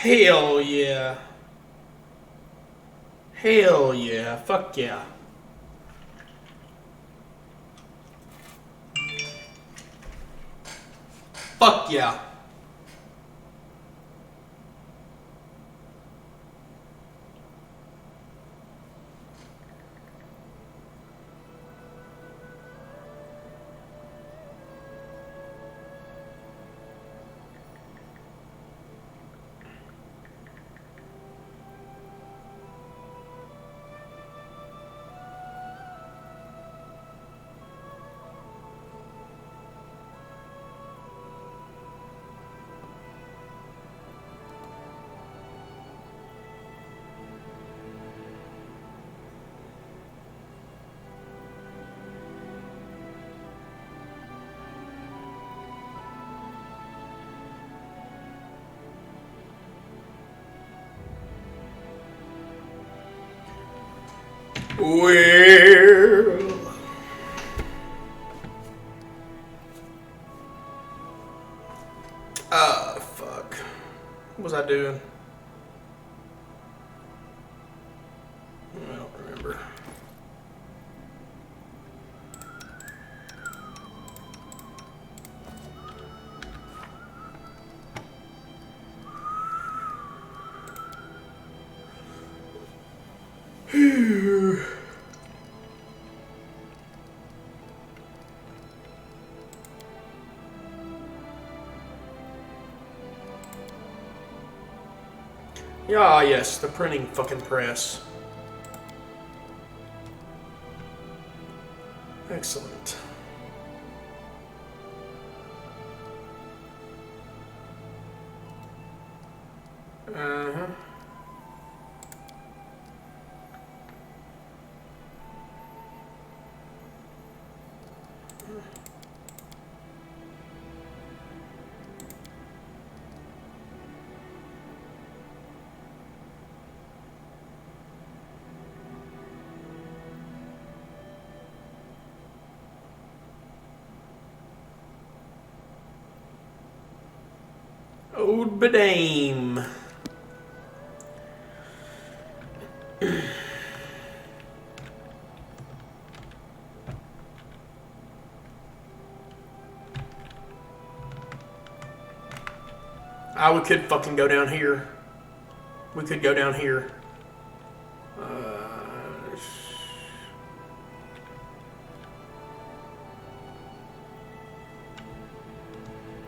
Hell yeah. Hell yeah. Fuck yeah. Fuck yeah. Well. Fuck. What was I doing? I don't remember. Ah, yes, the printing fucking press. Excellent. Uh-huh. Old Badame. We could fucking go down here. We could go down here.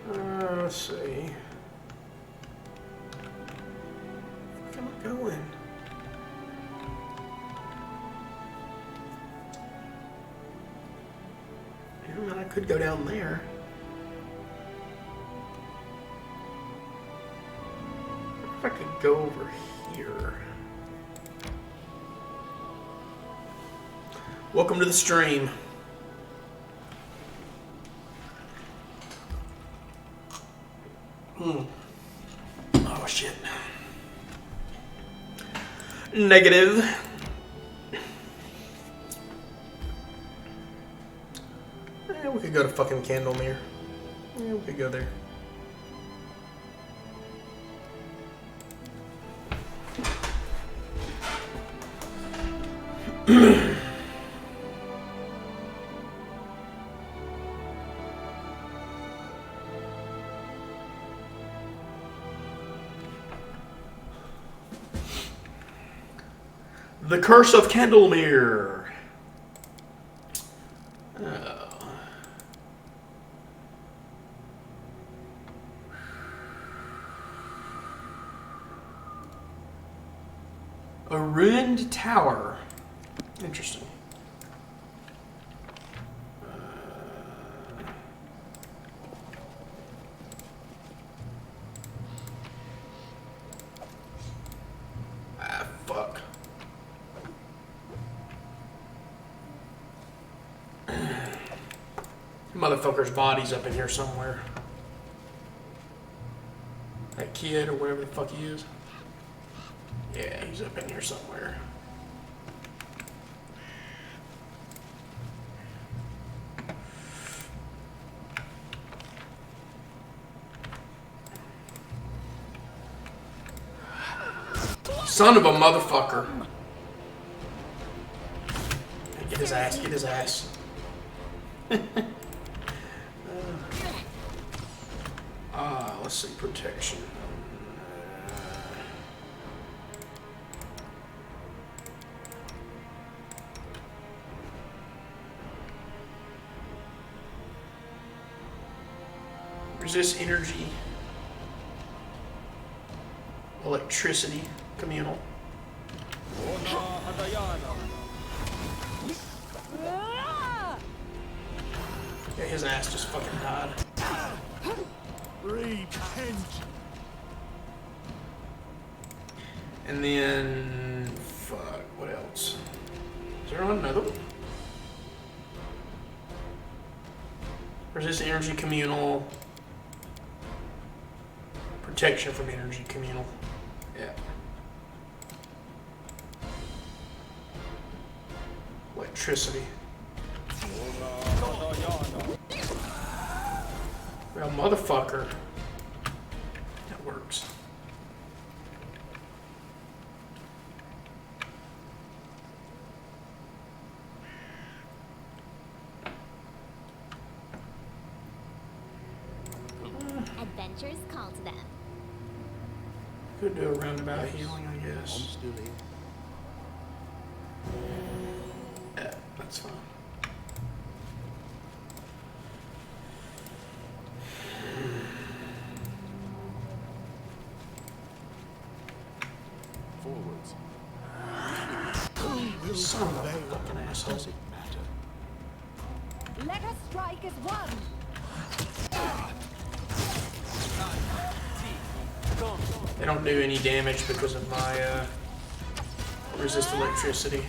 Let's see. Where am I going? I could go down there. If I could go over here. Welcome to the stream. Oh shit. Negative. We could go to fucking Candlemere. Yeah, we could go there. The Curse of Candlemere. A ruined tower. Interesting. Fuck. Motherfucker's body's up in here somewhere. That kid or whatever the fuck he is. Yeah, he's up in here somewhere. Son of a motherfucker. Get his ass, get his ass. Let's see, protection. Resist energy. Electricity. Communal. Yeah, his ass just fucking died. Repent. And then, fuck, what else? Is there another one? Resist energy communal. Protection from energy communal. Yeah. Electricity. Well, motherfucker. That works. Adventures call to them. Could do a roundabout healing, I guess. I'm still here. Yeah, that's fine. Forwards. Son of a fucking asshole. Does it matter? Let us strike as one. They don't do any damage because of my resist electricity.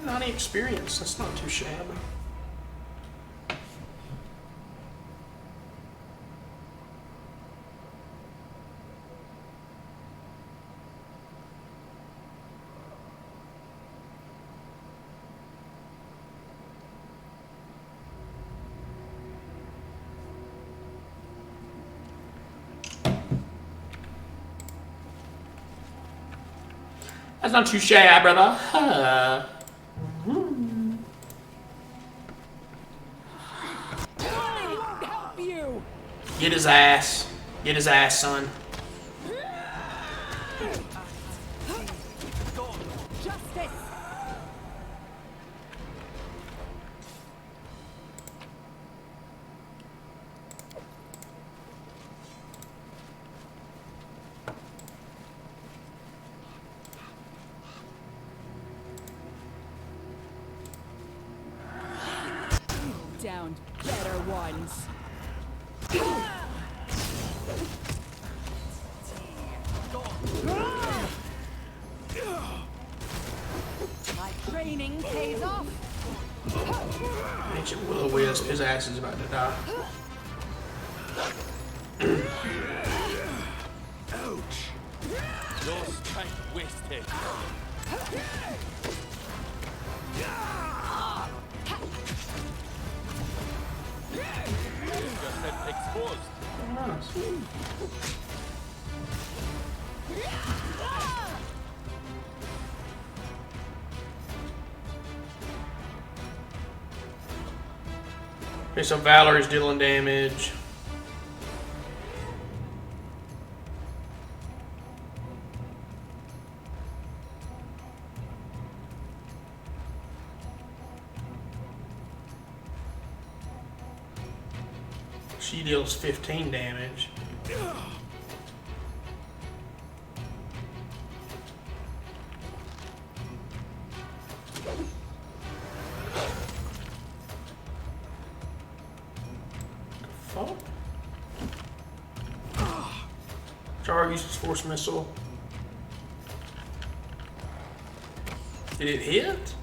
Not any experience, that's not too shabby. That's not too shabby, brother. Help you. Get his ass. Get his ass, son. Justice. Down better ones. My training pays off. Ancient Will-O-Wisp, his ass is about to die. Ouch! Your strength wasted. Yourself exposed. Okay, so Valerie's dealing damage. She deals 15 damage. Fuck. Char uses force missile. Did it hit?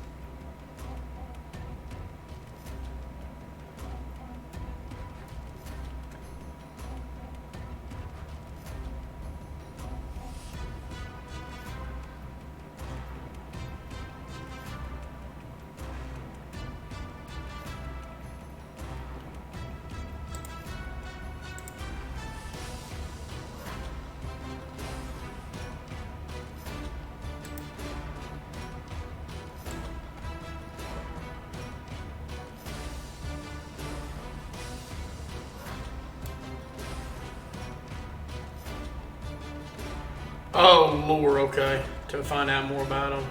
Oh, lore, okay. To find out more about them.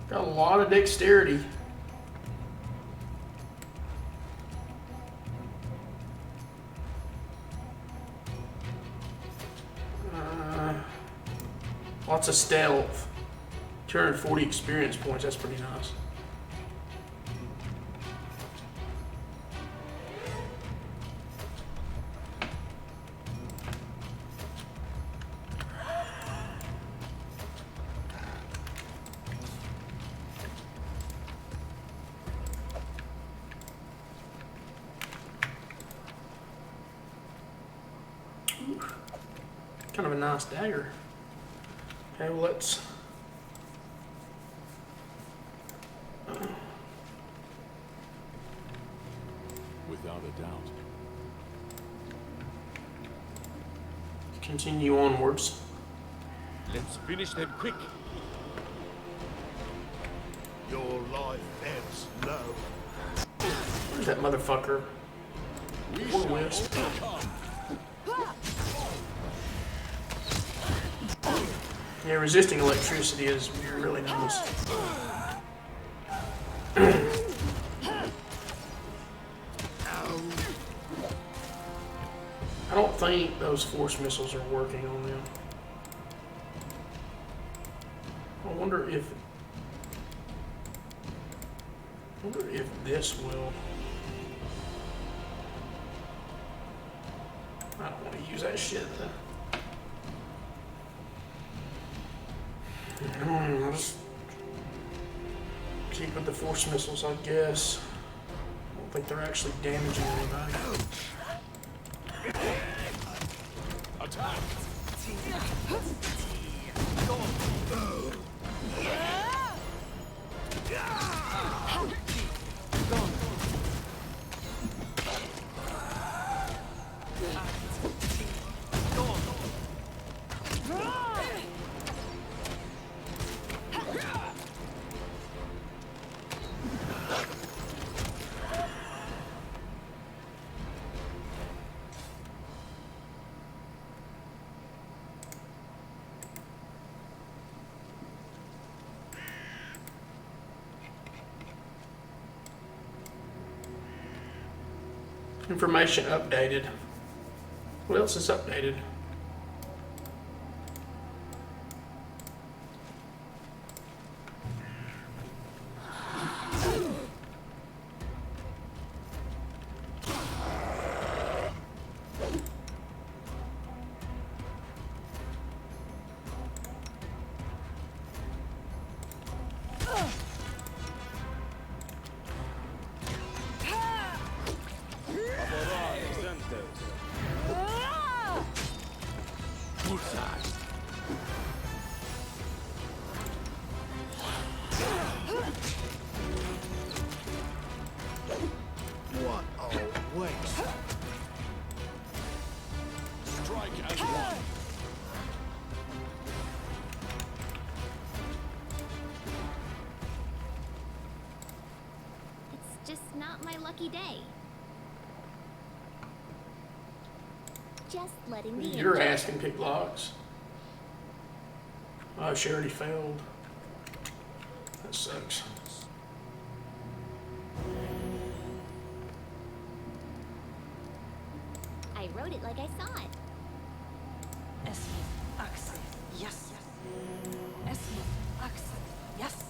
Got a lot of dexterity. Lots of stealth. 240 experience points, that's pretty nice. Kind of a nice dagger. Okay, well, let's... Without a doubt. Continue onwards. Let's finish them quick. Your life ebbs low. Where's that motherfucker? Poor Wisp. Yeah, resisting electricity is really nice. I don't think those force missiles are working on them. I wonder if this will. I don't want to use that shit though. I'll just keep with the force missiles, I guess. I don't think they're actually damaging anybody. Attack! Information updated. What else is updated? What a waste. Strike as one. It's just not my lucky day. Just letting the You're engine- asking pick locks. Oh, she already failed. That sucks. I wrote it like I saw it. Es Axel. Yes. Es Axel. Yes.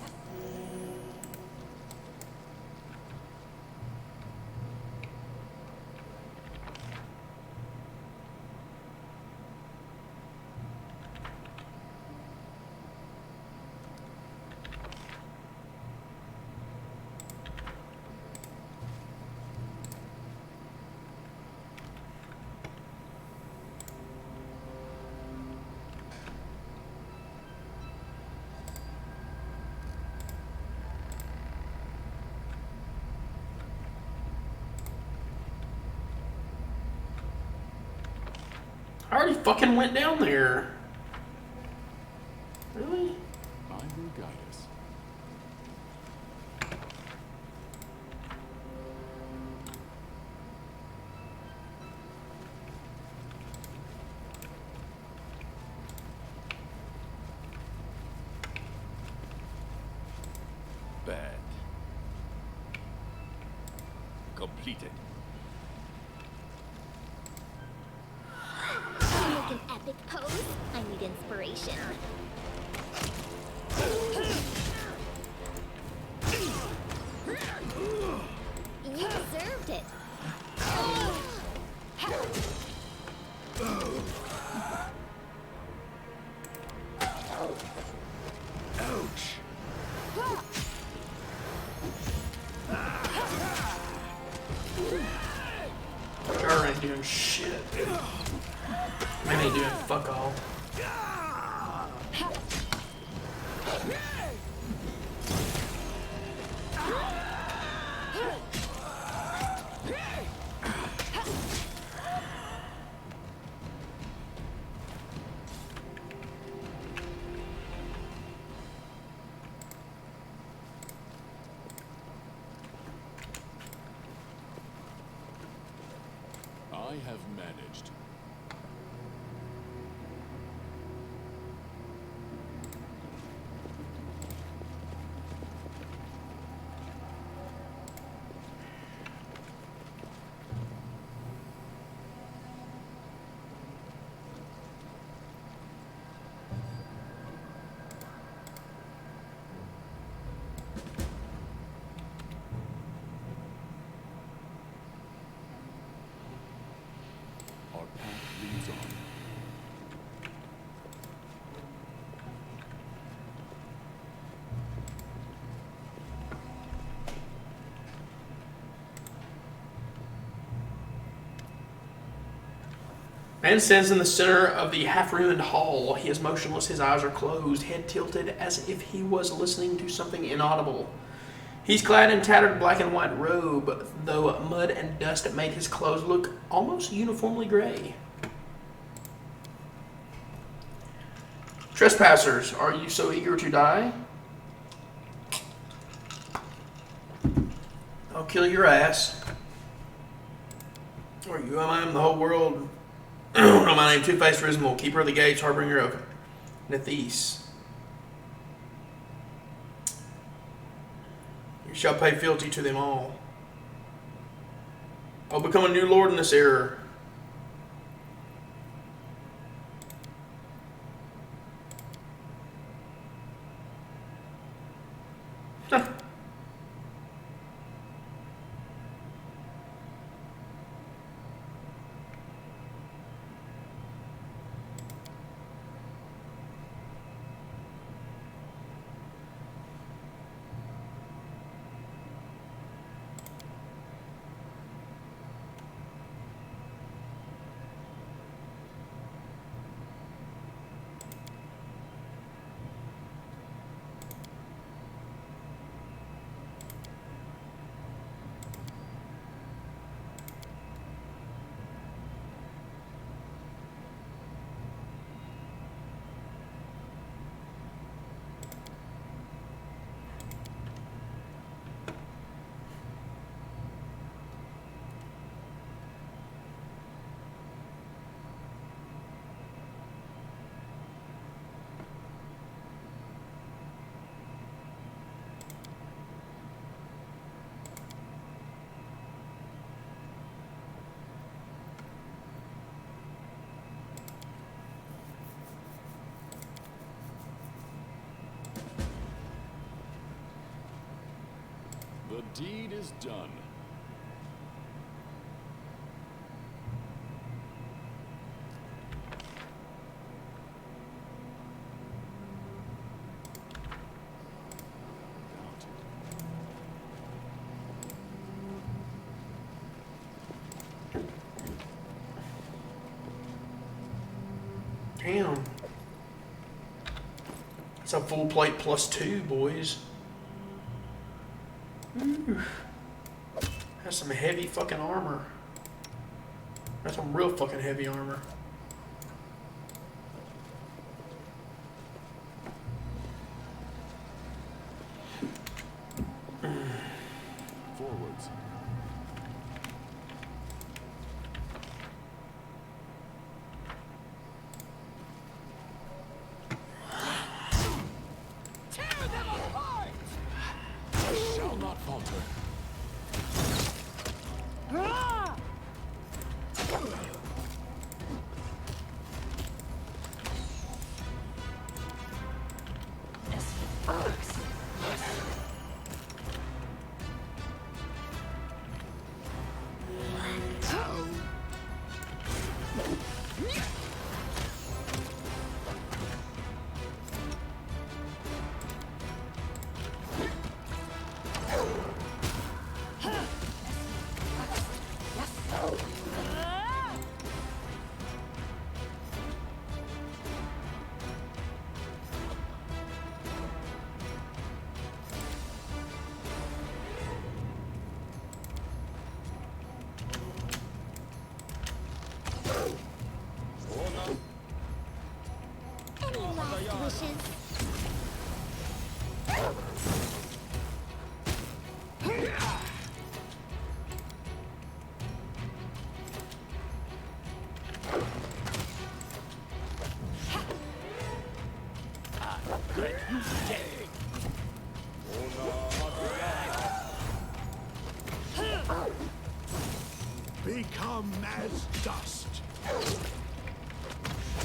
I already fucking went down there. Really? I will guide us. bad. Completed. To make an epic pose, I need inspiration. You deserved it. Ouch. Jar ain't doing shit. Man ain't doing fuck all. I have managed. Our path leads on. Man stands in the center of the half-ruined hall. He is motionless, his eyes are closed, head tilted as if he was listening to something inaudible. He's clad in tattered black and white robe, though mud and dust made his clothes look almost uniformly gray. Trespassers, are you so eager to die? I'll kill your ass. Or you, I am the whole world. No, my name, Two-Faced Rismal, Keeper of the Gates, Harbinger of Nethys. You shall pay fealty to them all. I'll become a new lord in this era. The deed is done. Damn. It's a full plate plus 2, boys. Ooh. That's some heavy fucking armor. That's some real fucking heavy armor. Forwards. Tear them apart! Become as dust.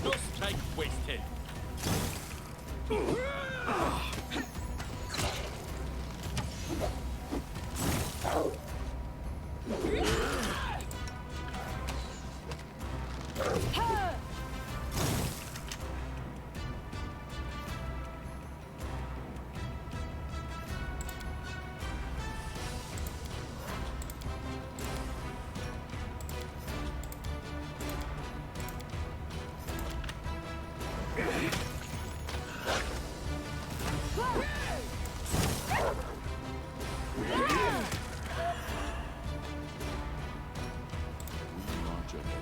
No strike wasted. We march ahead.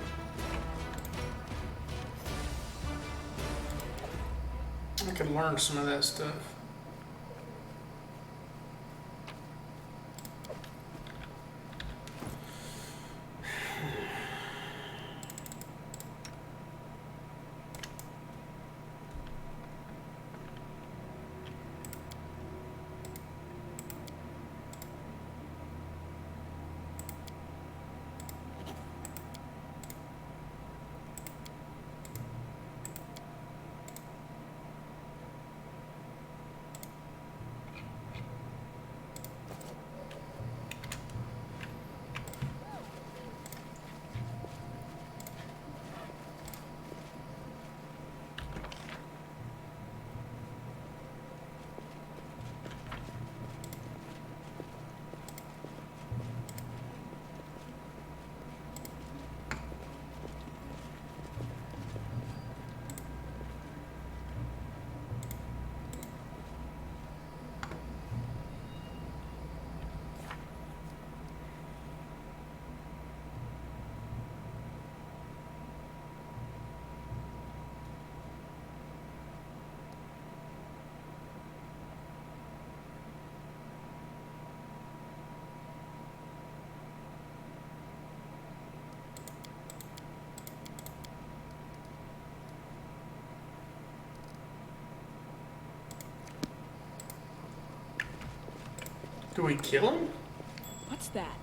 I could learn some of that stuff. Do we kill him? What's that?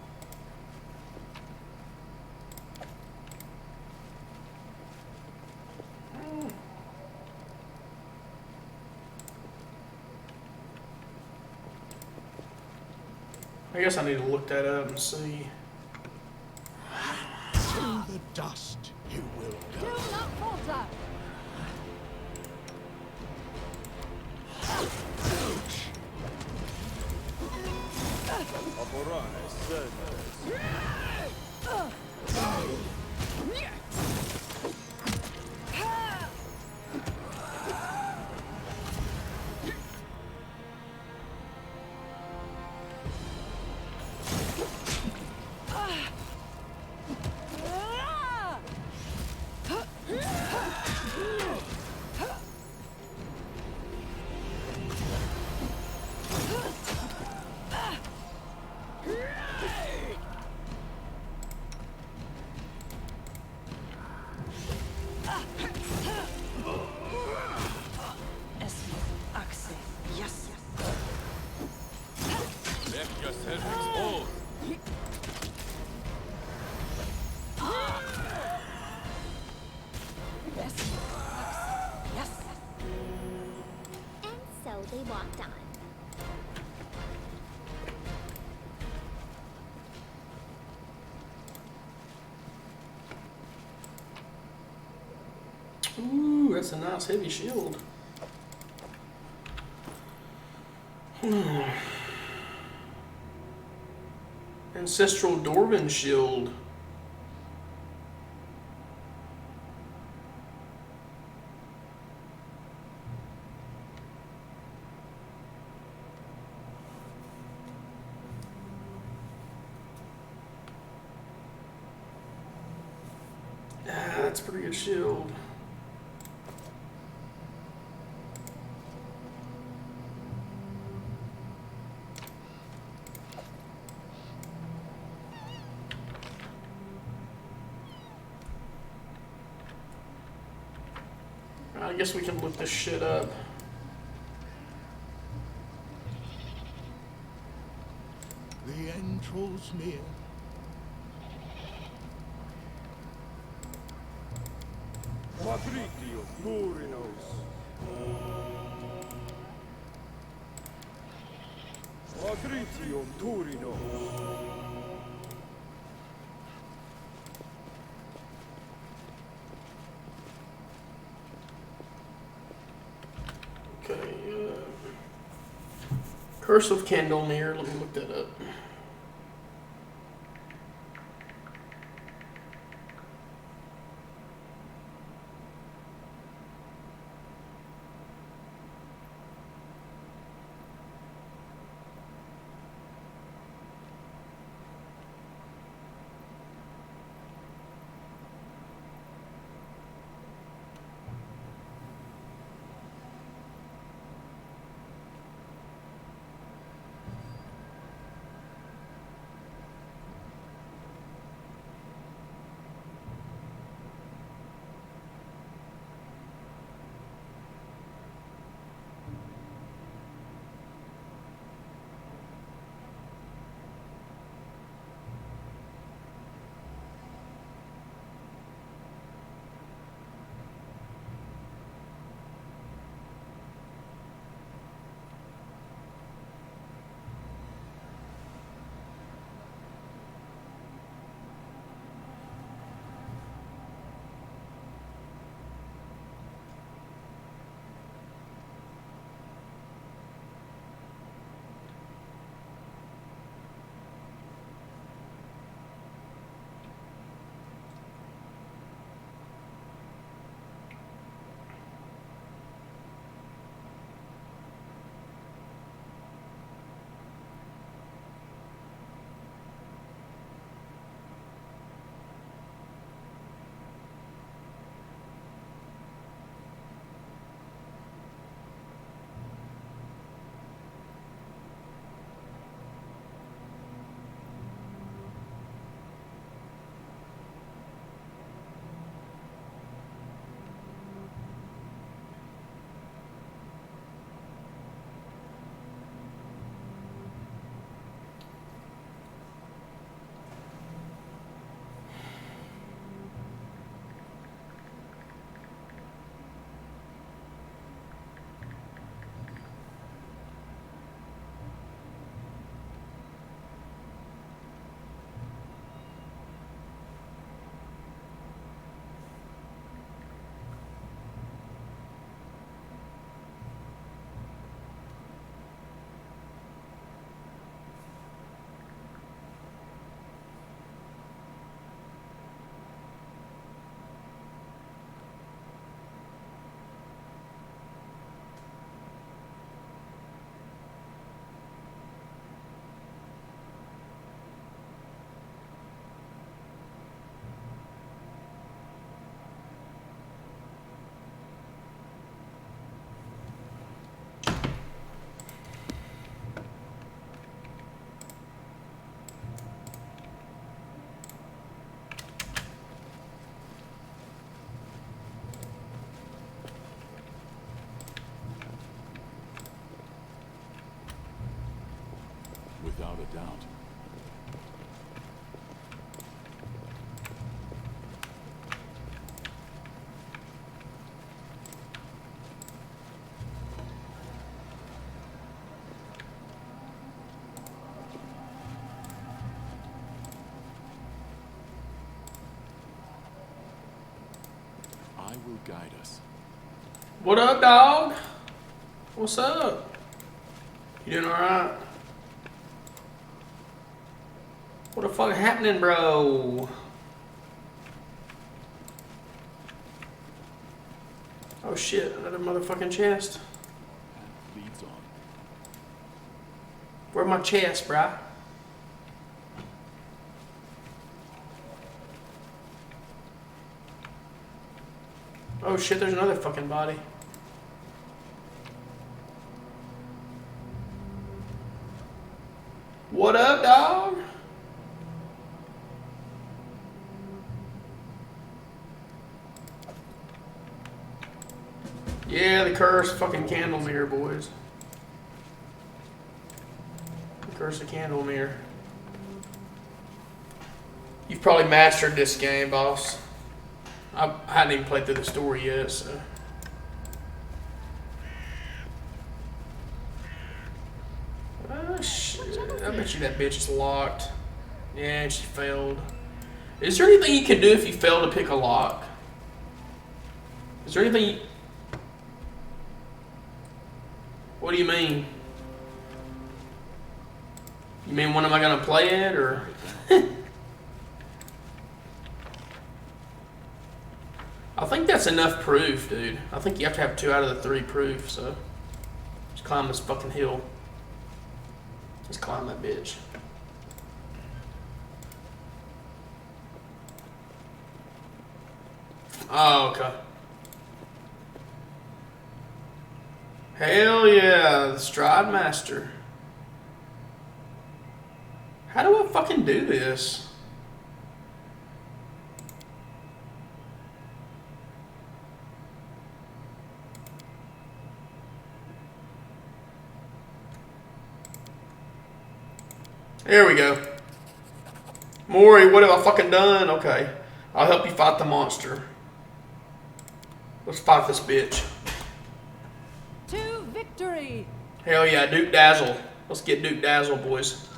I guess I need to look that up and see. To the dust you will Do go. not falter! Left yourself exposed. Yes. And so they walked on. Ooh, that's a nice heavy shield. Ancestral Dwarven shield. Ah, that's a pretty good shield. I guess we can look this shit up. The end draws near. Patritio Turinos. Patritio Turino. Okay, Curse of Candlemere, let me look that up. Without a doubt. I will guide us. What up, dog? What's up? You doing alright? What the fuck happening, bro? Oh shit, another motherfucking chest. Path leads on. Where's my chest, bruh? Oh shit, there's another fucking body. What up, dog? Yeah, the cursed fucking candle mirror, boys. The curse of candle mirror. You've probably mastered this game, boss. I hadn't even played through the story yet, so. Shit. I bet you that bitch is locked. Yeah, she failed. Is there anything you can do if you fail to pick a lock? Is there anything? What do you mean? You mean when am I gonna play it, or? I think that's enough proof, dude. I think you have to have 2 out of the 3 proof, so. Just climb this fucking hill. Just climb that bitch. Oh, okay. Hell yeah, the Stride Master. How do I fucking do this? There we go. Maury, what have I fucking done? Okay. I'll help you fight the monster. Let's fight this bitch. To victory! Hell yeah, Duke Dazzle. Let's get Duke Dazzle, boys.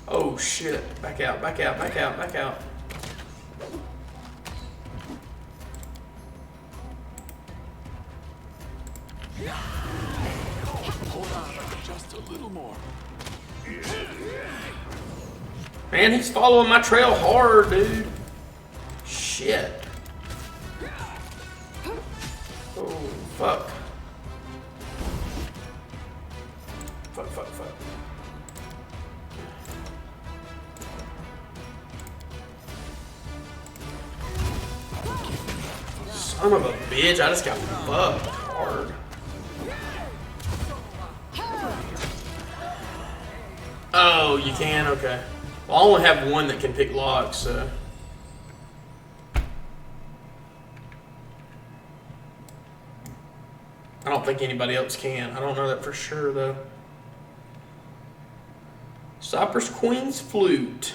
Oh shit. Back out, back out, back out, back out. Hold on, just a little more. Man, he's following my trail hard, dude. Shit. Oh, fuck. Fuck, fuck, fuck. Son of a bitch, I just got fucked hard. Oh, you can? Okay. Well, I only have one that can pick locks, so. I don't think anybody else can. I don't know that for sure, though. Cypress Queen's Flute.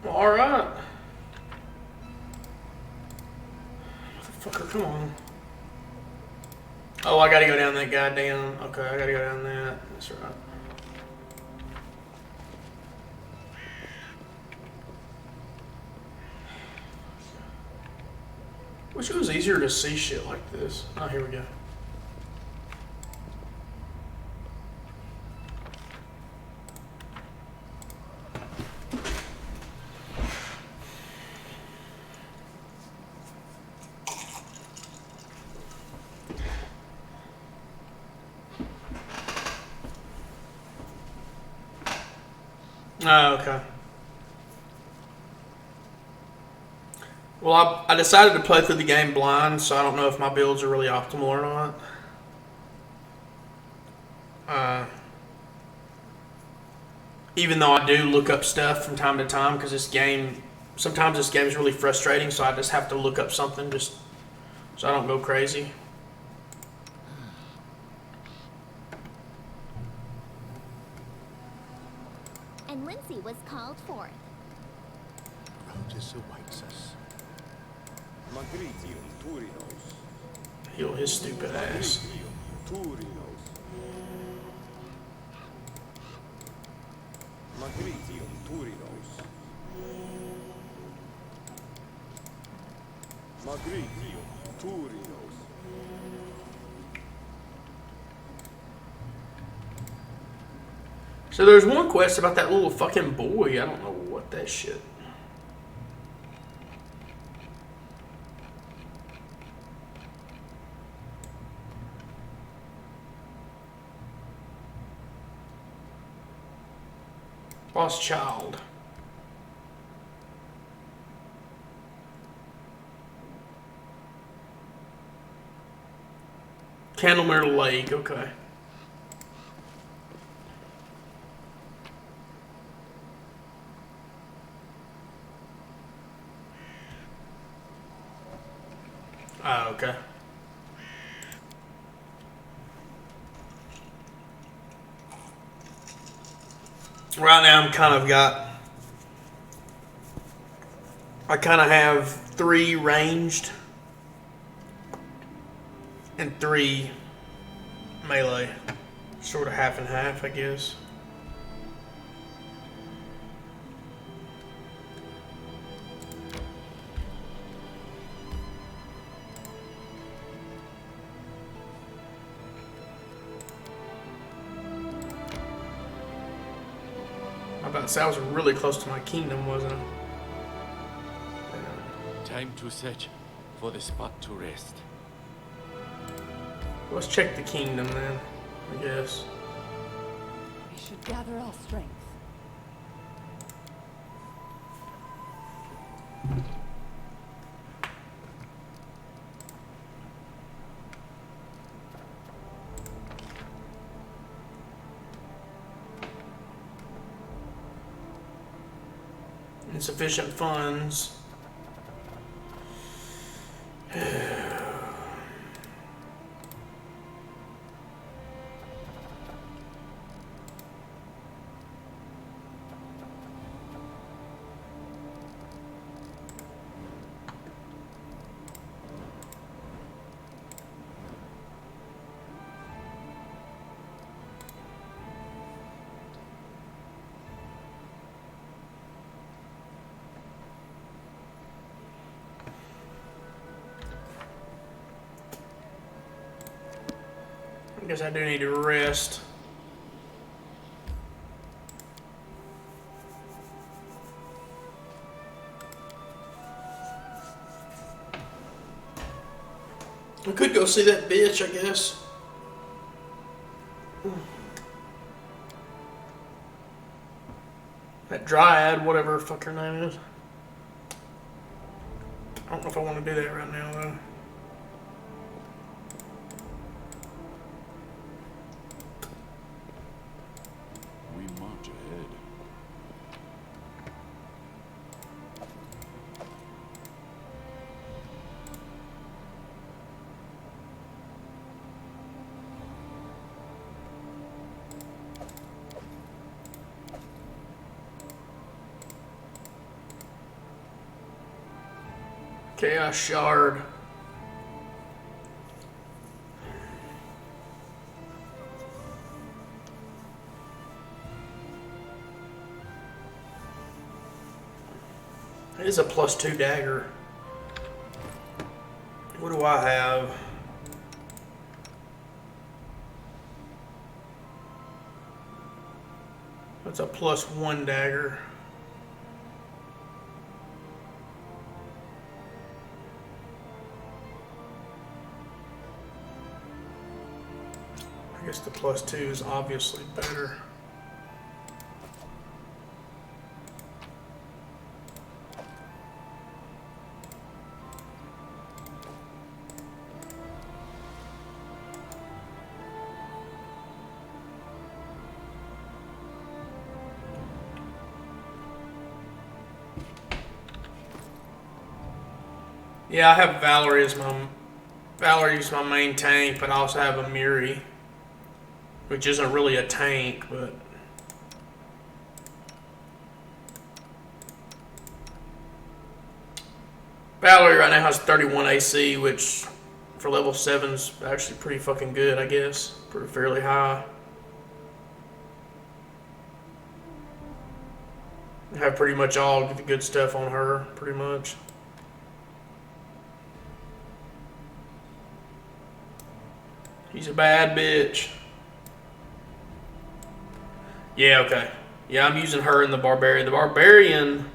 All right. Motherfucker, come on. Oh, I gotta go down that goddamn. Okay, I gotta go down that. That's right. Wish it was easier to see shit like this. Oh, here we go. Oh, okay. Well, I decided to play through the game blind, so I don't know if my builds are really optimal or not. Even though I do look up stuff from time to time, because sometimes this game is really frustrating, so I just have to look up something just so I don't go crazy. And Lindsay was called forth. Rotus awaits us. Magritium Turinos. Heal his stupid ass. Turinos. Magritium Turinos. Magritium Turinos. So there's one quest about that little fucking boy. I don't know what that shit. Lost child. Candlemere Lake, okay. Ah, okay. Right now I kind of have 3 ranged and 3 melee. Sort of half and half, I guess. I was really close to my kingdom, wasn't I? Time to search for the spot to rest. Let's check the kingdom then, I guess. We should gather our strength. Insufficient funds. I guess I do need to rest. I could go see that bitch, I guess. That dryad, whatever the fuck her name is. I don't know if I want to do that right now, though. We march ahead. Chaos Shard. It is a +2 dagger. What do I have? That's a +1 dagger. I guess the +2 is obviously better. Yeah, I have Valerie's my main tank, but I also have a Miri, which isn't really a tank, but Valerie right now has 31 AC, which for level 7's actually pretty fucking good, I guess. Pretty fairly high. I have pretty much all the good stuff on her, pretty much. She's a bad bitch. Yeah, okay. Yeah, I'm using her and the barbarian. The barbarian...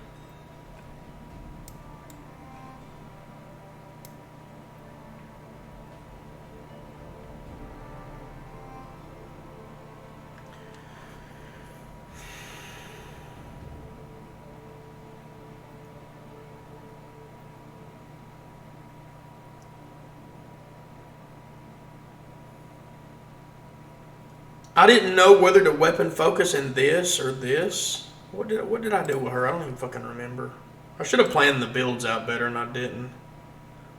I didn't know whether to weapon focus in this or this. What did I do with her? I don't even fucking remember. I should have planned the builds out better and I didn't.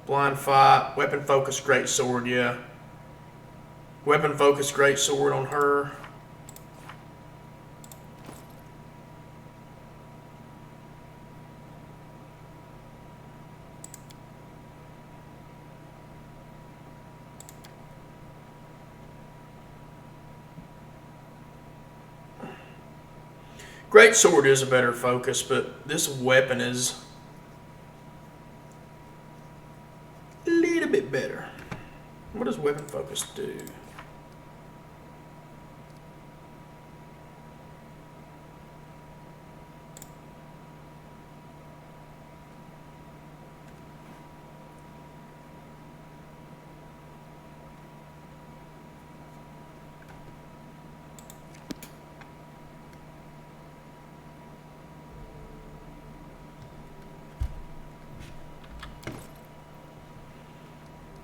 Blind fight, weapon focus, great sword, yeah. Weapon focus, great sword on her. Great sword is a better focus, but this weapon is a little bit better. What does weapon focus do?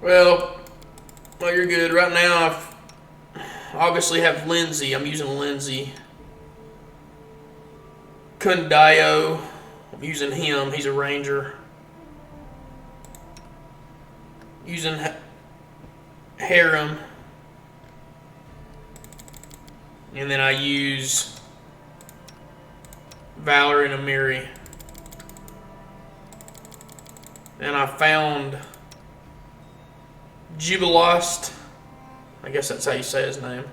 Well, you're good. Right now, I obviously have Lindsay. I'm using Lindsay. Kundayo. I'm using him. He's a ranger. Using Harem. And then I use Valor and Amiri. And I found Jubilost. I guess that's how you say his name.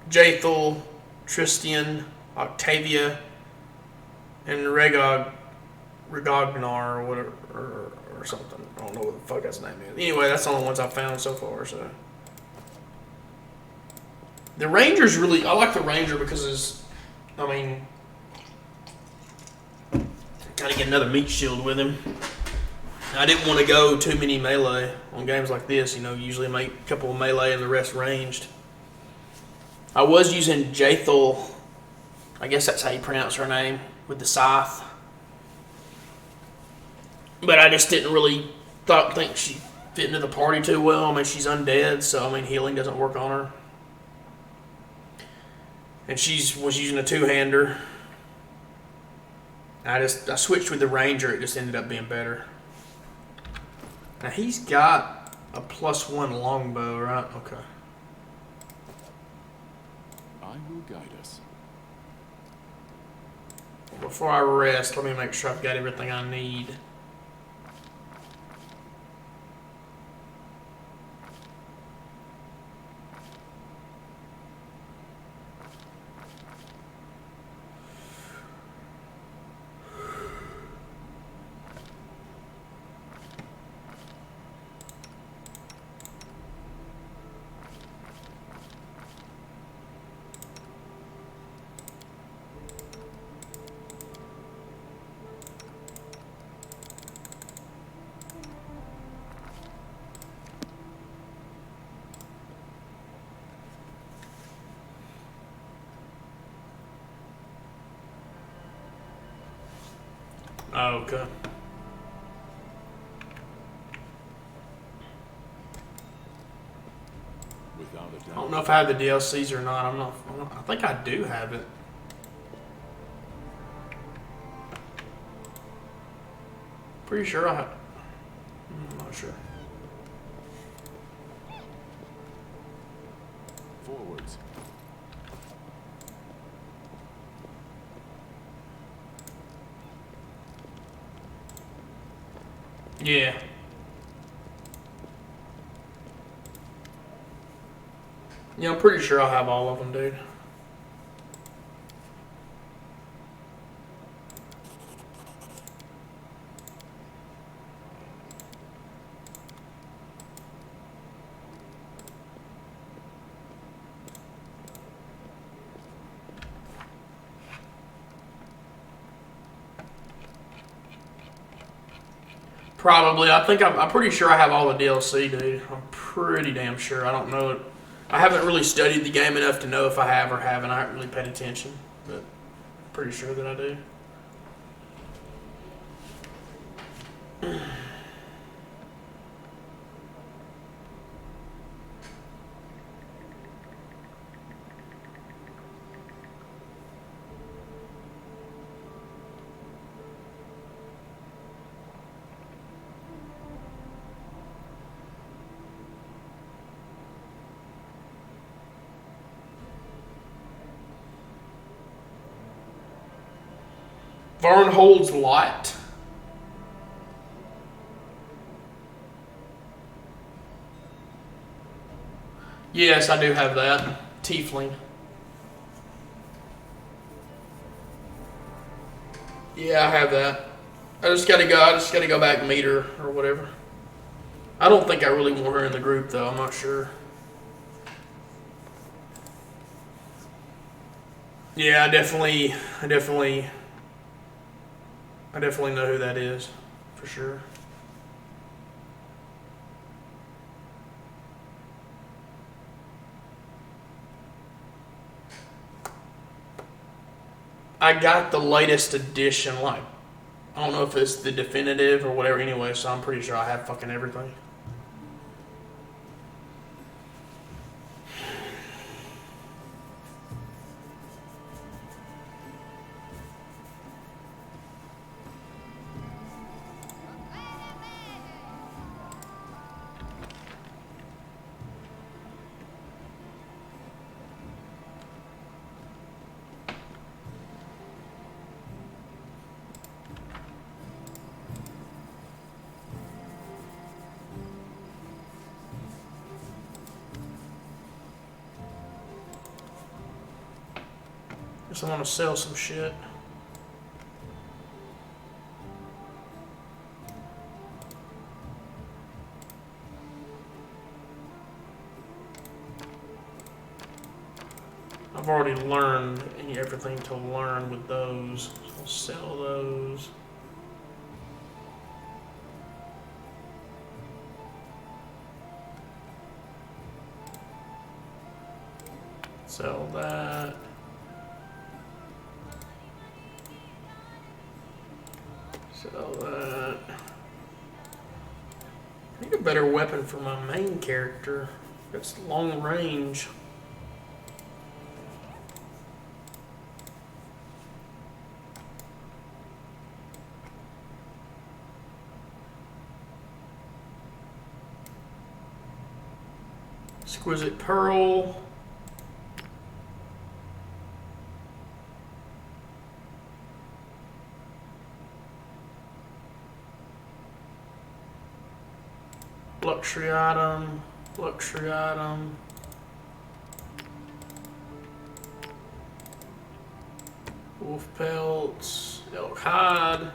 Jaethel, Tristian, Octavia, and Regognar or whatever, or something. I don't know what the fuck his name is. Anyway, that's the only ones I've found so far. So the Ranger's really, I like the Ranger because it's, I mean, gotta get another meat shield with him. I didn't want to go too many melee on games like this. You know, usually make a couple of melee and the rest ranged. I was using Jaethel, I guess that's how you pronounce her name, with the scythe. But I just didn't really think she fit into the party too well. I mean, she's undead, so I mean, healing doesn't work on her. And she was using a two-hander. I switched with the Ranger. It just ended up being better. Now he's got a +1 longbow, right? Okay. I will guide us. Before I rest, let me make sure I've got everything I need. Oh, okay. Without a doubt. I don't know if I have the DLCs or not. I think I do have it. Pretty sure I have. I'm not sure. Forwards. Yeah. Yeah, I'm pretty sure I'll have all of them, dude. Probably. I'm pretty sure I have all the DLC, dude. I'm pretty damn sure. I don't know it. I haven't really studied the game enough to know if I have or haven't. I haven't really paid attention, but pretty sure that I do. Varnhold's Lot. Yes, I do have that. Tiefling. Yeah, I have that. I just gotta go back and meet her or whatever. I don't think I really want her in the group though, I'm not sure. Yeah, I definitely know who that is, for sure. I got the latest edition, like, I don't know if it's the definitive or whatever anyway, so I'm pretty sure I have fucking everything. Guess I want to sell some shit. I've already learned everything to learn with those. So I'll sell those. Sell that. Sell that. I need a better weapon for my main character. It's long range. Exquisite Pearl. Luxury item. Luxury item. Wolf pelts. Elk hide.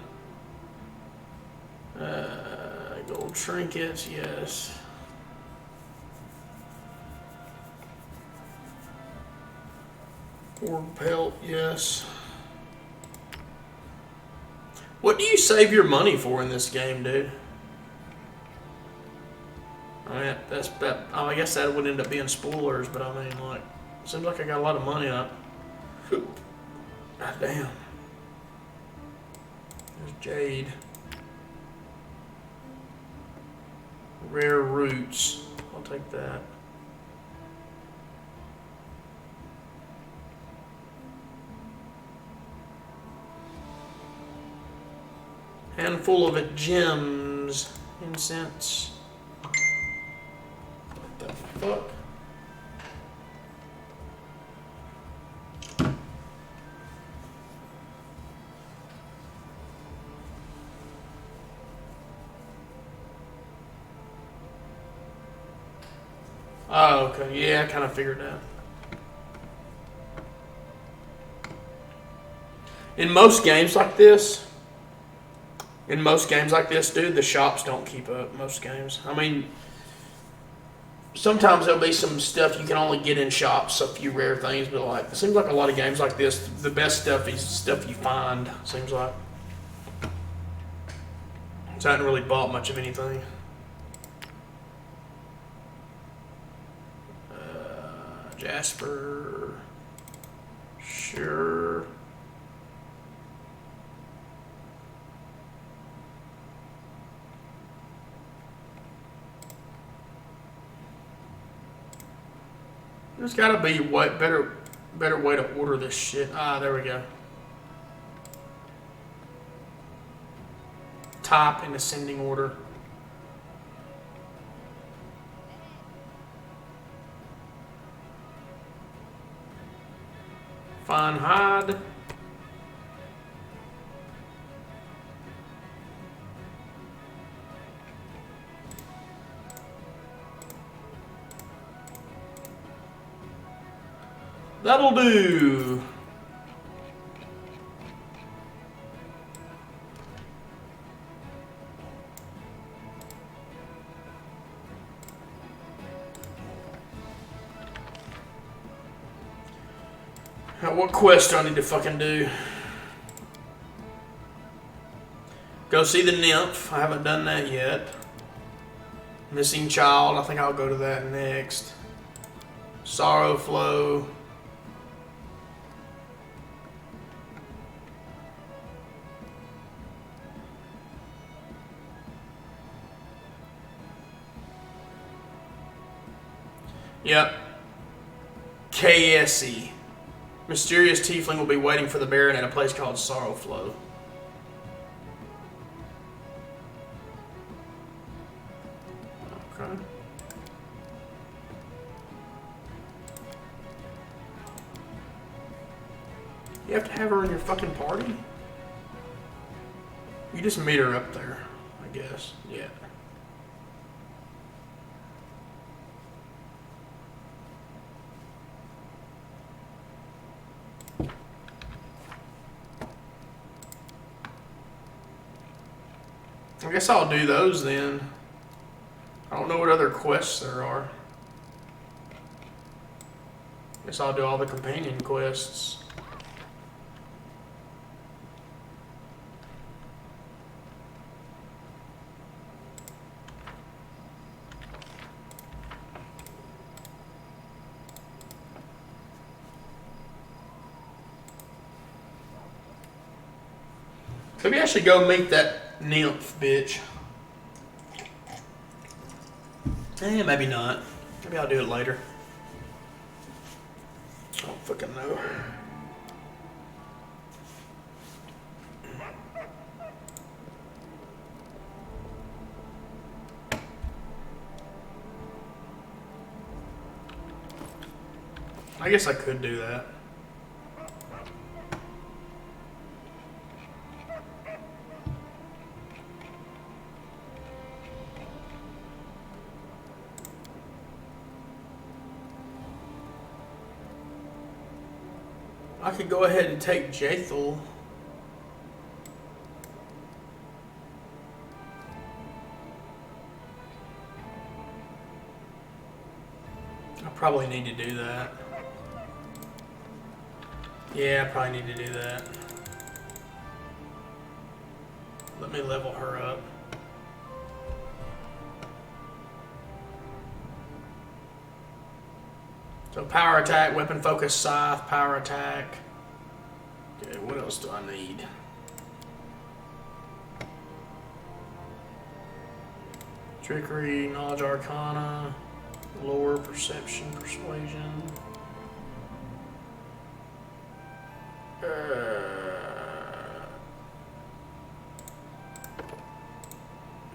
Gold trinkets, yes. Orb pelt, yes. What do you save your money for in this game, dude? I mean, I guess that would end up being spoilers, but I mean, like, seems like I got a lot of money up. God damn. There's Jade. Rare roots. I'll take that. Handful of gems. Incense. What the fuck? Oh, okay. Yeah, I kind of figured that. In most games like this, dude, the shops don't keep up. Most games. I mean, sometimes there'll be some stuff you can only get in shops, a few rare things, but like, it seems like a lot of games like this, the best stuff is stuff you find, seems like. It's So I hadn't really bought much of anything. Jasper. Sure. There's gotta be what better way to order this shit. Ah, there we go. Top in ascending order. Fine hide. That'll do. Now, what quest do I need to fucking do? Go see the nymph. I haven't done that yet. Missing child. I think I'll go to that next. Sorrow flow. Yep. KSE. Mysterious tiefling will be waiting for the Baron at a place called Sorrow Flow. Okay. You have to have her in your fucking party? You just meet her up there, I guess. Yeah. I guess I'll do those then. I don't know what other quests there are. Guess I'll do all the companion quests. Maybe I should go meet that nymph bitch. Maybe not. Maybe I'll do it later. I don't fucking know. I guess I could do that. I could go ahead and take Jathel. I probably need to do that. Yeah, I probably need to do that. Let me level her up. So power attack, weapon focus, scythe, power attack. Okay, what else do I need? Trickery, knowledge arcana, lore, perception, persuasion.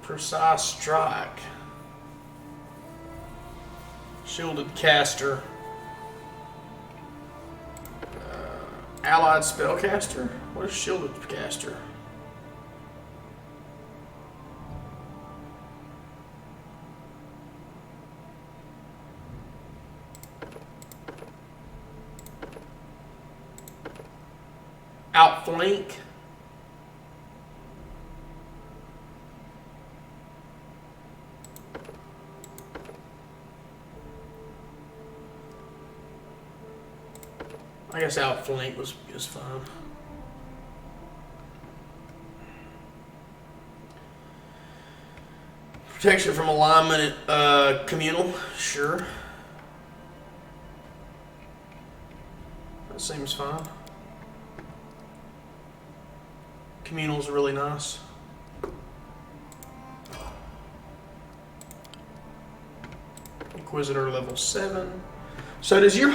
Precise strike. Shielded caster. Allied spellcaster? What is shielded caster? Outflank. I guess outflank was fine. Protection from alignment, communal, sure. That seems fine. Communal's really nice. Inquisitor level 7. So does your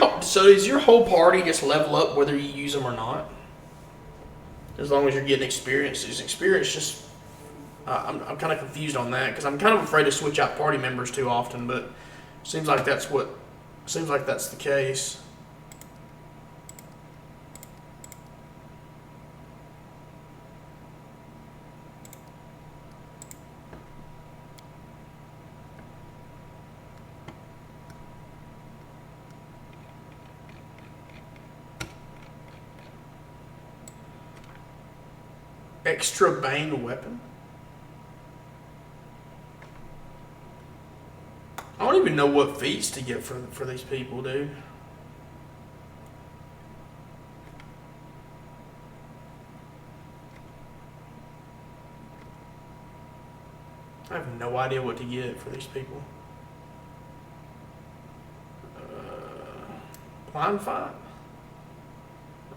whole party just level up whether you use them or not? As long as you're getting experience. Is experience just? I'm kind of confused on that because I'm kind of afraid to switch out party members too often. But seems like that's the case. Extra Bane weapon? I don't even know what feats to get for these people, dude. I have no idea what to get for these people. Blind fight?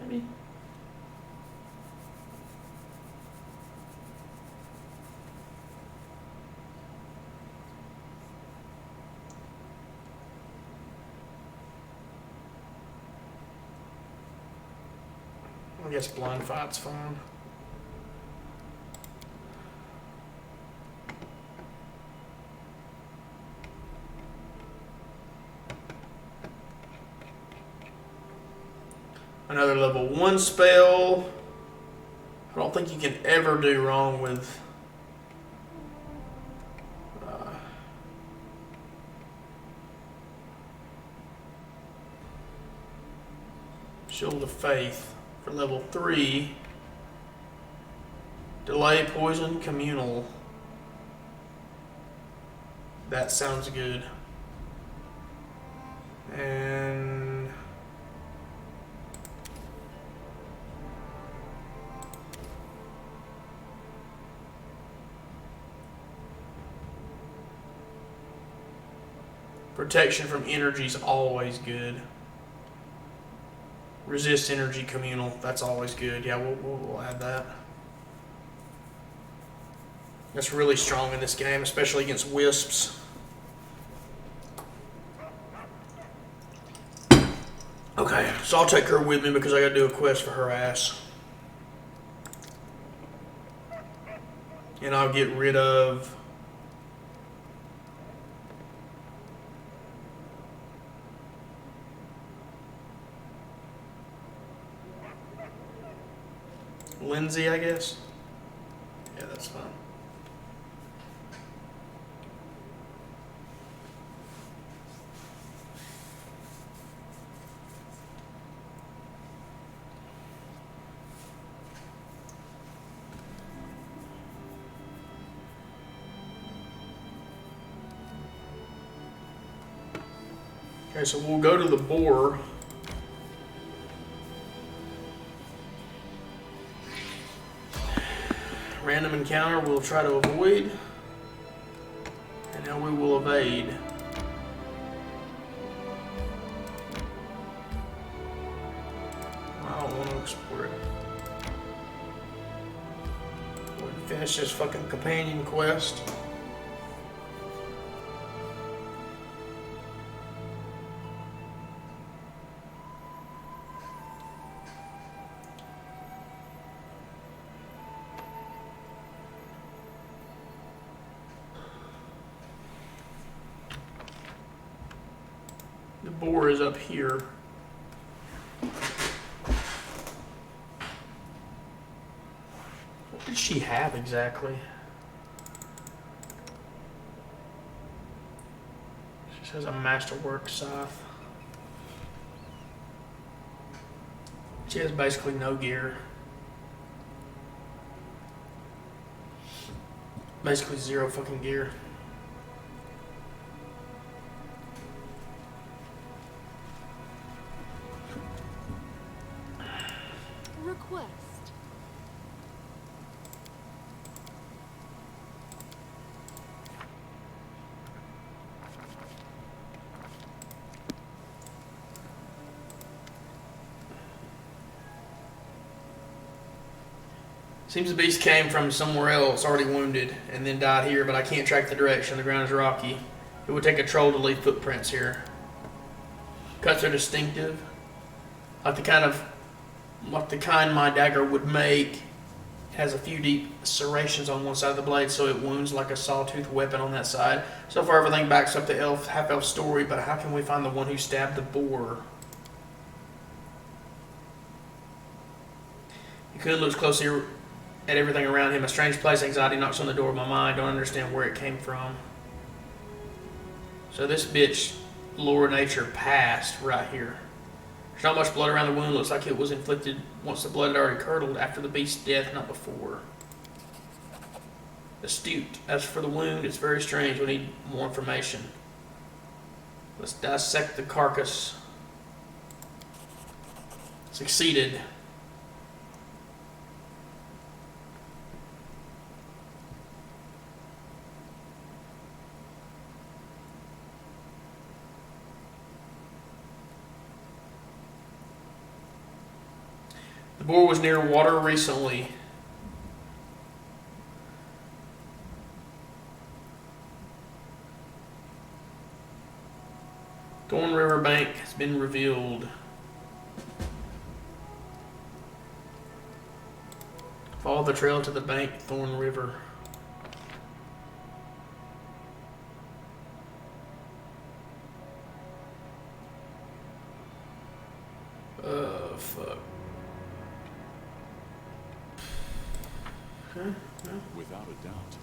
Maybe? I guess blind fight's fine. Another level 1 spell. I don't think you can ever do wrong with Shield of Faith for level 3. Delay Poison Communal. That sounds good. And protection from energy is always good. Resist energy communal. That's always good. Yeah, we'll add that. That's really strong in this game, especially against wisps. Okay, so I'll take her with me because I gotta do a quest for her ass. And I'll get rid of Lindsay, I guess. Yeah, that's fine. Okay, so we'll go to the boar. Random encounter we'll try to avoid. And now we will evade. I don't want to explore it. We'll finish this fucking companion quest. The boar is up here. What did she have exactly? She says a masterwork scythe. She has basically no gear. Basically zero fucking gear. Request. Seems the beast came from somewhere else, already wounded, and then died here, but I can't track the direction. The ground is rocky. It would take a troll to leave footprints here. Cuts are distinctive, like the kind my dagger would make. It has a few deep serrations on one side of the blade, so it wounds like a sawtooth weapon on that side. So far, everything backs up the half-elf story, but how can we find the one who stabbed the boar? He looks closely at everything around him. A strange place. Anxiety knocks on the door of my mind. Don't understand where it came from. So this bitch, lower nature, passed right here. There's not much blood around the wound. Looks like it was inflicted once the blood had already curdled after the beast's death, not before. Astute. As for the wound, it's very strange. We need more information. Let's dissect the carcass. Succeeded. The boar was near water recently. Thorn River Bank has been revealed. Follow the trail to the bank, Thorn River. Fuck. Okay, yeah. Without a doubt.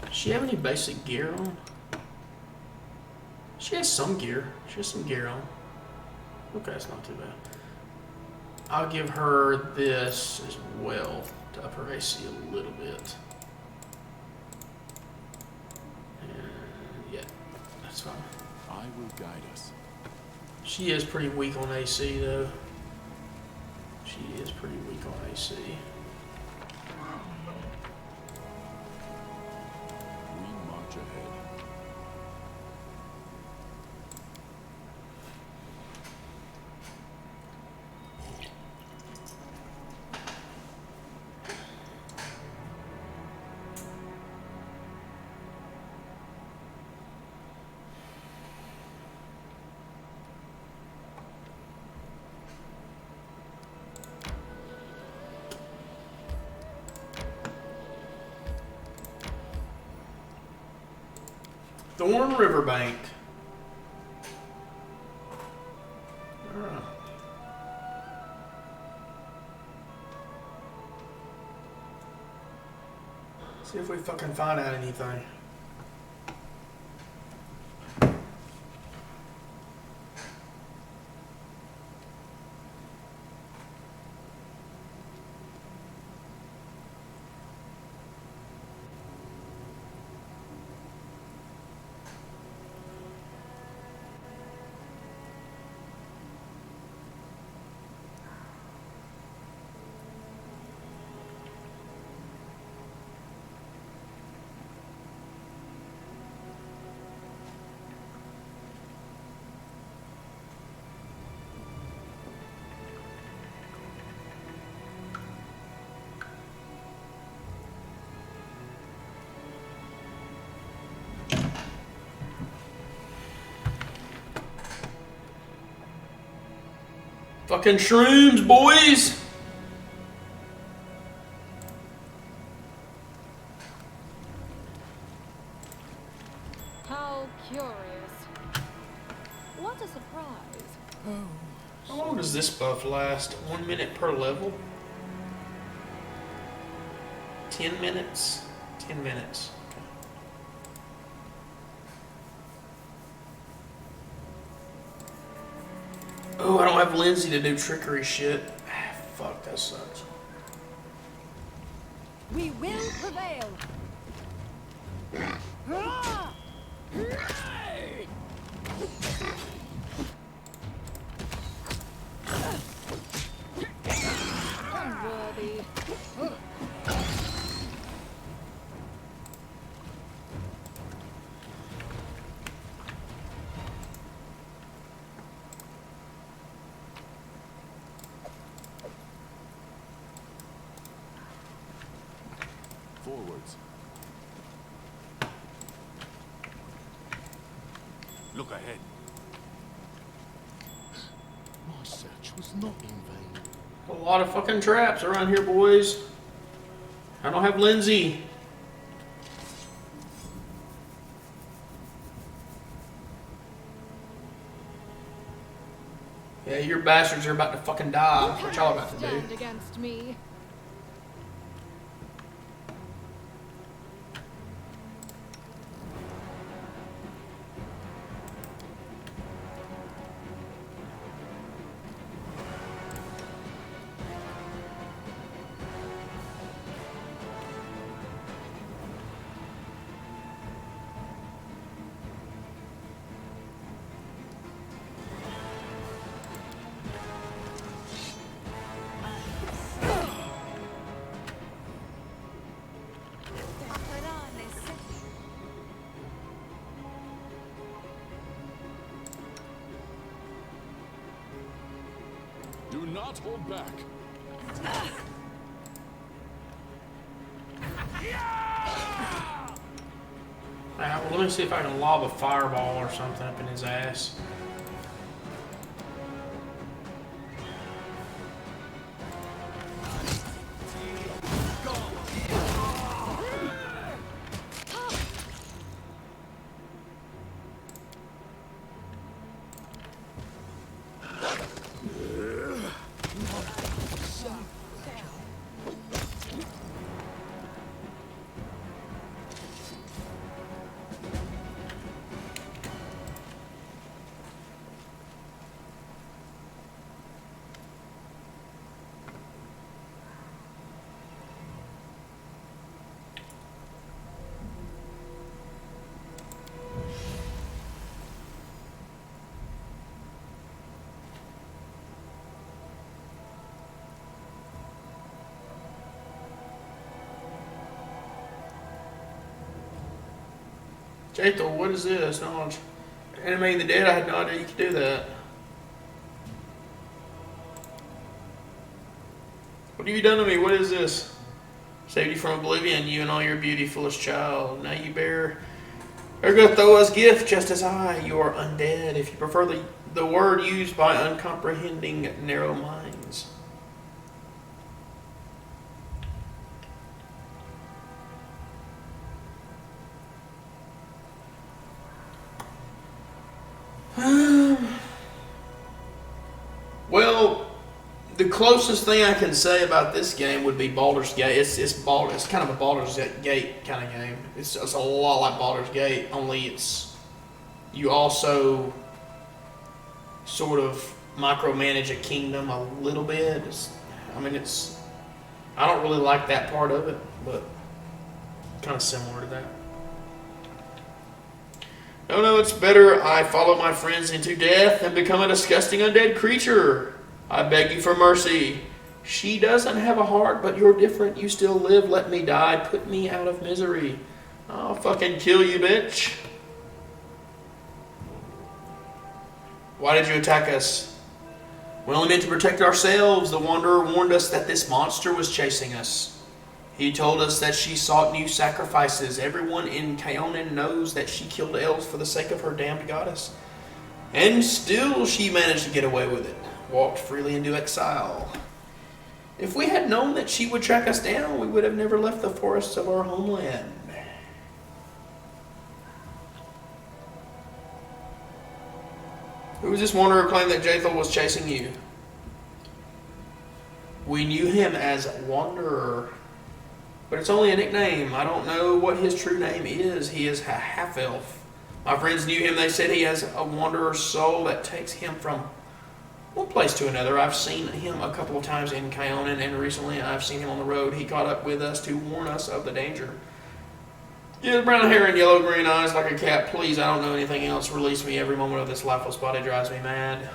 Does she have any basic gear on? She has some gear. She has some gear on. Okay, that's not too bad. I'll give her this as well to up her AC a little bit. And yeah, that's fine. I will guide us. She is pretty weak on AC though. She is pretty weak on AC. We march ahead. Thorn Riverbank. Ah. See if we fucking find out anything. Fucking shrooms, boys! How curious. What a surprise. How long does this buff last? 1 minute per level? 10 minutes? 10 minutes. Oh, I don't have Lindsay to do trickery shit. Fuck, that sucks. We will prevail. Unworthy. Forwards. Look ahead. My search was not in vain. A lot of fucking traps around here, boys. I don't have Lindsay. Yeah, your bastards are about to fucking die. What y'all about to do? Stand against me. Do not hold back. Alright, well, let me see if I can lob a fireball or something up in his ass. Jathel, what is this? Knowledge. Animating the dead, I had no idea you could do that. What have you done to me? What is this? Saved you from oblivion, you and all your beauty, foolish child. Now you bear Ergotho as gift, just as I. You are undead, if you prefer the word used by uncomprehending narrow minds. Well, the closest thing I can say about this game would be Baldur's Gate. It's kind of a Baldur's Gate kind of game. It's a lot like Baldur's Gate, only you also sort of micromanage a kingdom a little bit. I don't really like that part of it, but kind of similar to that. No, it's better I follow my friends into death and become a disgusting undead creature. I beg you for mercy. She doesn't have a heart, but you're different. You still live. Let me die. Put me out of misery. I'll fucking kill you, bitch. Why did you attack us? We only meant to protect ourselves. The Wanderer warned us that this monster was chasing us. He told us that she sought new sacrifices. Everyone in Kaonin knows that she killed elves for the sake of her damned goddess. And still she managed to get away with it. Walked freely into exile. If we had known that she would track us down, we would have never left the forests of our homeland. Who was this wanderer who claimed that Jathel was chasing you? We knew him as Wanderer. But it's only a nickname. I don't know what his true name is. He is a half-elf. My friends knew him. They said he has a wanderer's soul that takes him from one place to another. I've seen him a couple of times in Kaonin, and recently I've seen him on the road. He caught up with us to warn us of the danger. He has brown hair and yellow-green eyes like a cat. Please, I don't know anything else. Release me. Every moment of this lifeless body drives me mad.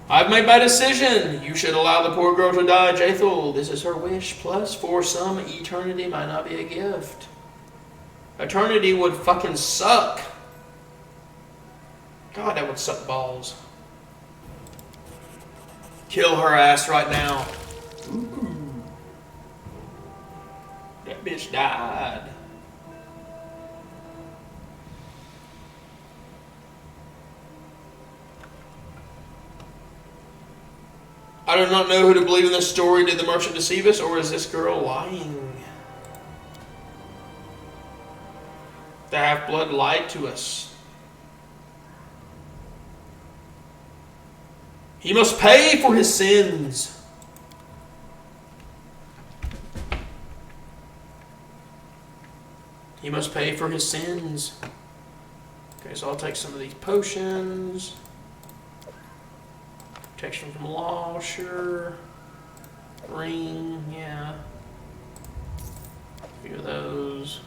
I've made my decision. You should allow the poor girl to die, Jaethel. This is her wish. Plus, for some, eternity might not be a gift. Eternity would fucking suck. God, that would suck balls. Kill her ass right now. Ooh. That bitch died. I do not know who to believe in this story. Did the merchant deceive us, or is this girl lying? The half-blood lied to us. He must pay for his sins. He must pay for his sins. Okay, so I'll take some of these potions. Protection from law, sure. Ring, yeah. A few of those.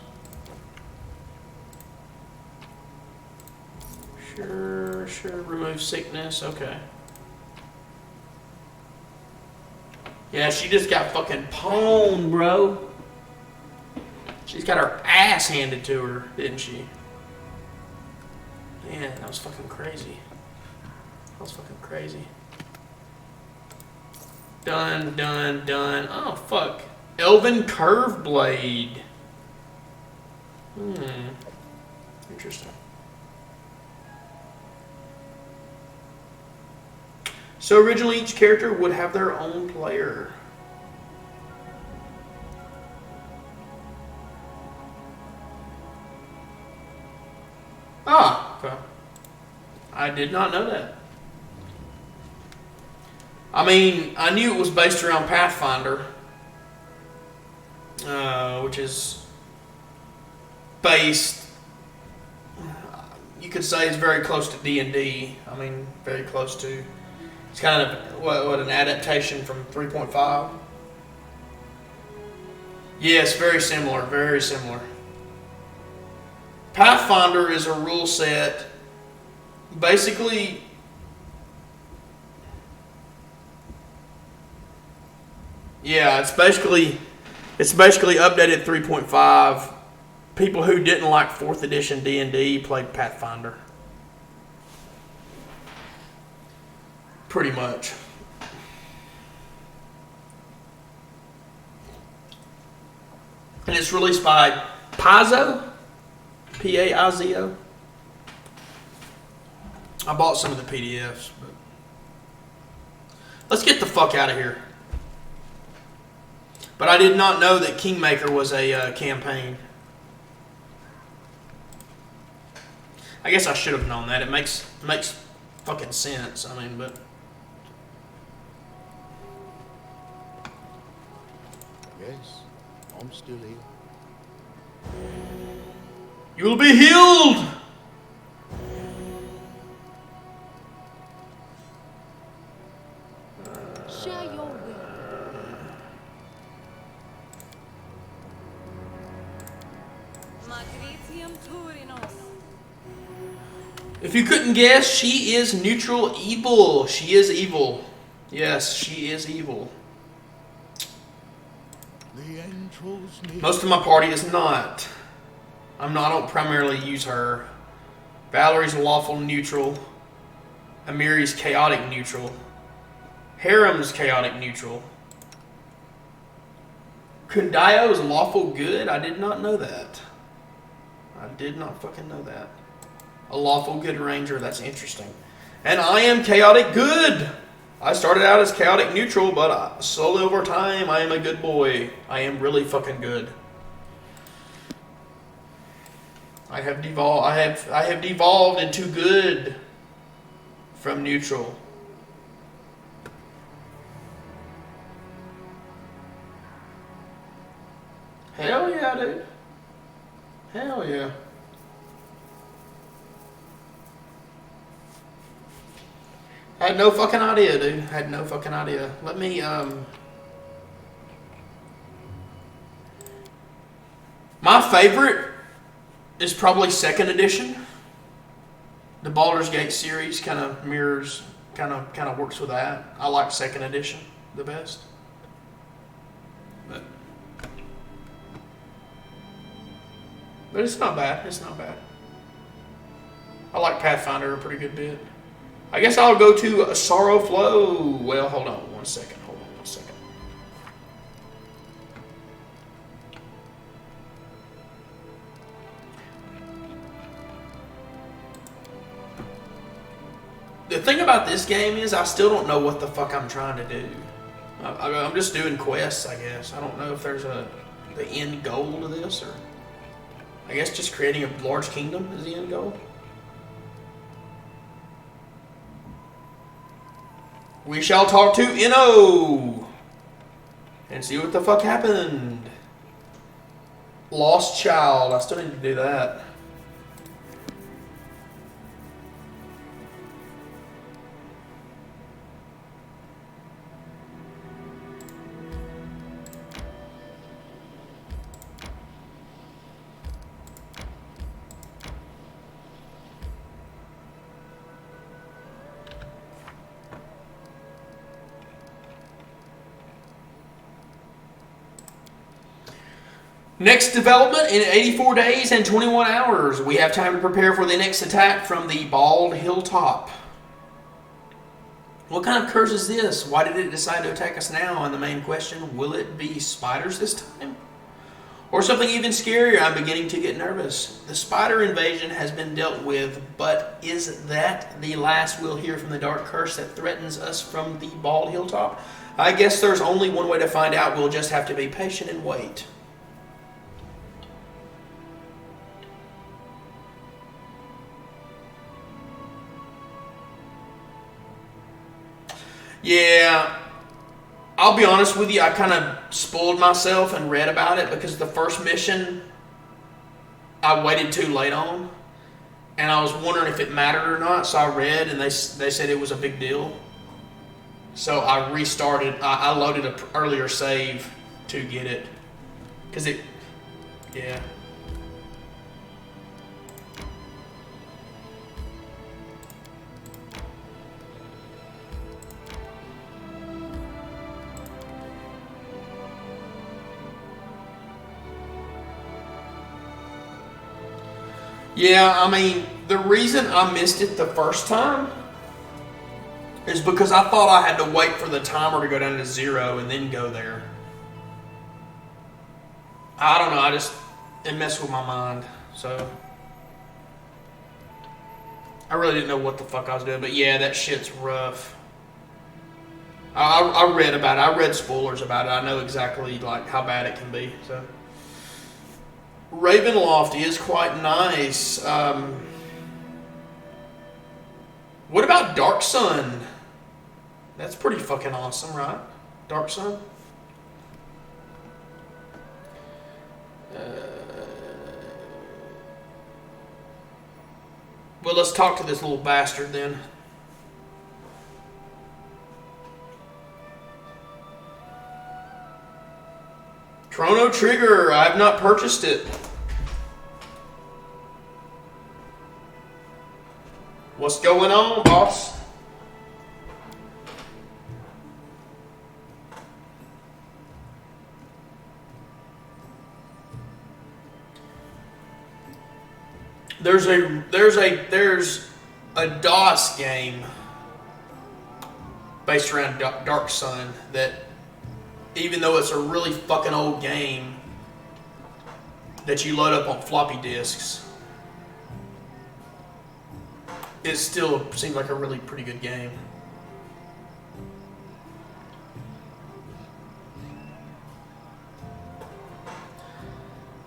Sure. Remove sickness, okay. Yeah, she just got fucking pwned, bro. She's got her ass handed to her, didn't she? Man, that was fucking crazy. That was fucking crazy. Done. Oh, fuck. Elven Curve Blade. Interesting. So originally each character would have their own player. Ah, okay. I did not know that. I mean, I knew it was based around Pathfinder, which is based, you could say it's very close to D&D. I mean, very close to, it's kind of, what an adaptation from 3.5? Yes, very similar, very similar. Pathfinder is a rule set, basically, yeah, it's basically updated 3.5. People who didn't like 4th edition D&D played Pathfinder. Pretty much. And it's released by Paizo. P-A-I-Z-O. I bought some of the PDFs, but let's get the fuck out of here. But I did not know that Kingmaker was a campaign. I guess I should have known that. It makes fucking sense. I mean, but Yes, I'm still here. you will be healed. Share your will. If you couldn't guess, she is neutral evil. She is evil. Yes, she is evil. The entrails near. Most of my party is not. I don't primarily use her. Valerie's lawful neutral. Amiri's chaotic neutral. Harem's chaotic neutral. Kundayo is lawful good? I did not know that. I did not fucking know that. A lawful good ranger, that's interesting. And I am chaotic good. I started out as chaotic neutral, but slowly over time, I am a good boy. I am really fucking good. I have devolved into good from neutral. Hell yeah, dude. Hell yeah. I had no fucking idea, dude. I had no fucking idea. Let me, my favorite is probably 2nd edition. The Baldur's Gate series kind of mirrors kind of works with that. I like second edition the best. But it's not bad. It's not bad. I like Pathfinder a pretty good bit. I guess I'll go to a Sorrow Flow. Well, hold on one second. The thing about this game is I still don't know what the fuck I'm trying to do. I'm just doing quests, I guess. I don't know if there's the end goal to this, or I guess just creating a large kingdom is the end goal. We shall talk to Inno and see what the fuck happened. Lost Child. I still need to do that. Next development in 84 days and 21 hours. We have time to prepare for the next attack from the Bald Hilltop. What kind of curse is this? Why did it decide to attack us now? And the main question, will it be spiders this time? Or something even scarier? I'm beginning to get nervous. The spider invasion has been dealt with, but is that the last we'll hear from the dark curse that threatens us from the Bald Hilltop? I guess there's only one way to find out. We'll just have to be patient and wait. Yeah, I'll be honest with you, I kind of spoiled myself and read about it because the first mission I waited too late on, and I was wondering if it mattered or not, so I read and they said it was a big deal. So I restarted, I loaded an earlier save to get it, because it, yeah. Yeah, I mean, the reason I missed it the first time is because I thought I had to wait for the timer to go down to 0 and then go there. I don't know, it messed with my mind, so. I really didn't know what the fuck I was doing, but yeah, that shit's rough. I read about it, I read spoilers about it, I know exactly like how bad it can be, so. Ravenloft is quite nice. What about Dark Sun? That's pretty fucking awesome, right? Dark Sun? Well, let's talk to this little bastard then. Chrono Trigger, I have not purchased it. What's going on, boss? There's a DOS game based around Dark Sun that, even though it's a really fucking old game, that you load up on floppy disks, it still seems like a really pretty good game.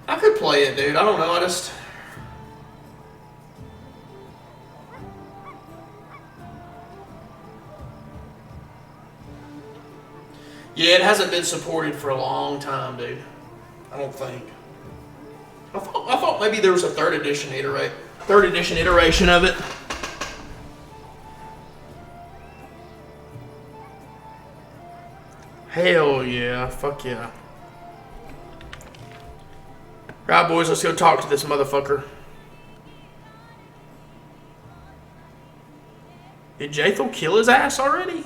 I could play it, dude. I don't know. Yeah, it hasn't been supported for a long time, dude. I don't think. I thought maybe there was a third edition iteration of it. Hell yeah, fuck yeah. Right, boys, let's go talk to this motherfucker. Did Jathel kill his ass already?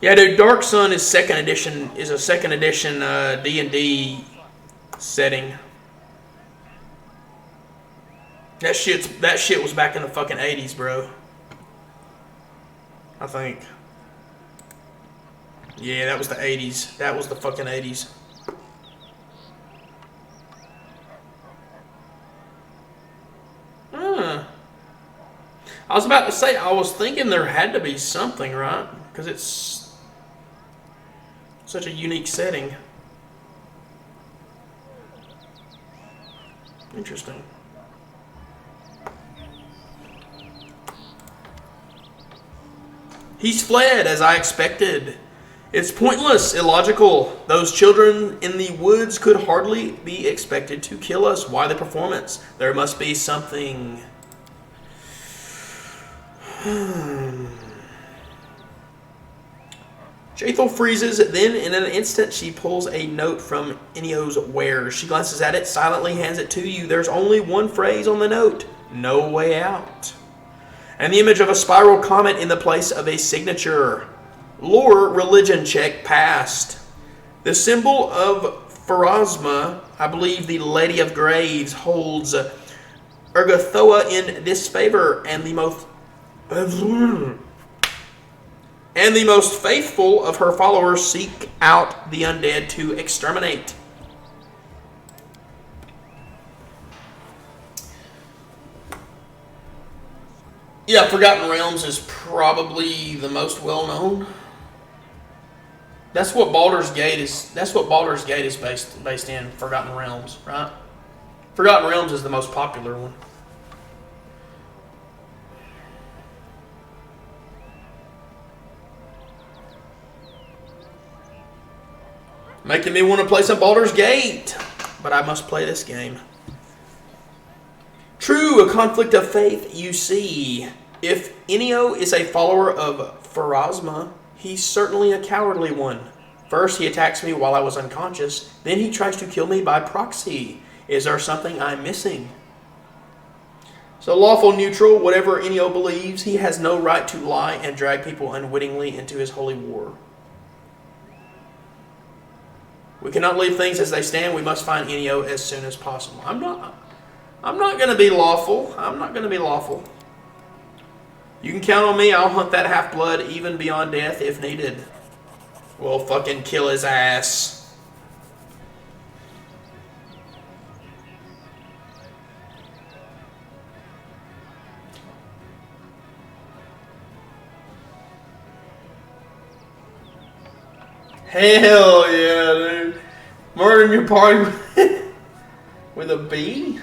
Yeah, dude, Dark Sun is second edition. Is a second edition D&D setting. That shit was back in the fucking 80s, bro. I think. Yeah, that was the 80s. That was the fucking 80s. Huh. I was about to say, I was thinking there had to be something, right? Because it's such a unique setting. Interesting. He's fled, as I expected. It's pointless, illogical. Those children in the woods could hardly be expected to kill us. Why the performance? There must be something. Jathel freezes, then in an instant she pulls a note from Inio's wares. She glances at it, silently hands it to you. There's only one phrase on the note. No way out. And the image of a spiral comet in the place of a signature. Lore religion check passed. The symbol of Pharasma, I believe the Lady of Graves, holds Ergothoa in disfavor, and the most faithful of her followers seek out the undead to exterminate. Yeah, Forgotten Realms is probably the most well known. That's what Baldur's Gate is. That's what Baldur's Gate is based in. Forgotten Realms, right? Forgotten Realms is the most popular one. Making me want to play some Baldur's Gate, but I must play this game. True, a conflict of faith, you see. If Inio is a follower of Pharasma, he's certainly a cowardly one. First, he attacks me while I was unconscious. Then he tries to kill me by proxy. Is there something I'm missing? So lawful neutral, whatever Inio believes, he has no right to lie and drag people unwittingly into his holy war. We cannot leave things as they stand. We must find Inio as soon as possible. I'm not going to be lawful. I'm not going to be lawful. You can count on me. I'll hunt that half-blood even beyond death if needed. We'll fucking kill his ass. Hell yeah, dude. Murdering your party with a bee?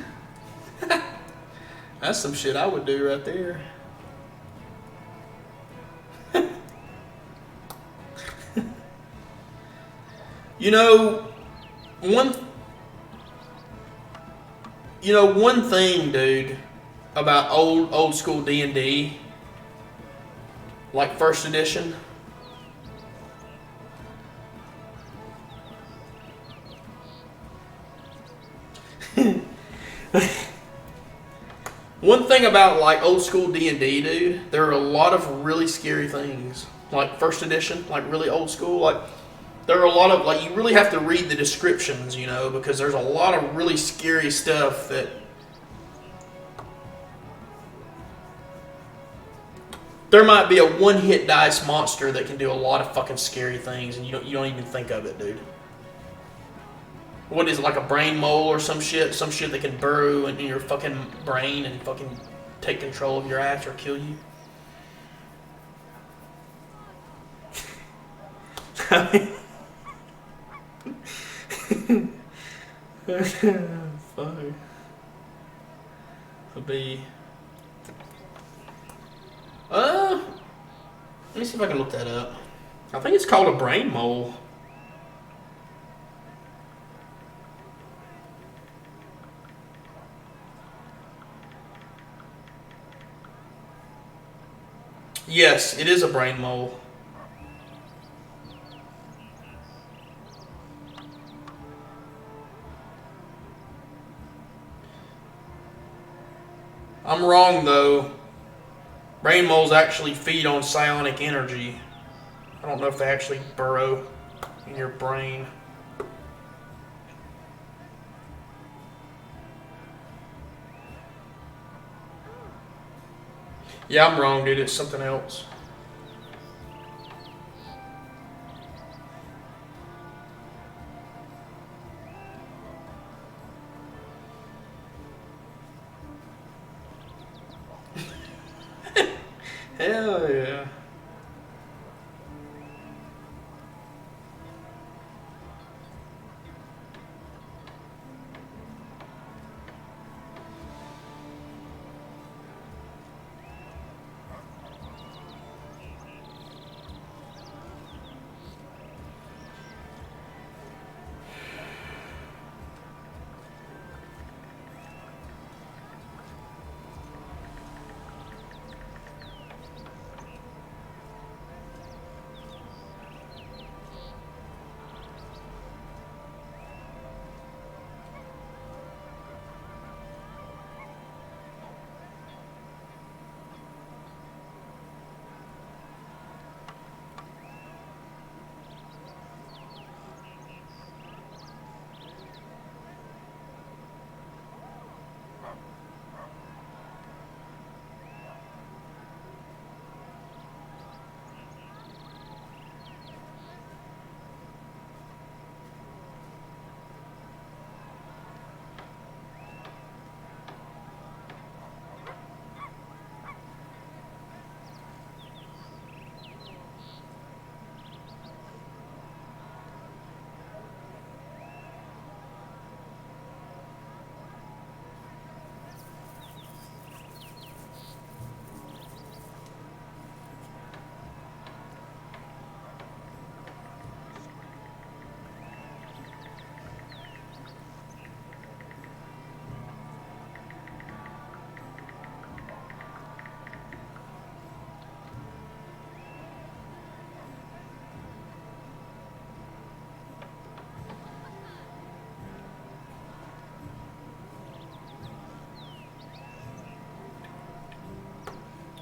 That's some shit I would do right there. You know, one thing, dude, about old school D&D, like first edition. One thing about like old school D&D, dude, there are a lot of really scary things. Like first edition, like really old school, like there are a lot of, like, you really have to read the descriptions, you know, because there's a lot of really scary stuff that there might be a one-hit dice monster that can do a lot of fucking scary things, and you don't even think of it, dude. What is it, like a brain mole or some shit that can burrow into your fucking brain and fucking take control of your ass or kill you? I mean, fuck. A bee. Let me see if I can look that up. I think it's called a brain mole. Yes, it is a brain mole. I'm wrong though. Brain moles actually feed on psionic energy. I don't know if they actually burrow in your brain. Yeah, I'm wrong, dude. It's something else. Hell yeah.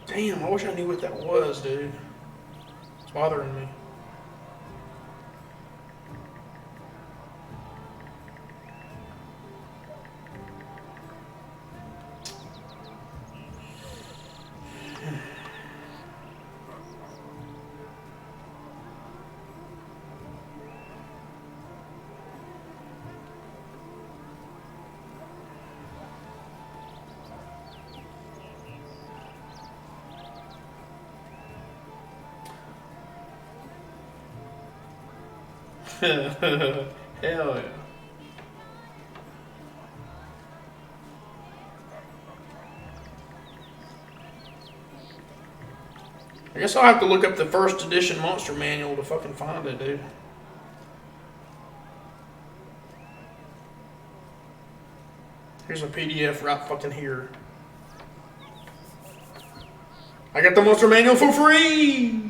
Damn, I wish I knew what that was, dude. It's bothering me. Hell yeah. I guess I'll have to look up the first edition monster manual to fucking find it, dude. Here's a PDF right fucking here. I got the monster manual for free!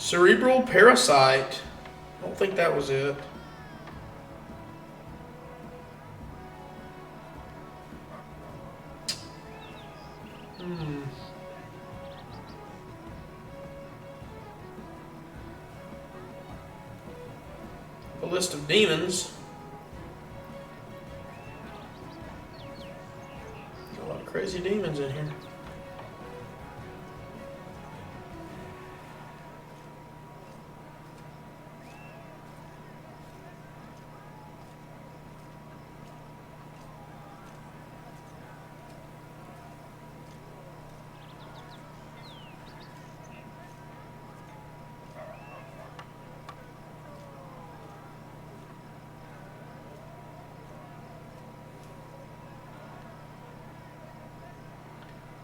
Cerebral parasite. I don't think that was it. A list of demons. A lot of crazy demons in here.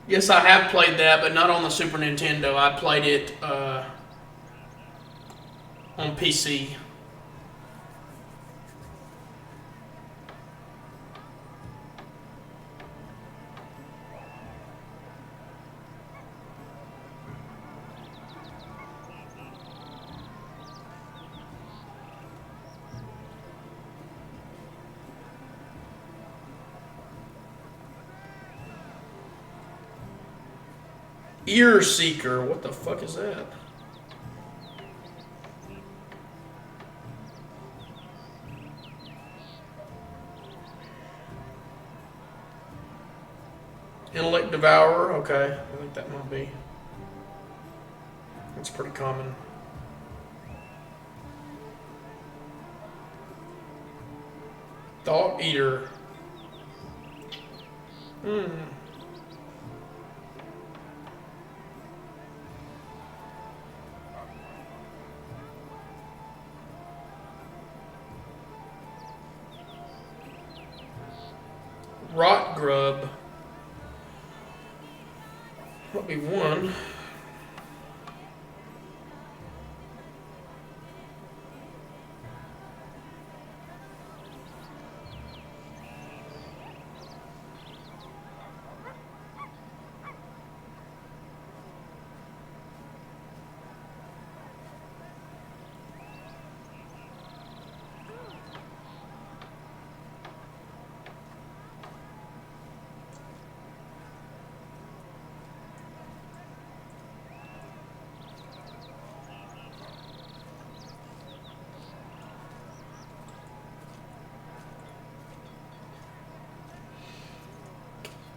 Yes, I have played that, but not on the Super Nintendo. I played it on PC. Ear Seeker. What the fuck is that? Intellect Devourer. Okay, I think that might be. That's pretty common. Thought Eater. Rot Grub. Might be one.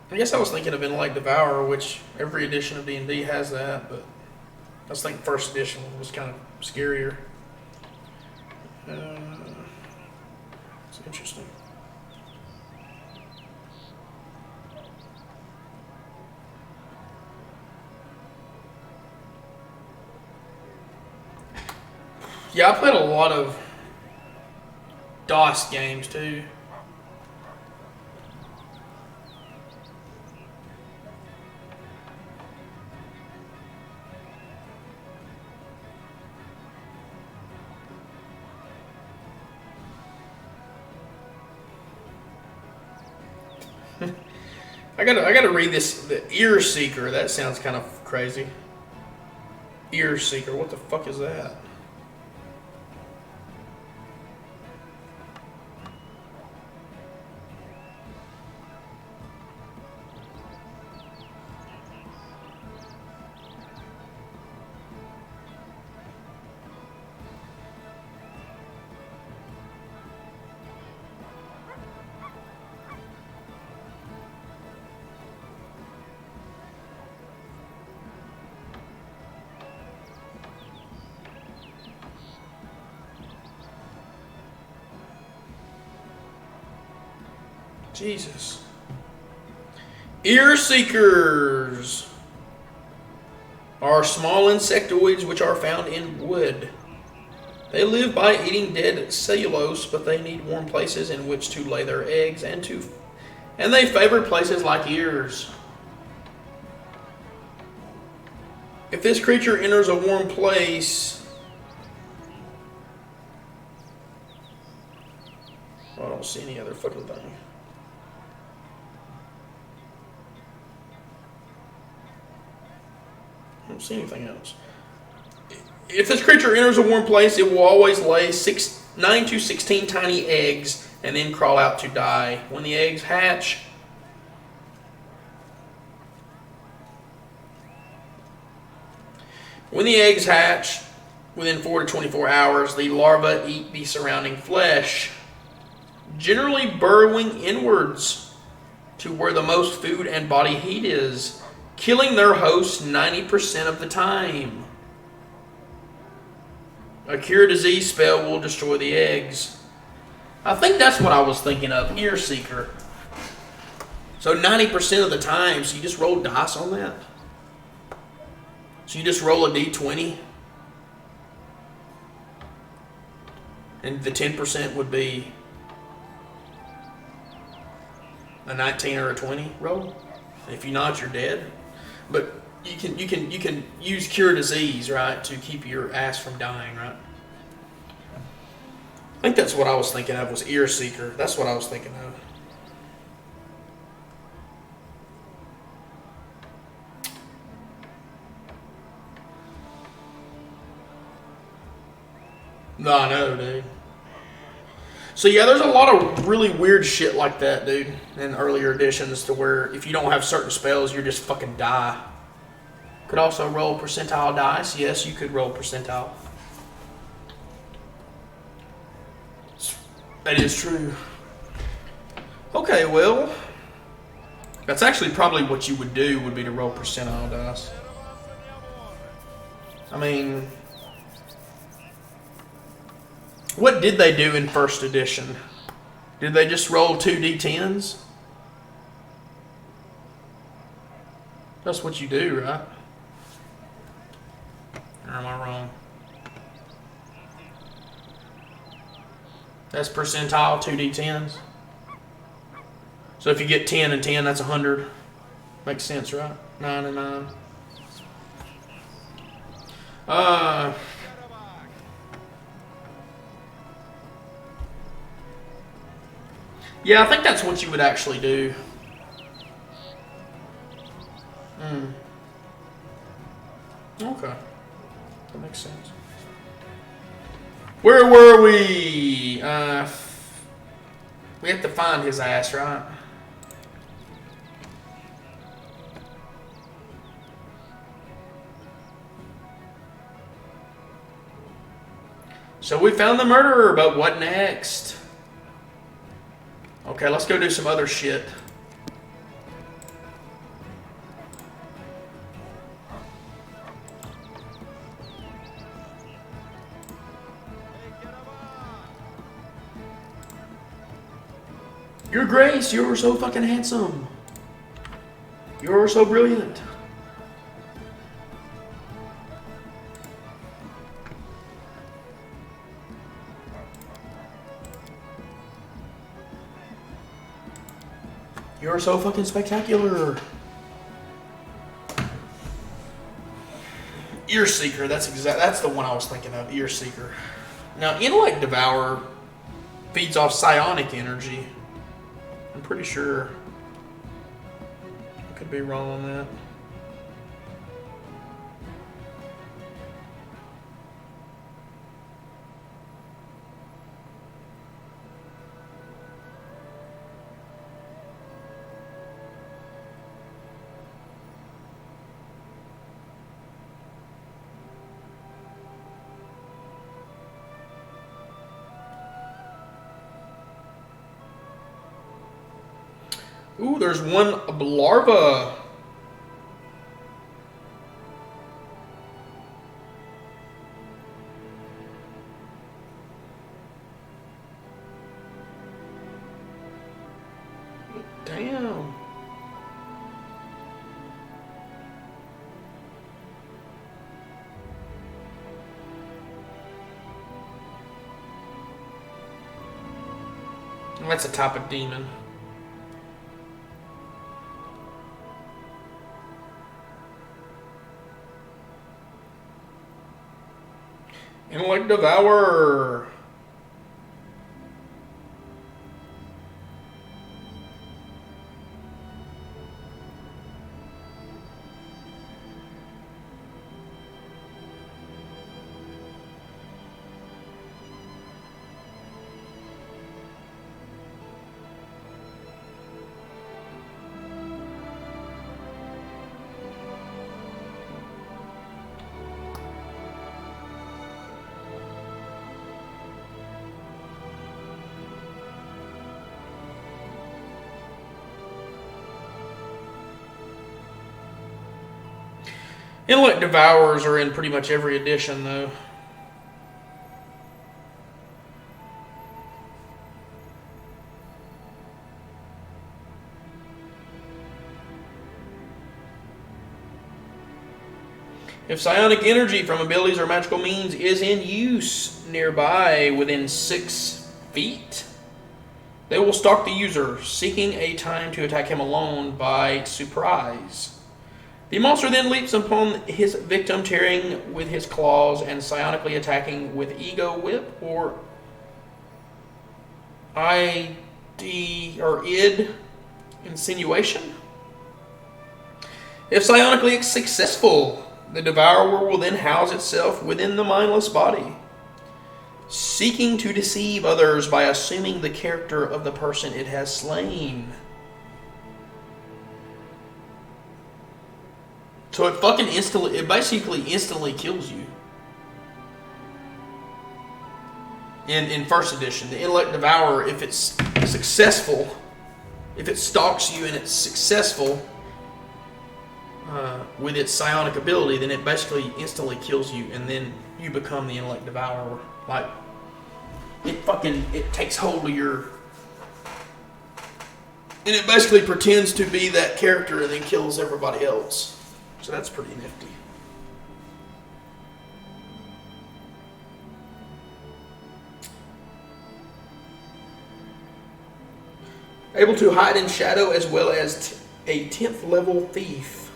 I guess I was thinking of Intellect Devourer, which every edition of D&D has that, but I was thinking first edition was kind of scarier. It's interesting. Yeah, I played a lot of DOS games too. I gotta read this. The Ear Seeker. That sounds kind of crazy. Ear Seeker. What the fuck is that? Jesus. Ear Seekers are small insectoids which are found in wood. They live by eating dead cellulose, but they need warm places in which to lay their eggs and they favor places like ears. If this creature enters a warm place, I don't see any other fucking thing. I don't see anything else. If this creature enters a warm place, it will always lay 9 to 16 tiny eggs and then crawl out to die. When the eggs hatch, within 4 to 24 hours, the larvae eat the surrounding flesh, generally burrowing inwards to where the most food and body heat is, killing their host 90% of the time. A cure disease spell will destroy the eggs. I think that's what I was thinking of, Ear Seeker. So 90% of the time, so you just roll dice on that? So you just roll a d20? And the 10% would be a 19 or a 20 roll? If you're not, you're dead. But you can use cure disease, right, to keep your ass from dying, right? I think that's what I was thinking of, was Ear Seeker. That's what I was thinking of. No, I know, dude. So yeah, there's a lot of really weird shit like that, dude, in earlier editions, to where if you don't have certain spells, you just fucking die. Could also roll percentile dice. Yes, you could roll percentile. That is true. Okay, well, that's actually probably what you would do, would be to roll percentile dice. I mean, what did they do in first edition? Did they just roll 2d10s? That's what you do, right? Or am I wrong? That's percentile, 2d10s. So if you get 10 and 10, that's 100. Makes sense, right? 9 and 9. Yeah, I think that's what you would actually do. Okay. That makes sense. Where were we? We have to find his ass, right? So we found the murderer, but what next? Okay, let's go do some other shit. Your Grace, you're so fucking handsome. You're so brilliant. You're so fucking spectacular. Ear Seeker, that's the one I was thinking of, Ear Seeker. Now, Intellect Devourer feeds off psionic energy. I'm pretty sure. I could be wrong on that. Ooh, there's one larva. Damn. That's a type of demon. Intellect Devourer. Intellect Devourers are in pretty much every edition, though. If psionic energy from abilities or magical means is in use nearby within 6 feet, they will stalk the user, seeking a time to attack him alone by surprise. The monster then leaps upon his victim, tearing with his claws and psionically attacking with Ego Whip or ID or id insinuation. If psionically successful, the devourer will then house itself within the mindless body, seeking to deceive others by assuming the character of the person it has slain. So it basically instantly kills you. In first edition, the Intellect Devourer, if it's successful, if it stalks you and it's successful with its psionic ability, then it basically instantly kills you, and then you become the Intellect Devourer. Like, it takes hold of your, and it basically pretends to be that character and then kills everybody else. So that's pretty nifty. Able to hide in shadow as well as a 10th level thief.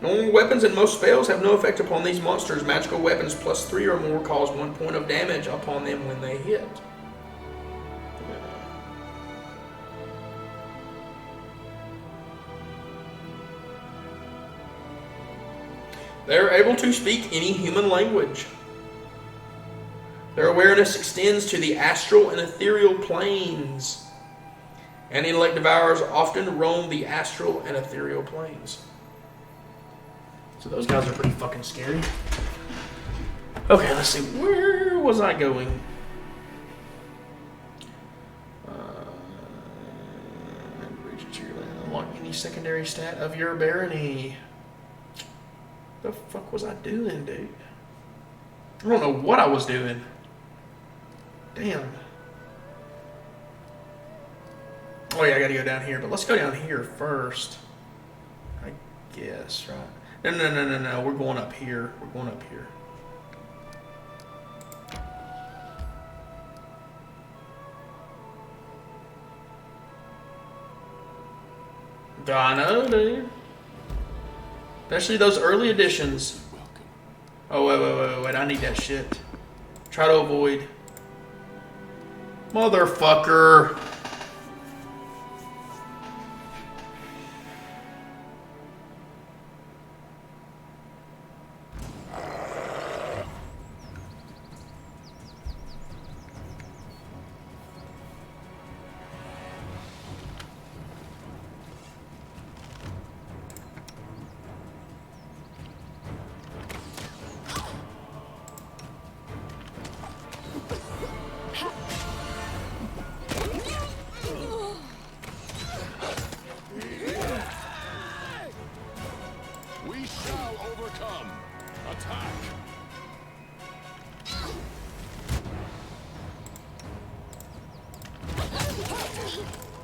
Normal weapons and most spells have no effect upon these monsters. Magical weapons plus 3 or more cause 1 point of damage upon them when they hit. They are able to speak any human language. Their awareness extends to the astral and ethereal planes. And Intellect Devourers often roam the astral and ethereal planes. So those guys are pretty fucking scary. Okay, let's see. Where was I going? Unlock any secondary stat of your barony. The fuck was I doing, dude? I don't know what I was doing. Damn. Oh yeah, I gotta go down here, but let's go down here first. I guess, right? No. We're going up here. We're going up here. I know, dude. Especially those early editions. Oh, wait. I need that shit. Try to avoid. Motherfucker.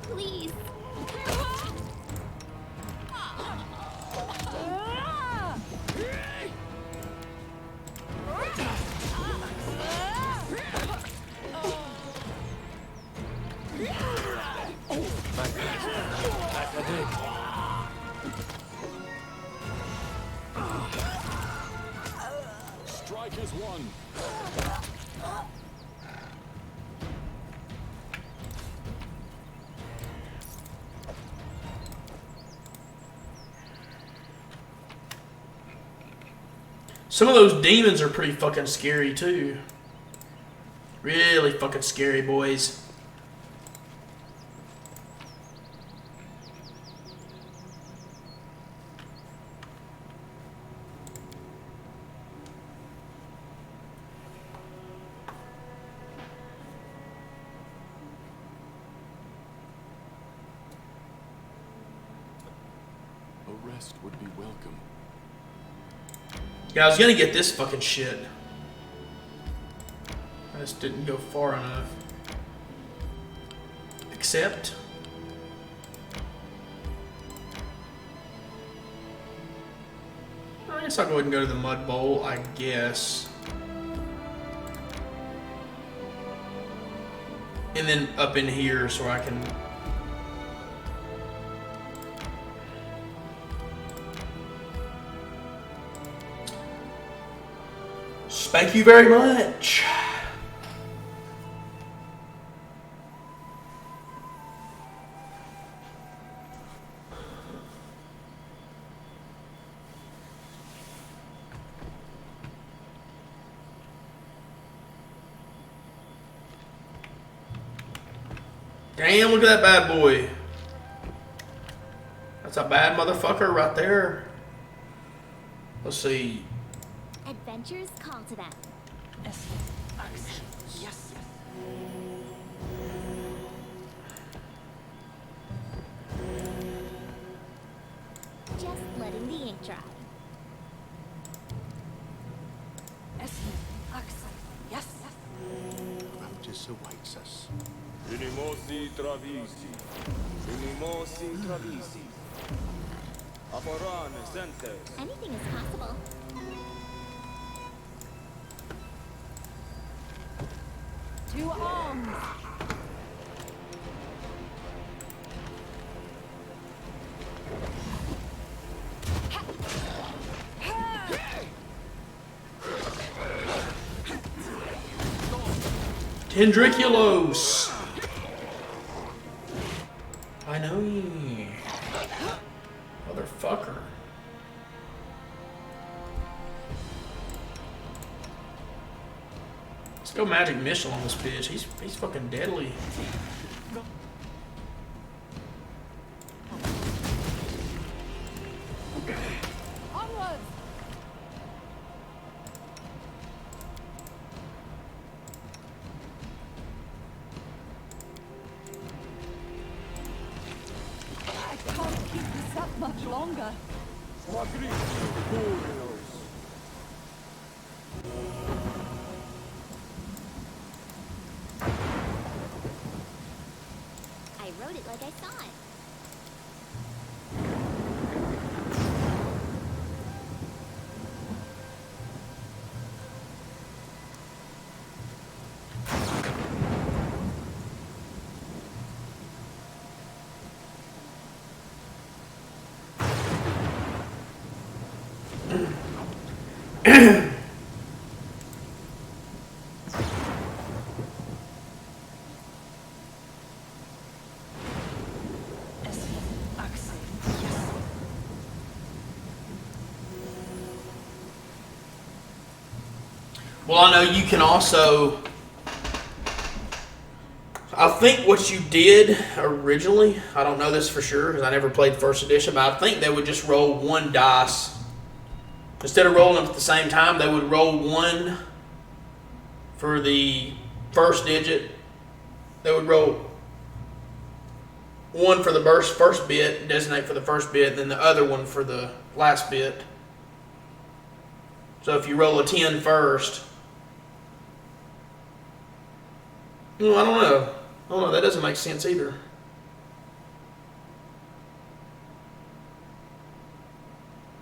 Please. Strike is one. Some of those demons are pretty fucking scary too. Really fucking scary, boys. rest would be welcome. Yeah, I was gonna get this fucking shit. I just didn't go far enough. Except... I guess I'll go ahead and go to the Mud Bowl, I guess. And then up in here so I can... Thank you very much. Damn, look at that bad boy. That's a bad motherfucker right there. Let's see. Adventures call to them. Yes. Yes. Just letting the ink dry. Yes. Protus awaits us. Unimosi travisi. Unimosi travisi. Aporan sentes. Anything is possible. To arms. Tendriculos. I know you. Motherfucker. Let's go Magic Missile on this bitch. He's fucking deadly. Onwards. I can't keep this up much longer. I wrote it like I saw it. Well, I know you can also... I think what you did originally, I don't know this for sure because I never played first edition, but I think they would just roll one dice. Instead of rolling them at the same time, they would roll one for the first digit. They would roll one for the first bit, designate for the first bit, and then the other one for the last bit. So if you roll a 10 first... Well, I don't know. That doesn't make sense either.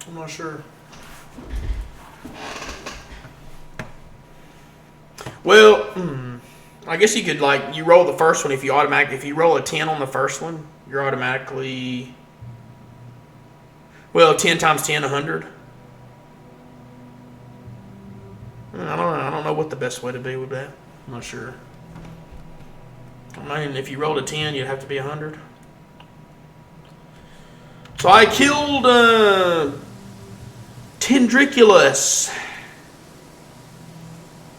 I'm not sure. Well, I guess you could, like, you roll the first one if you roll a 10 on the first one, you're automatically, well, 10 times 10, 100. I don't know what the best way to be with that. I'm not sure. I mean, if you rolled a 10, you'd have to be 100. So I killed Tendriculus.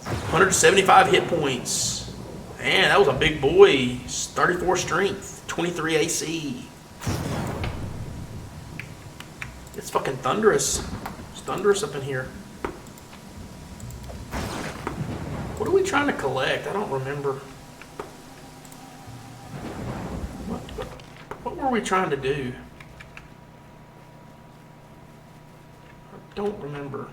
175 hit points. Man, that was a big boy. 34 strength, 23 AC. It's fucking thunderous. It's thunderous up in here. What are we trying to collect? I don't remember. What were we trying to do? don't remember.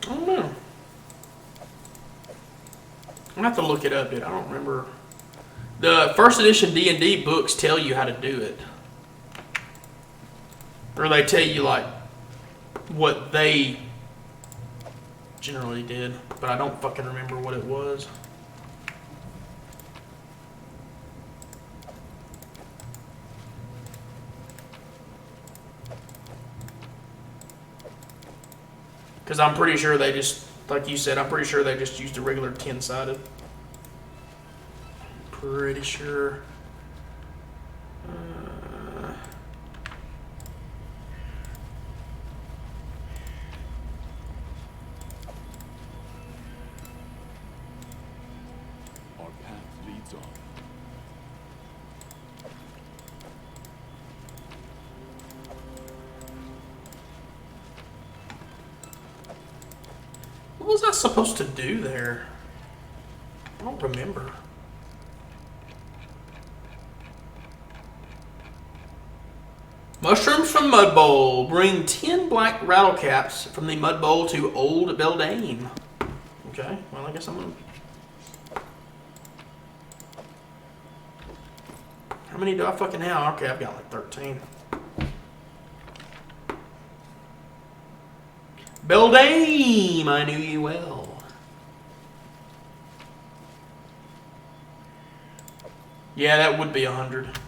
I don't know. I have to look it up, dude. I don't remember. The first edition D&D books tell you how to do it. Or they tell you, like, what they generally did. But I don't fucking remember what it was. Because I'm pretty sure they just, like you said, I'm pretty sure they just used a regular 10-sided. Pretty sure. Our path leads on. What was I supposed to do there? I don't remember. Mushrooms from Mud Bowl. Bring 10 black rattle caps from the Mud Bowl to Old Beldame. Okay, well, I guess I'm gonna... How many do I fucking have? Okay, I've got like 13. Beldame, I knew you well. Yeah, that would be 100.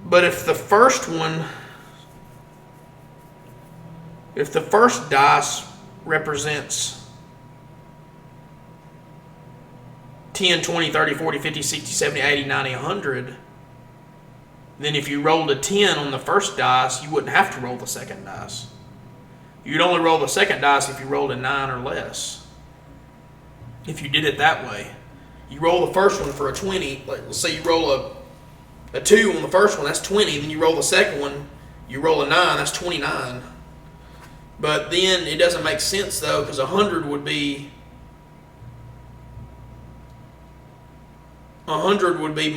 But if the first one, if the first dice represents 10, 20, 30, 40, 50, 60, 70, 80, 90, 100, then if you rolled a 10 on the first dice, you wouldn't have to roll the second dice. You'd only roll the second dice if you rolled a 9 or less. If you did it that way. You roll the first one for a 20, like let's say you roll a 2 on the first one, that's 20, then you roll the second one, you roll a 9, that's 29. But then it doesn't make sense though, because 100 would be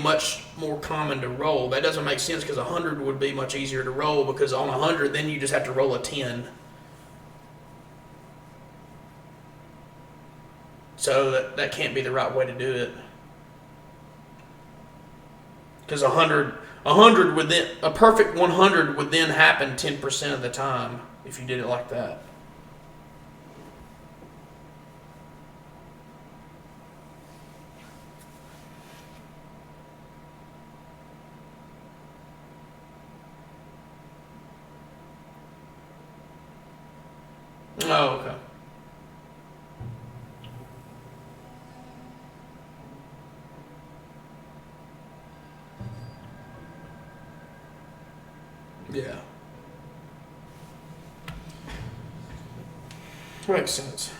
much more common to roll. That doesn't make sense because 100 would be much easier to roll, because on 100 then you just have to roll a 10. So that can't be the right way to do it. Because 100 would then, a perfect 100 would then happen 10% of the time if you did it like that. Oh, okay. Yeah. Makes sense.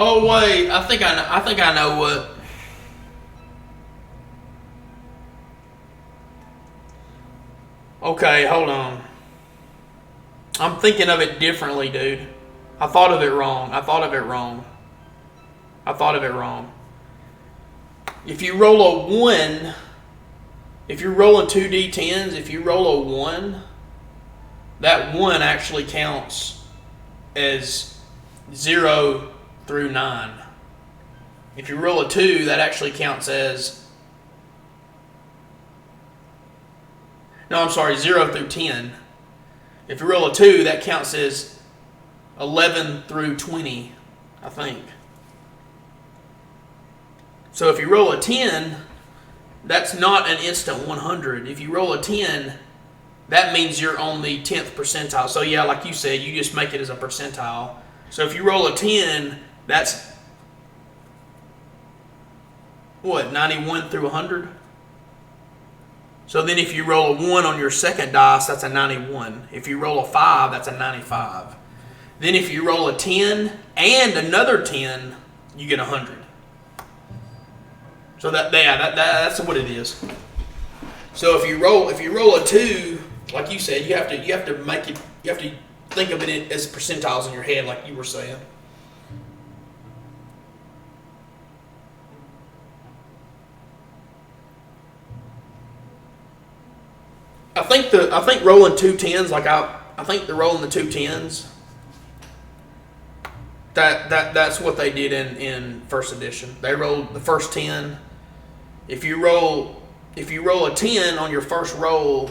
Oh wait, I think I know what. Okay, hold on. I'm thinking of it differently, dude. I thought of it wrong. If you roll a 1, if you're rolling 2d10s, if you roll a 1, that 1 actually counts as 0 through 9. If you roll a 2, that actually counts as... No, I'm sorry, 0 through 10. If you roll a 2, that counts as 11 through 20, I think. So if you roll a 10, that's not an instant 100. If you roll a 10, that means you're on the 10th percentile. So yeah, like you said, you just make it as a percentile. So if you roll a 10, that's what, 91 through 100? So then if you roll a 1 on your second dice, that's a 91. If you roll a 5, that's a 95. Then if you roll a 10 and another 10, you get 100. So that's what it is. So if you roll a 2, like you said, you have to make it, you have to think of it as percentiles in your head, like you were saying. I think rolling 2 10s, like I think they're rolling the 2 10s. That's what they did in first edition. They rolled the first 10. If you roll a 10 on your first roll,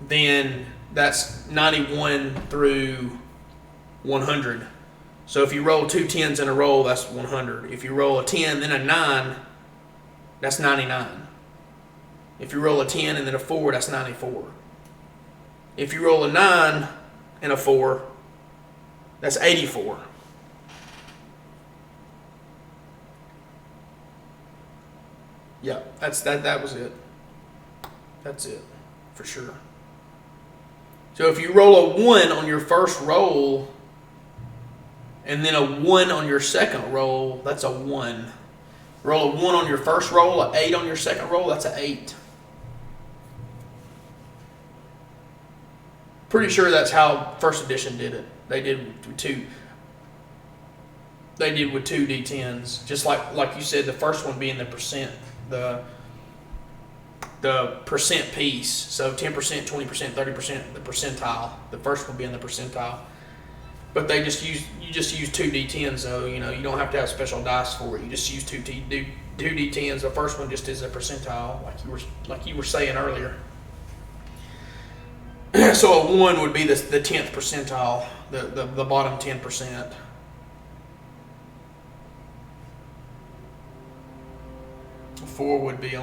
then that's 91 through 100. So if you roll 2 10s in a roll, that's 100. If you roll a 10 then a 9, that's 99. If you roll a 10 and then a 4, that's 94. If you roll a 9 and a 4, that's 84. Yeah, that was it. That's it, for sure. So if you roll a 1 on your first roll, and then a 1 on your second roll, that's a 1. Roll a 1 on your first roll, an 8 on your second roll, that's an 8. Pretty sure that's how first edition did it. They did with two d10s, just like you said. The first one being the percent, the percent piece. So 10%, 20%, 30%, the percentile. The first one being the percentile. But you just use 2 d10s, though. You know, you don't have to have special dice for it. You just use 2 d10s. The first one just is a percentile, like you were saying earlier. So a 1 would be the 10th percentile, the bottom 10%. A 4 would be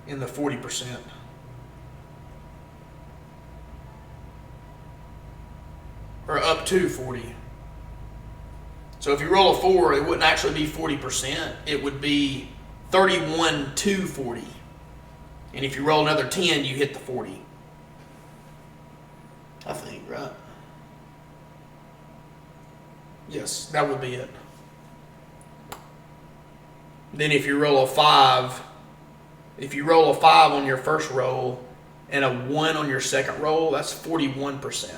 in the 40%. Or up to 40. So if you roll a 4, it wouldn't actually be 40%. It would be 31 to 40. And if you roll another 10, you hit the 40. I think, right? Yes, that would be it. Then if you roll a 5, on your first roll and a 1 on your second roll, that's 41%.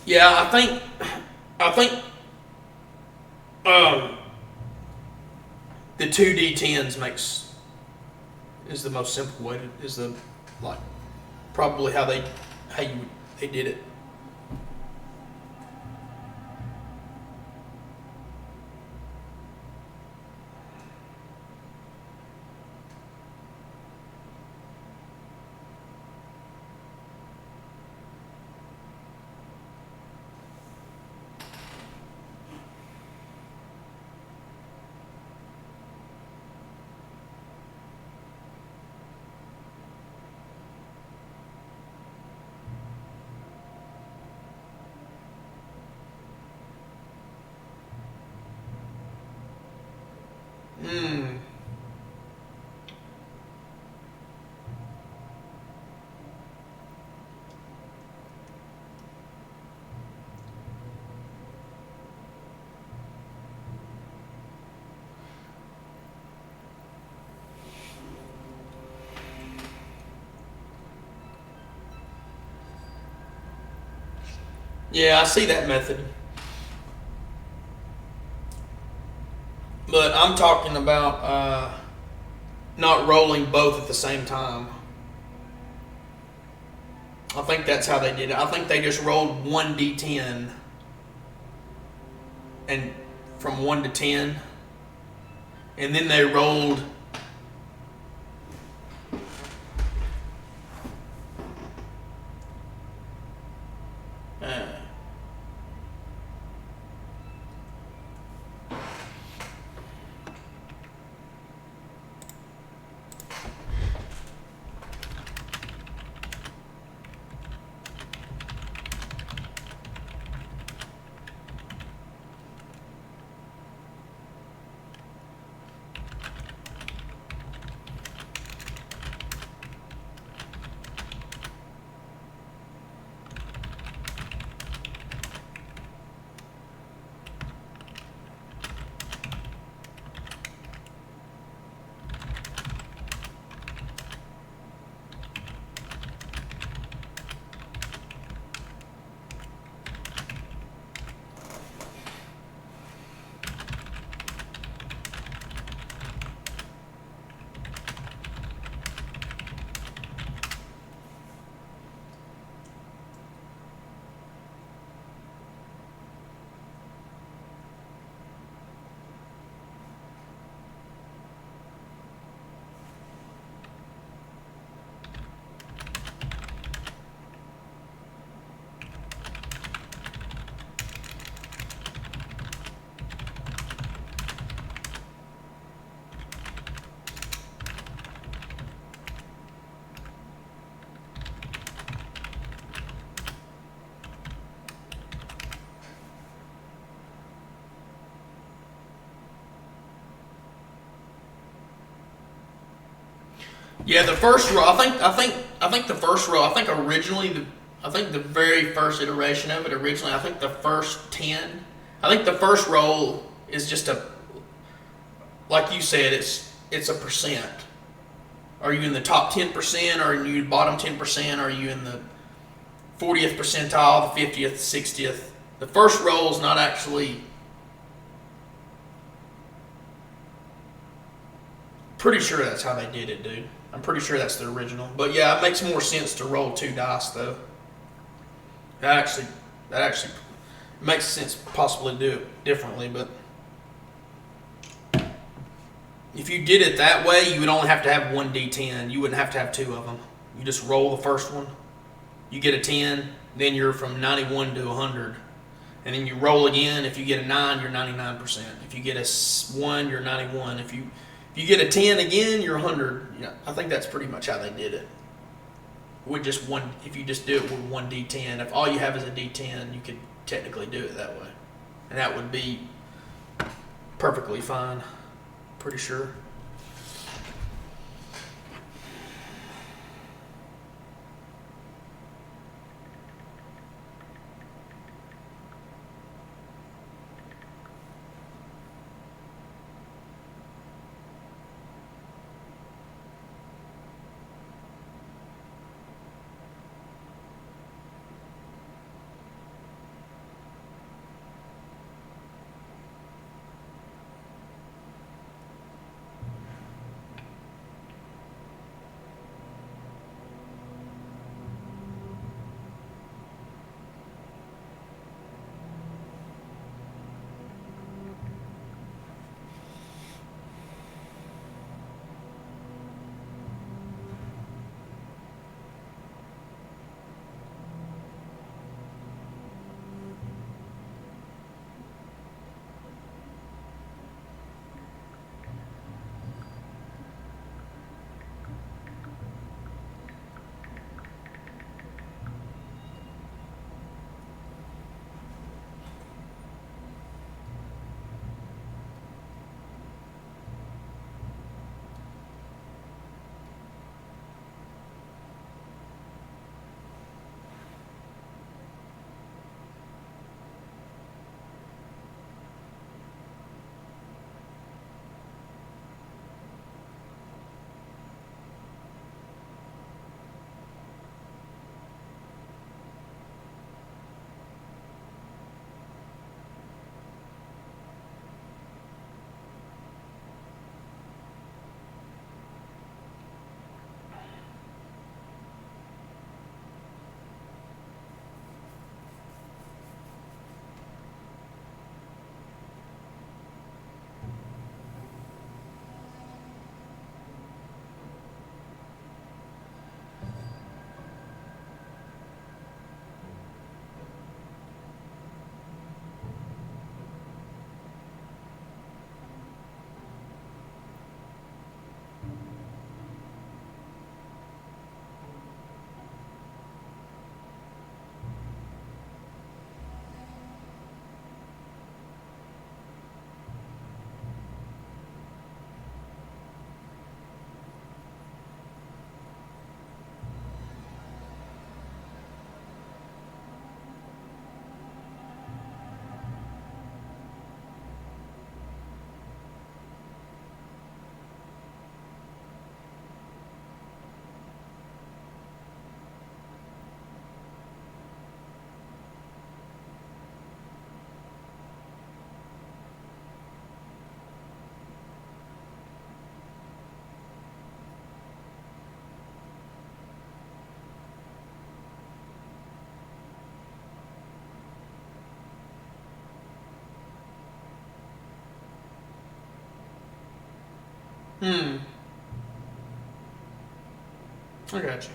Yeah, I think the 2 d10s is the most simple way to, is the, like, probably how they did it. Yeah, I see that method. But I'm talking about not rolling both at the same time. I think that's how they did it. I think they just rolled 1d10 and from 1 to 10, and then they rolled uh, yeah, the first roll. I think the first roll. I think originally I think the very first iteration of it originally. I think the first 10. I think the first roll is just like you said. It's a percent. Are you in the top 10%? Or are you bottom 10%? Are you in the 40th percentile, the 50th, 60th? The first roll is not actually. Pretty sure that's how they did it, dude. I'm pretty sure that's the original. But yeah, it makes more sense to roll 2 dice though. That actually makes sense possibly to do it differently, but if you did it that way, you would only have to have 1d10. You wouldn't have to have 2 of them. You just roll the first one. You get a 10, then you're from 91 to 100. And then you roll again. If you get a 9, you're 99%. If you get a 1, you're 91. If you get a 10 again, you're 100. Yeah, I think that's pretty much how they did it. With just one, if you just do it with 1d10, if all you have is a d10, you could technically do it that way, and that would be perfectly fine. Pretty sure. I got you.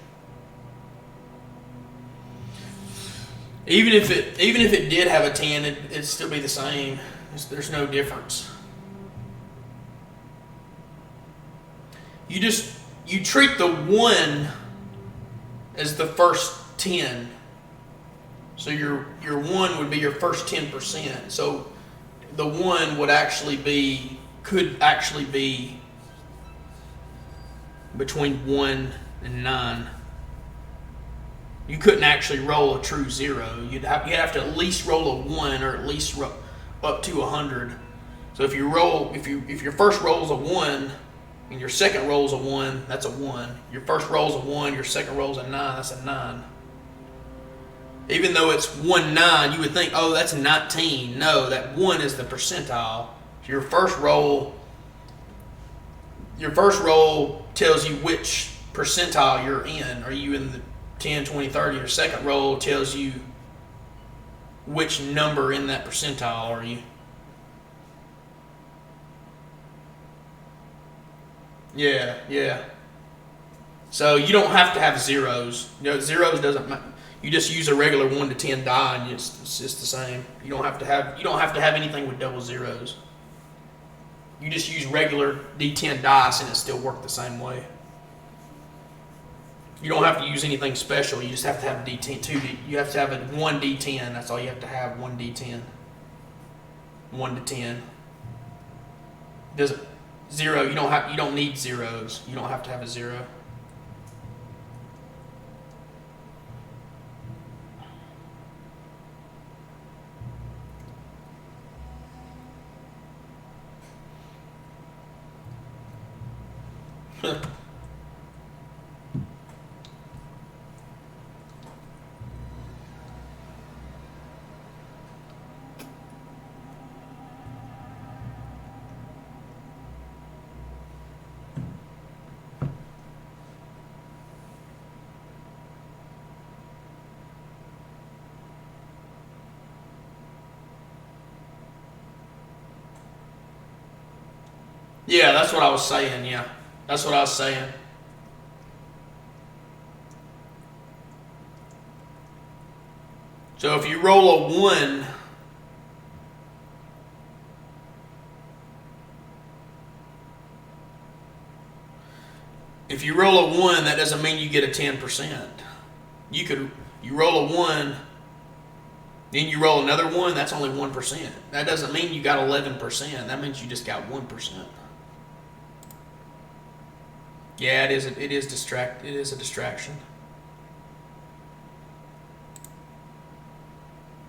Even if it did have a 10, it'd still be the same. There's no difference. You treat the 1 as the first 10. So your 1 would be your first 10%. So the 1 could actually be between 1 and 9. You couldn't actually roll a true 0. You'd have to at least roll a 1 or at least up to 100. So if your first roll is a 1 and your second roll is a 1, that's a 1. Your first roll is a 1, your second roll is a 9, that's a 9. Even though it's 1, 9, you would think, oh, that's 19. No, that 1 is the percentile. Your first roll tells you which percentile you're in. Are you in the 10, 20, 30? Your second roll tells you which number in that percentile are you. Yeah. So you don't have to have zeros. Zeros doesn't matter. You just use a regular 1 to 10 die, and it's just the same. You don't have to have anything with double zeros. You just use regular D10 dice, and it still work the same way. You don't have to use anything special. You just have to have D10. You have to have a 1 D10. That's all you have to have. 1 D10. 1 to 10. Doesn't 0. You don't need zeros. You don't have to have a 0. Yeah, that's what I was saying. Yeah, that's what I was saying. So if you roll a 1, that doesn't mean you get a 10%. You roll a 1, then you roll another 1. That's only 1%. That doesn't mean you got 11%. That means you just got 1%. Yeah, it is a distraction.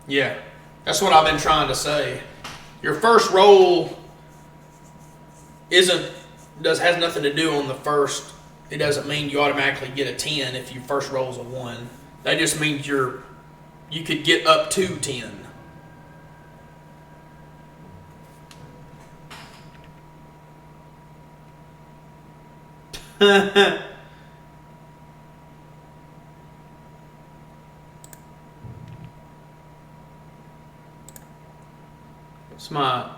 Yeah, that's what I've been trying to say. Your first roll has nothing to do on the first. It doesn't mean you automatically get a 10 if your first roll's a 1. That just means you could get up to 10. Smart.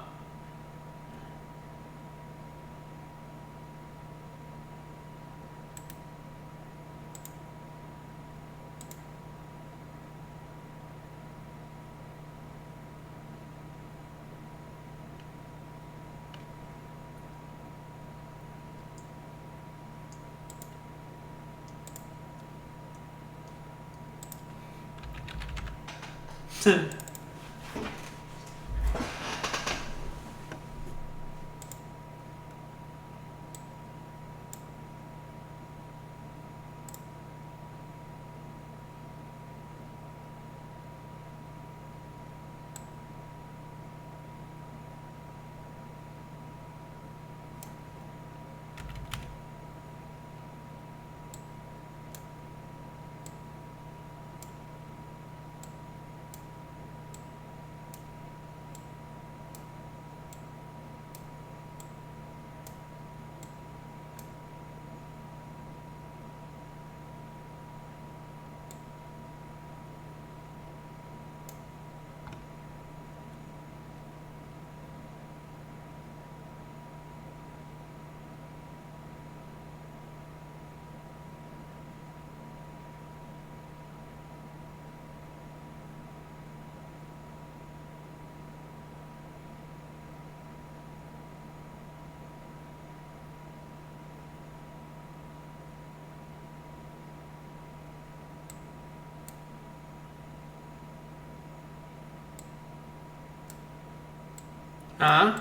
Huh?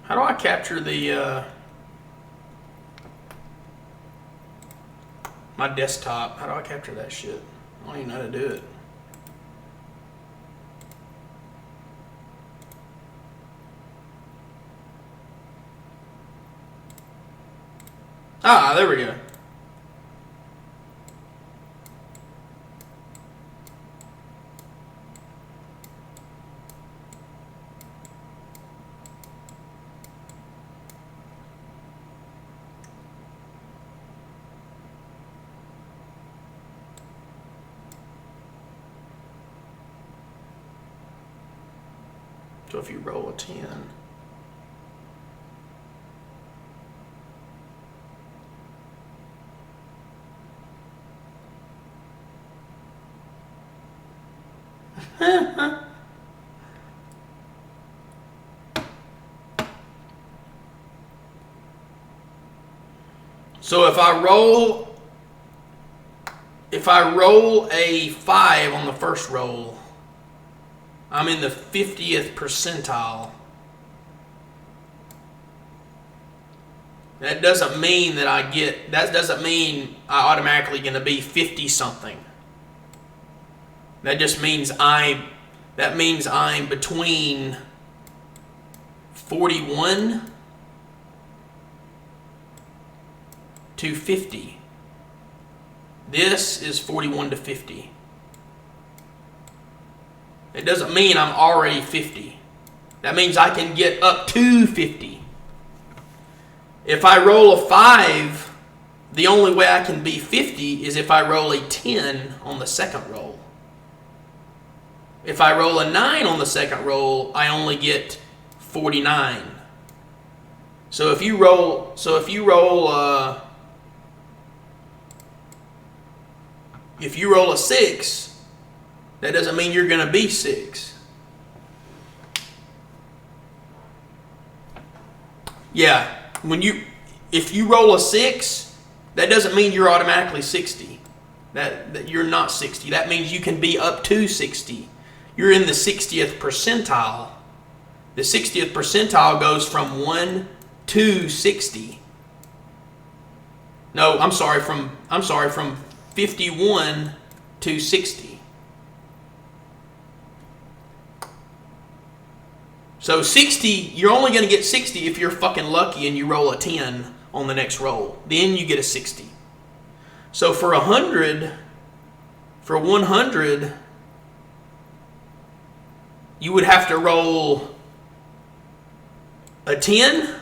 How do I capture the, my desktop? How do I capture that shit? I don't even know how to do it. Ah, there we go. So if you roll a 10. So if I roll a 5 on the first roll, I'm in the 50th percentile. That doesn't mean that that doesn't mean I automatically going to be 50 something. That just means I'm between 41 to 50. This is 41 to 50. It doesn't mean I'm already 50. That means I can get up to 50. If I roll a 5, the only way I can be 50 is if I roll a 10 on the second roll. If I roll a 9 on the second roll, I only get 49. So if you roll a 6, that doesn't mean you're going to be 6. Yeah, if you roll a 6, that doesn't mean you're automatically 60. That you're not 60. That means you can be up to 60. You're in the 60th percentile. The 60th percentile goes from 1 to 60. No, I'm sorry, from 51 to 60. So 60, you're only going to get 60 if you're fucking lucky and you roll a 10 on the next roll. Then you get a 60. So for 100, you would have to roll a 10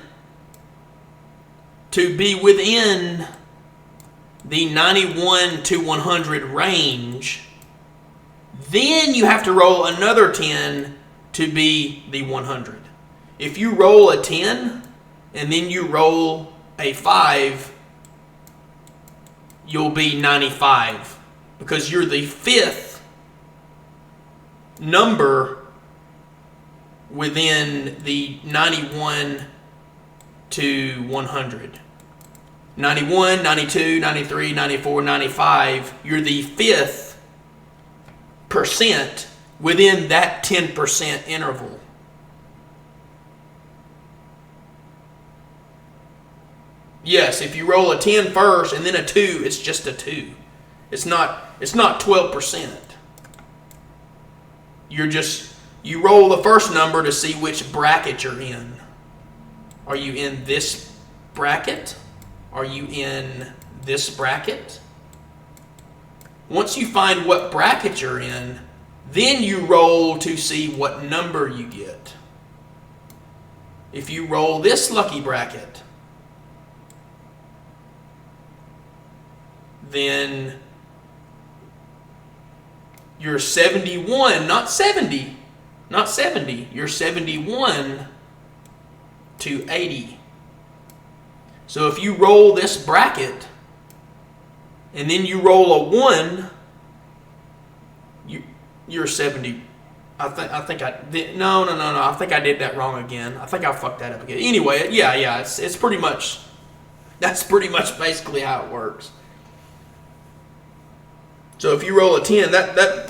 to be within the 91 to 100 range. Then you have to roll another 10 to be the 100. If you roll a 10 and then you roll a 5, you'll be 95 because you're the 5th number within the 91 to 100. 91, 92, 93, 94, 95, you're the 5th percent within that 10% interval. Yes, if you roll a 10 first and then a 2, it's just a 2. It's not 12%. You roll the first number to see which bracket you're in. Are you in this bracket? Are you in this bracket? Once you find what bracket you're in, then you roll to see what number you get. If you roll this lucky bracket, then you're 71, not 70. Not 70. You're 71 to 80. So if you roll this bracket and then you roll a 1, you're 70. I think I did. No. I think I did that wrong again. I think I fucked that up again. Anyway, yeah. It's pretty much. That's pretty much basically how it works. So if you roll a 10,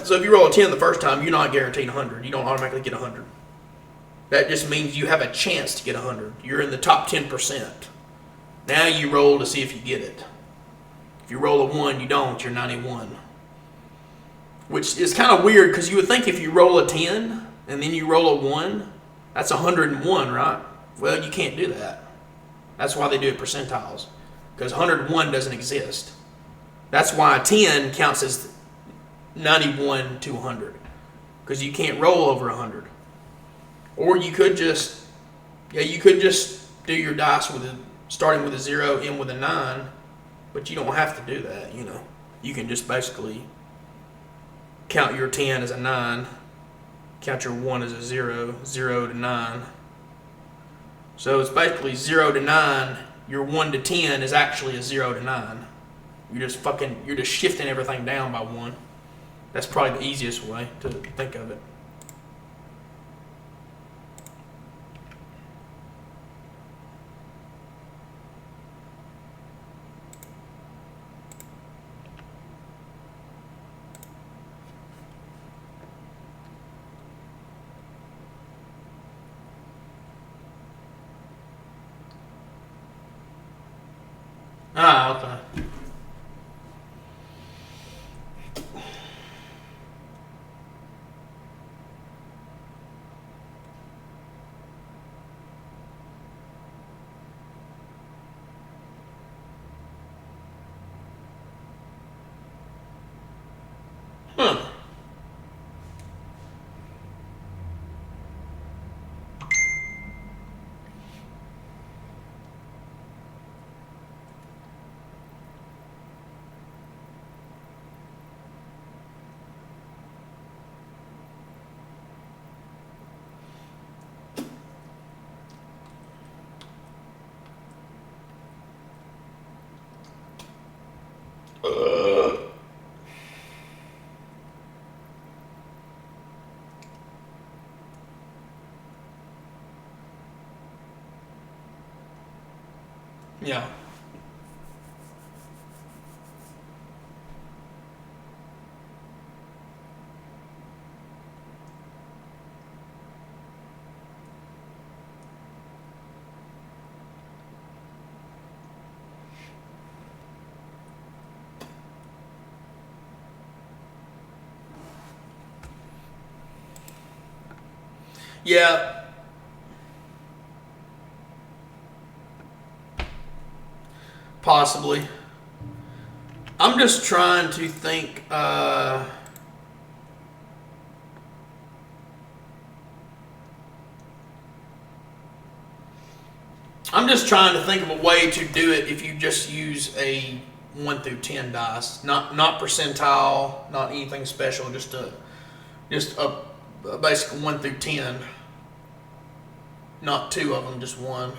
so if you roll a 10 the first time, you're not guaranteed 100. You don't automatically get 100. That just means you have a chance to get 100. You're in the top 10%. Now you roll to see if you get it. If you roll a 1, you don't. You're 91. Which is kind of weird because you would think if you roll a 10 and then you roll a 1, that's 101, right? Well, you can't do that. That's why they do it percentiles. Because 101 doesn't exist. That's why a 10 counts as 91 to 100. Because you can't roll over 100. Or you could just do your dice starting with a 0, end with a 9. But you don't have to do that, you know. You can just basically count your 10 as a 9, count your 1 as a 0, 0 to 9. So it's basically 0 to 9, your 1 to 10 is actually a 0 to 9. You're just shifting everything down by 1. That's probably the easiest way to think of it. Ah, okay. Huh. Yeah. Yeah. Possibly. I'm just trying to think. I'm just trying to think of a way to do it if you just use a 1 through 10 dice, not percentile, not anything special, just a basic 1 through 10, not 2 of them, just 1.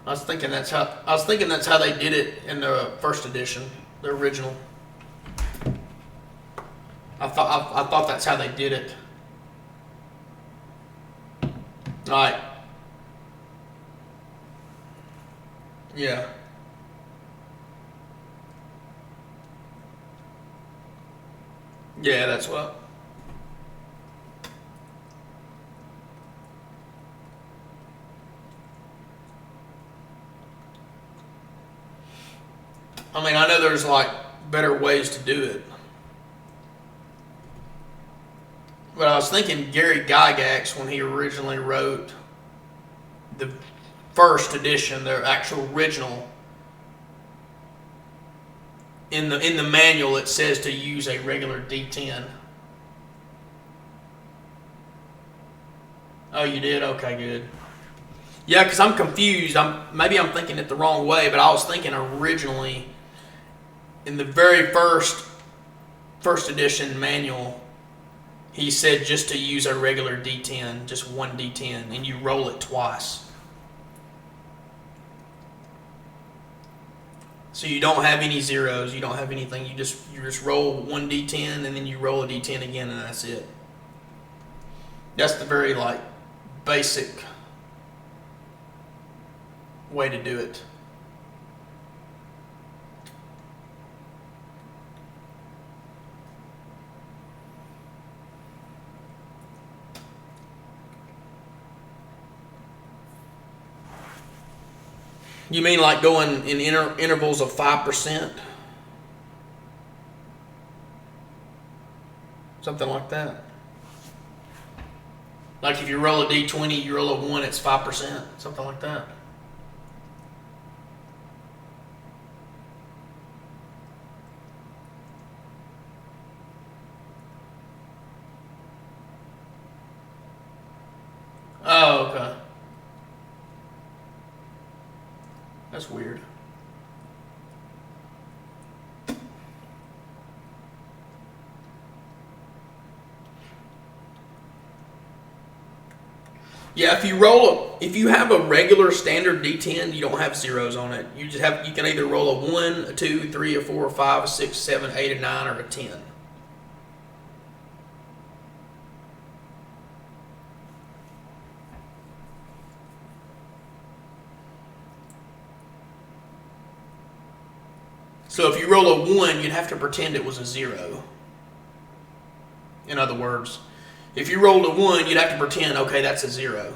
I was thinking that's how they did it in the first edition, the original. I thought that's how they did it. All right. Yeah. Yeah, that's what. I mean, I know there's like better ways to do it. But I was thinking Gary Gygax, when he originally wrote the first edition, the actual original, in the manual it says to use a regular D10. Oh, you did? Okay, good. Yeah, because I'm confused. Maybe I'm thinking it the wrong way, but I was thinking originally in the very first edition manual, he said just to use a regular D10, just one D10, and you roll it twice. So you don't have any zeros, you don't have anything. You just roll 1d10 and then you roll a d10 again and that's it. That's the very like basic way to do it. You mean like going in intervals of 5%? Something like that. Like if you roll a d20, you roll a 1, it's 5%. Something like that. Oh, okay. That's weird. Yeah, if you have a regular standard D10, you don't have zeros on it. You can either roll a 1, a 2, 3, a 4, a 5, a 6, 7, 8, a 9, or a 10. So if you roll a 1, you'd have to pretend it was a 0. In other words, if you rolled a 1, you'd have to pretend, okay, that's a 0.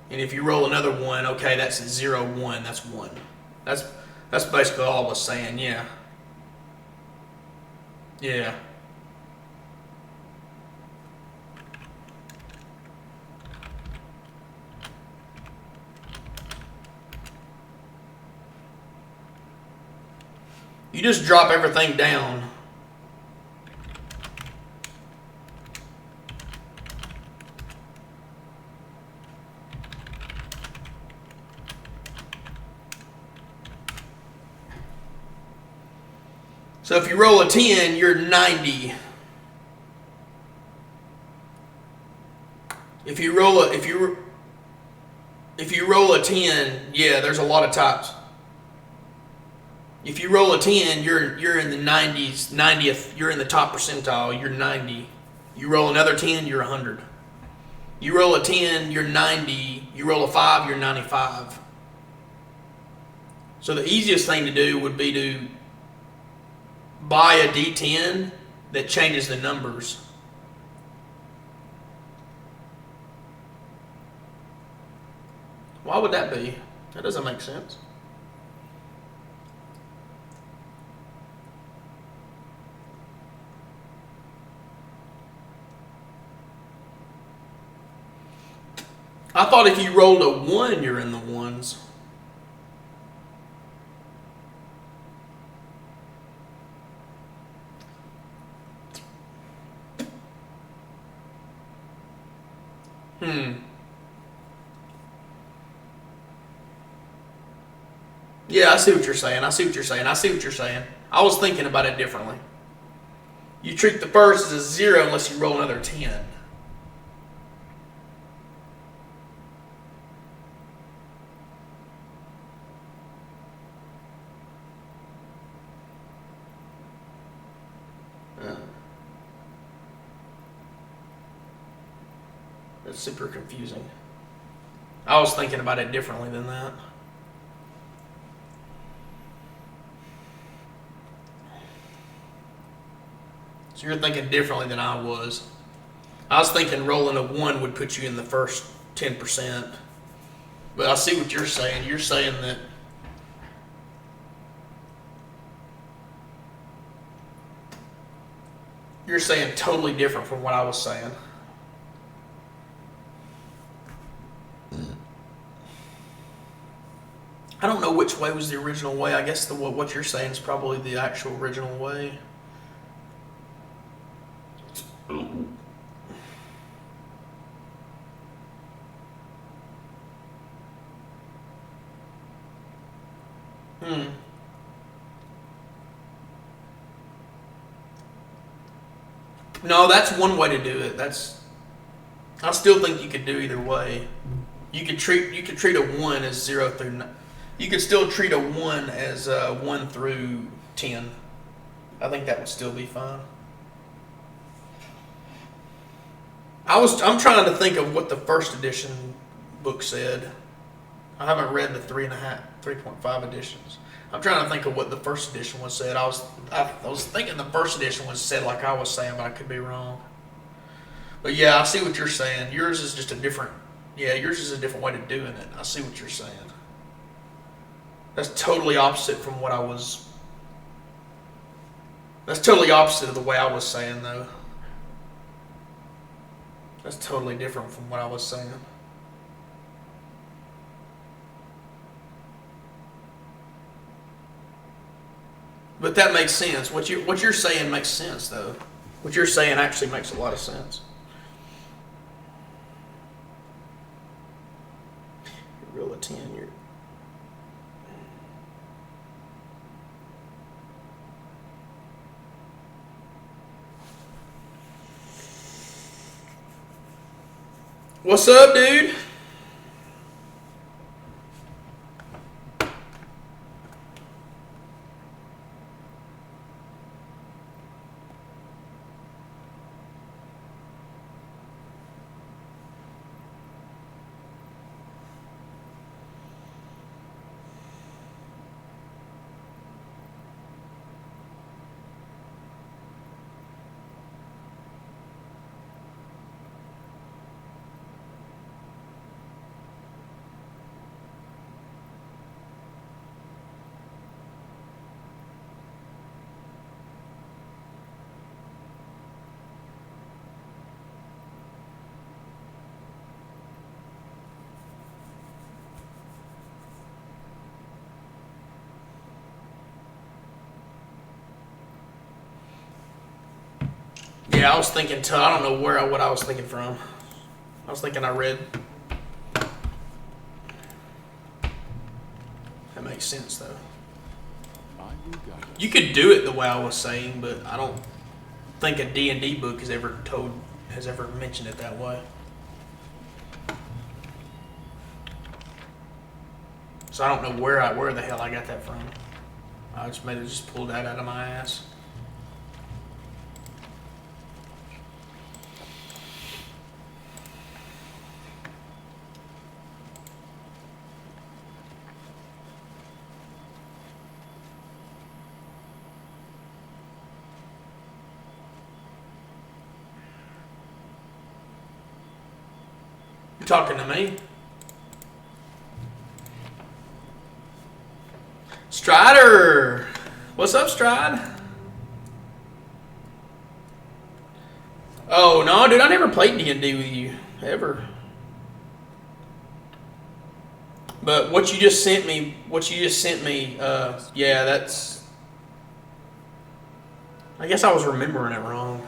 And if you roll another 1, okay, that's a 0, 1, that's 1. That's basically all I was saying, yeah. Yeah. You just drop everything down. So if you roll a 10, you're 90. If you roll a 10, yeah, there's a lot of types. If you roll a 10, you're in the 90th, you're in the top percentile, you're 90. You roll another 10, you're 100. You roll a 10, you're 90. You roll a 5, you're 95. So the easiest thing to do would be to buy a D10 that changes the numbers. Why would that be? That doesn't make sense. I thought if you rolled a 1, you're in the ones. Yeah, I see what you're saying. I see what you're saying. I was thinking about it differently. You treat the first as a 0 unless you roll another 10. That's super confusing. I was thinking about it differently than that. So you're thinking differently than I was. I was thinking rolling a 1 would put you in the first 10%. But I see what you're saying. You're saying that you're saying totally different from what I was saying. I don't know which way was the original way. I guess what you're saying is probably the actual original way. No, that's one way to do it. I still think you could do either way. You could treat a 1 as 0 through 9. You could still treat a 1 as 1 through 10. I think that would still be fine. I'm trying to think of what the first edition book said. I haven't read the 3.5 editions. I'm trying to think of what the first edition was said. I was thinking the first edition was said like I was saying, but I could be wrong. But yeah, I see what you're saying. Yours is just a different. Yeah, yours is a different way of doing it. I see what you're saying. That's totally opposite from what I was. That's totally opposite of the way I was saying, though. That's totally different from what I was saying. But that makes sense. What you're saying makes sense, though. What you're saying actually makes a lot of sense. You roll a 10, you're. What's up, dude? Yeah, I was thinking. I don't know what I was thinking from. I was thinking I read. That makes sense, though. I will guide us. You could do it the way I was saying, but I don't think a D&D book has ever mentioned it that way. So I don't know where the hell I got that from. I just pulled that out of my ass. You talking to me? Strider! What's up, Stride? Oh, no, dude, I never played D&D with you. Ever. But what you just sent me, yeah, that's... I guess I was remembering it wrong.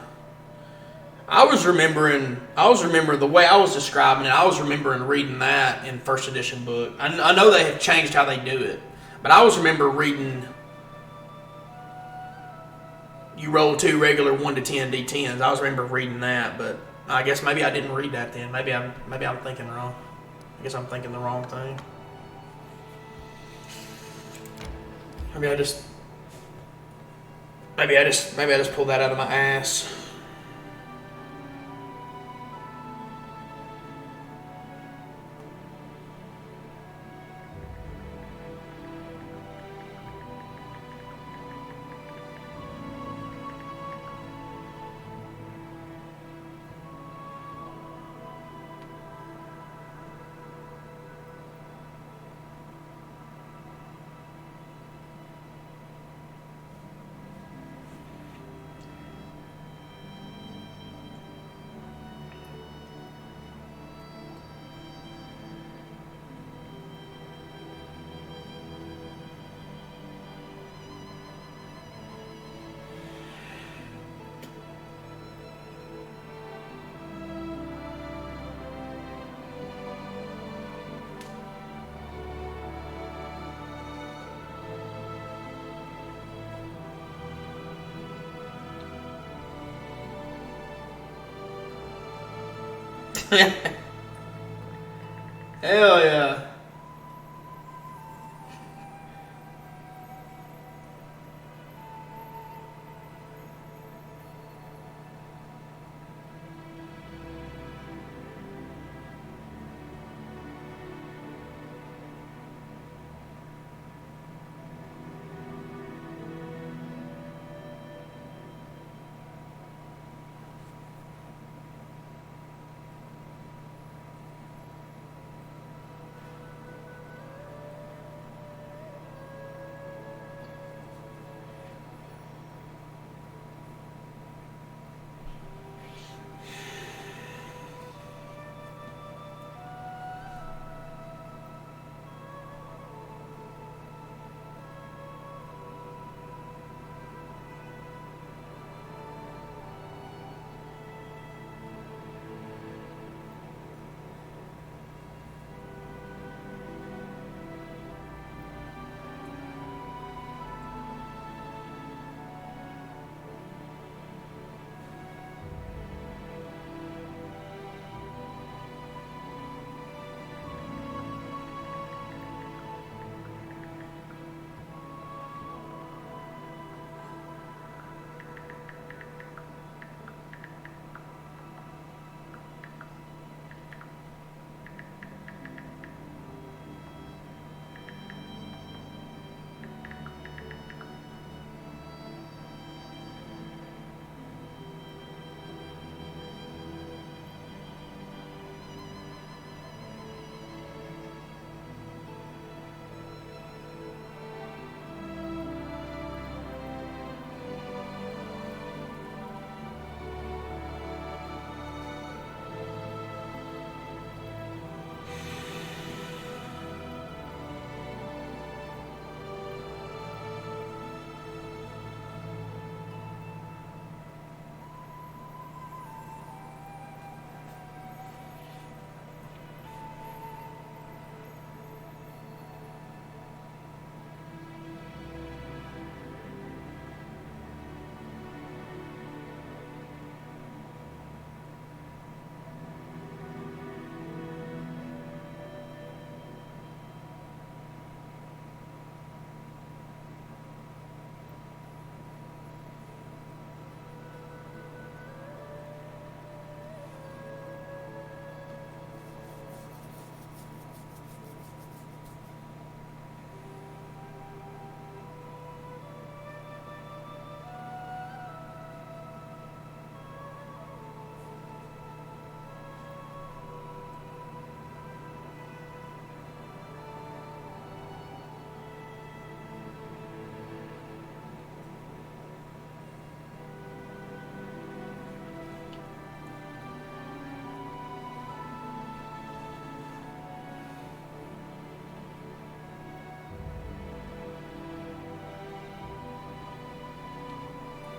I was remembering the way I was describing it. I was remembering reading that in first edition book. I know they have changed how they do it, but I always remember reading. You roll 2 regular 1 to 10 d10s. I always remember reading that, but I guess maybe I didn't read that then. Maybe I'm thinking wrong. I guess I'm thinking the wrong thing. Maybe I just pulled that out of my ass. Hell yeah.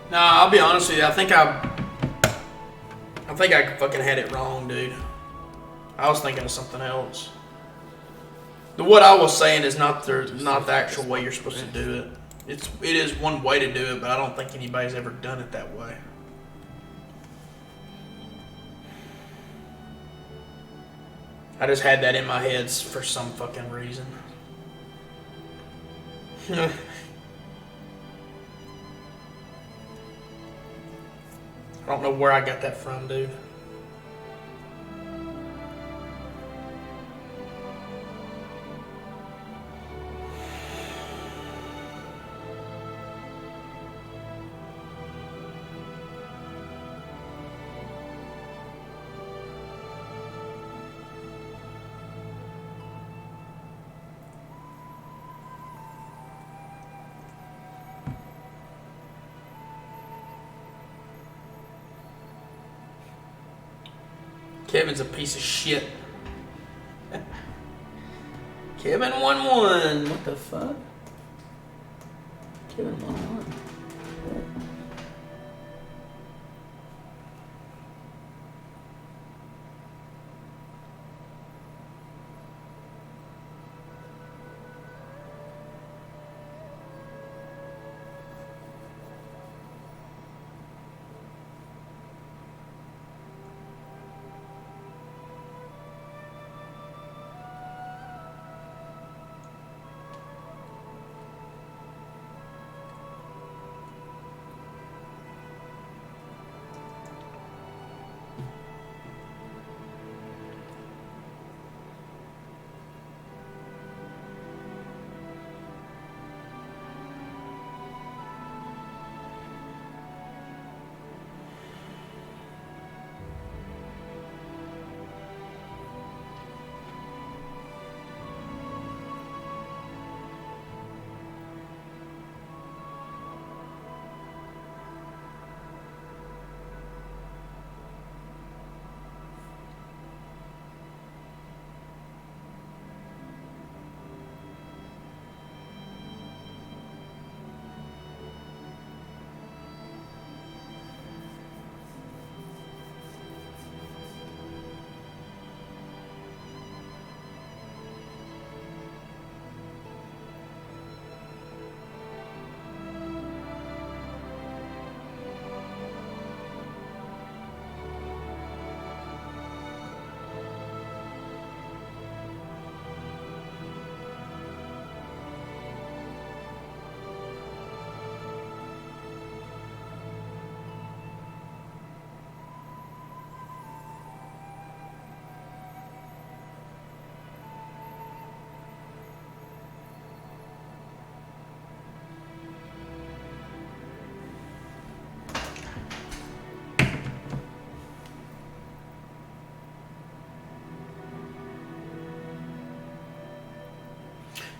Nah, I'll be honest with you. I think I fucking had it wrong, dude. I was thinking of something else. What I was saying is not the actual way you're supposed to do it. It is one way to do it, but I don't think anybody's ever done it that way. I just had that in my head for some fucking reason. I don't know where I got that from, dude. Kevin's a piece of shit. Kevin 1-1. What the fuck? Kevin 1-1.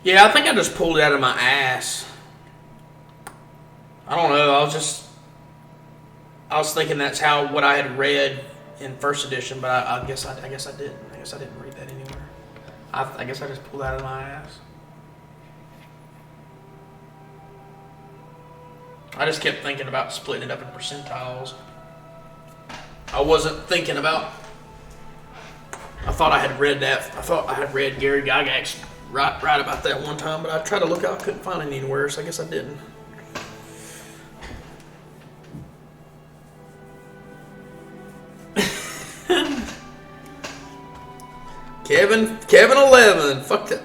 Yeah, I think I just pulled it out of my ass. I don't know. I was thinking that's what I had read in first edition, but I guess I didn't. I guess I didn't read that anywhere. I guess I just pulled it out of my ass. I just kept thinking about splitting it up in percentiles. I wasn't thinking about. I thought I had read that. I thought I had read Gary Gygax right about that one time, but I tried to look out, couldn't find it anywhere, so I guess I didn't. Kevin 11. Fuck that.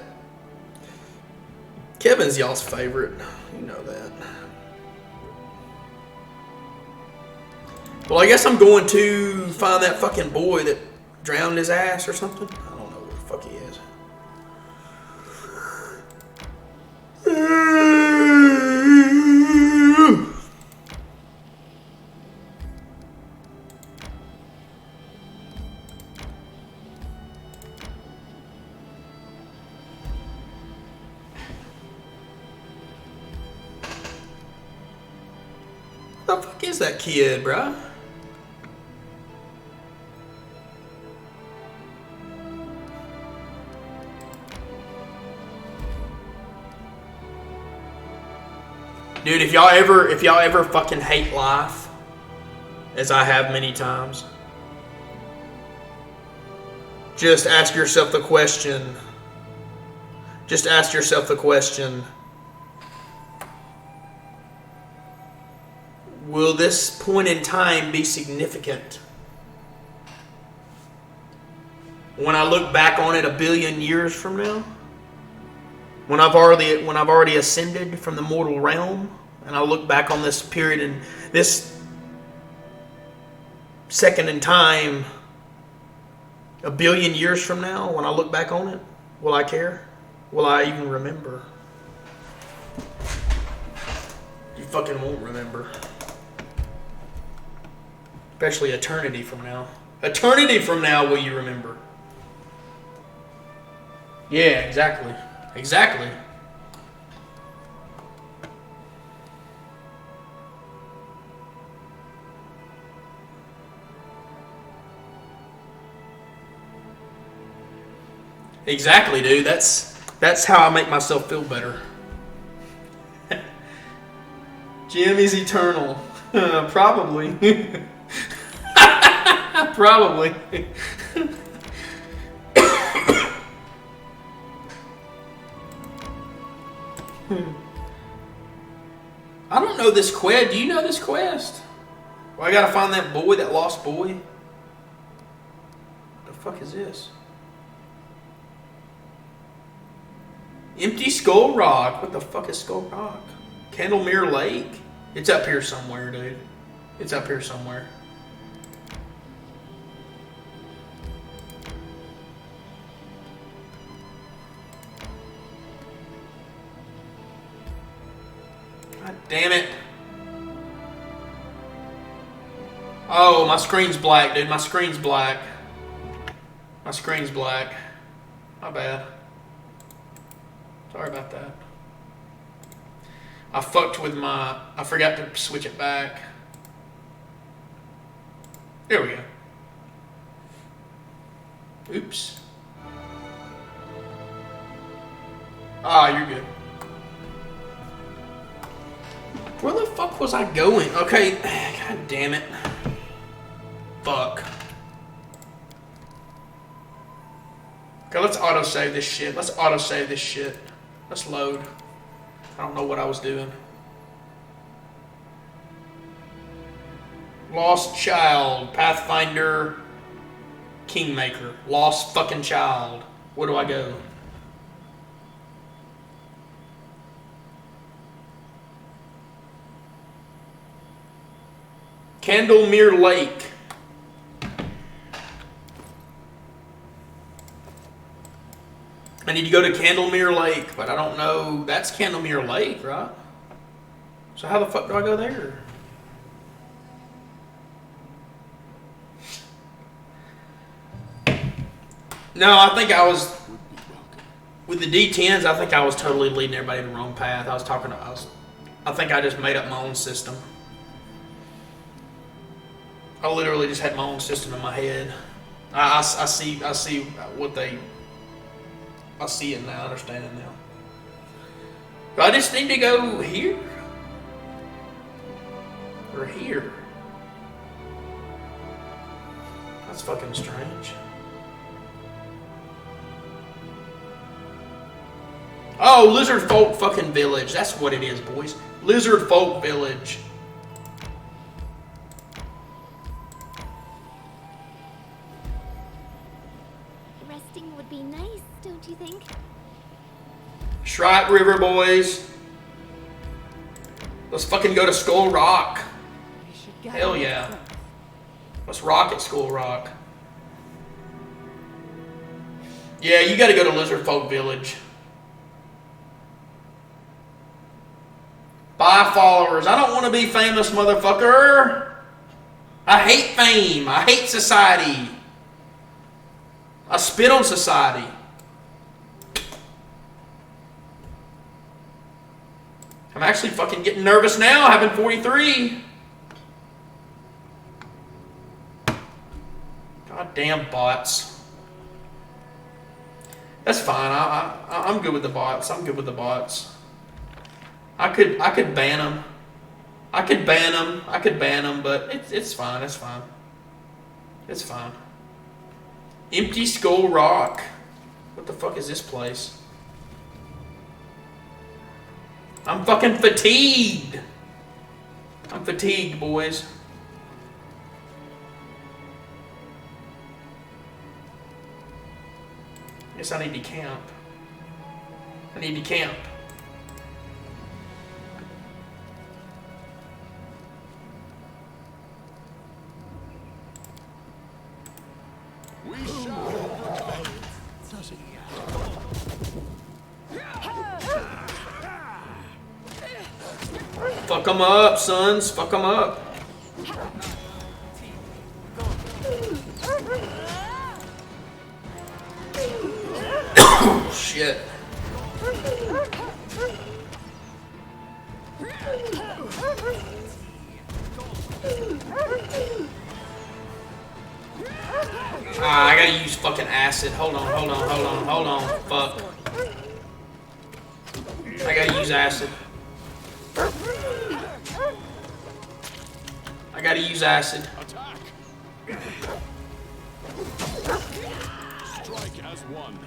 Kevin's y'all's favorite. You know that. Well, I guess I'm going to find that fucking boy that drowned his ass or something. I don't know where the fuck he is. What the fuck is that kid, bruh? Dude, if y'all ever fucking hate life, as I have many times, just ask yourself the question. Just ask yourself the question. Will this point in time be significant? When I look back on it 1 billion years from now? When I've already ascended from the mortal realm, and I look back on this period and this second in time 1 billion years from now, when I look back on it, will I care? Will I even remember? You fucking won't remember. Especially eternity from now. Eternity from now will you remember? Yeah, exactly. Exactly. Exactly, dude. That's how I make myself feel better. Jimmy's eternal. Probably. Probably. I don't know this quest. Do you know this quest? Well, I gotta find that boy, that lost boy. The fuck is this? Empty Skull Rock. What the fuck is Skull Rock? Candlemere Lake? It's up here somewhere, dude. It's up here somewhere. God damn it. Oh, my screen's black, dude. My screen's black. My screen's black. My bad. Sorry about that. I fucked with my... I forgot to switch it back. There we go. Oops. Ah, you're good. Where the fuck was I going? Okay, god damn it. Fuck. Okay, let's autosave this shit. Let's autosave this shit. Let's load. I don't know what I was doing. Lost Child. Pathfinder Kingmaker. Lost fucking child. Where do I go? Candlemere Lake. I need to go to Candlemere Lake, but I don't know. That's Candlemere Lake, right? So how the fuck do I go there? No, I think I was... With the D10s, I think I was totally leading everybody the wrong path. I think I just made up my own system. I literally just had my own system in my head. I see what they... I see it now, I understand it now. But I just need to go here. Or here. That's fucking strange. Oh, Lizard Folk fucking Village. That's what it is, boys. Lizard Folk Village. Resting would be nice, don't you think? Shrike River, boys. Let's fucking go to Skull Rock. Hell yeah. Let's rock at Skull Rock. Yeah, you gotta go to Lizard Folk Village. Bye, followers. I don't want to be famous, motherfucker. I hate fame. I hate society. I spit on society. I'm actually fucking getting nervous now, having 43. Goddamn bots. That's fine. I'm good with the bots. I'm good with the bots. I could ban him. I could ban him, but it's fine. It's fine. It's fine. Empty Skull Rock. What the fuck is this place? I'm fucking fatigued. I'm fatigued, boys. Guess I need to camp. I need to camp. We shall. Does he? Fuck them up, sons. Fuck them up. Oh, shit. I gotta use fucking acid. Hold on. Fuck. I gotta use acid. I gotta use acid. Attack! Strike as one.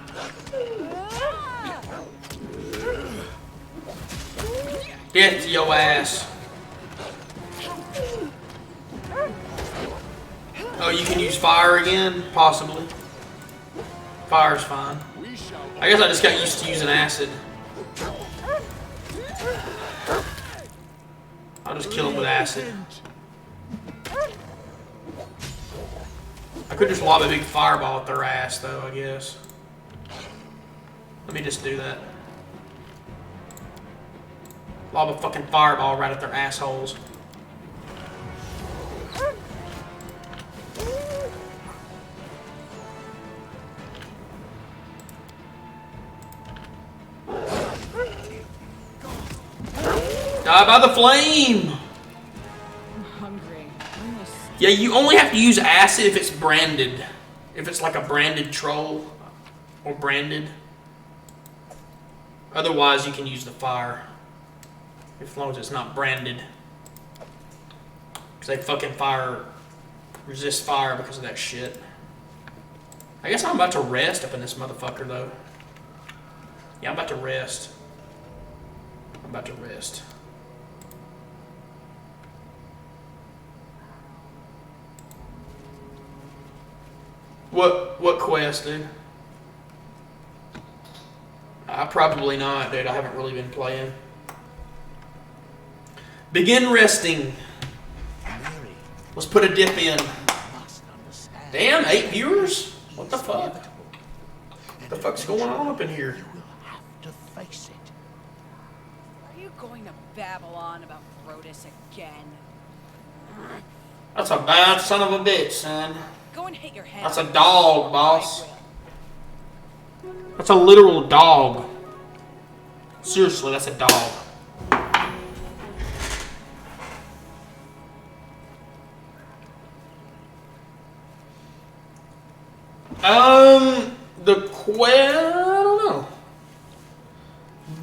Death to your ass. Oh, you can use fire again? Possibly. Fire's fine. I guess I just got used to using acid. I'll just kill him with acid. I could just lob a big fireball at their ass, though, I guess. Let me just do that. Lob a fucking fireball right at their assholes. Die by the flame! I'm hungry. Yeah, you only have to use acid if it's branded. If it's like a branded troll or branded. Otherwise, you can use the fire. As long as it's not branded. Because they fucking resist fire because of that shit. I guess I'm about to rest up in this motherfucker, though. Yeah, I'm about to rest. I'm about to rest. What quest, dude? Probably not, dude. I haven't really been playing. Begin resting. Let's put a dip in. Damn, 8 viewers? What the fuck? What the fuck's going on up in here? You will have to face it. Are you going to babble on about Brodus again? That's a bad son of a bitch, son. Go and hit your head. That's a dog, boss. That's a literal dog. Seriously, that's a dog. The quest, I don't know.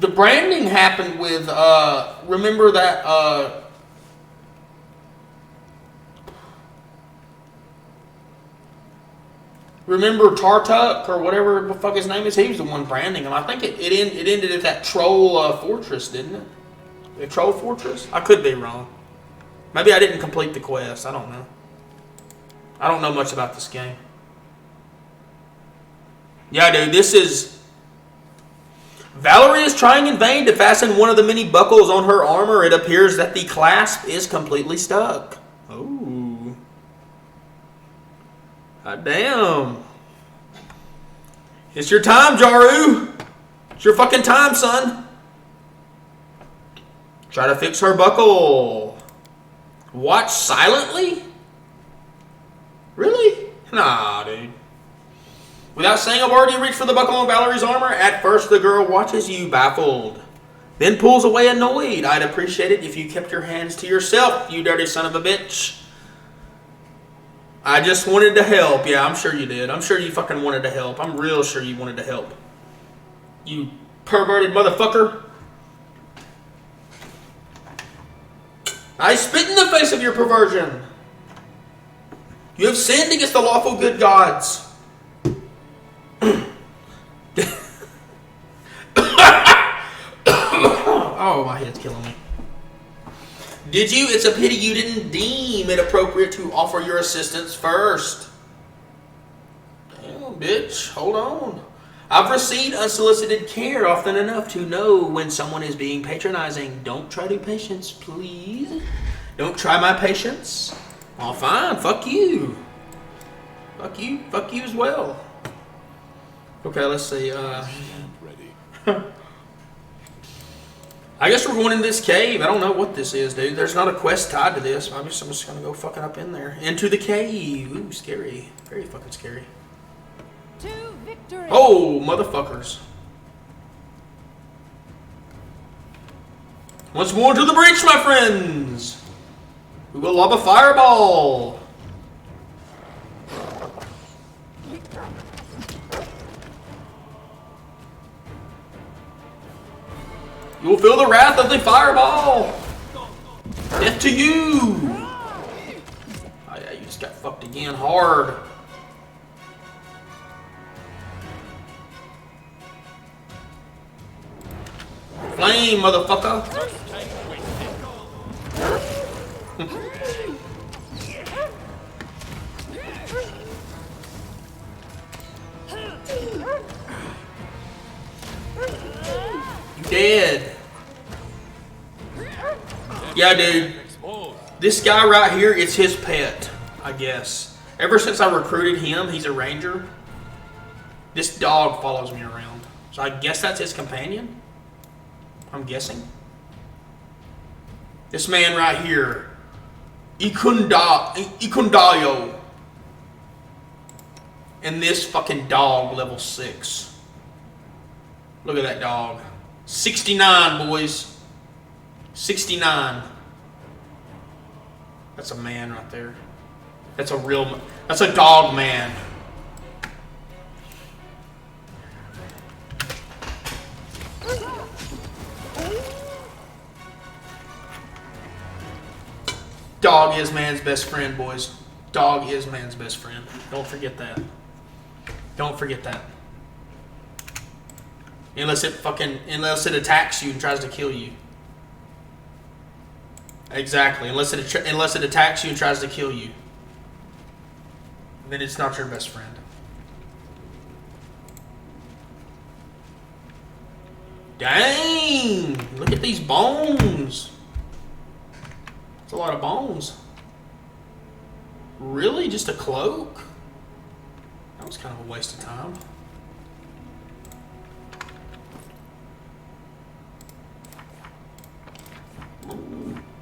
The branding happened with, remember that, remember Tartuk or whatever the fuck his name is? He was the one branding him. I think it ended at that troll fortress, didn't it? The troll fortress? I could be wrong. Maybe I didn't complete the quest. I don't know. I don't know much about this game. Yeah, dude, this is... Valerie is trying in vain to fasten one of the many buckles on her armor. It appears that the clasp is completely stuck. Oh. God damn. It's your time, Jaru. It's your fucking time, son. Try to fix her buckle. Watch silently? Really? Nah, dude. Without saying a word, you reach for the buckle on Valerie's armor. At first, the girl watches you, baffled. Then pulls away, annoyed. I'd appreciate it if you kept your hands to yourself, you dirty son of a bitch. I just wanted to help. Yeah, I'm sure you did. I'm sure you fucking wanted to help. I'm real sure you wanted to help. You perverted motherfucker. I spit in the face of your perversion. You have sinned against the lawful good gods. Oh, my head's killing me. Did you? It's a pity you didn't deem it appropriate to offer your assistance first. Damn, bitch. Hold on. I've received unsolicited care often enough to know when someone is being patronizing. Don't try to patience, please. Don't try my patience. Oh, fine. Fuck you. Fuck you. Fuck you as well. Okay, let's see. Ready. I guess we're going in this cave. I don't know what this is, dude. There's not a quest tied to this. I'm just gonna go fucking up in there. Into the cave. Ooh, scary. Very fucking scary. To victory. Oh, motherfuckers. Once more to the breach, my friends. We will lob a fireball. You will feel the wrath of the fireball. Death to you. Oh yeah, you just got fucked again hard. Flame, motherfucker. You dead. Yeah, dude. This guy right here, it's his pet, I guess. Ever since I recruited him, he's a ranger. This dog follows me around. So I guess that's his companion? I'm guessing. This man right here. Ikundayo. And this fucking dog, level 6. Look at that dog. 69, boys. 69. That's a man right there. That's a real... That's a dog man. Dog is man's best friend, boys. Dog is man's best friend. Don't forget that. Don't forget that. Unless it attacks you and tries to kill you. Exactly. Unless it attacks you and tries to kill you. Then it's not your best friend. Dang! Look at these bones. That's a lot of bones. Really? Just a cloak? That was kind of a waste of time.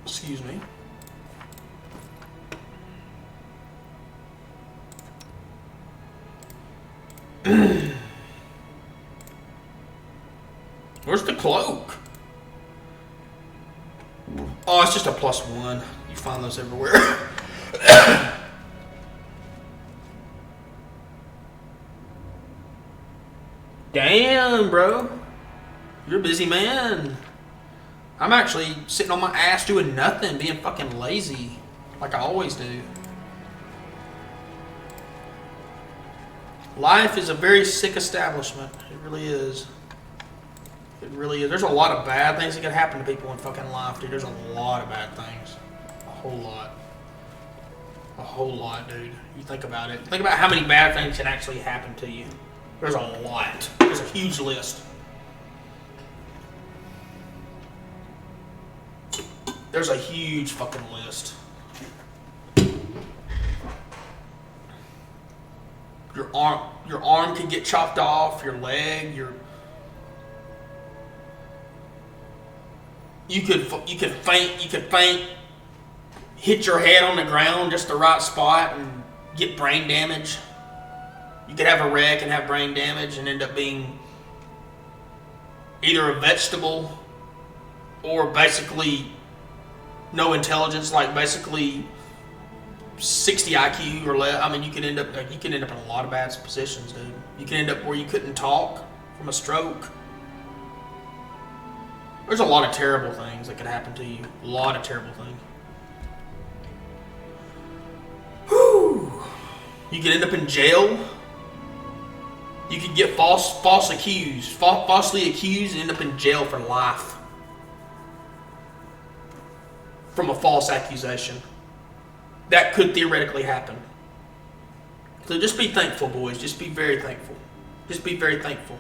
Excuse me. Where's the cloak? Oh, it's just a +1. You find those everywhere. Damn, bro. You're a busy man. I'm actually sitting on my ass doing nothing, being fucking lazy. Like I always do. Life is a very sick establishment. It really is. It really is. There's a lot of bad things that can happen to people in fucking life, dude. There's a lot of bad things. A whole lot. A whole lot, dude. You think about it. Think about how many bad things can actually happen to you. There's a lot. There's a huge list. There's a huge fucking list. Your arm could get chopped off, your leg, you could faint, hit your head on the ground just the right spot and get brain damage. You could have a wreck and have brain damage and end up being either a vegetable or basically no intelligence, like basically 60 IQ or less. I mean, you can end up in a lot of bad positions, dude. You can end up where you couldn't talk from a stroke. There's a lot of terrible things that could happen to you. A lot of terrible things. You could end up in jail. You could get falsely accused and end up in jail for life from a false accusation. That could theoretically happen. So just be thankful, boys. Just be very thankful. Just be very thankful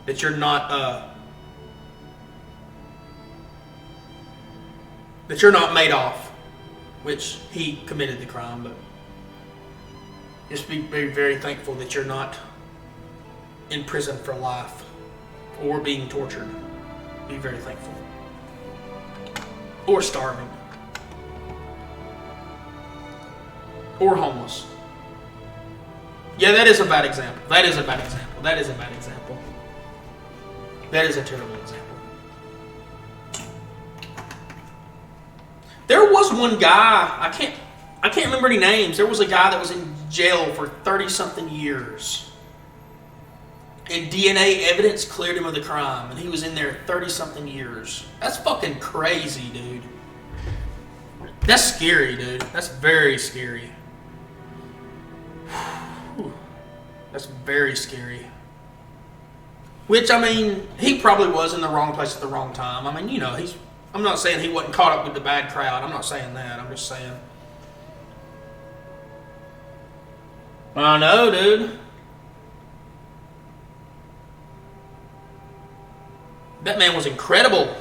that you're not Madoff, which he committed the crime, but just be very, very thankful that you're not in prison for life or being tortured. Be very thankful. Or starving. Or homeless. Yeah, that is a bad example. That is a bad example. That is a bad example. That is a terrible example. There was one guy, I can't remember any names. There was a guy that was in jail for 30-something years. And DNA evidence cleared him of the crime. And he was in there 30-something years. That's fucking crazy, dude. That's scary, dude. That's very scary. That's very scary. Which, I mean, he probably was in the wrong place at the wrong time. I mean, you know, I'm not saying he wasn't caught up with the bad crowd. I'm not saying that. I'm just saying. I know, dude. That man was incredible.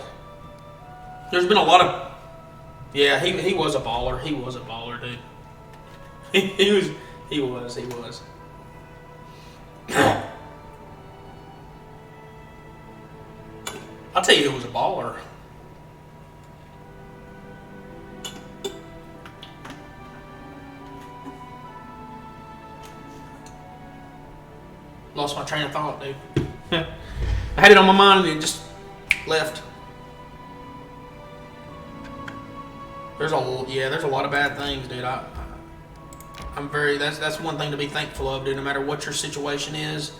There's been a lot of... Yeah, he was a baller. He was a baller, dude. He was. I'll tell you who was a baller. Lost my train of thought, dude. I had it on my mind and it just left. There's a lot of bad things, dude. I'm very, that's one thing to be thankful of, dude. No matter what your situation is,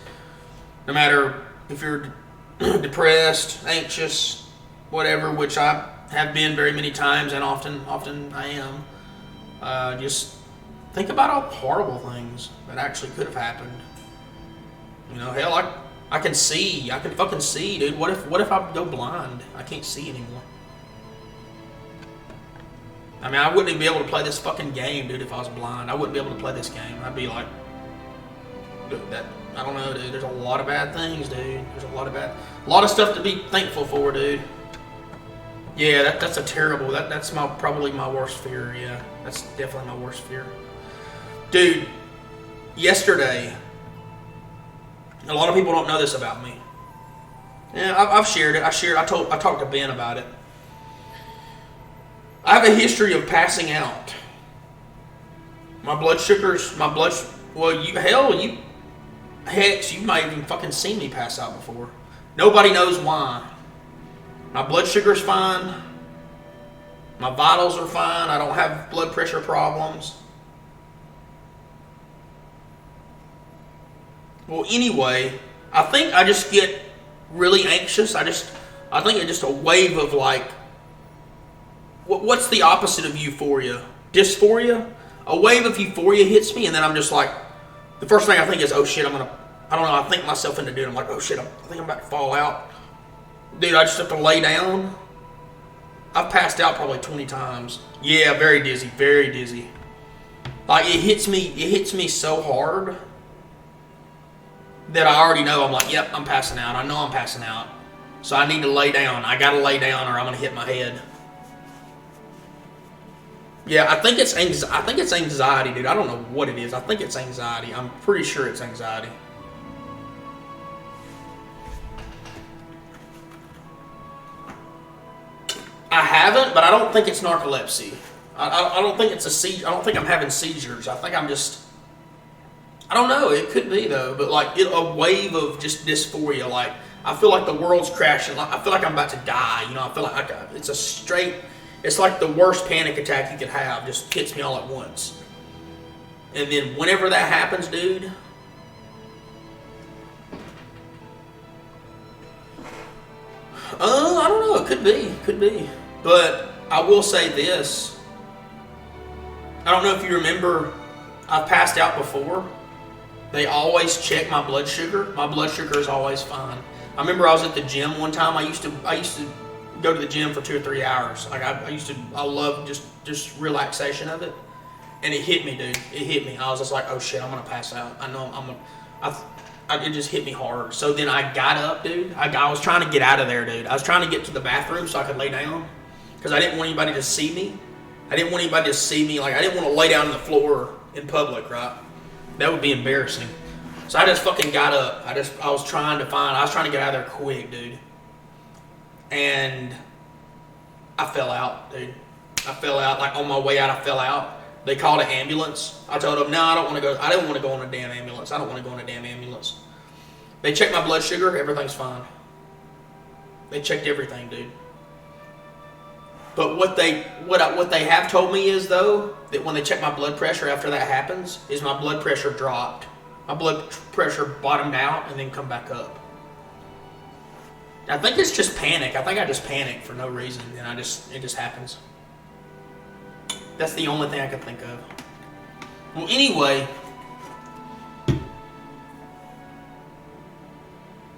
no matter if you're depressed, anxious, whatever, which I have been very many times and often I am, just think about all the horrible things that actually could have happened. You know, hell, I can fucking see, dude. What if I go blind? I can't see anymore. I mean, I wouldn't even be able to play this fucking game, dude, if I was blind. I wouldn't be able to play this game. I'd be like, I don't know, dude. There's a lot of bad things, dude. There's a lot of stuff to be thankful for, dude. Yeah, that's a terrible, that's probably my worst fear, yeah. That's definitely my worst fear. Dude, yesterday, a lot of people don't know this about me. Yeah, I've shared it. I talked to Ben about it. I have a history of passing out. My blood sugars, you might even fucking seen me pass out before. Nobody knows why. My blood sugar's fine. My vitals are fine. I don't have blood pressure problems. Well, anyway, I think I just get really anxious. I think it's just a wave of like, what's the opposite of euphoria? Dysphoria? A wave of euphoria hits me, and then I'm just like, the first thing I think is, oh shit, I think myself into doing it. I'm like, oh shit, I think I'm about to fall out. Dude, I just have to lay down. I've passed out probably 20 times. Yeah, very dizzy, very dizzy. Like, it hits me so hard that I already know. I'm like, yep, I'm passing out. I know I'm passing out. So I need to lay down. I gotta lay down or I'm gonna hit my head. Yeah, I think it's anxiety, dude. I don't know what it is. I think it's anxiety. I'm pretty sure it's anxiety. I haven't, but I don't think it's narcolepsy. I don't think it's a seizure. I don't think I'm having seizures. I think I'm just... I don't know. It could be, though. But, like, a wave of just dysphoria. Like, I feel like the world's crashing. Like, I feel like I'm about to die. You know, I feel like it's a straight... It's like the worst panic attack you could have. Just hits me all at once. And then whenever that happens, dude... I don't know. It could be. Could be. But I will say this. I don't know if you remember I've passed out before. They always check my blood sugar. My blood sugar is always fine. I remember I was at the gym one time. I used to go to the gym for 2 or 3 hours. Like I love just relaxation of it. And it hit me, dude. It hit me. I was just like, oh shit, I'm gonna pass out. I know it just hit me hard. So then I got up, dude. I was trying to get out of there, dude. I was trying to get to the bathroom so I could lay down. Because I didn't want anybody to see me. I didn't want anybody to see me. Like, I didn't want to lay down on the floor in public, right? That would be embarrassing. So I just fucking got up. I was trying to get out of there quick, dude. And I fell out, dude. I fell out. Like, on my way out, I fell out. They called an ambulance. I told them, no, I don't want to go. I don't want to go on a damn ambulance. I don't want to go on a damn ambulance. They checked my blood sugar. Everything's fine. They checked everything, dude. But what they have told me is, though, that when they check my blood pressure after that happens, is my blood pressure dropped. My blood pressure bottomed out and then come back up. I think it's just panic. I think I just panicked for no reason, and it just happens. That's the only thing I could think of. Well, anyway,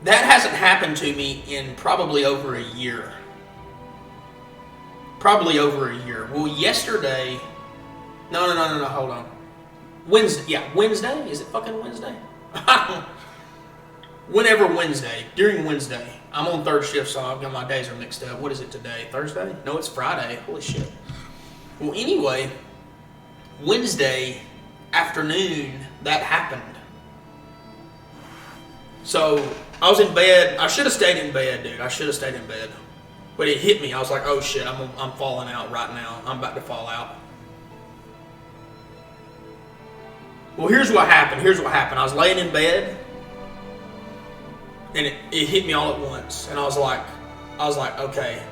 that hasn't happened to me in probably over a year. Probably over a year. Well, yesterday... No, hold on. Wednesday. Yeah, Wednesday? Is it fucking Wednesday? Whenever Wednesday. During Wednesday. I'm on third shift, so I've got my days are mixed up. What is it today? Thursday? No, it's Friday. Holy shit. Well, anyway, Wednesday afternoon, that happened. So, I was in bed. I should have stayed in bed, dude. I should have stayed in bed. But it hit me. I was like, oh shit, I'm falling out right now. I'm about to fall out. Well, here's what happened. I was laying in bed, and it hit me all at once. And I was like, okay,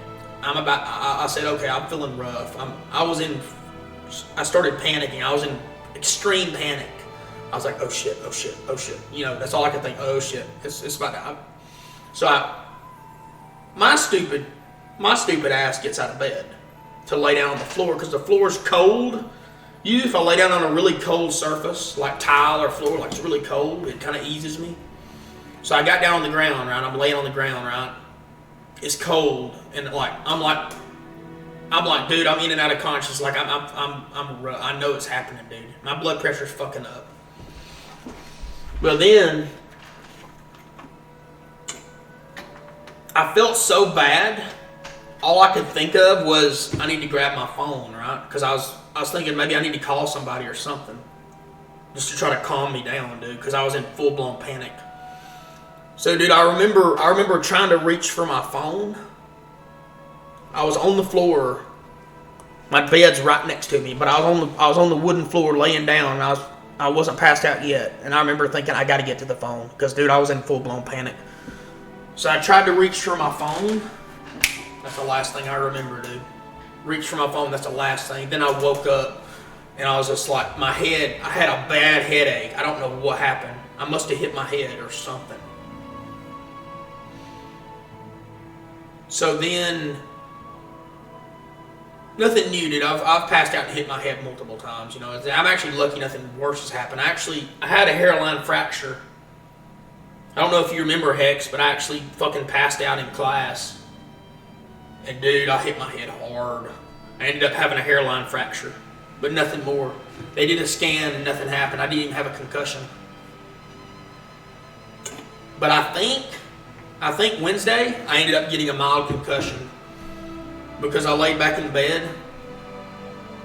I said, okay, I'm feeling rough. I started panicking. I was in extreme panic. I was like, oh shit. You know, that's all I could think. Oh shit, it's about to happen. So my stupid ass gets out of bed to lay down on the floor because the floor is cold. Usually if I lay down on a really cold surface, like tile or floor, like it's really cold, it kind of eases me. So I got down on the ground, right? I'm laying on the ground, right? It's cold, and I'm like, dude, I'm in and out of conscious. Like I know it's happening, dude. My blood pressure's fucking up. But then I felt so bad. All I could think of was I need to grab my phone, right? Because I was thinking maybe I need to call somebody or something, just to try to calm me down, dude. Because I was in full blown panic. So, dude, I remember trying to reach for my phone. I was on the floor. My bed's right next to me, but I was on the wooden floor laying down. And I wasn't passed out yet, and I remember thinking I got to get to the phone because, dude, I was in full blown panic. So I tried to reach for my phone. That's the last thing I remember, dude. Reach for my phone. That's the last thing. Then I woke up, and I was just like, my head. I had a bad headache. I don't know what happened. I must have hit my head or something. So then, nothing new, dude. I've passed out and hit my head multiple times. You know, I'm actually lucky nothing worse has happened. I had a hairline fracture. I don't know if you remember, Hex, but I actually fucking passed out in class. And dude, I hit my head hard. I ended up having a hairline fracture, but nothing more. They did a scan and nothing happened. I didn't even have a concussion. But I think Wednesday, I ended up getting a mild concussion because I laid back in bed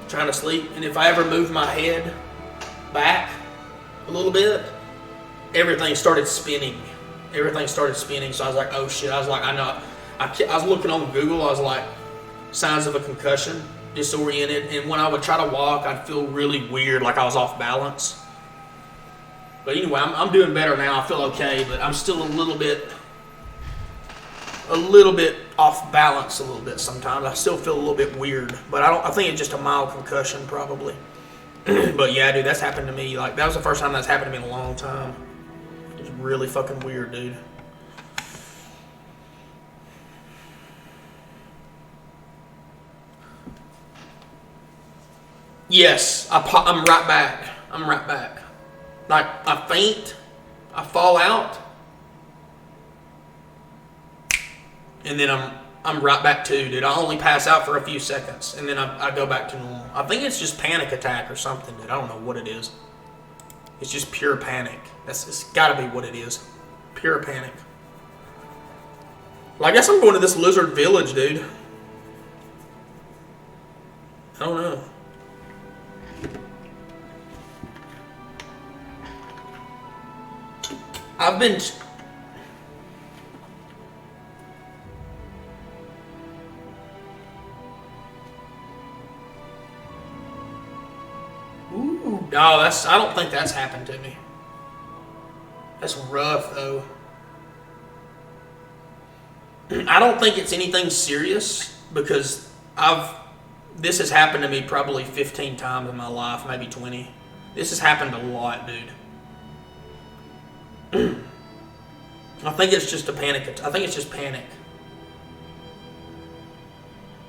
trying to sleep. And if I ever moved my head back a little bit, everything started spinning. So I was like, oh shit. I was like, I know. I was looking on Google. I was like, signs of a concussion, disoriented. And when I would try to walk, I'd feel really weird, like I was off balance. But anyway, I'm doing better now. I feel okay, but I'm still a little bit off balance a little bit sometimes. I still feel a little bit weird, but I think it's just a mild concussion probably. But yeah, dude, that's happened to me. Like, that was the first time that's happened to me in a long time. It's really fucking weird, dude. Yes, I'm right back. I'm right back. Like, I faint, I fall out, and then I'm right back to, dude. I only pass out for a few seconds, and then I go back to normal. I think it's just panic attack or something, dude. I don't know what it is. It's just pure panic. It's gotta be what it is. Pure panic. Well, I guess I'm going to this lizard village, dude. I don't know. I've been... Ooh, no, I don't think that's happened to me. That's rough, though. I don't think it's anything serious because this has happened to me probably 15 times in my life, maybe 20. This has happened a lot, dude. I think it's just a panic. I think it's just panic.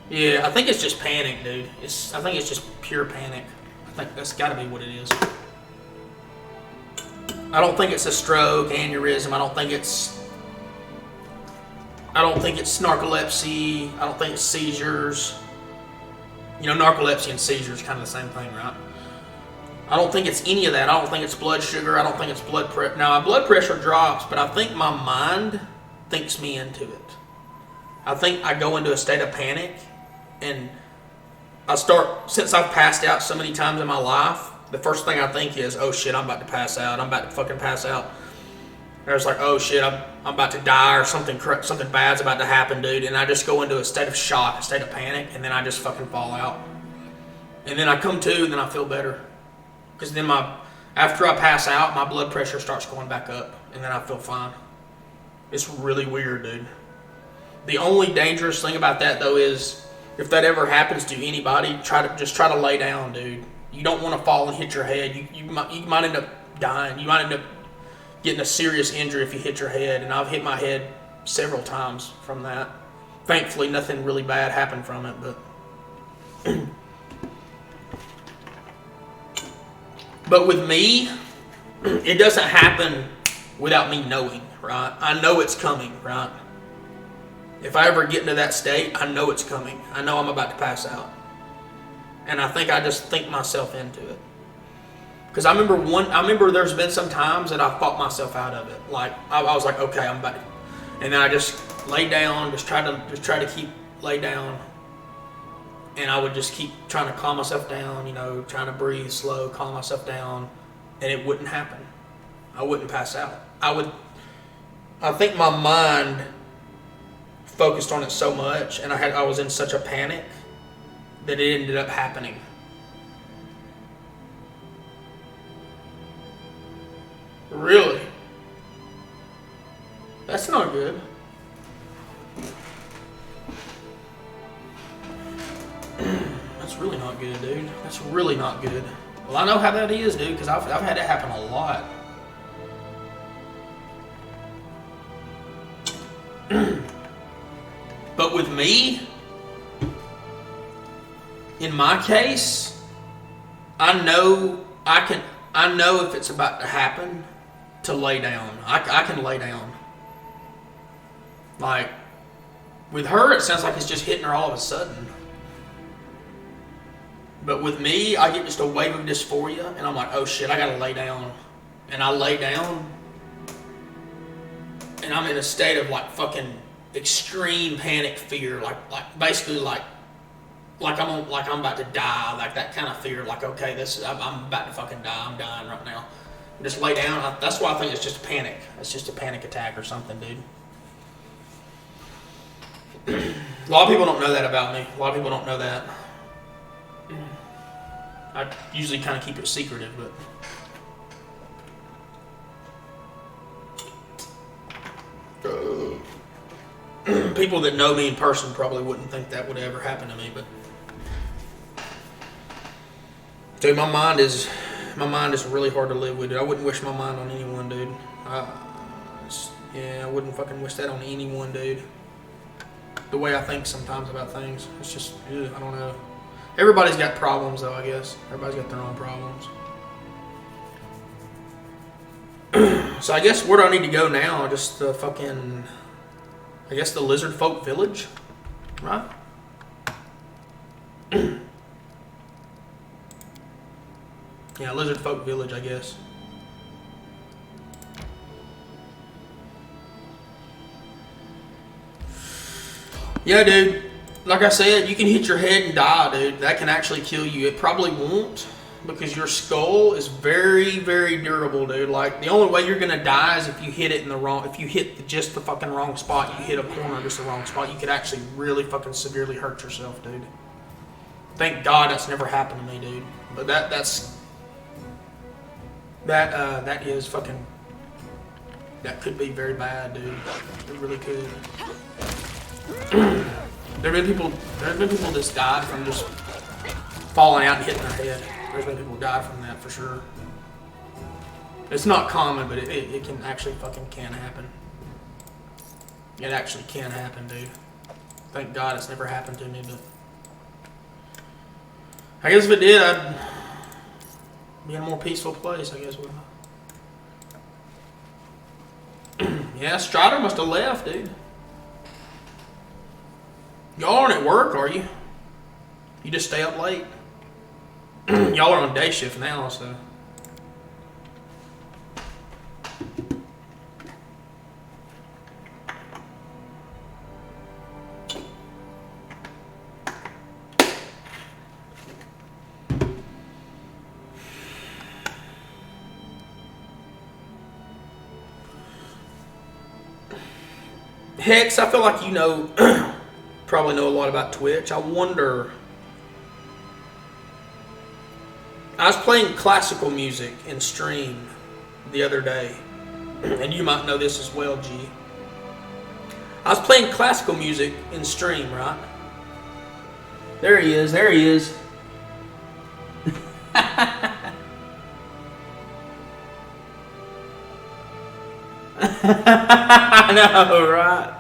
Yeah, I think it's just panic, dude. I think it's just pure panic. I think that's got to be what it is. I don't think it's a stroke, aneurysm. I don't think it's narcolepsy. I don't think it's seizures. You know, narcolepsy and seizures kind of the same thing, right? I don't think it's any of that. I don't think it's blood sugar. I don't think it's blood pressure. Now, my blood pressure drops, but I think my mind thinks me into it. I think I go into a state of panic, and since I've passed out so many times in my life, the first thing I think is, oh shit, I'm about to pass out. I'm about to fucking pass out. And it's like, oh shit, I'm about to die, or something bad's about to happen, dude. And I just go into a state of shock, a state of panic, and then I just fucking fall out. And then I come to, and then I feel better. Because then after I pass out, my blood pressure starts going back up, and then I feel fine. It's really weird, dude. The only dangerous thing about that, though, is if that ever happens to anybody, try to lay down, dude. You don't want to fall and hit your head. You might end up dying. You might end up getting a serious injury if you hit your head, and I've hit my head several times from that. Thankfully, nothing really bad happened from it, but... But with me, it doesn't happen without me knowing, right? I know it's coming, right? If I ever get into that state, I know it's coming. I know I'm about to pass out. And I think I just think myself into it. Because I remember there's been some times that I fought myself out of it. Like, I was like, okay, I'm about to... And then I just lay down, just try to keep lay down. And I would just keep trying to calm myself down, you know, trying to breathe slow, calm myself down, and it wouldn't happen. I wouldn't pass out. I think my mind focused on it so much, and I was in such a panic that it ended up happening. Really? That's not good. That's really not good, dude. That's really not good. Well, I know how that is, dude, because I've had it happen a lot. But with me, in my case, I know if it's about to happen to lay down. I can lay down. Like, with her, it sounds like it's just hitting her all of a sudden. But with me, I get just a wave of dysphoria, and I'm like, oh shit, I gotta lay down. And I lay down, and I'm in a state of like fucking extreme panic fear, like basically like I'm about to die, like that kind of fear, like okay, I'm about to fucking die, I'm dying right now. Just lay down. That's why I think it's just panic. It's just a panic attack or something, dude. A lot of people don't know that about me. A lot of people don't know that. I usually kind of keep it secretive, but people that know me in person probably wouldn't think that would ever happen to me. But dude, my mind is really hard to live with. Dude. I wouldn't wish my mind on anyone, dude. I wouldn't fucking wish that on anyone, dude. The way I think sometimes about things, it's just, I don't know. Everybody's got problems, though, I guess. Everybody's got their own problems. So I guess where do I need to go now? Just the fucking, I guess the Lizard Folk Village, right? Yeah, Lizard Folk Village, I guess. Yeah, dude. Like I said, you can hit your head and die, dude. That can actually kill you. It probably won't, because your skull is very, very durable, dude. Like, the only way you're gonna die is if you hit it in the wrong, if you hit just the fucking wrong spot, you hit a corner just the wrong spot, you could actually really fucking severely hurt yourself, dude. Thank God that's never happened to me, dude. But that is fucking, that could be very bad, dude. It really could. There have been people just died from just falling out and hitting their head. There's been people who died from that for sure. It's not common, but it can actually fucking can happen. It actually can happen, dude. Thank God it's never happened to me, but I guess if it did, I'd be in a more peaceful place, I guess, wouldn't I? Yeah, Strider must have left, dude. Y'all aren't at work, are you? You just stay up late? Y'all are on day shift now, so. Hex, I feel like you know, probably know a lot about Twitch. I wonder, I was playing classical music in stream the other day, and you might know this as well, G. I was playing classical music in stream, right? There he is, there he is. I know, right?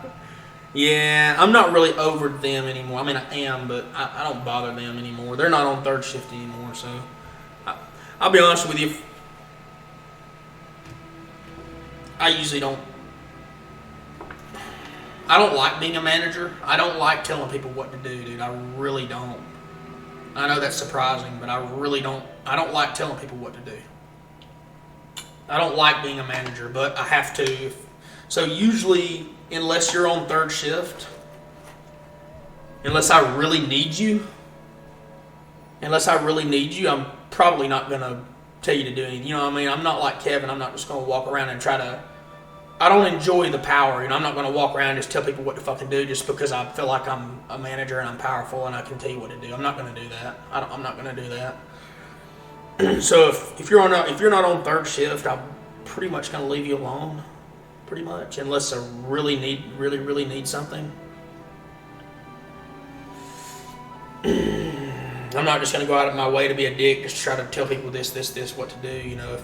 Yeah, I'm not really over them anymore. I mean, I am, but I don't bother them anymore. They're not on third shift anymore, so I'll be honest with you. I usually don't. I don't like being a manager. I don't like telling people what to do, dude. I really don't. I know that's surprising, but I really don't. I don't like telling people what to do. I don't like being a manager, but I have to. So usually, unless you're on third shift, unless I really need you, I'm probably not going to tell you to do anything. You know what I mean? I'm not like Kevin. I'm not just going to walk around and try to. I don't enjoy the power. You know, I'm not going to walk around and just tell people what to fucking do just because I feel like I'm a manager and I'm powerful and I can tell you what to do. I'm not going to do that. I'm not going to do that. So if you're not on third shift, I'm pretty much going to leave you alone. Pretty much, unless I really need something. I'm not just going to go out of my way to be a dick, just try to tell people this, what to do, you know,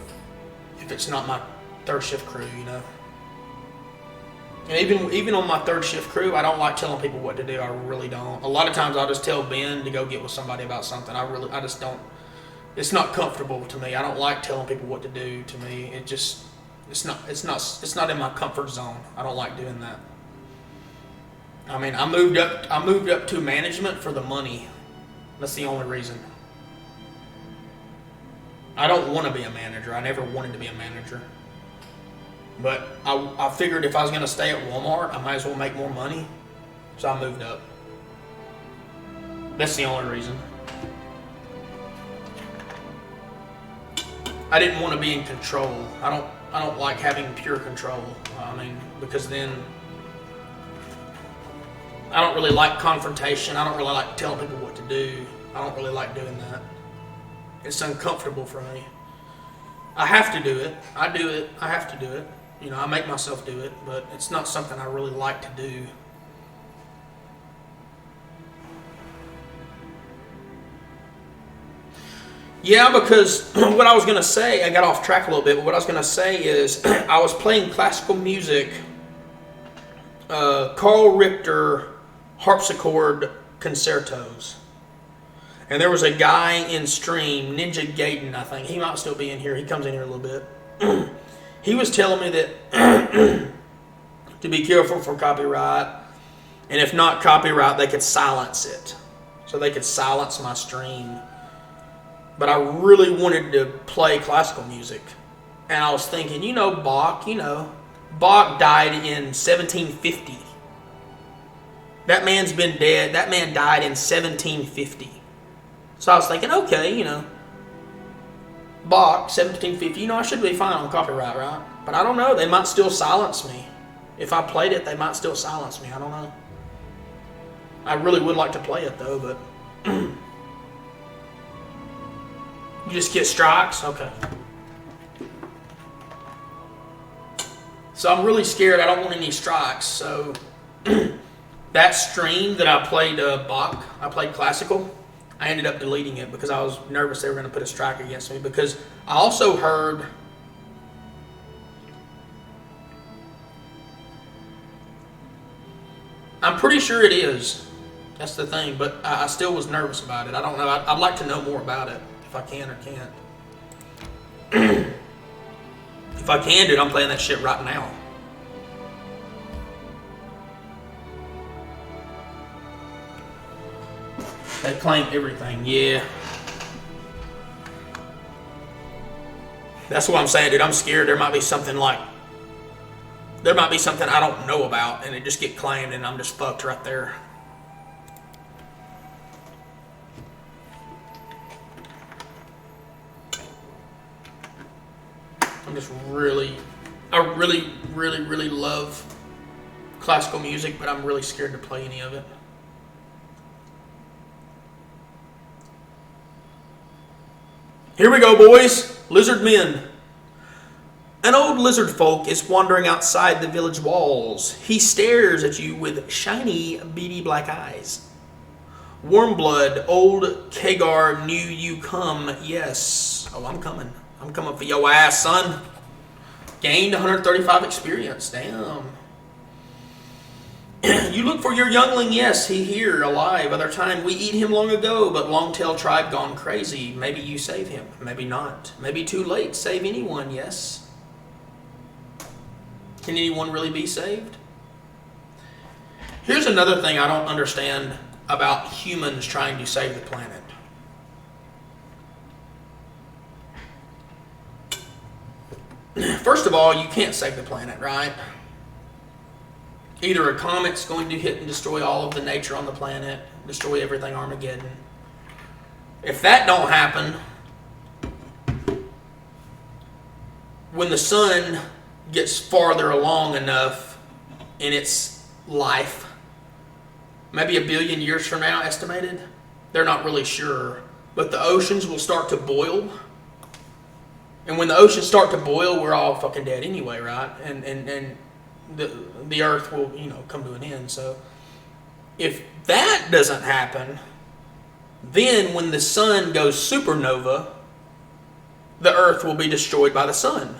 if it's not my third shift crew, you know. And even on my third shift crew, I don't like telling people what to do. I really don't. A lot of times I'll just tell Ben to go get with somebody about something. I just don't. It's not comfortable to me. I don't like telling people what to do. To me, it's not in my comfort zone. I don't like doing that. I mean, I moved up to management for the money. That's the only reason. I don't want to be a manager. I never wanted to be a manager. But I figured if I was going to stay at Walmart, I might as well make more money. So I moved up. That's the only reason. I didn't want to be in control. I don't like having pure control. I mean, because then I don't really like confrontation. I don't really like telling people what to do. I don't really like doing that. It's uncomfortable for me. I have to do it. I do it. I have to do it. You know, I make myself do it, but it's not something I really like to do. Yeah, because what I was going to say, I got off track a little bit, but what I was going to say is I was playing classical music, Carl Richter harpsichord concertos. And there was a guy in stream, Ninja Gaiden, I think. He might still be in here. He comes in here a little bit. He was telling me that to be careful for copyright, and if not copyright, they could silence it. So they could silence my stream. But I really wanted to play classical music. And I was thinking, Bach, Bach died in 1750. That man's been dead. That man died in 1750. So I was thinking, okay, Bach, 1750, I should be fine on copyright, right? But I don't know. They might still silence me. If I played it, they might still silence me. I don't know. I really would like to play it, though, but... You just get strikes? Okay. So I'm really scared I don't want any strikes. So that stream that I played Bach, I played classical, I ended up deleting it because I was nervous they were going to put a strike against me. Because I also heard... I'm pretty sure it is. That's the thing. But I still was nervous about it. I don't know. I'd like to know more about it. If I can or can't. If I can, dude, I'm playing that shit right now. They claim everything, yeah. That's what I'm saying, dude. I'm scared there might be something I don't know about, and it just get claimed, and I'm just fucked right there. I really love classical music, but I'm really scared to play any of it. Here we go, boys. Lizard men. An old lizard folk is wandering outside the village walls. He stares at you with shiny, beady black eyes. Warmblood, old Kagar knew you come. Yes. Oh, I'm coming. I'm coming for your ass, son. Gained 135 experience. Damn. You look for your youngling. Yes, he here, alive. Other time we eat him long ago, but Longtail tribe gone crazy. Maybe you save him. Maybe not. Maybe too late. Save anyone, yes. Can anyone really be saved? Here's another thing I don't understand about humans trying to save the planet. First of all, you can't save the planet, right? Either a comet's going to hit and destroy all of the nature on the planet, destroy everything, Armageddon. If that don't happen, when the sun gets farther along enough in its life, maybe 1 billion years from now, estimated, they're not really sure, but the oceans will start to boil. And when the oceans start to boil, we're all fucking dead anyway, right? And the earth will, come to an end. So if that doesn't happen, then when the sun goes supernova, the earth will be destroyed by the sun.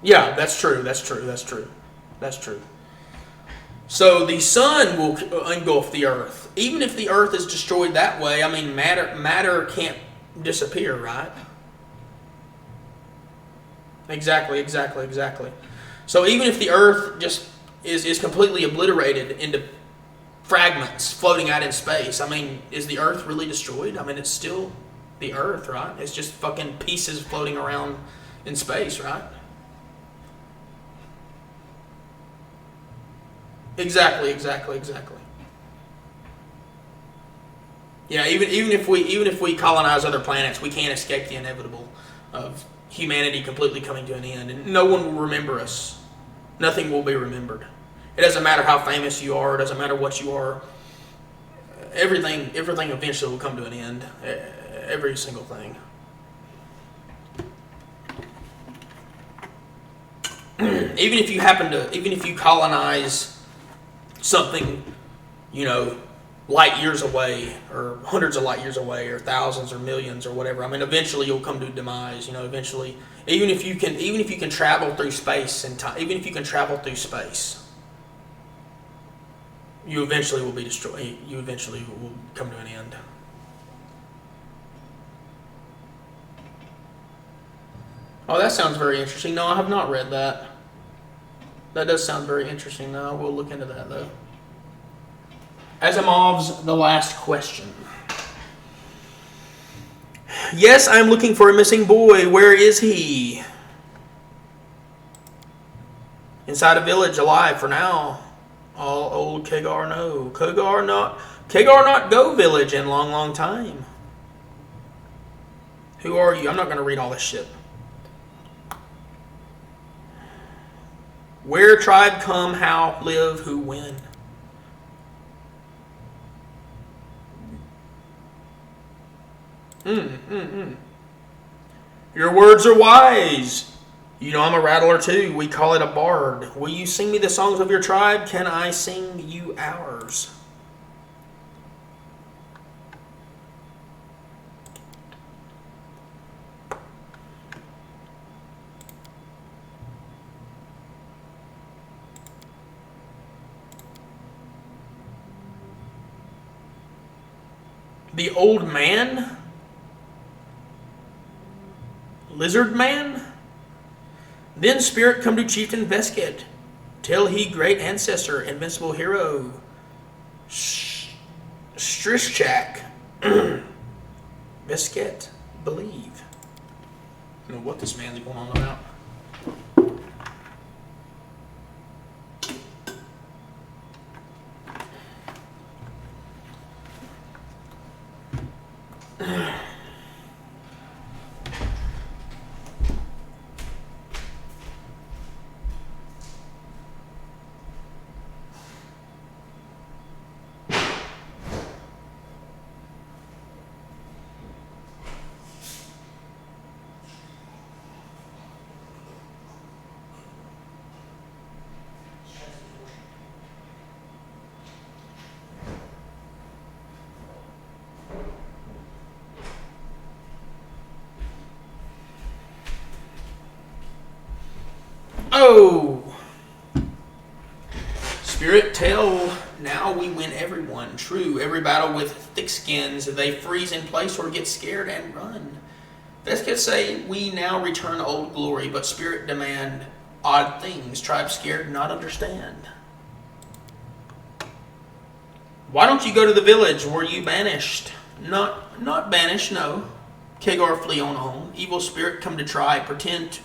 Yeah, that's true. So the sun will engulf the earth. Even if the earth is destroyed that way, I mean, matter can't disappear, right? Exactly. So even if the earth just is completely obliterated into fragments floating out in space, I mean, is the earth really destroyed? I mean, it's still the earth, right? It's just fucking pieces floating around in space, right? Exactly. Yeah, even if we colonize other planets, we can't escape the inevitable of humanity completely coming to an end, and no one will remember us. Nothing will be remembered. It doesn't matter how famous you are. It doesn't matter what you are. Everything eventually will come to an end. Every single thing. Even if you colonize something, light years away, or hundreds of light years away, or thousands or millions or whatever. I mean, eventually you'll come to demise. Eventually, even if you can travel through space and time, even if you can travel through space, You eventually will be destroyed. You eventually will come to an end. Oh, that sounds very interesting. No, I have not read that. That does sound very interesting, though. I will look into that, though. Asimov's The Last Question. Yes, I'm looking for a missing boy. Where is he? Inside a village, alive for now. All old Kagar know. Kagar not go village in long, long time. Who are you? I'm not going to read all this shit. Where tribe come, how live, who win. Your words are wise. You know I'm a rattler too. We call it a bard. Will you sing me the songs of your tribe? Can I sing you ours? The old man? Lizard man? Then spirit come to Chieftain Vesket. Tell he great ancestor, invincible hero. Strishchak. Vesket, believe. I don't know what this man's going on about. Oh! Spirit tell, now we win everyone. True, every battle with thick skins, they freeze in place or get scared and run. Vesket say, we now return old glory, but spirit demand odd things. Tribe scared, not understand. Why don't you go to the village? Were you banished? Not banished, no. Kagar flee on home. Evil spirit come to try, pretend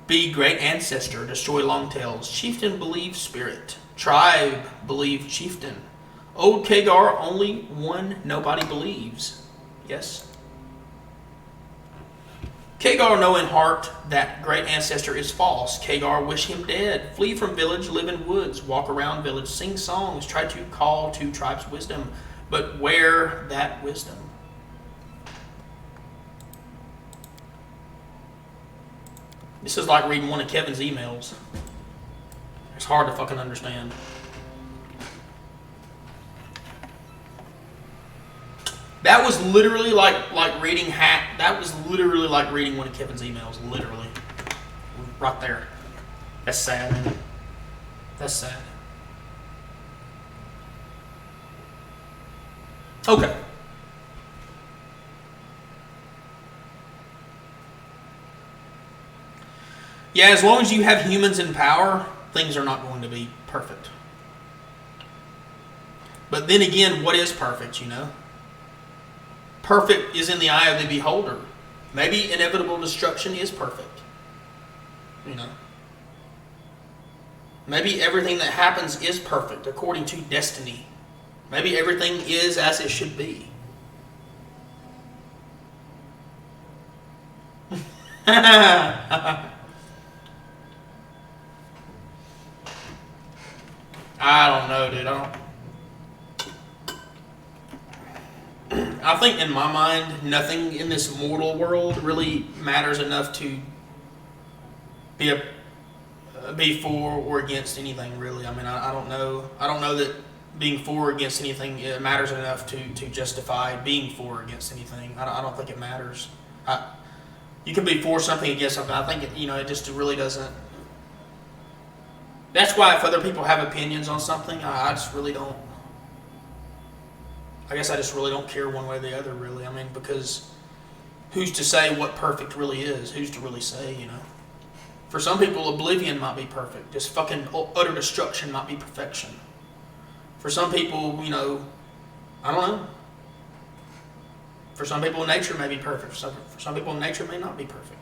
be great ancestor, destroy longtails. Chieftain believe spirit. Tribe believe chieftain. Old Kagar only one nobody believes. Yes. Kagar know in heart that great ancestor is false. Kagar wish him dead. Flee from village, live in woods, walk around village, sing songs, try to call to tribe's wisdom. But where that wisdom? This is like reading one of Kevin's emails. It's hard to fucking understand. That was literally like reading that was literally like reading one of Kevin's emails. Literally. Right there. That's sad, man. That's sad. Okay. Yeah, as long as you have humans in power, things are not going to be perfect. But then again, what is perfect, you know? Perfect is in the eye of the beholder. Maybe inevitable destruction is perfect. You know? Maybe everything that happens is perfect according to destiny. Maybe everything is as it should be. I don't know, dude. I think in my mind, nothing in this mortal world really matters enough to be for or against anything, really. I mean, I don't know. I don't know that being for or against anything matters enough to justify being for or against anything. I don't think it matters. You can be for something, against something. I think it just really doesn't. That's why if other people have opinions on something, I just really don't. I guess I just really don't care one way or the other, really. I mean, because who's to say what perfect really is? Who's to really say, you know? For some people, oblivion might be perfect. Just fucking utter destruction might be perfection. For some people, you know, I don't know. For some people, nature may be perfect. For some people, nature may not be perfect.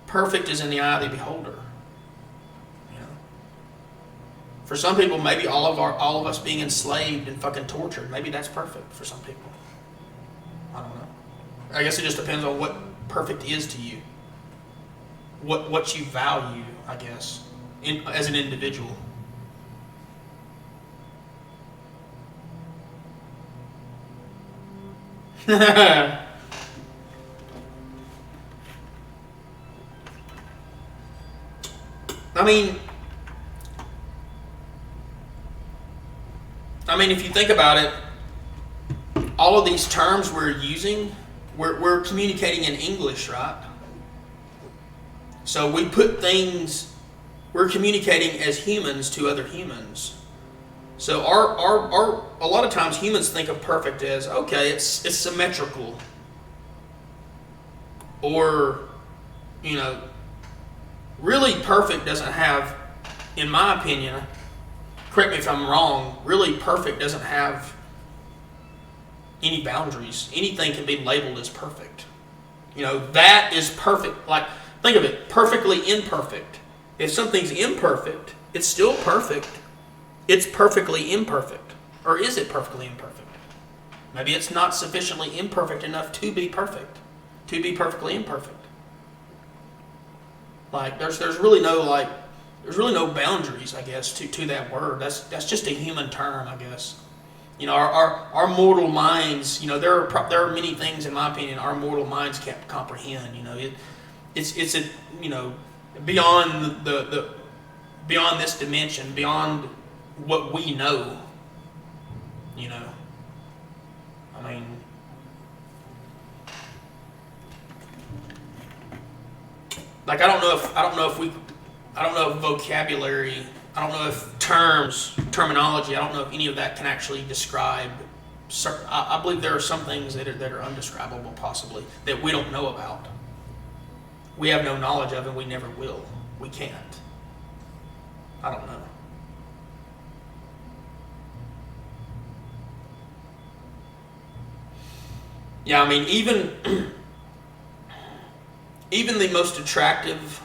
Perfect is in the eye of the beholder. You know. For some people, maybe all of us being enslaved and fucking tortured, maybe that's perfect for some people. I don't know. I guess it just depends on what perfect is to you. What you value, I guess, as an individual. I mean, if you think about it, all of these terms we're using, we're communicating in English, right? So we put things, we're communicating as humans to other humans. So a lot of times humans think of perfect as, okay, it's symmetrical. Or, you know, really perfect doesn't have, in my opinion, correct me if I'm wrong, really perfect doesn't have any boundaries. Anything can be labeled as perfect. You know, that is perfect. Like, think of it, perfectly imperfect. If something's imperfect, it's still perfect. It's perfectly imperfect. Or is it perfectly imperfect? Maybe it's not sufficiently imperfect enough to be perfect. To be perfectly imperfect. Like, there's really no boundaries, I guess, to that word. That's just a human term, I guess. You know, our mortal minds, you know, there are many things, in my opinion, our mortal minds can't comprehend. You know, it's a, you know, beyond beyond this dimension, beyond what we know. You know, I mean, like I don't know if vocabulary, I don't know if terminology, I don't know if any of that can actually describe certain, I believe there are some things that are undescribable, possibly, that we don't know about. We have no knowledge of, and we never will. We can't. I don't know. Yeah, I mean, even the most attractive,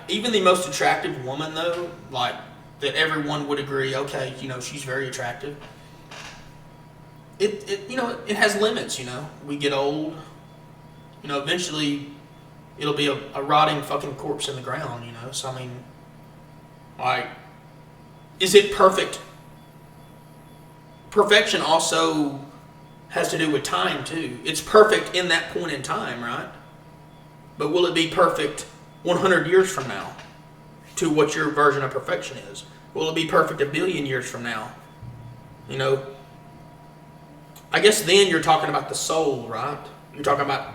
even the most attractive woman, though, like, that everyone would agree, okay, you know, she's very attractive. It you know, it has limits, you know. We get old, you know, eventually it'll be a rotting fucking corpse in the ground, you know. So, I mean, like, is it perfect? Perfection also has to do with time, too. It's perfect in that point in time, right? But will it be perfect 100 years from now to what your version of perfection is? Will it be perfect 1 billion years from now? You know, I guess then you're talking about the soul, right? You're talking about,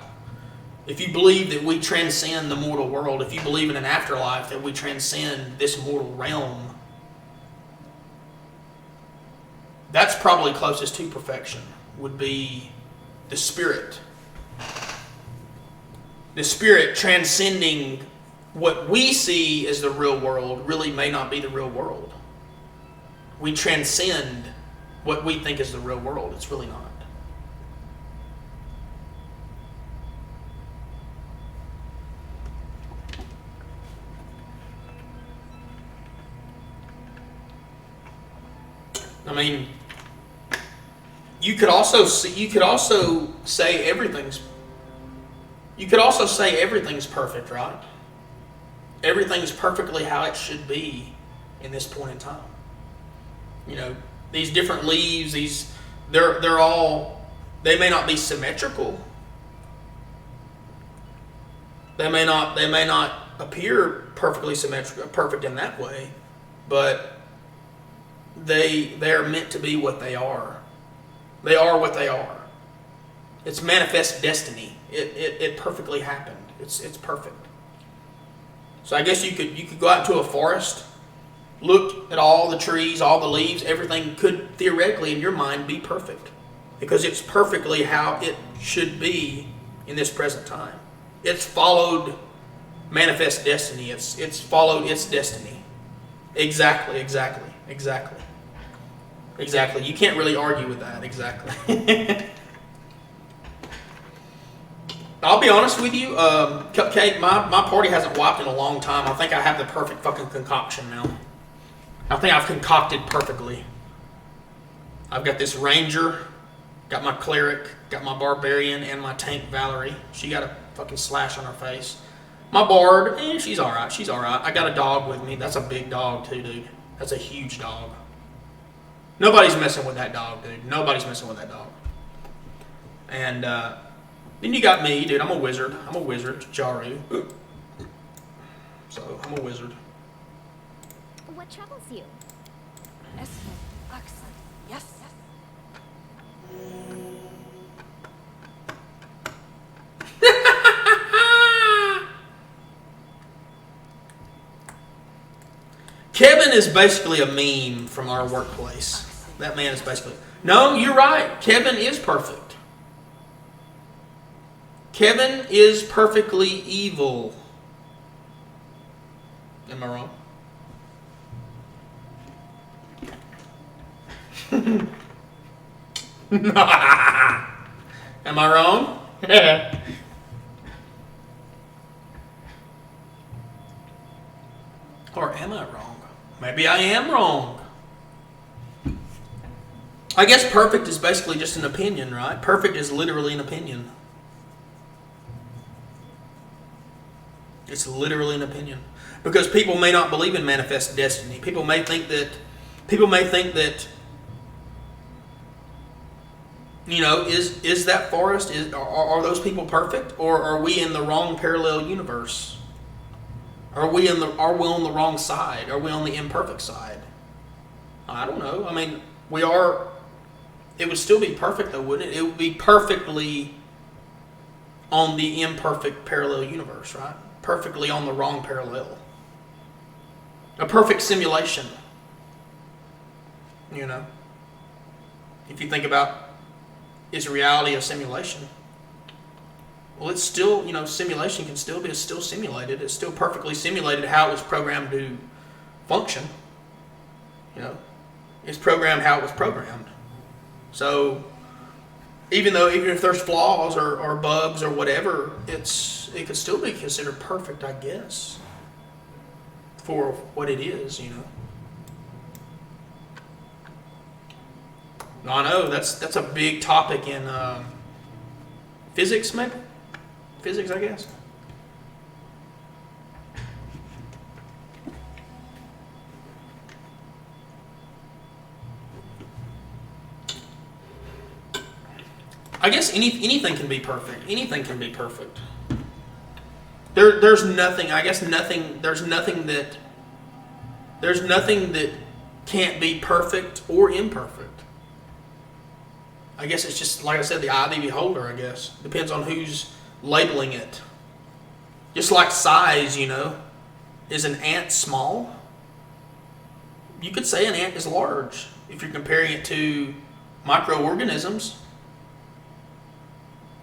if you believe that we transcend the mortal world, if you believe in an afterlife, that we transcend this mortal realm, that's probably closest to perfection, would be the spirit. The spirit transcending what we see as the real world really may not be the real world. We transcend what we think is the real world. It's really not. I mean, you could also say everything's perfect, right? Everything's perfectly how it should be in this point in time. You know, these different leaves, they're all, they may not be symmetrical. They may not appear perfectly symmetrical, perfect in that way, but they're meant to be what they are. They are what they are. It's manifest destiny. It perfectly happened. It's perfect. So I guess you could go out into a forest looked at all the trees, all the leaves, everything could theoretically in your mind be perfect. Because it's perfectly how it should be in this present time. It's followed manifest destiny. It's followed its destiny. Exactly. You can't really argue with that. Exactly. I'll be honest with you, Cupcake, my party hasn't wiped in a long time. I think I have the perfect fucking concoction now. I think I've concocted perfectly. I've got this ranger, got my cleric, got my barbarian, and my tank Valerie. She got a fucking slash on her face. My bard, she's alright. I got a dog with me. That's a big dog too, dude. That's a huge dog. Nobody's messing with that dog, dude. Nobody's messing with that dog. And then you got me, dude. I'm a wizard, Jaru. So, I'm a wizard. What troubles you? Yes. Kevin is basically a meme from our workplace. That man is basically... No, you're right. Kevin is perfect. Kevin is perfectly evil. Am I wrong? Am I wrong? Or am I wrong? Maybe I am wrong. I guess perfect is basically just an opinion, right? Perfect is literally an opinion. It's literally an opinion. Because people may not believe in manifest destiny. People may think that, you know, is that forest, are those people perfect? Or are we in the wrong parallel universe? Are we on the wrong side? Are we on the imperfect side? I don't know. I mean, we are. It would still be perfect though, wouldn't it? It would be perfectly on the imperfect parallel universe, right? Perfectly on the wrong parallel. A perfect simulation. You know? If you think about, is reality a simulation? Well, it's still, you know, simulation can still be still simulated. It's still perfectly simulated how it was programmed to function. You know, it's programmed how it was programmed. So, even if there's flaws or bugs or whatever, it could still be considered perfect, I guess, for what it is. You know. I know that's a big topic in physics, maybe. Physics, I guess. I guess anything can be perfect. Anything can be perfect. There's nothing. I guess nothing. There's nothing that can't be perfect or imperfect. I guess it's just like I said, the eye of the beholder. I guess depends on who's labeling it. Just like size, you know, is an ant small? You could say an ant is large if you're comparing it to microorganisms.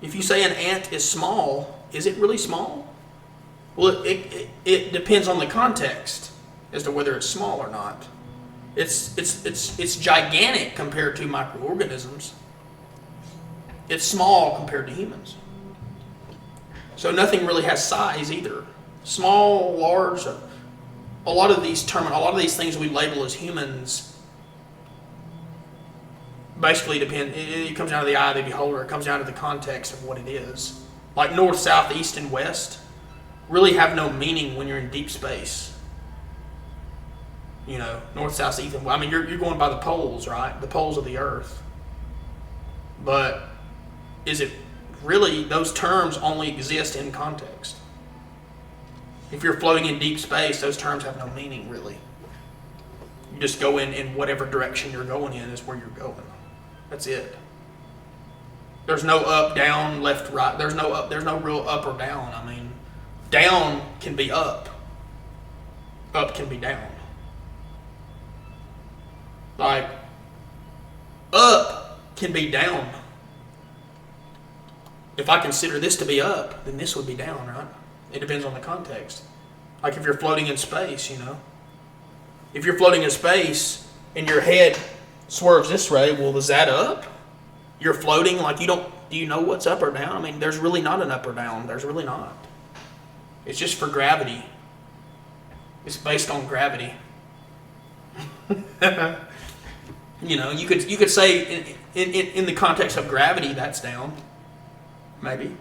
If you say an ant is small, is it really small? Well, it depends on the context as to whether it's small or not. It's gigantic compared to microorganisms. It's small compared to humans. So nothing really has size either. Small, large, a lot of these things we label as humans basically depend. It comes down to the eye of the beholder. It comes down to the context of what it is. Like north, south, east, and west really have no meaning when you're in deep space. You know, north, south, east, and west. I mean, you're going by the poles, right? The poles of the Earth. But is it really, those terms only exist in context? If you're floating in deep space, those terms have no meaning, really. You just go in whatever direction you're going in is where you're going. That's it. There's no up, down, left, right. There's no real up or down. I mean, down can be up. Up can be down. Like, up can be down. If I consider this to be up, then this would be down, right? It depends on the context. Like if you're floating in space, you know. If you're floating in space and your head swerves this way, well, is that up? You're floating like you don't, do you know what's up or down? I mean, there's really not an up or down. There's really not. It's just for gravity. It's based on gravity. You know, you could say in the context of gravity, that's down. Maybe.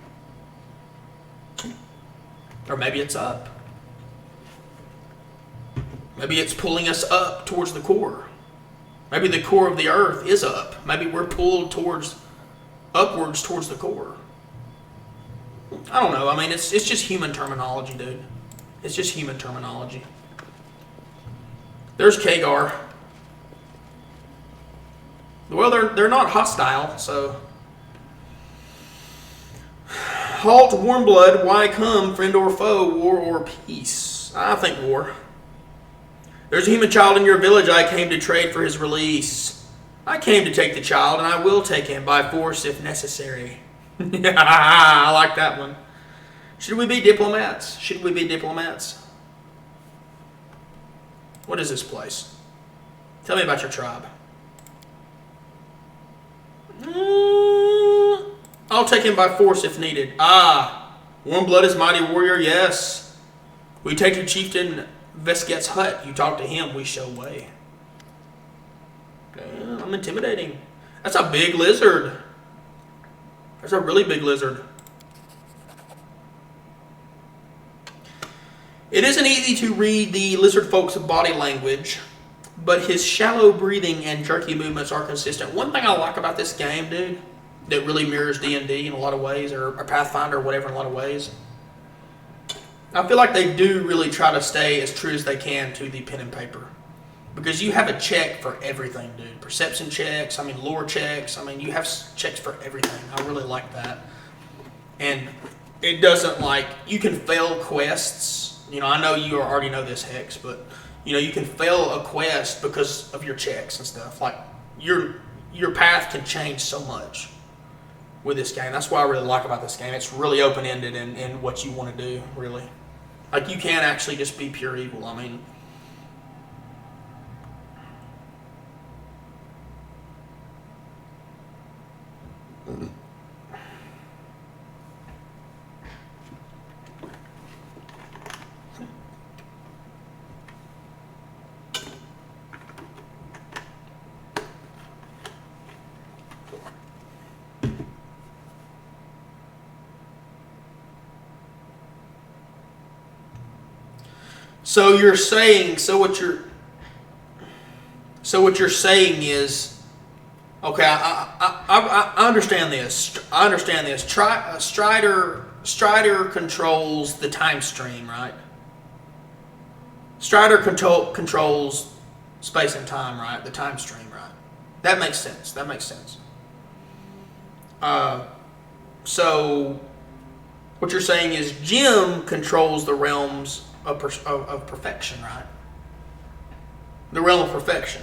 Or maybe it's up. Maybe it's pulling us up towards the core. Maybe the core of the earth is up. Maybe we're pulled upwards towards the core. I don't know. I mean, it's just human terminology, dude. It's just human terminology. There's Kagar. Well, they're not hostile, so. Halt, warm blood, why come, friend or foe, war or peace? I think war. There's a human child in your village I came to trade for his release. I came to take the child, and I will take him by force if necessary. I like that one. Should we be diplomats? Should we be diplomats? What is this place? Tell me about your tribe. I'll take him by force if needed. Ah, warm blood is mighty warrior, yes. We take to Chieftain Vesget's hut. You talk to him, we show way. I'm intimidating. That's a big lizard. That's a really big lizard. It isn't easy to read the lizard folk's body language, but his shallow breathing and jerky movements are consistent. One thing I like about this game, dude, that really mirrors D&D in a lot of ways, or Pathfinder or whatever in a lot of ways, I feel like they do really try to stay as true as they can to the pen and paper. Because you have a check for everything, dude. Perception checks, lore checks. You have checks for everything. I really like that. And it doesn't you can fail quests. I know you already know this, Hex, but you can fail a quest because of your checks and stuff. Like your path can change so much with this game. That's what I really like about this game. It's really open-ended in what you want to do, really. Like you can't actually just be pure evil. So you're saying, what you're saying is, okay, I understand this. I understand this. Strider controls the time stream, right? Strider controls space and time, right? The time stream, right? That makes sense. That makes sense. So what you're saying is Jim controls the realms of perfection, right? The realm of perfection.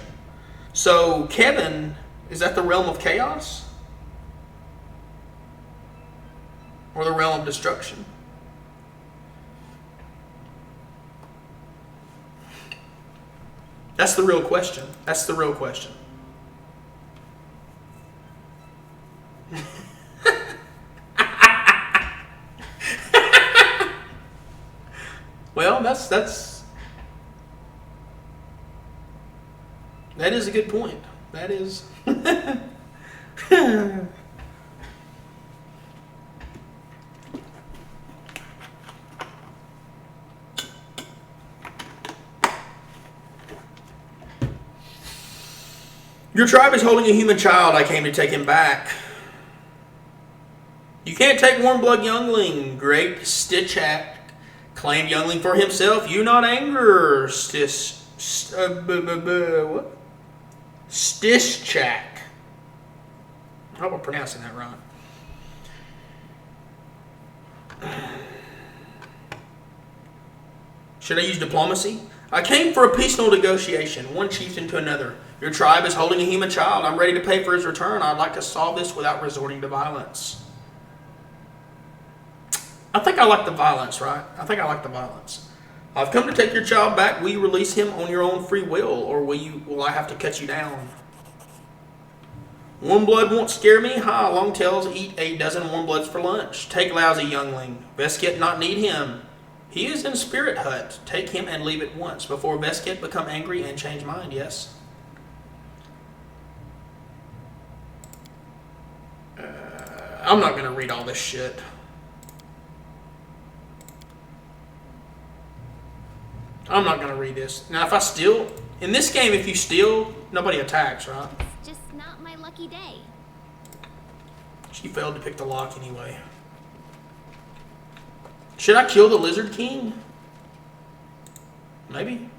So Kevin, is that the realm of chaos? Or the realm of destruction? That's the real question. That's the real question. Well, that is a good point. That is. Your tribe is holding a human child. I came to take him back. You can't take warm blood youngling. Great Stitchak claimed youngling for himself. You not anger. What? Stitchak. I hope I'm pronouncing that right. Should I use diplomacy? I came for a peaceful negotiation, one chieftain to another. Your tribe is holding a human child. I'm ready to pay for his return. I'd like to solve this without resorting to violence. I think I like the violence, right? I think I like the violence. I've come to take your child back. Will you release him on your own free will, or will I have to cut you down? Warm blood won't scare me. Ha, Longtails eat a dozen warm bloods for lunch. Take lousy youngling. Vesket not need him. He is in spirit hut. Take him and leave at once before Vesket become angry and change mind. Yes. I'm not gonna read all this shit. I'm not gonna read this. Now, if I steal in this game, if you steal, nobody attacks, right? It's just not my lucky day. She failed to pick the lock anyway. Should I kill the Lizard King? Maybe.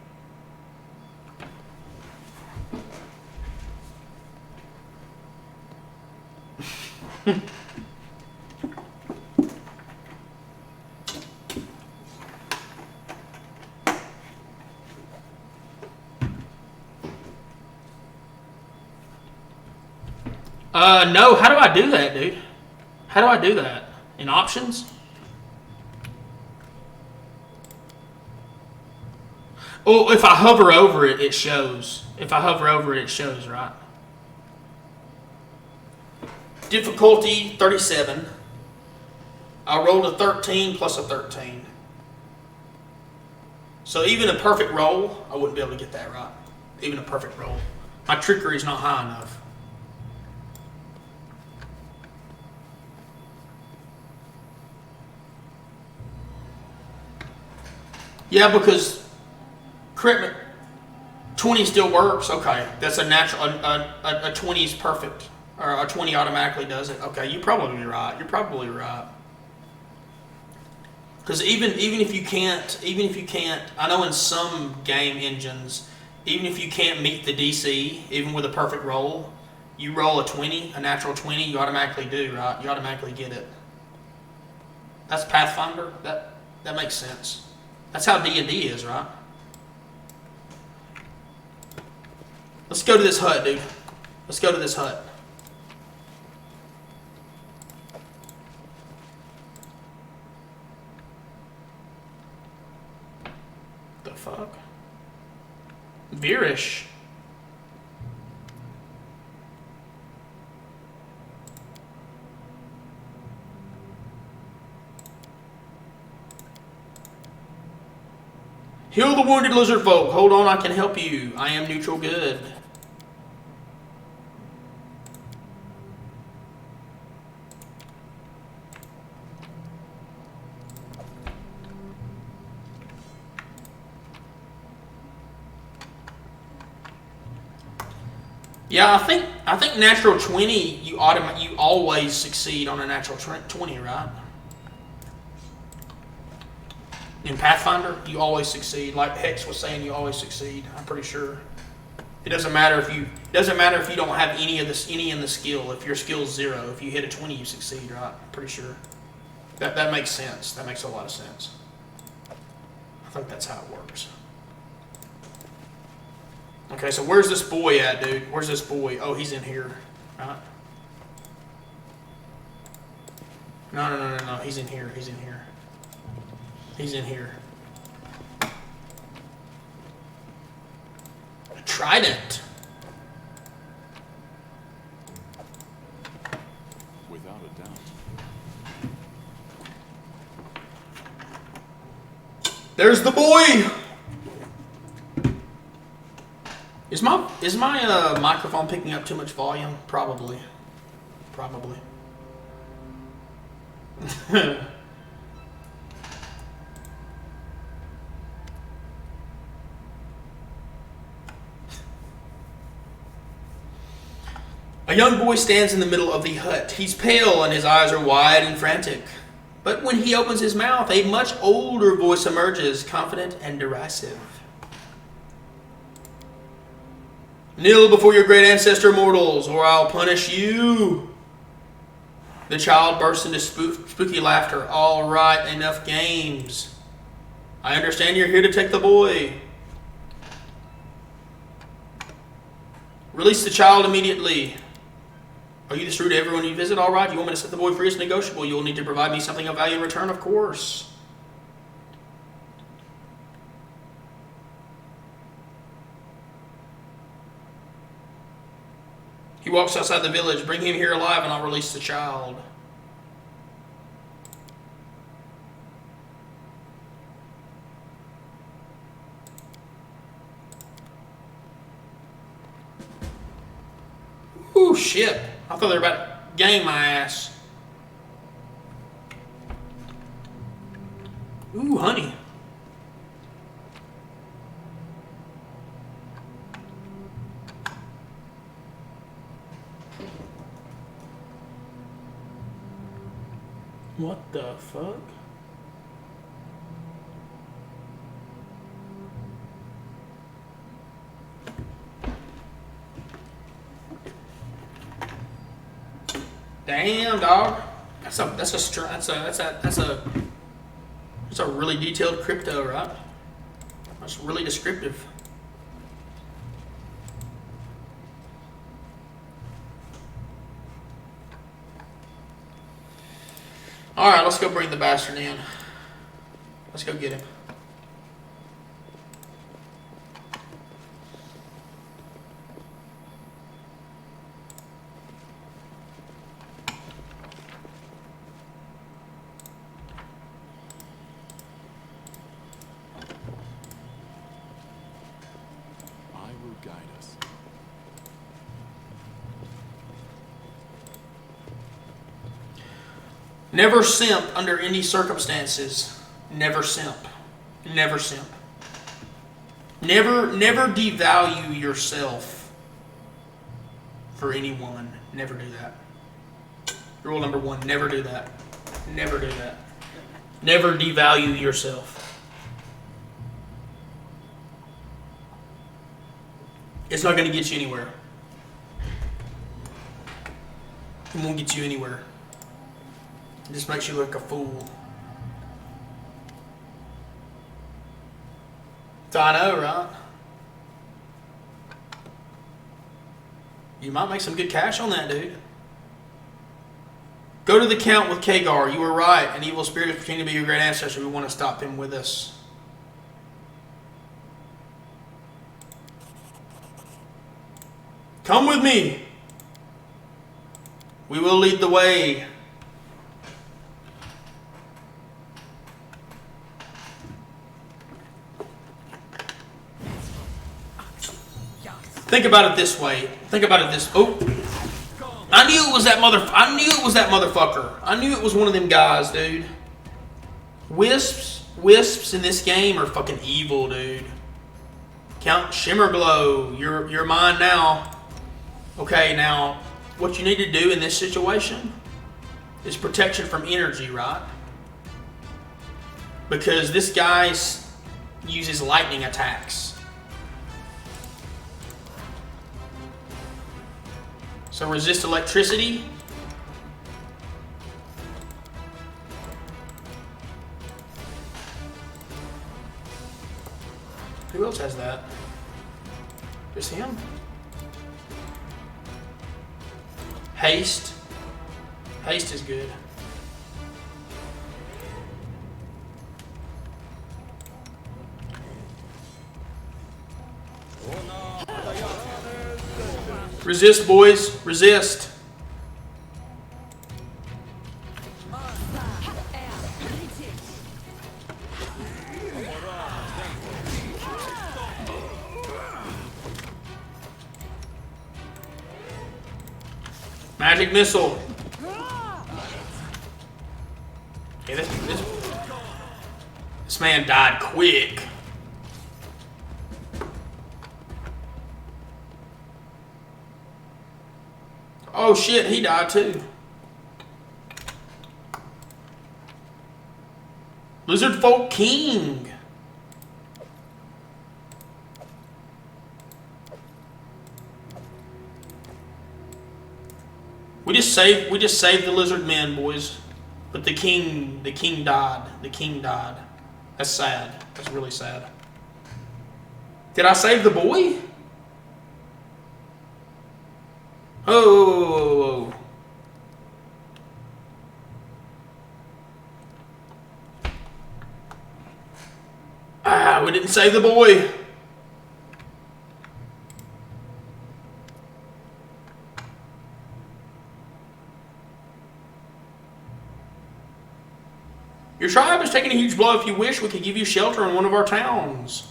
No, how do I do that, dude? How do I do that? In options? Oh, if I hover over it, it shows. If I hover over it, it shows, right? Difficulty 37. I rolled a 13 plus a 13. So even a perfect roll, I wouldn't be able to get that right. Even a perfect roll. My trickery is not high enough. Yeah, because crit 20 still works. Okay, that's a natural. A 20 is perfect, or a 20 automatically does it. Okay, you're probably right. You're probably right. Because even if you can't, I know in some game engines, even if you can't meet the DC, even with a perfect roll, you roll a 20, a natural 20, you automatically do, right? You automatically get it. That's Pathfinder. That makes sense. That's how D&D is, right? Let's go to this hut, dude. Let's go to this hut. The fuck? Beerish. Heal the wounded lizard folk. Hold on, I can help you. I am neutral good. Yeah, I think natural 20 you always succeed on a natural 20, right? In Pathfinder, you always succeed. Like Hex was saying, you always succeed. I'm pretty sure. It doesn't matter if you don't have any in the skill. If your skill's 0, if you hit a 20, you succeed, right? I'm pretty sure. That makes sense. That makes a lot of sense. I think that's how it works. Okay, so where's this boy at, dude? Where's this boy? Oh, he's in here, right? No. He's in here. He's in here. He's in here. A trident. Without a doubt. There's the boy. Is my microphone picking up too much volume? Probably. A young boy stands in the middle of the hut. He's pale and his eyes are wide and frantic. But when he opens his mouth, a much older voice emerges, confident and derisive. Kneel before your great ancestor, mortals, or I'll punish you. The child bursts into spooky laughter. All right, enough games. I understand you're here to take the boy. Release the child immediately. Are you this rude to everyone you visit? All right. You want me to set the boy free? It's negotiable. You will need to provide me something of value in return, of course. He walks outside the village. Bring him here alive and I'll release the child. Ooh, shit. I thought they were about to gang my ass. Ooh, honey. What the fuck? Damn, dog. That's a really detailed crypto, right? That's really descriptive. All right, let's go bring the bastard in. Let's go get him. I will guide us. Never simp under any circumstances. Never simp. Never simp. Never devalue yourself for anyone. Never do that. Rule number 1, never do that. Never do that. Never devalue yourself. It's not going to get you anywhere. It won't get you anywhere. It just makes you look a fool. So I know, right? You might make some good cash on that, dude. Go to the count with Kagar. You were right. An evil spirit is pretending to be your great ancestor. We want to stop him with us. Come with me. We will lead the way. Think about it this way. Think about it this. Oh, I knew it was that motherfucker. I knew it was one of them guys, dude. Wisps in this game are fucking evil, dude. Count Shimmerglow. You're mine now. Okay, now what you need to do in this situation is protection from energy, right? Because this guy uses lightning attacks. So resist electricity. Who else has that? Just him? Haste. Haste is good. Resist, boys. Resist. Magic missile. Okay, this man died quick. Oh shit, he died too. Lizard Folk King. We just saved the lizard men, boys. But the king died. The king died. That's sad. That's really sad. Did I save the boy? Oh. Ah, we didn't save the boy. Your tribe is taking a huge blow. If you wish, we could give you shelter in one of our towns.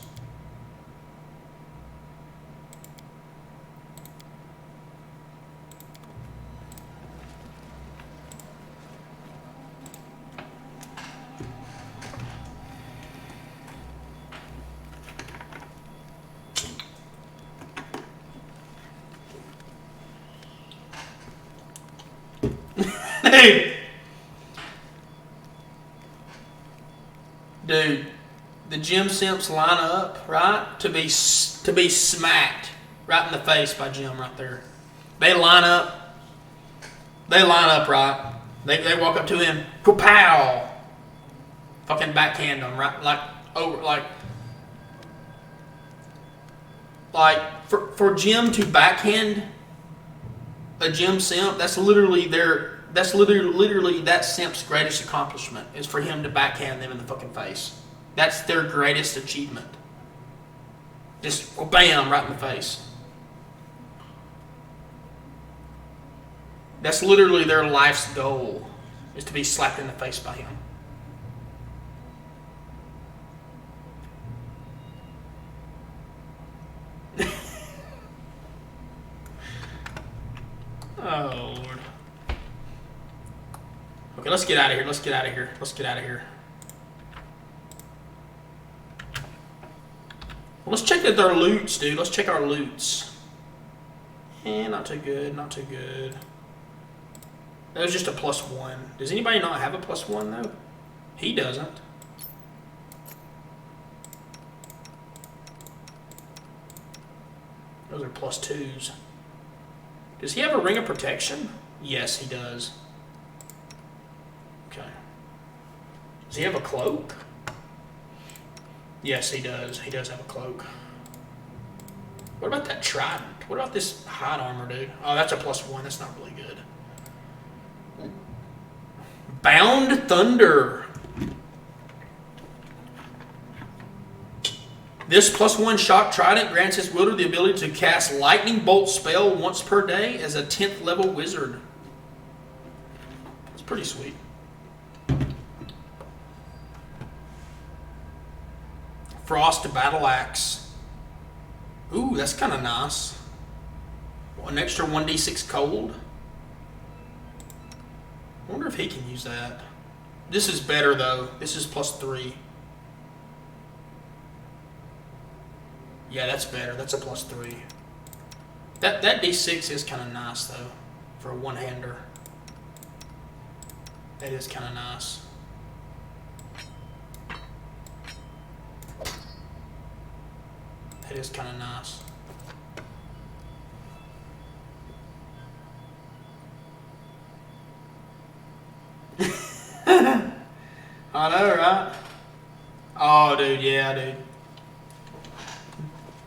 Dude, the Jim Simps line up, right, to be smacked right in the face by Jim right there. They line up. They line up right. They walk up to him, pow, fucking backhand him right, like for Jim to backhand a Jim Simp, that's literally that Simp's greatest accomplishment is for him to backhand them in the fucking face. That's their greatest achievement. Just bam, right in the face. That's literally their life's goal, is to be slapped in the face by him. Oh, Lord. Okay, let's get out of here. Let's get out of here. Let's get out of here. Well, let's check that their loots, dude. Let's check our loots. Not too good. Not too good. That was just a +1. Does anybody not have a +1, though? He doesn't. Those are +2s. Does he have a ring of protection? Yes, he does. Okay. Does he have a cloak? Yes, he does. He does have a cloak. What about that trident? What about this hide armor, dude? Oh, that's a +1. That's not really good. Bound Thunder. This +1 shock trident grants his wielder the ability to cast lightning bolt spell once per day as a 10th level wizard. That's pretty sweet. Frost Battle Axe. Ooh, that's kind of nice. An extra 1d6 cold. I wonder if he can use that. This is better though. This is +3. Yeah, that's better. That's a +3. That d6 is kind of nice though, for a one-hander. That is kind of nice. That is kind of nice. I know, right? Oh, dude, yeah, dude.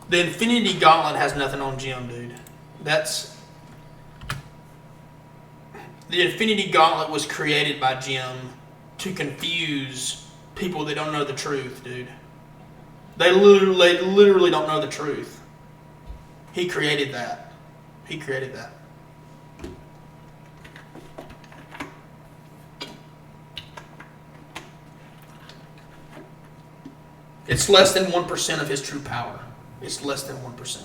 The Infinity Gauntlet has nothing on Jim, dude. The Infinity Gauntlet was created by Jim to confuse people that don't know the truth, dude. They literally don't know the truth. He created that. He created that. It's less than 1% of his true power. It's less than 1%.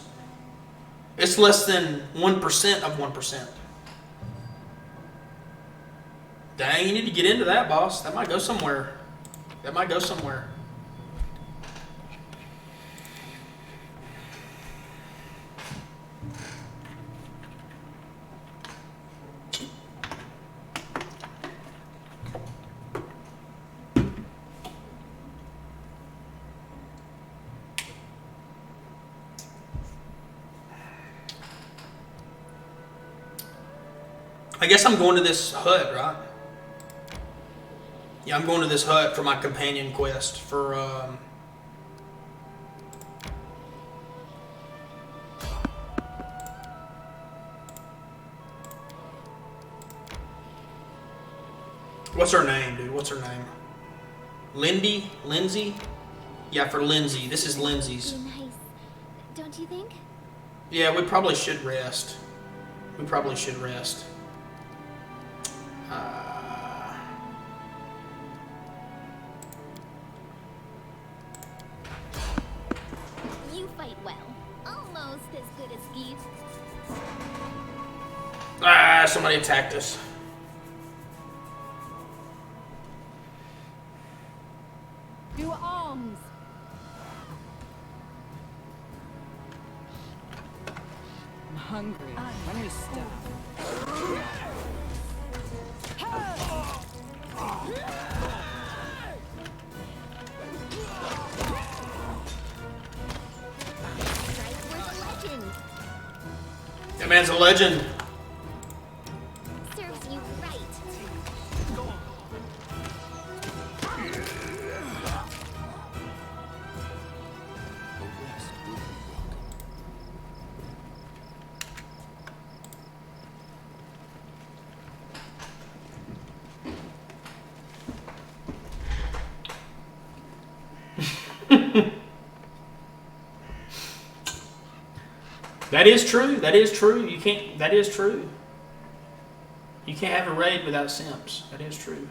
It's less than 1% of 1%. Dang, you need to get into that, boss. That might go somewhere. That might go somewhere. I guess I'm going to this hut, right? Yeah, I'm going to this hut for my companion quest for, What's her name, dude? What's her name? Lindsay? Yeah, for Lindsay. This is Lindsay's. Be nice, don't you think? Yeah, we probably should rest. We probably should rest. You fight well. Almost as good as Skeet. Somebody attacked us. Do alms. I'm hungry. Let me stop. Right, we're the legend. That man's a legend. Serves you right. A rest would be welcome. That is true. That is true. You can't. That is true. You can't have a raid without simps. That is true.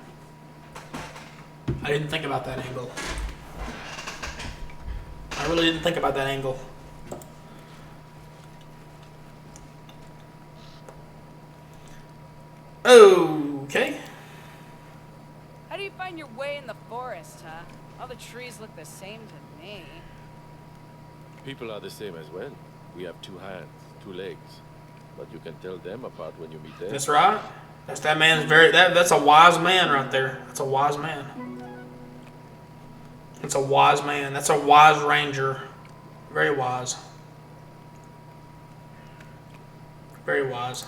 I didn't think about that angle. I really didn't think about that angle. Okay. How do you find your way in the forest, huh? All the trees look the same to me. People are the same as well. We have 2 hands, 2 legs. But you can tell them apart when you meet them. That's right. That man's that's a wise man right there. That's a wise man. That's a wise man. That's a wise ranger. Very wise. Very wise.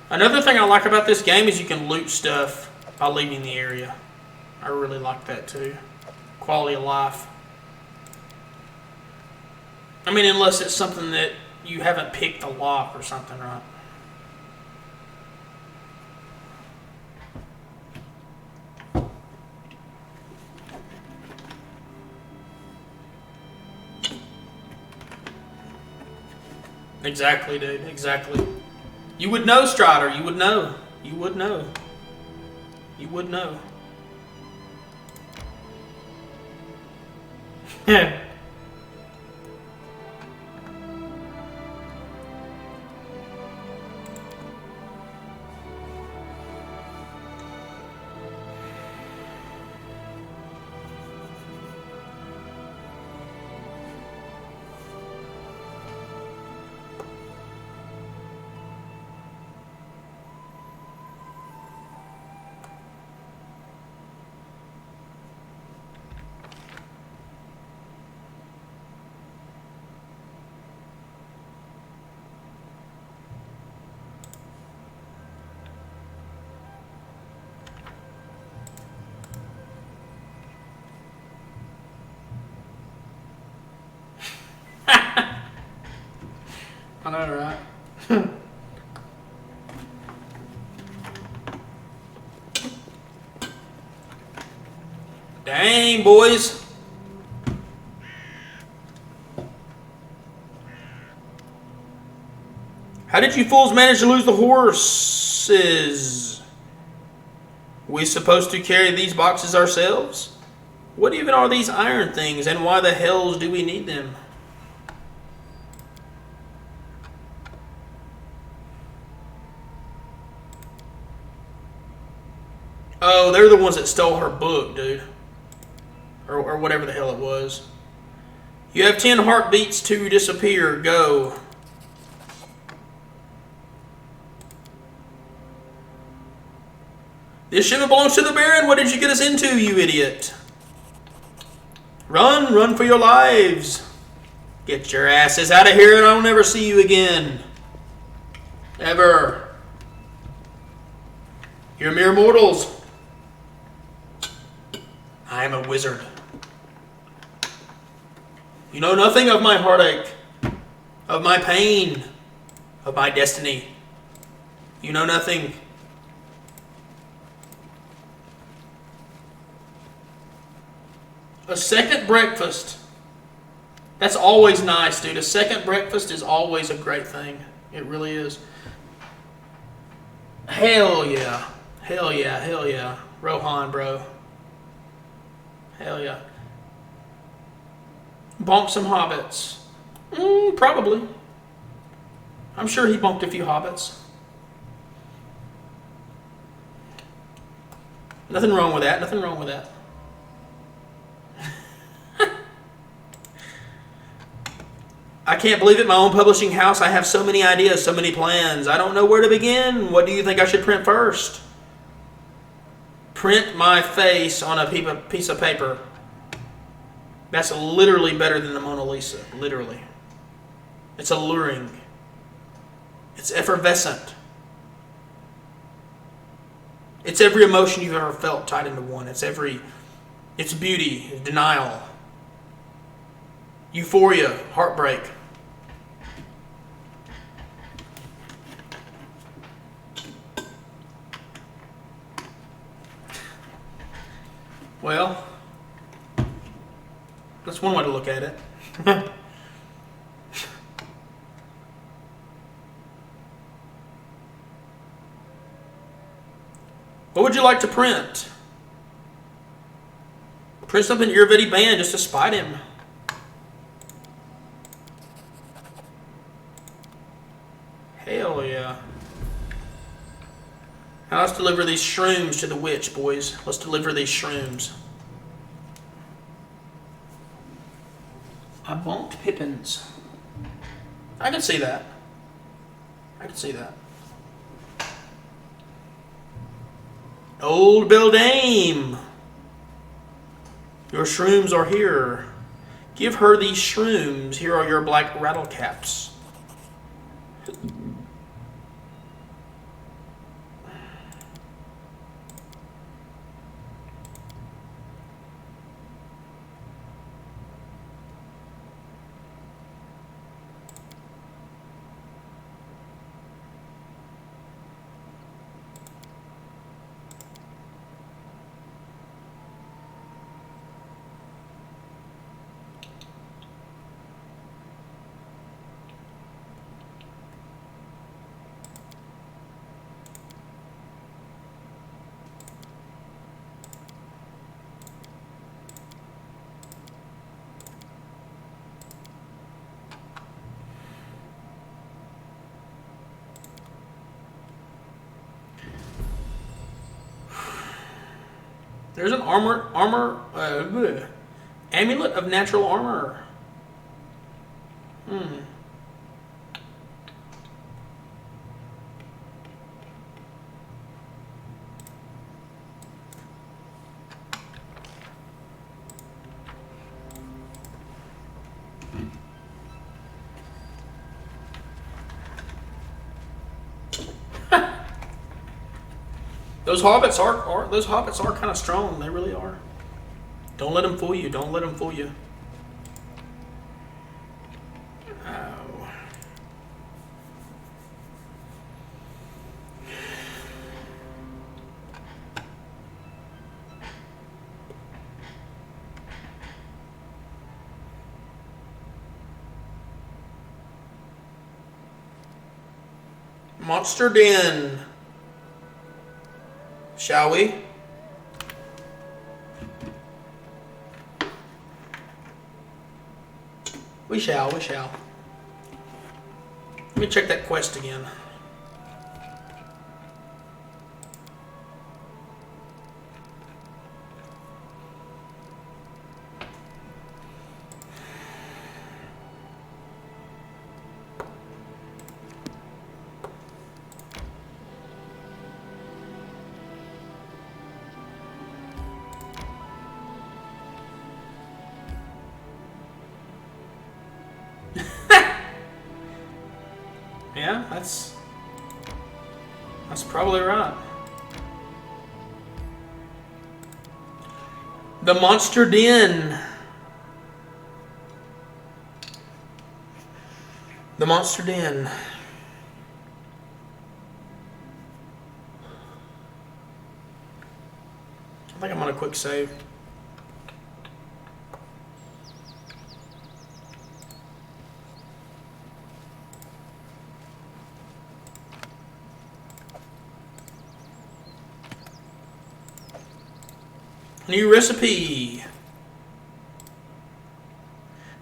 Another thing I like about this game is you can loot stuff by leaving the area. I really like that too. Quality of life. I mean, unless it's something that you haven't picked a lock or something, right? Exactly, dude. Exactly. You would know, Strider. You would know. You would know. You would know. Yeah. I know, right? Dang, boys. How did you fools manage to lose the horses? We supposed to carry these boxes ourselves? What even are these iron things, and why the hells do we need them? Oh, they're the ones that stole her book, dude. Or whatever the hell it was. You have 10 heartbeats to disappear. Go. This shipment belongs to the Baron. What did you get us into, you idiot? Run, run for your lives. Get your asses out of here and I'll never see you again. Ever. You're mere mortals. I am a wizard. You know nothing of my heartache, of my pain, of my destiny. You know nothing. A second breakfast. That's always nice, dude. A second breakfast is always a great thing. It really is. Hell yeah. Hell yeah. Hell yeah. Rohan, bro. Hell yeah. Bonk some hobbits. Probably. I'm sure he bonked a few hobbits. Nothing wrong with that. Nothing wrong with that. I can't believe it. My own publishing house. I have so many ideas, so many plans. I don't know where to begin. What do you think I should print first? Print my face on a piece of paper. That's literally better than the Mona Lisa. Literally. It's alluring. It's effervescent. It's every emotion you've ever felt tied into one. It's beauty, denial, euphoria, heartbreak. Well, that's one way to look at it. What would you like to print? Print something to your Viddy band just to spite him. Hell yeah. Now let's deliver these shrooms to the witch, boys. Let's deliver these shrooms. I bonked Pippins. I can see that. I can see that. Old Beldame. Your shrooms are here. Give her these shrooms. Here are your black rattle caps. There's an amulet of natural armor. Those hobbits are kind of strong. They really are. Don't let them fool you. Don't let them fool you. Ow. Monster Den. Shall we? We shall. Let me check that quest again. Yeah, that's probably right. The Monster Den. The Monster Den. I think I'm on a quick save. New recipe.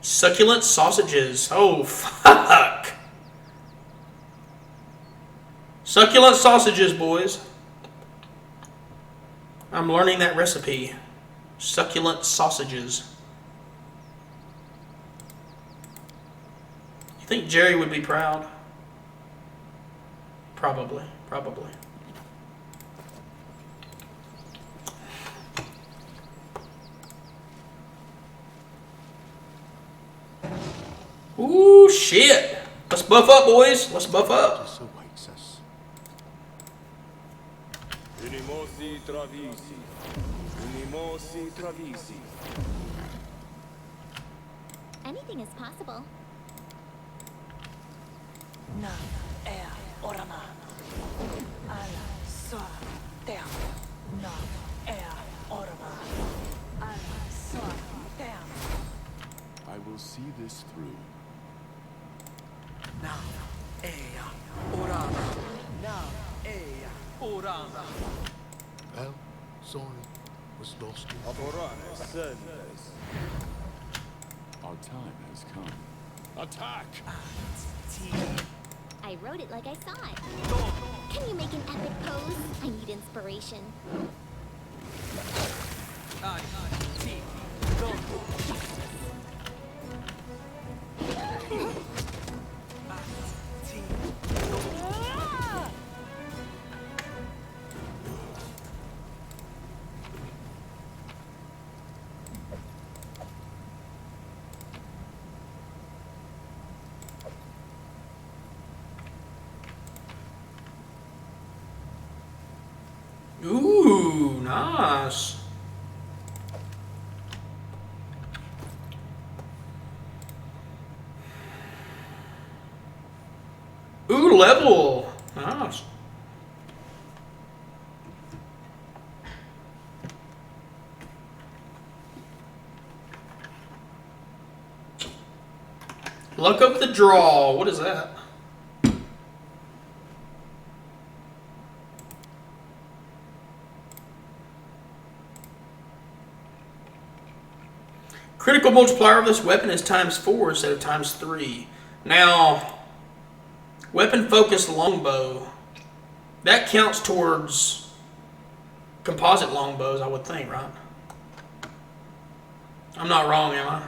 Succulent sausages. Oh, fuck. Succulent sausages, boys. I'm learning that recipe. Succulent sausages. You think Jerry would be proud? Probably. Probably. Ooh, shit. Let's buff up, boys. Let's buff up. This awaits us. Unimosi travisi. Unimosi travisi. Anything is possible. Na ea orama. Ala soa tea. Na ea orama. Ala soa tea. I will see this through. Na ea orama. Na ea orama. Well, sorry. Was lost in Aborare sendes. Our time has come. Attack! I wrote it like I saw it. Can you make an epic pose? I need inspiration. Ooh, nice. Ooh, level. Nice. Luck of the draw. What is that? Critical multiplier of this weapon is ×4 instead of ×3. Now, weapon focused longbow. That counts towards composite longbows, I would think, right? I'm not wrong, am I?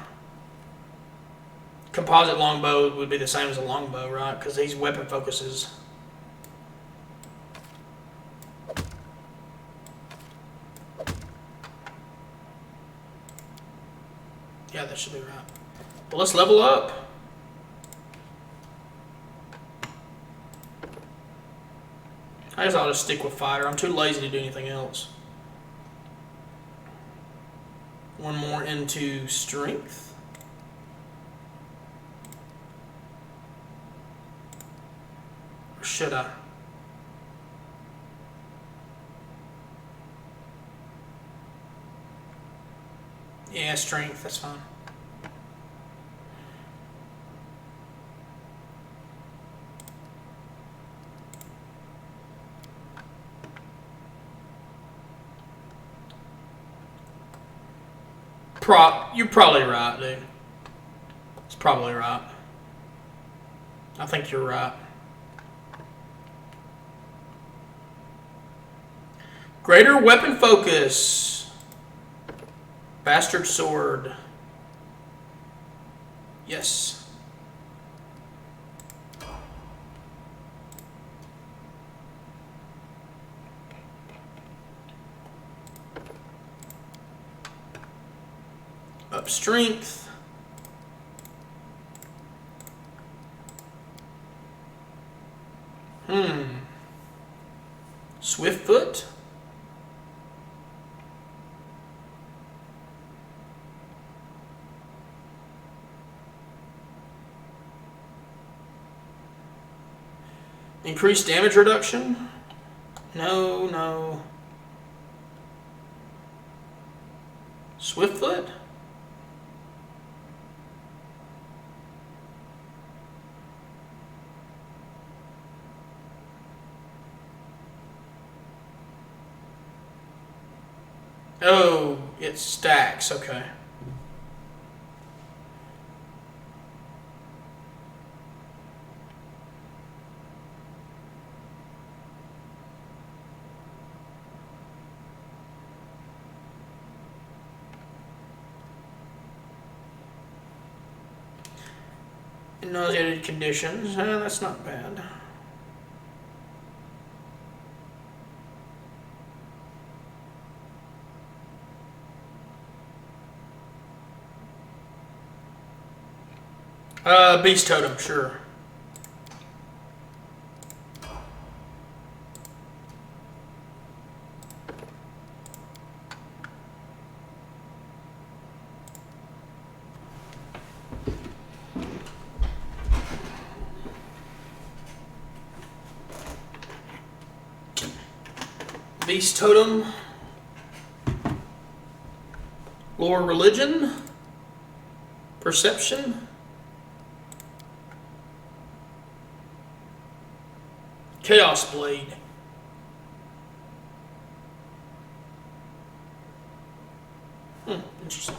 Composite longbow would be the same as a longbow, right? Because these weapon focuses. Yeah, that should be right. Well, let's level up. I guess I'll just stick with fighter. I'm too lazy to do anything else. One more into strength. Or should I? Yeah, strength, that's fine. You're probably right, dude. It's probably right. I think you're right. Greater weapon focus. Bastard sword. Yes. Up strength. Swift foot. Increased damage reduction? No, no. Swiftfoot? Oh, it stacks, okay. Nauseated conditions, that's not bad. Beast totem, sure. Beast totem. Lore religion. Perception. Chaos blade. Interesting.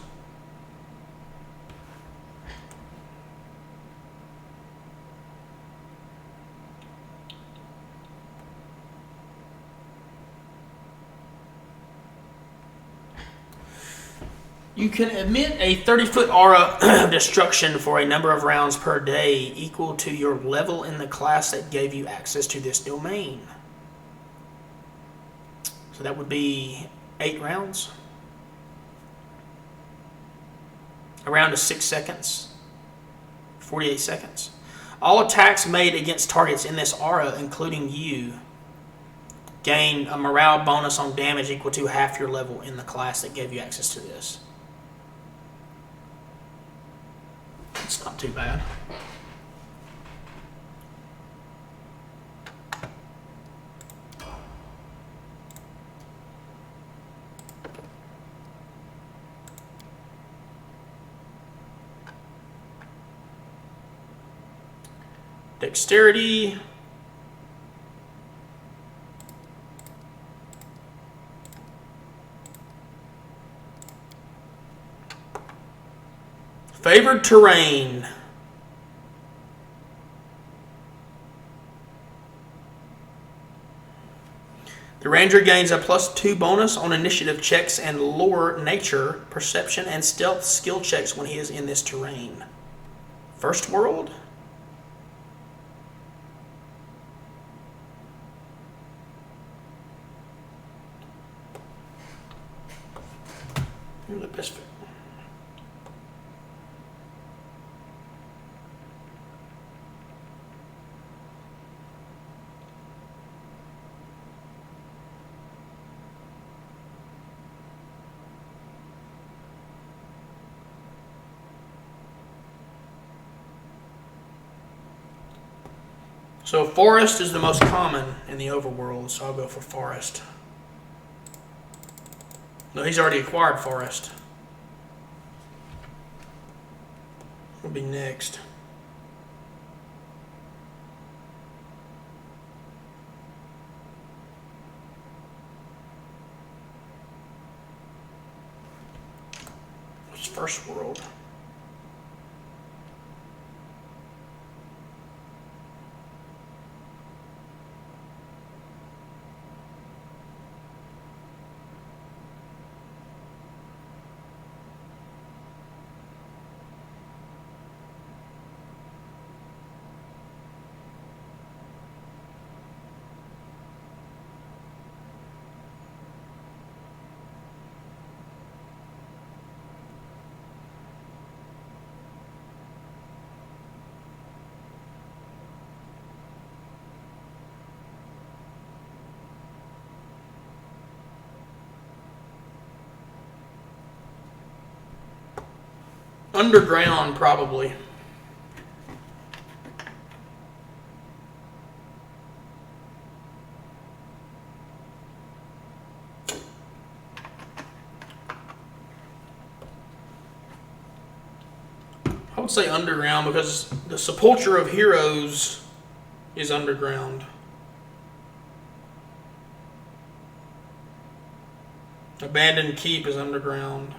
You can emit a 30-foot aura of destruction for a number of rounds per day equal to your level in the class that gave you access to this domain. So that would be 8 rounds. A round is 6 seconds. 48 seconds. All attacks made against targets in this aura, including you, gain a morale bonus on damage equal to half your level in the class that gave you access to this. It's not too bad. Dexterity. Favored terrain. The ranger gains a +2 bonus on initiative checks and lore, nature, perception, and stealth skill checks when he is in this terrain. First world? You're the best fit. So forest is the most common in the overworld, so I'll go for forest. No, he's already acquired forest. Will be next. What's first world? Underground, probably. I would say underground because the Sepulchre of Heroes is underground. Abandoned Keep is underground.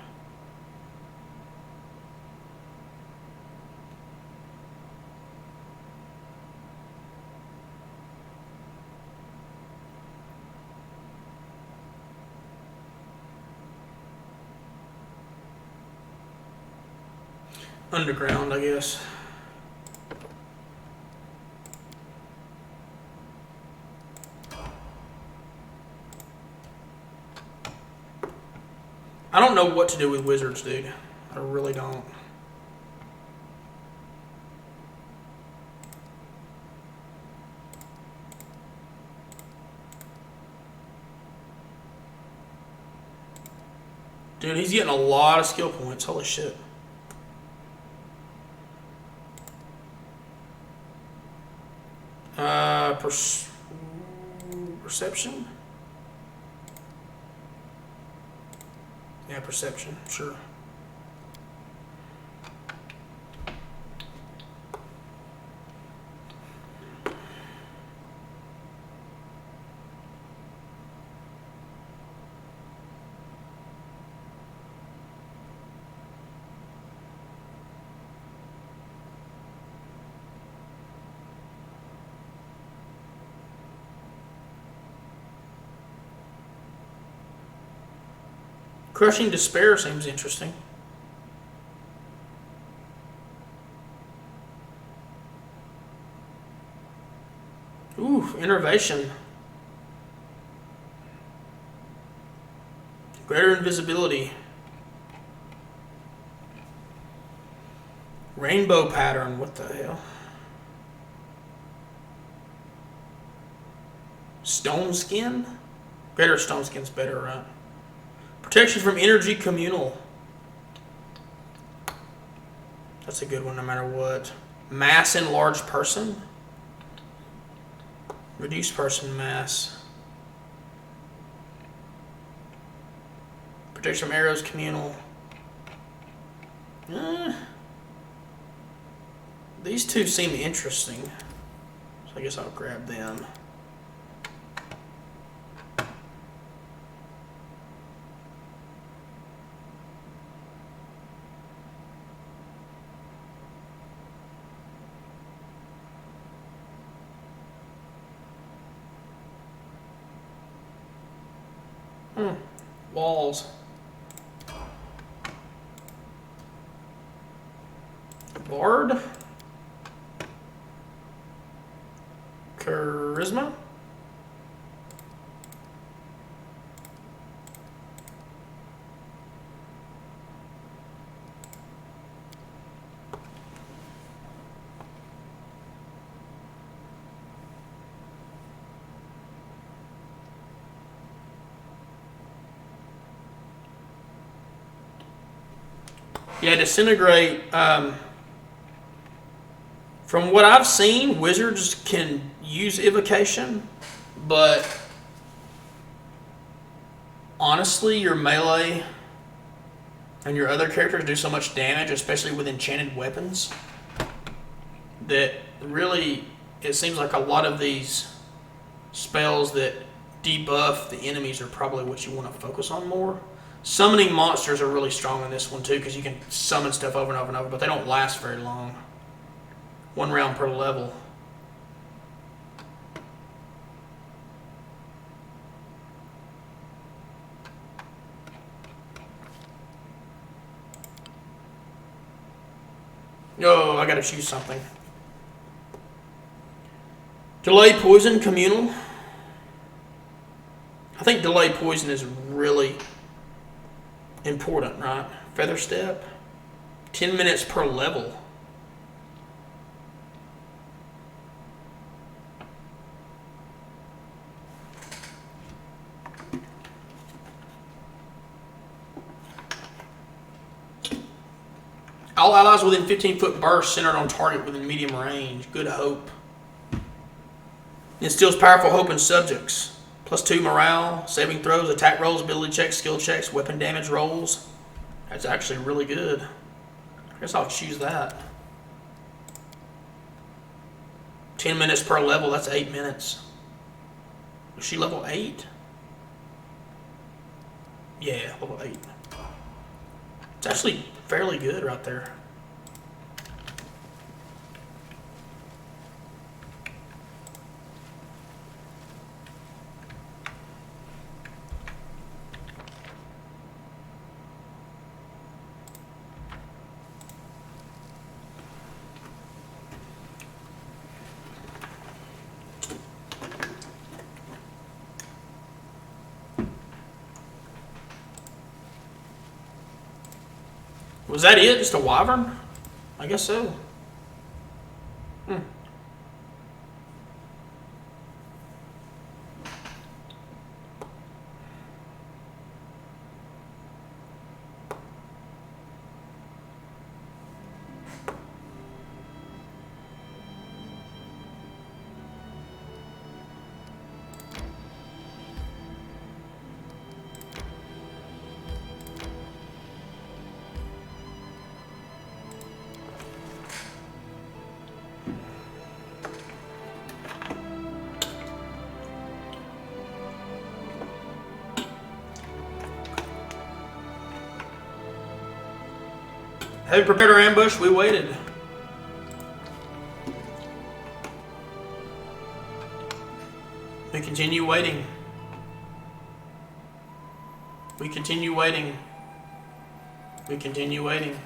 Underground, I guess. I don't know what to do with wizards, dude. I really don't. Dude, he's getting a lot of skill points. Holy shit. Perception? Yeah, perception, sure. Crushing Despair seems interesting. Ooh, Innervation. Greater Invisibility. Rainbow Pattern, what the hell? Stone Skin? Greater Stone Skin's better, right? Protection from Energy Communal. That's a good one no matter what. Mass Enlarged Person. Reduce Person Mass. Protection from Arrows Communal. These two seem interesting. So I guess I'll grab them. Walls. Bard. Charisma. Yeah, Disintegrate. From what I've seen, wizards can use evocation, but honestly, your melee and your other characters do so much damage, especially with enchanted weapons, that really it seems like a lot of these spells that debuff the enemies are probably what you want to focus on more. Summoning monsters are really strong in this one too, because you can summon stuff over and over and over, but they don't last very long. 1 round per level. Oh, I gotta choose something. Delay Poison Communal. I think Delay Poison is really important, right? Feather Step. 10 minutes per level. All allies within 15-foot burst centered on target within medium range. Good Hope. Instills powerful hope in subjects. +2 morale, saving throws, attack rolls, ability checks, skill checks, weapon damage rolls. That's actually really good. I guess I'll choose that. 10 minutes per level, that's 8 minutes. Is she level 8? Yeah, level 8. It's actually fairly good right there. Was that it? Just a wyvern? I guess so. Having prepared our ambush, we waited. We continue waiting. We continue waiting. We continue waiting.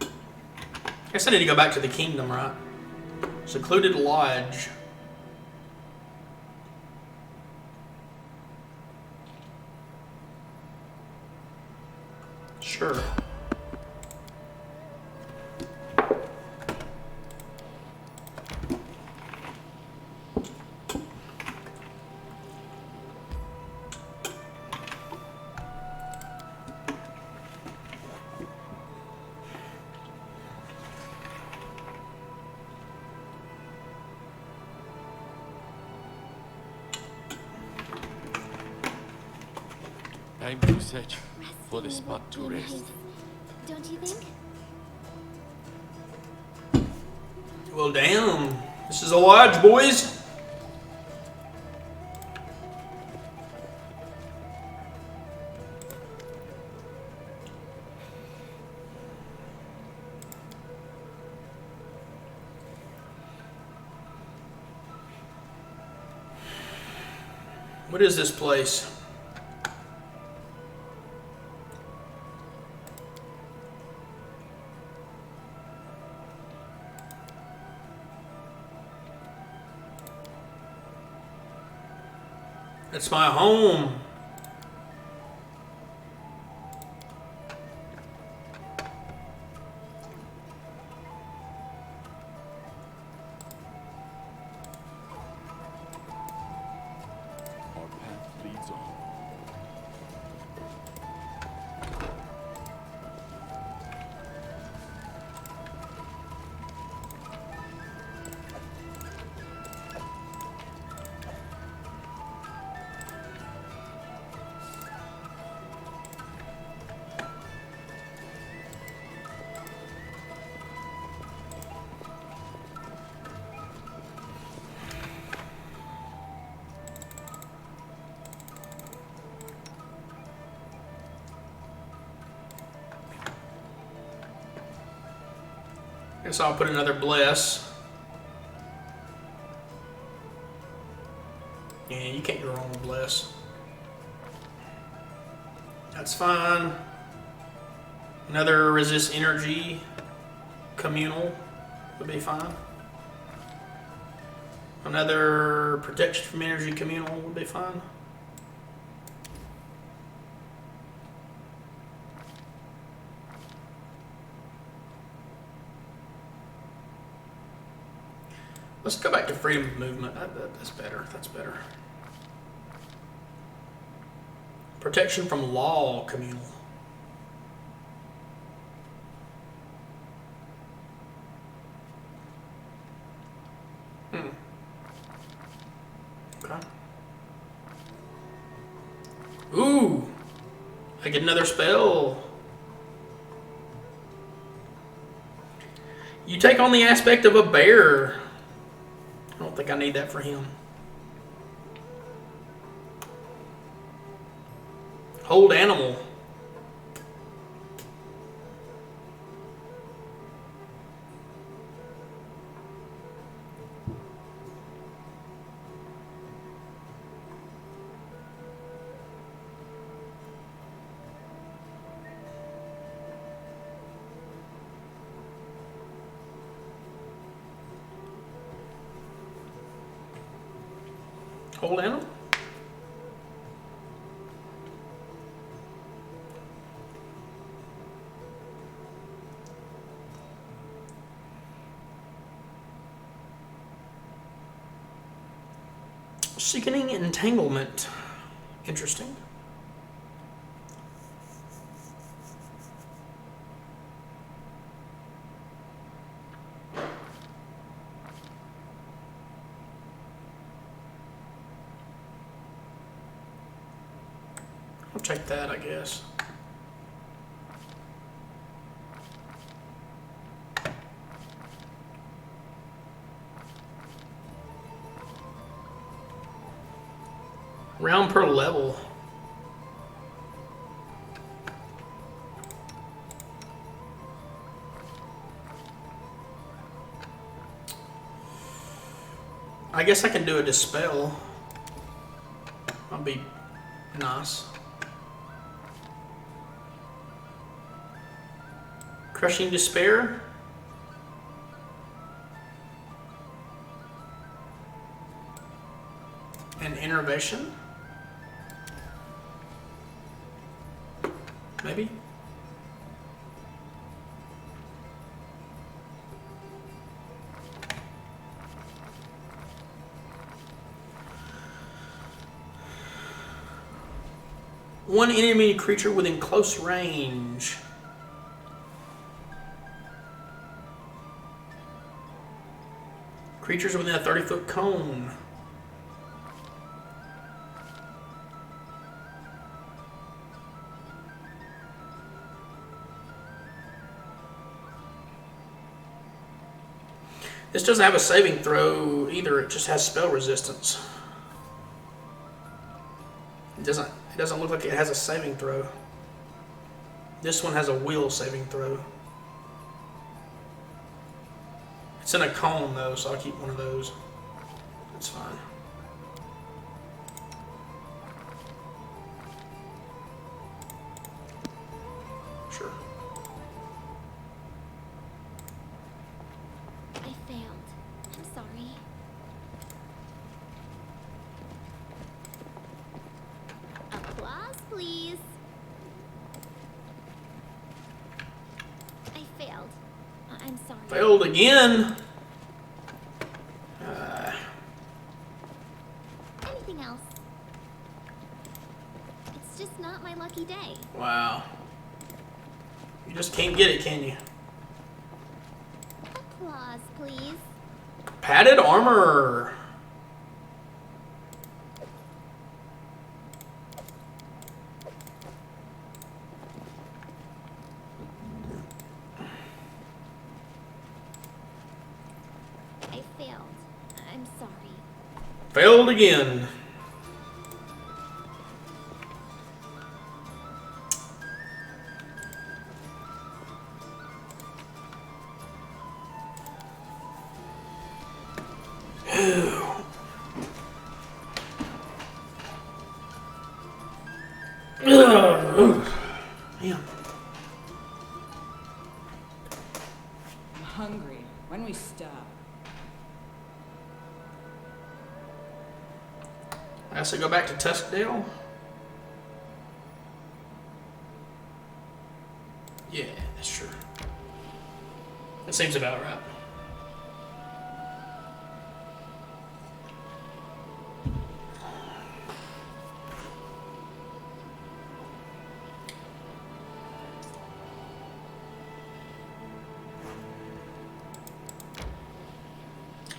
I guess I need to go back to the kingdom, right? Secluded lodge. Sure. Time to search for the spot to rest. Don't you think? Well, damn. This is a lodge, boys. What is this place? It's my home. Our path leads on. Guess I'll put another bless. Yeah, you can't go wrong with bless. That's fine. Another resist energy communal would be fine. Another protection from energy communal would be fine. Let's go back to freedom of movement. That's better. That's better. Protection from law communal. Okay. I get another spell. You take on the aspect of a bear. I don't think I need that for him. Hold animal. Hold animal. Sickening entanglement. Interesting. I'll take that, I guess. Round per level. I guess I can do a dispel. I'll be nice. Crushing despair. And innervation. Maybe. One enemy creature within close range. Creatures within a 30-foot cone. This doesn't have a saving throw either, it just has spell resistance. It doesn't look like it has a saving throw. This one has a will saving throw. It's in a cone though, so I'll keep one of those. That's fine. Sure. I failed. I'm sorry. Applause, please. I failed. I'm sorry. Failed again. Anything else? It's just not my lucky day. Wow. You just can't get it, can you? Applause, please. Padded armor. I failed. I'm sorry. Failed again. Man. I'm hungry. When we stop? I have to go back to Tuskdale. Yeah, that's true. That seems about right.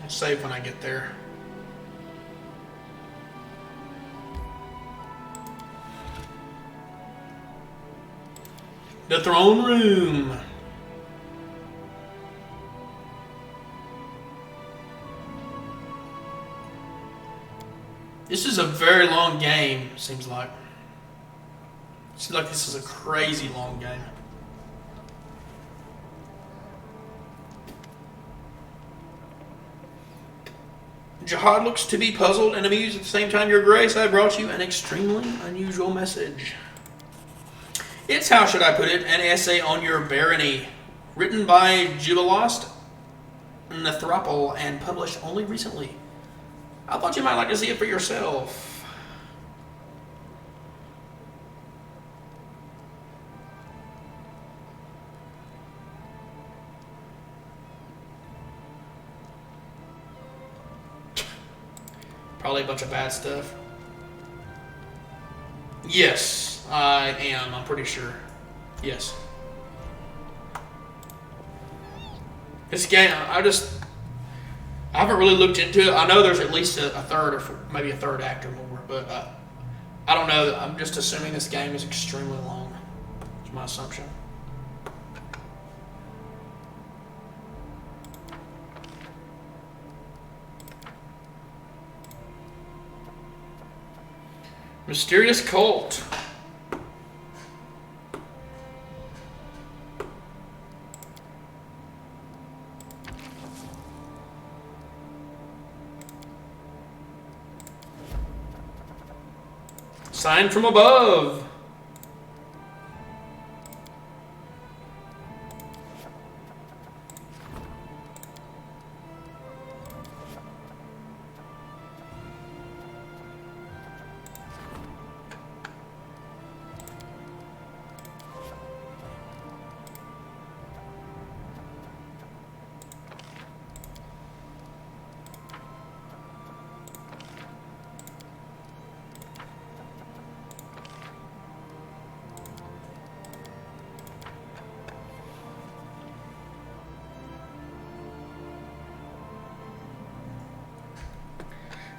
I'll save when I get there. The throne room. This is a very long game, seems like. Seems like this is a crazy long game. Jihad looks to be puzzled and amused at the same time. Your Grace, I brought you an extremely unusual message. It's, how should I put it, an essay on your barony, written by Jubilost Nethropol and published only recently. I thought you might like to see it for yourself. Probably a bunch of bad stuff. Yes, I am. I'm pretty sure. Yes. This game, I haven't really looked into it. I know there's at least a third or maybe a third act or more, but I don't know. I'm just assuming this game is extremely long. That's my assumption. Mysterious cult. Sign from above.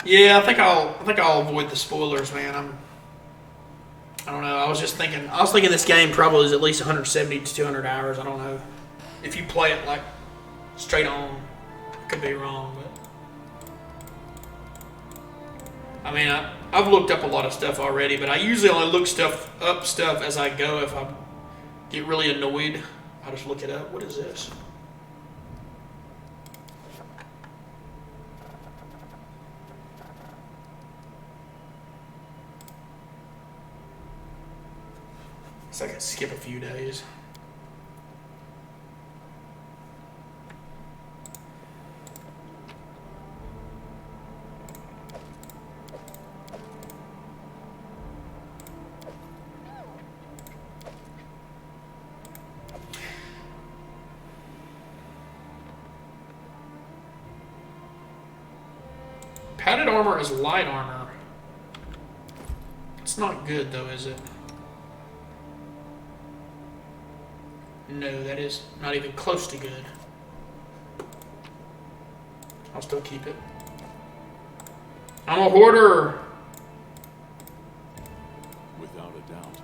Yeah, I think I'll avoid the spoilers, man. I don't know. I was thinking this game probably is at least 170 to 200 hours. I don't know. If you play it like straight on, could be wrong, but I mean, I've looked up a lot of stuff already, but I usually only look up stuff as I go. If I get really annoyed, I just look it up. What is this? So I could skip a few days. Padded armor is light armor. It's not good though, is it? No, that is not even close to good. I'll still keep it. I'm a hoarder. Without a doubt.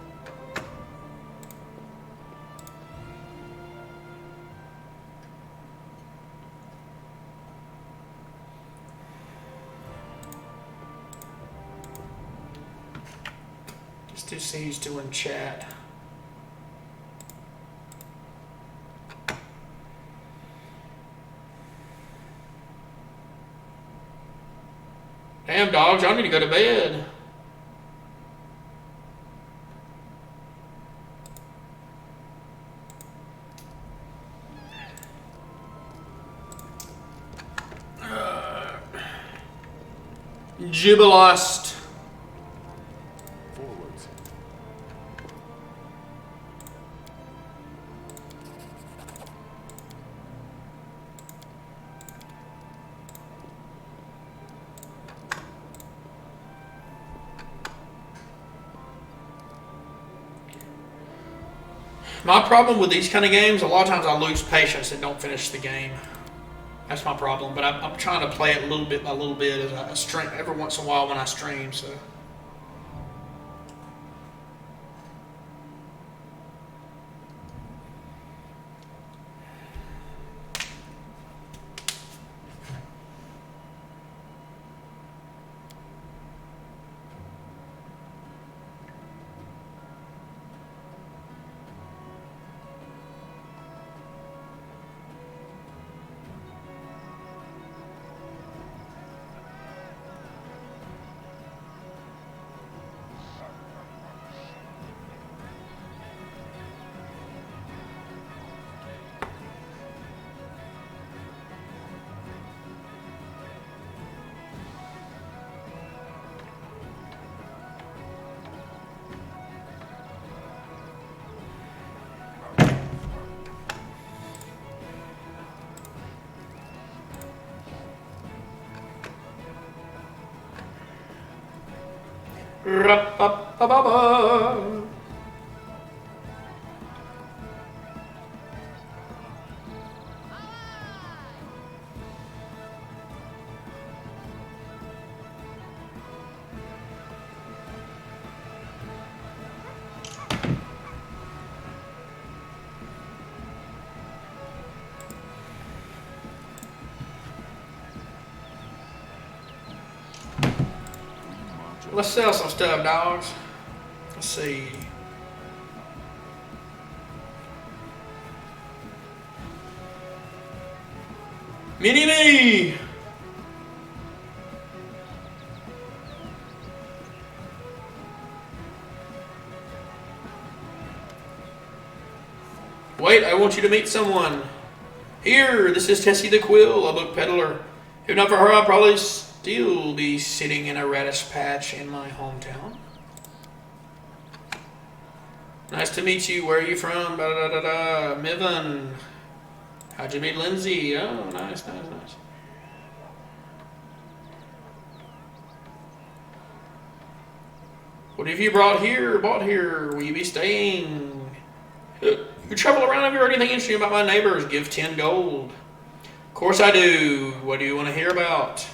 Just to see who's doing chat. Damn, dogs, y'all need to go to bed. Jubilost. Forwards. My problem with these kind of games, a lot of times I lose patience and don't finish the game. That's my problem. But I'm trying to play it little bit by little bit as I stream every once in a while when I stream. So. Ra-ba-ba-ba-ba. Let's sell some stuff, dogs. Let's see. Mini me! Wait, I want you to meet someone. Here, this is Tessie the Quill, a book peddler. If not for her, I'd probably still be sitting in a radish patch in my hometown. Nice to meet you. Where are you from? Da-da-da-da. Mivan. How'd you meet Lindsay? Oh, nice, nice, nice. What have you bought here? Will you be staying? You travel around. If you heard anything interesting about my neighbors, give 10 gold. Of course I do. What do you want to hear about?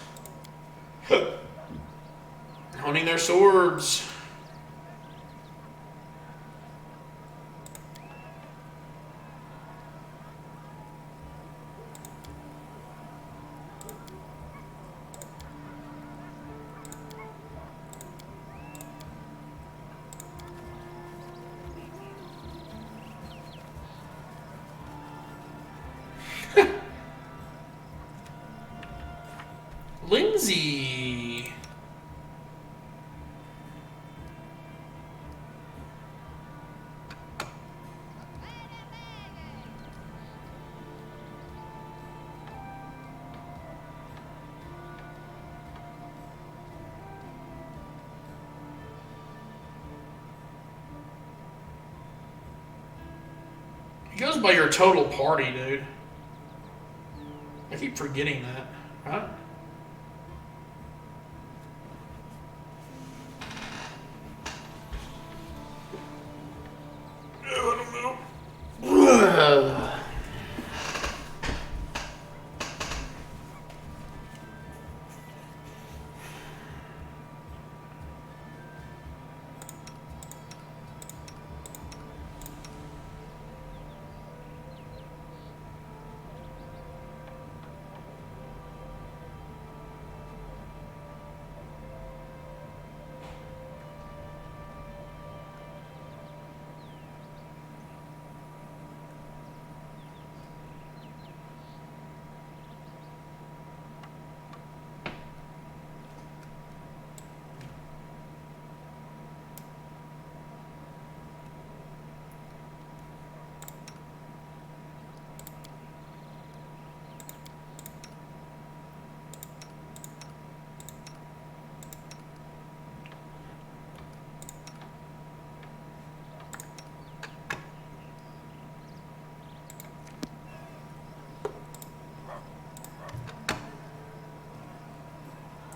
Honing their swords. Lindsay. It goes by your total party, dude. I keep forgetting that, right?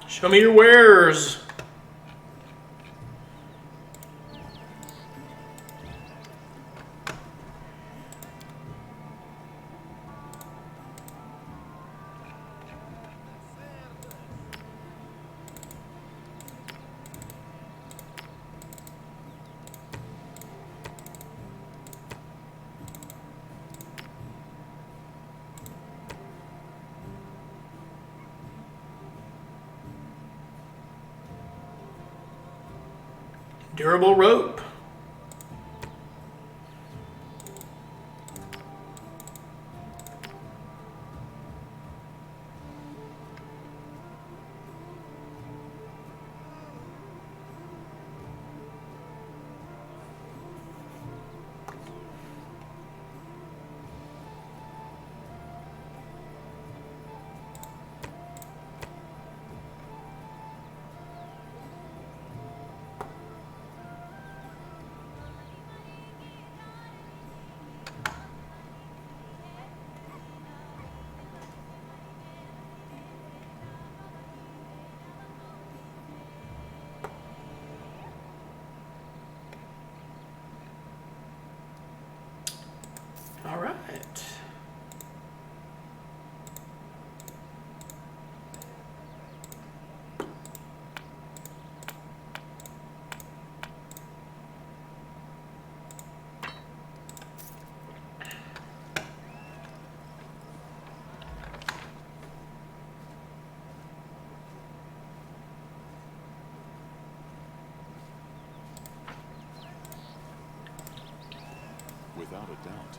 Show me your wares. Durable rope. Alright. Without a doubt.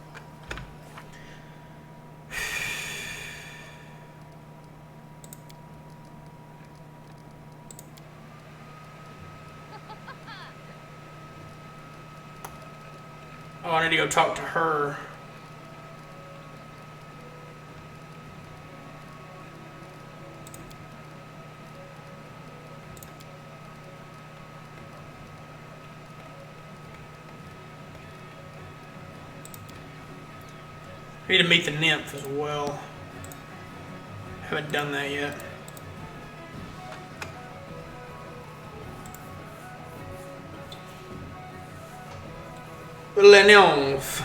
Oh, I need to go talk to her. I need to meet the nymph as well. Haven't done that yet. La nymph.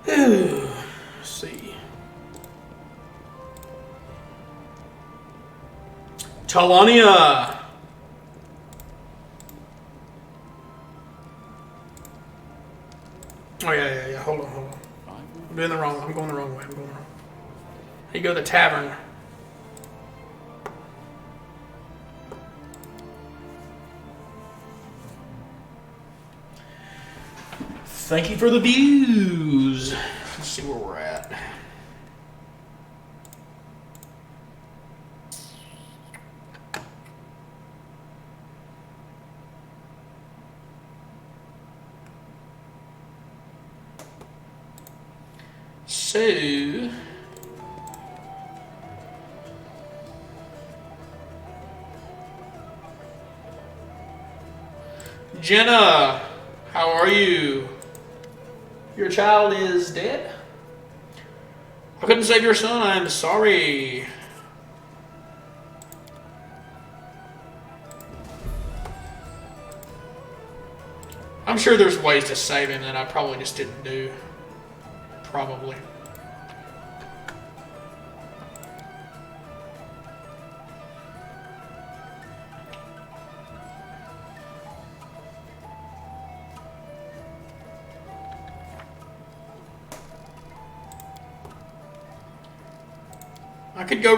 Let's see. Talania. Oh yeah. Hold on. I'm doing the wrong. I'm going the wrong way. You go to the tavern. Thank you for the views. Let's see where we're at. So, Jenna, how are you? Your child is dead? I couldn't save your son, I'm sorry. I'm sure there's ways to save him that I probably just didn't do. Probably. I could go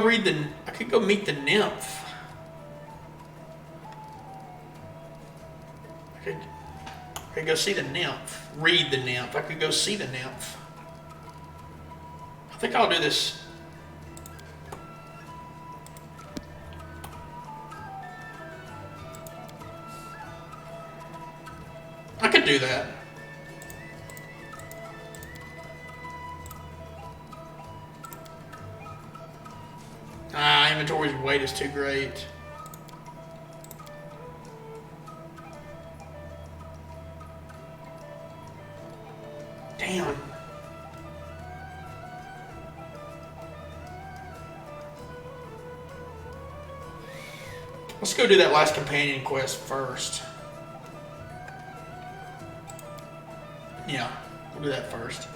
meet the nymph. I could go see the nymph. Read the nymph. I could go see the nymph. I think I'll do this. I could do that. Inventory's weight is too great. Damn. Let's go do that last companion quest first. Yeah, we'll do that first.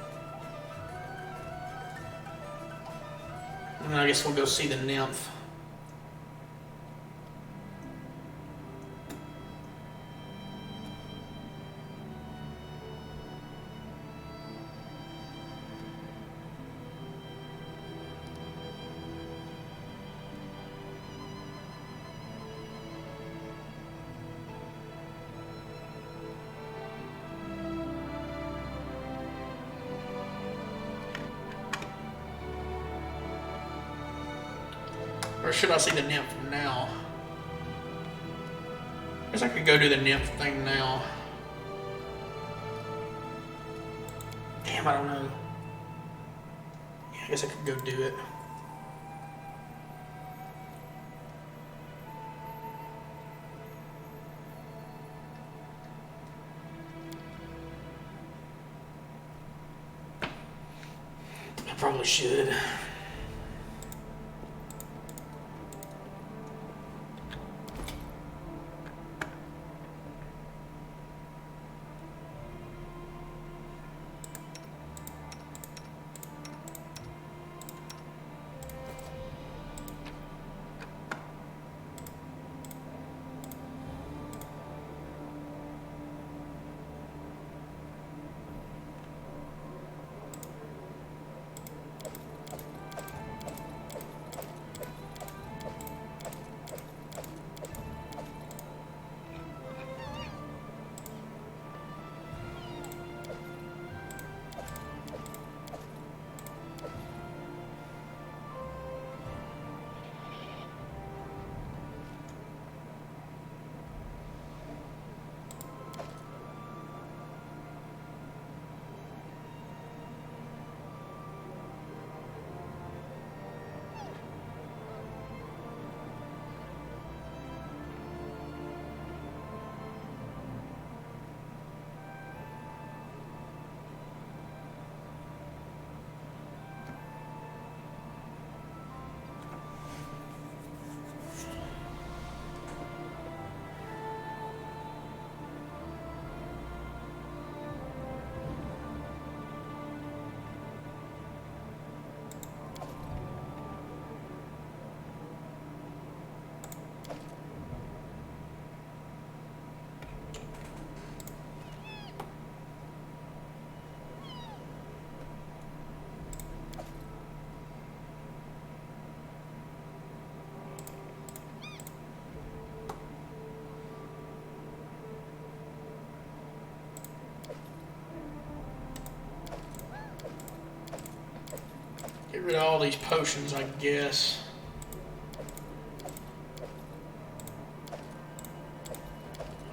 And then I guess we'll go see the nymph. Or should I see the nymph now? I guess I could go do the nymph thing now. Damn, I don't know. Yeah, I guess I could go do it. I probably should. Get rid of all these potions, I guess.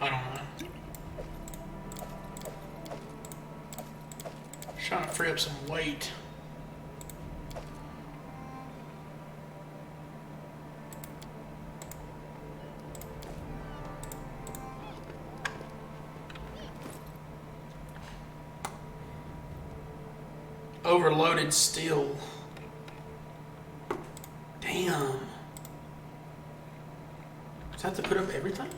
I don't know. Trying to free up some weight. Overloaded still. Damn. Does I have to put up everything?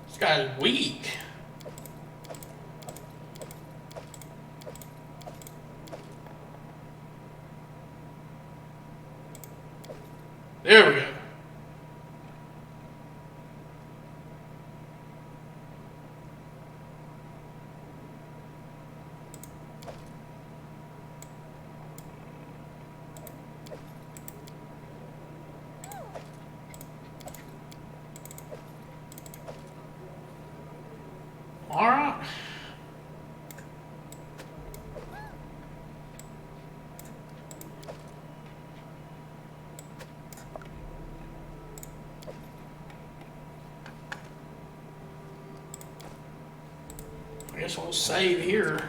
This guy's weak. There we go. All right. I guess we'll save here.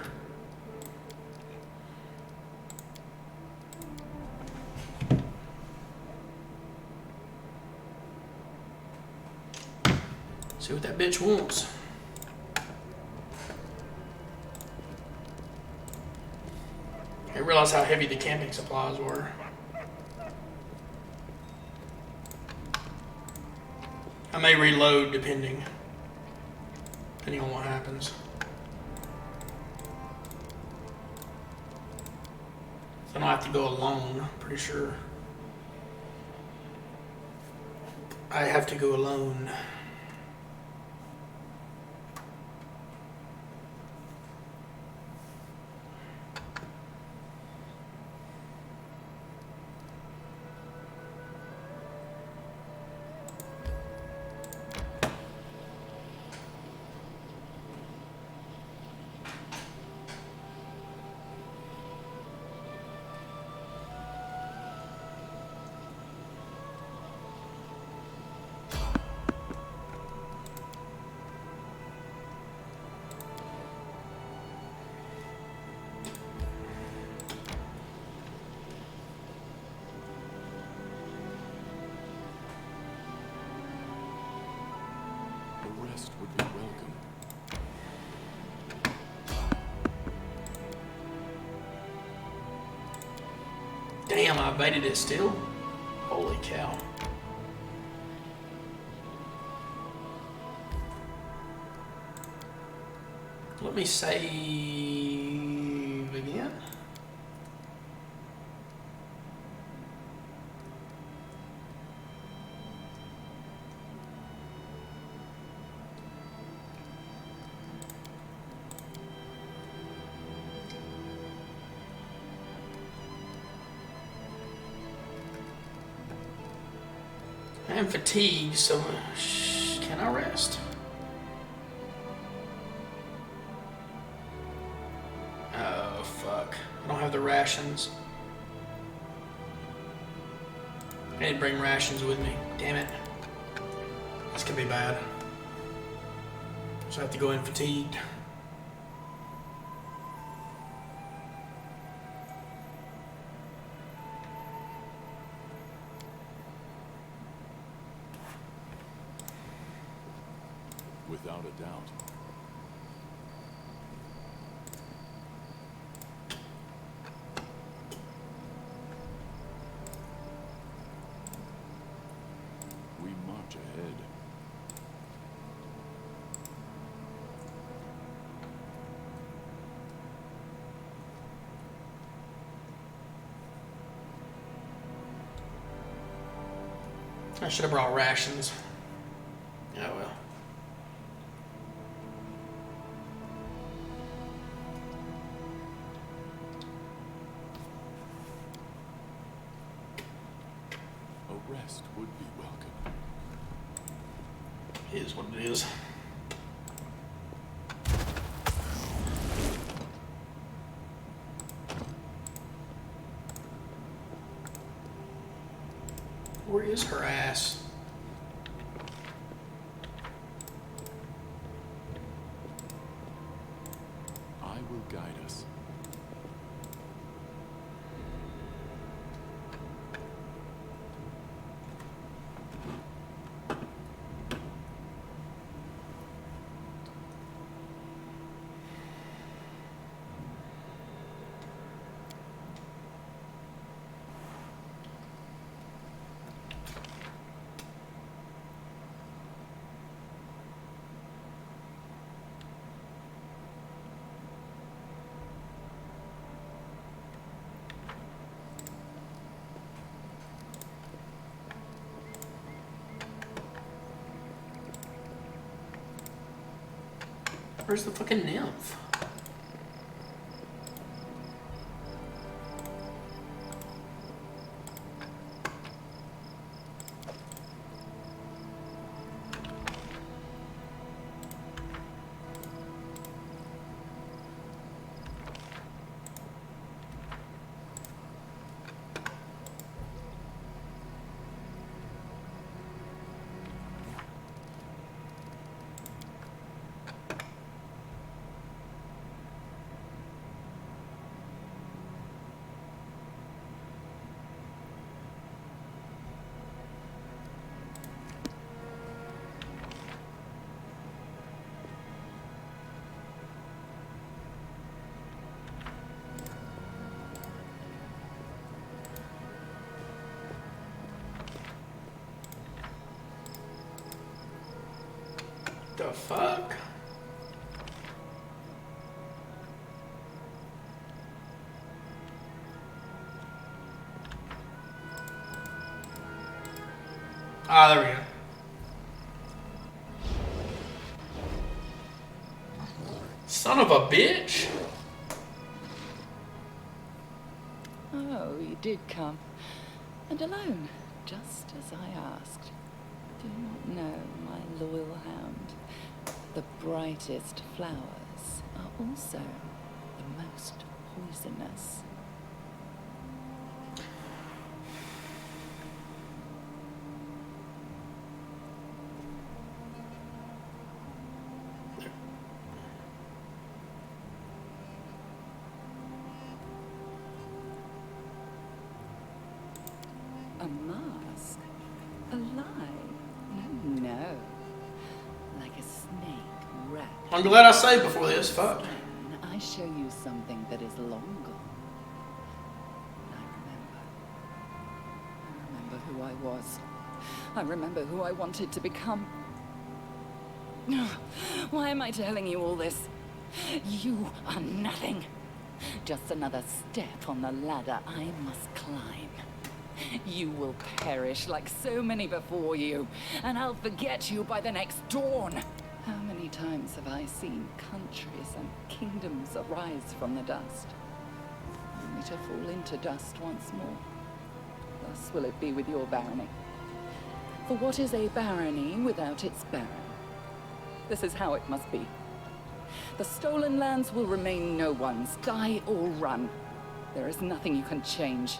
See what that bitch wants. I didn't realize how heavy the camping supplies were. I may reload depending on what happens. I don't have to go alone, I'm pretty sure. I have to go alone. A rest would be welcome. Damn, I evaded it still. Holy cow. Let me save again. I am fatigued, so can I rest? Oh, fuck. I don't have the rations. I didn't bring rations with me. Damn it. This could be bad. So I have to go in fatigued. Without a doubt. We march ahead. I should have brought rations. Oh well. A rest would be welcome. It is what it is. Where is her ass? I will guide us. Where's the fucking nymph? The fuck? Ah, there we go. Son of a bitch. Oh, you did come. And alone, just as I asked. Do you not know, my loyal hound? The brightest flowers are also the most poisonous. A mask? Alive? No. Like a snake wrapped. I'm glad I saved before this. Fuck. I show you something that is long gone. I remember who I was. I remember who I wanted to become. Why am I telling you all this? You are nothing. Just another step on the ladder I must climb. You will perish like so many before you, and I'll forget you by the next dawn. How many times have I seen countries and kingdoms arise from the dust, only to fall into dust once more? Thus will it be with your barony. For what is a barony without its baron? This is how it must be. The stolen lands will remain no one's, die or run. There is nothing you can change.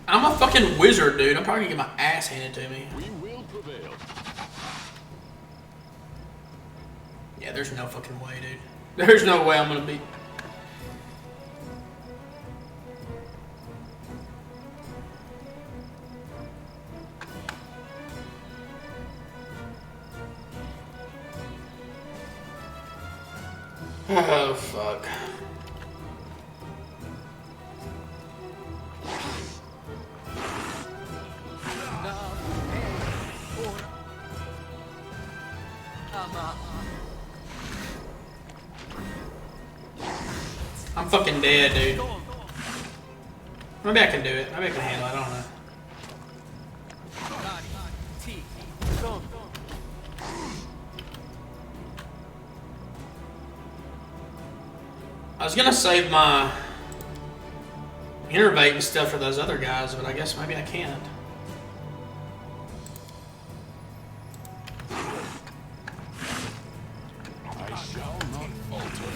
I'm a fucking wizard, dude. I'm probably gonna get my ass handed to me. We will prevail. Yeah, there's no fucking way, dude. There's no way I'm gonna beat. Oh, fuck. I'm fucking dead, dude. Maybe I can do it. Maybe I can handle it. I don't know. I was gonna save my innervate and stuff for those other guys, but I guess maybe I can't. I shall not falter.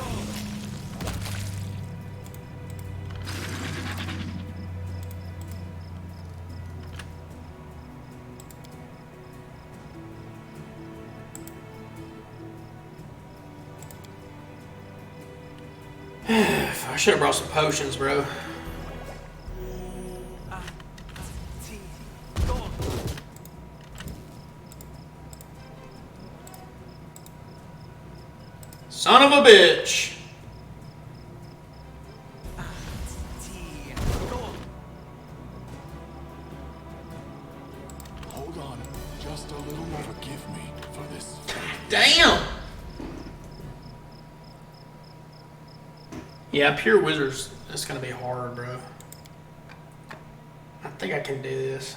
I should have brought some potions, bro. Son of a bitch. Hold on, just a little more. Forgive me for this. Damn. Yeah, pure wizards. That's gonna be hard, bro. I think I can do this.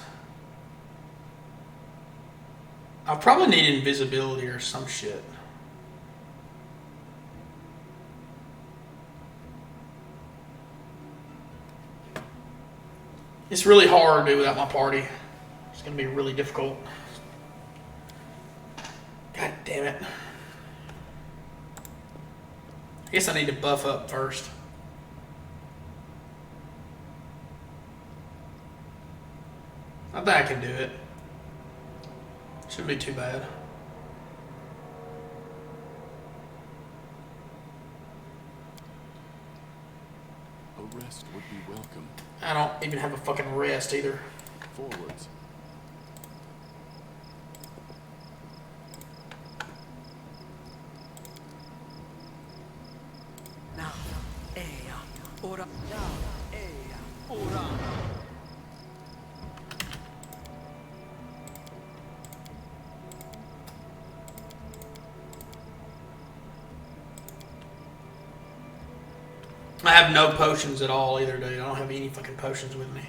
I'll probably need invisibility or some shit. It's really hard to do without my party. It's gonna be really difficult. God damn it. I guess I need to buff up first. I think I can do it. Shouldn't be too bad. A rest would be welcome. I don't even have a fucking rest either. Forwards. Now, ea, ora. Now, ea, ora. I have no potions at all either, dude. I don't have any fucking potions with me.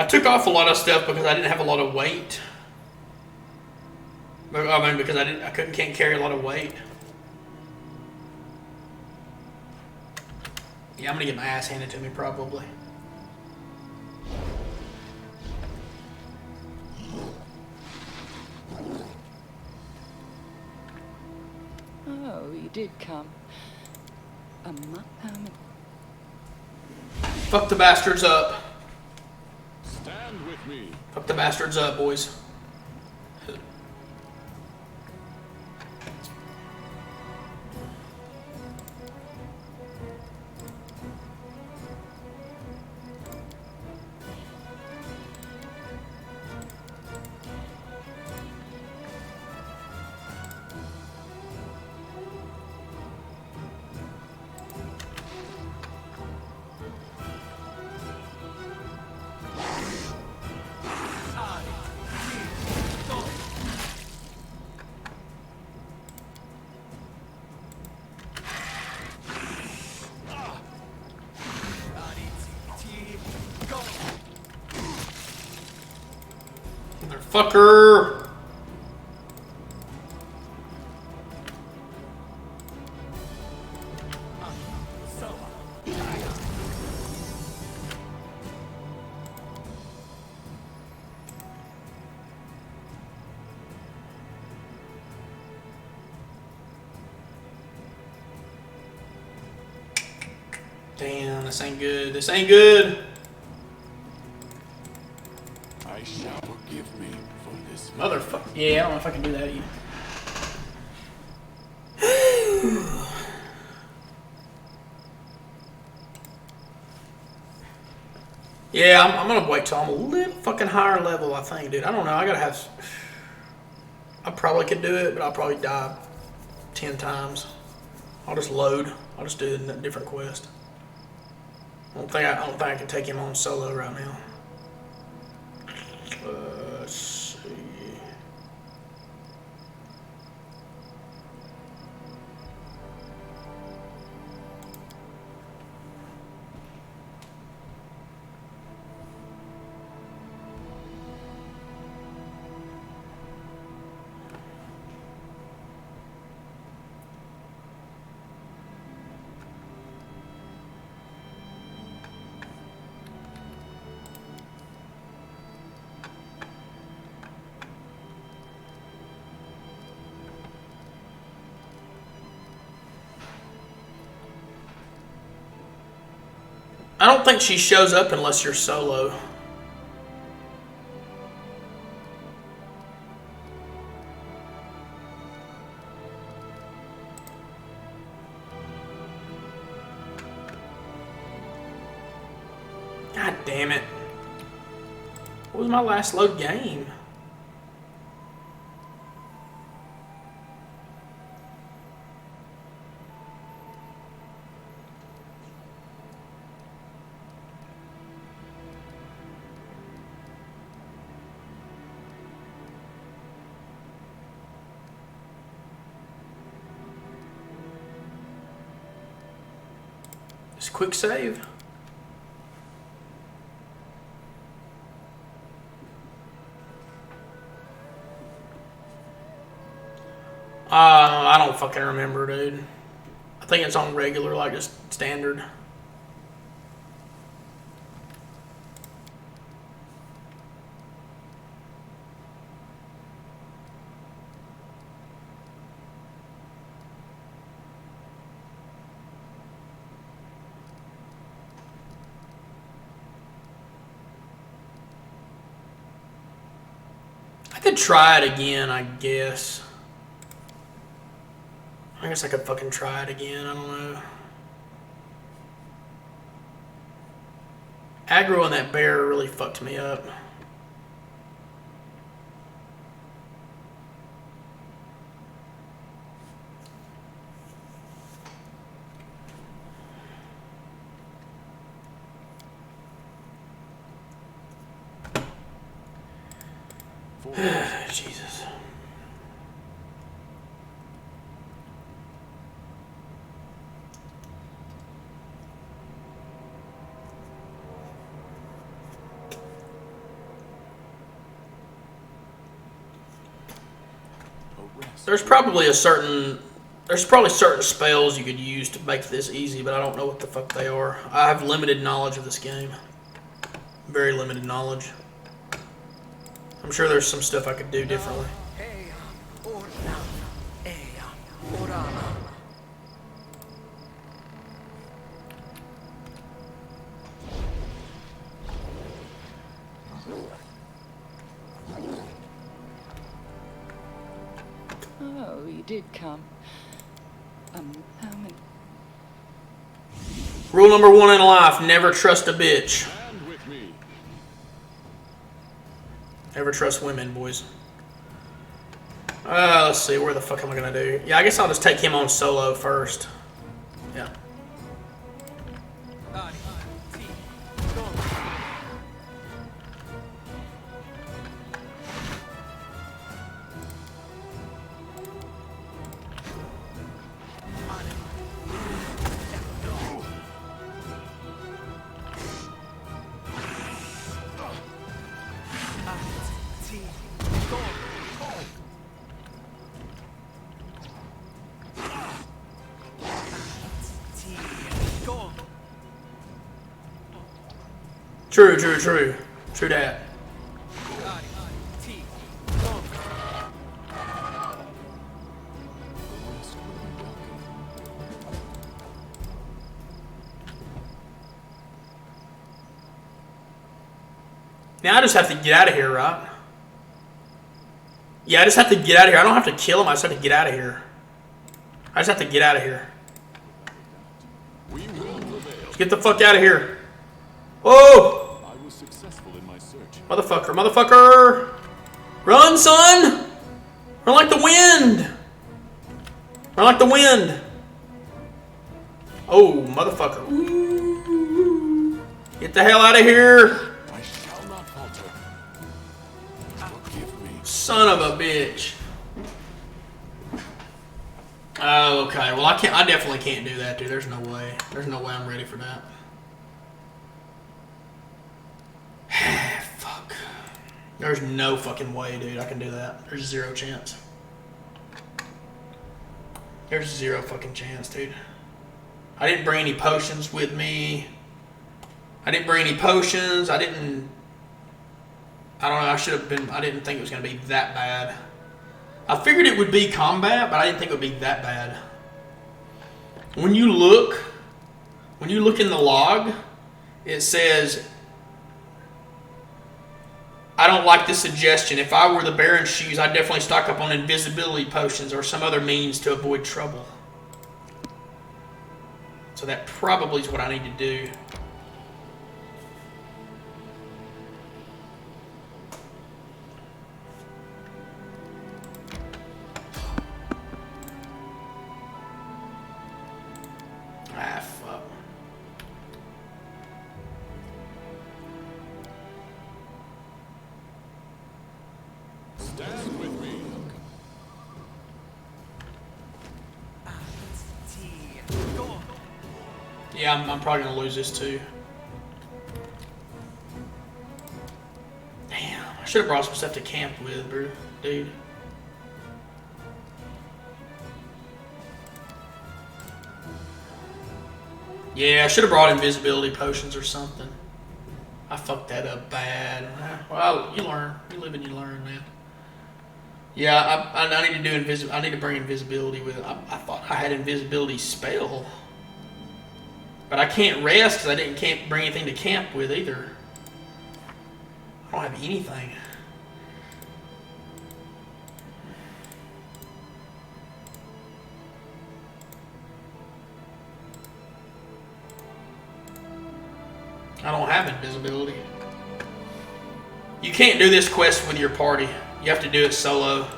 took off a lot of stuff because I didn't have a lot of weight. I mean, because can't carry a lot of weight. Yeah, I'm gonna get my ass handed to me probably. Oh, you did come. Fuck the bastards up. Stand with me. Fuck the bastards up, boys. Motherfucker! Damn, this ain't good. This ain't good. I shall forgive me for this. Motherfucker. Yeah, I don't know if I can do that either. Yeah, I'm gonna wait till I'm a little fucking higher level, I think, dude. I don't know. I gotta have. I probably could do it, but I'll probably die 10 times. I'll just load. I'll just do a different quest. I don't think I can take him on solo right now. Let's see. I don't think she shows up unless you're solo. God damn it. What was my last load game? Just quick save. I don't fucking remember, dude. I think it's on regular, like just standard. I could try it again, I guess. I guess I could fucking try it again, I don't know. Aggro on that bear really fucked me up. Jesus. There's probably certain spells you could use to make this easy, but I don't know what the fuck they are. I have limited knowledge of this game. Very limited knowledge. I'm sure there's some stuff I could do differently. Oh, you did come. How many? Rule number 1 in life, never trust a bitch. Stand with me. Never trust women, boys. Let's see, where the fuck am I gonna do? Yeah, I guess I'll just take him on solo first. Yeah. True that. Now I just have to get out of here, right? Yeah, I just have to get out of here. I don't have to kill him. I just have to get out of here. I just have to get out of here. Let's get the fuck out of here. Whoa! I was successful in my search. Motherfucker! Run, son! Run like the wind! Run like the wind! Oh, motherfucker. Ooh. Get the hell out of here! I shall not falter. Forgive me. Son of a bitch. Oh, okay. Well, I definitely can't do that, dude. There's no way. There's no way I'm ready for that. Fuck. There's no fucking way, dude, I can do that. There's zero chance. There's zero fucking chance, dude. I didn't bring any potions with me. I didn't bring any potions. I don't know, I should have been, I didn't think it was going to be that bad. I figured it would be combat, but I didn't think it would be that bad. When you look in the log, it says, I don't like this suggestion. If I were the Baron's shoes, I'd definitely stock up on invisibility potions or some other means to avoid trouble. So that probably is what I need to do. Ah, fuck. Stand with me. Yeah, I'm probably going to lose this too. Damn, I should have brought some stuff to camp with, bro, dude. Yeah, I should have brought invisibility potions or something. I fucked that up bad. Well, you learn. You live and you learn, man. Yeah, I need to do I need to bring invisibility with it. I thought I had invisibility spell, but I can't rest because I can't bring anything to camp with either. I don't have anything. I don't have invisibility. You can't do this quest with your party. You have to do it solo.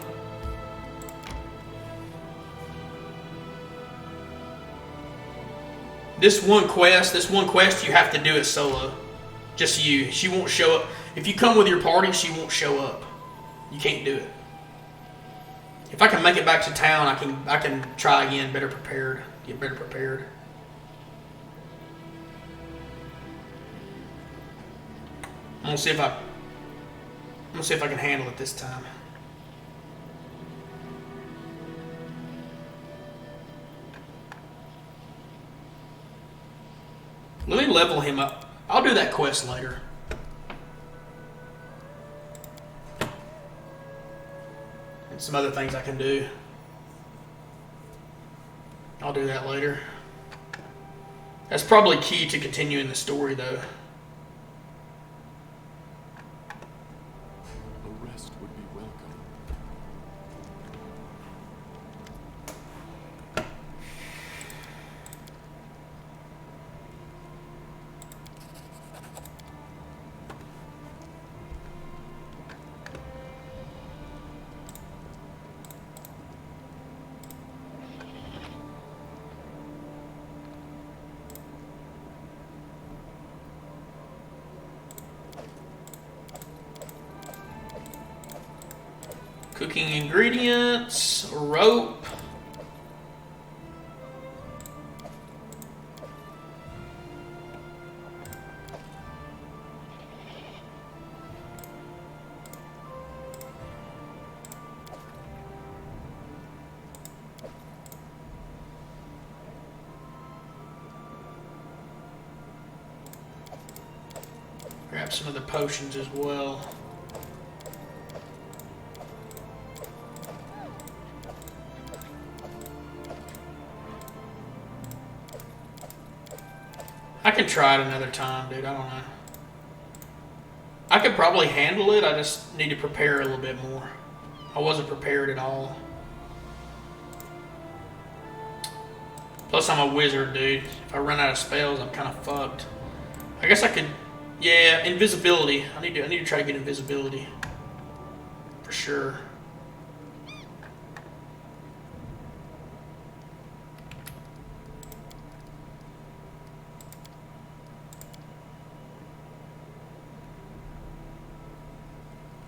This one quest, you have to do it solo. Just you. She won't show up. If you come with your party, she won't show up. You can't do it. If I can make it back to town, I can try again, better prepared. Get better prepared. I'm gonna see if I can handle it this time. Let me level him up. I'll do that quest later. And some other things I can do. I'll do that later. That's probably key to continuing the story, though. A rest would be welcome. Cooking ingredients, rope. Grab some of the potions as well. I can try it another time, dude. I don't know. I could probably handle it. I just need to prepare a little bit more. I wasn't prepared at all. Plus, I'm a wizard, dude. If I run out of spells, I'm kind of fucked. I guess I could... Yeah, invisibility. I need to try to get invisibility. For sure.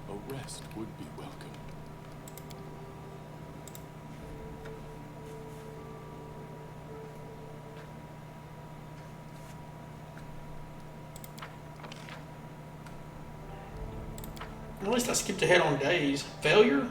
A rest would be welcome. At least I skipped ahead on days. Failure?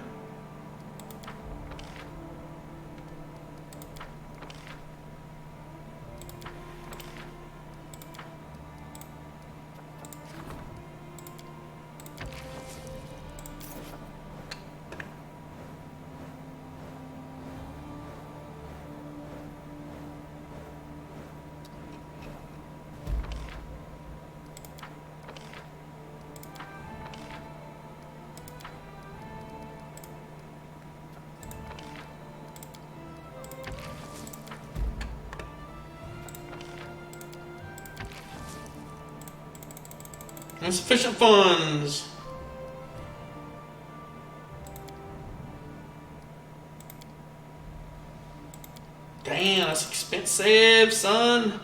Insufficient funds. Damn, that's expensive, son.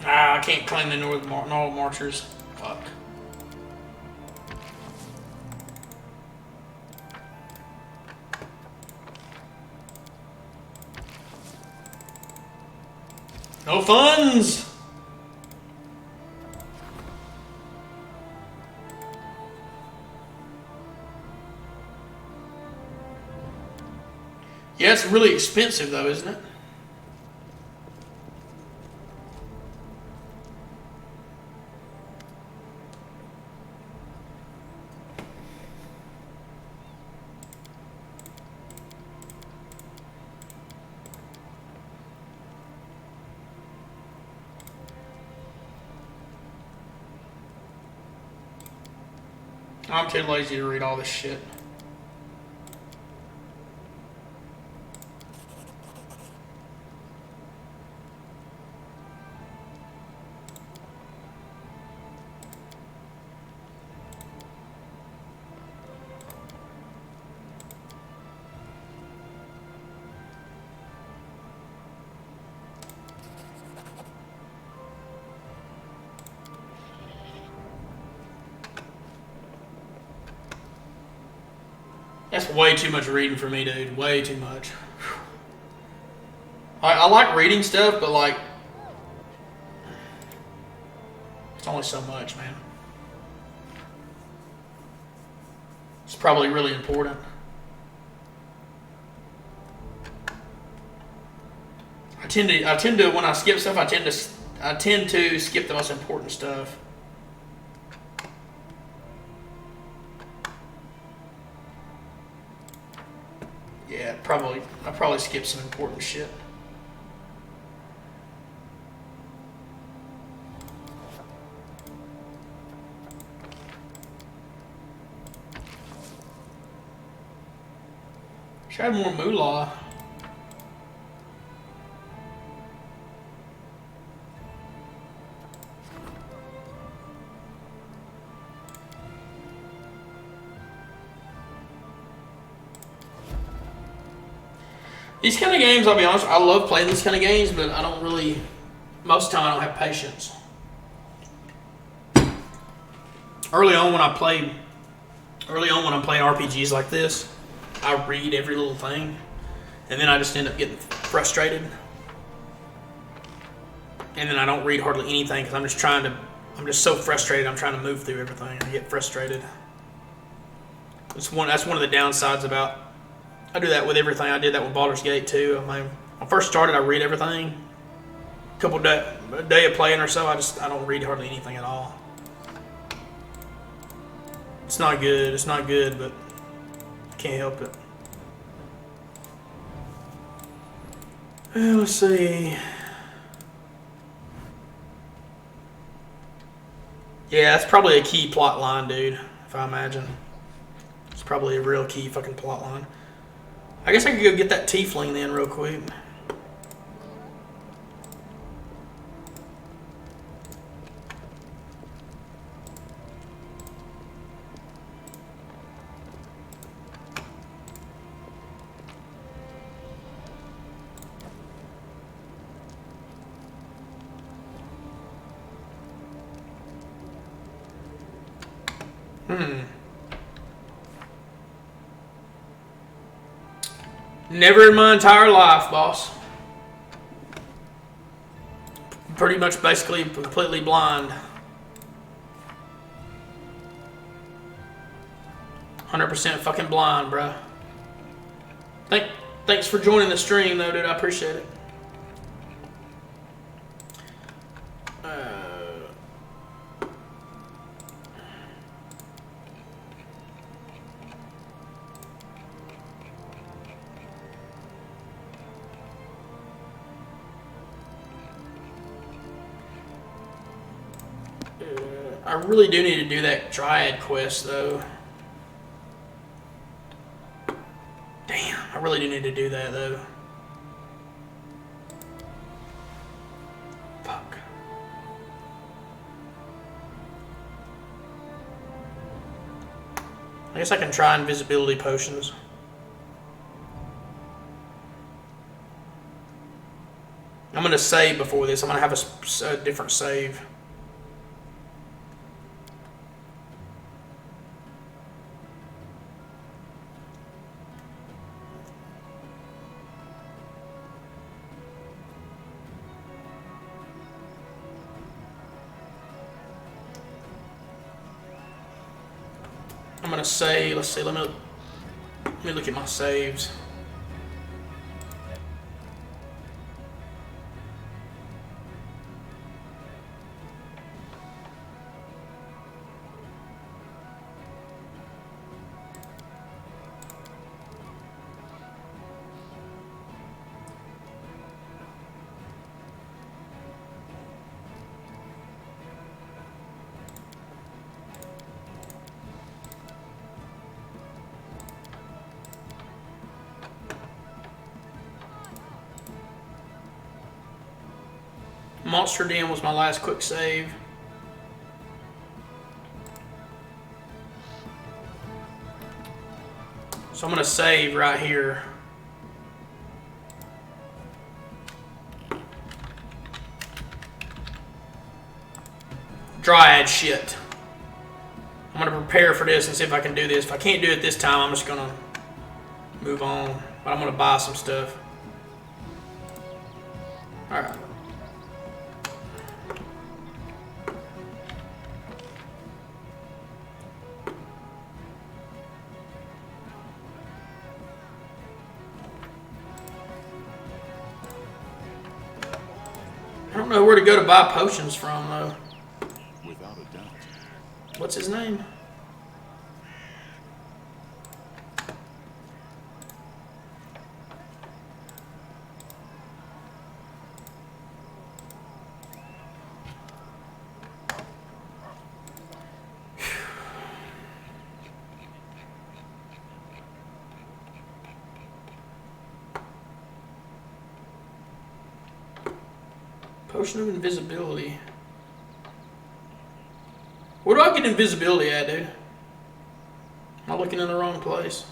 Ah, I can't claim the Northern Marchers. Fuck. No funds! Yeah, it's really expensive though, isn't it? I'm too lazy to read all this shit. That's way too much reading for me, dude. Way too much. I like reading stuff, but like, it's only so much, man. It's probably really important. I tend to when I skip stuff, I tend to skip the most important stuff. Yeah, I probably skipped some important shit. Should have more moolah. These kind of games, I'll be honest, I love playing these kind of games, but I don't really, most of the time I don't have patience. Early on when I'm playing RPGs like this, I read every little thing, and then I just end up getting frustrated. And then I don't read hardly anything because I'm just so frustrated, I'm trying to move through everything. I get frustrated. That's one of the downsides about, I do that with everything. I did that with Baldur's Gate too. When I first started, I read everything. A day of playing or so, I don't read hardly anything at all. It's not good, but I can't help it. Let's see. Yeah, that's probably a key plot line, dude, if I imagine. It's probably a real key fucking plot line. I guess I could go get that tiefling then real quick. Never in my entire life, boss. Pretty much basically completely blind. 100% fucking blind, bruh. Thanks for joining the stream, though, dude. I appreciate it. I really do need to do that Dryad quest, though. Damn, I really do need to do that, though. Fuck. I guess I can try invisibility potions. I'm going to save before this. I'm going to have a different save. I'm gonna say, let's see, let me look at my saves. Monster Den was my last quick save. So I'm going to save right here. Dryad shit. I'm going to prepare for this and see if I can do this. If I can't do it this time, I'm just going to move on. But I'm going to buy some stuff. Alright. don't know where to go to buy potions from, though. Without a doubt. What's his name? Potion of invisibility. Where do I get invisibility at, dude? Am I looking in the wrong place?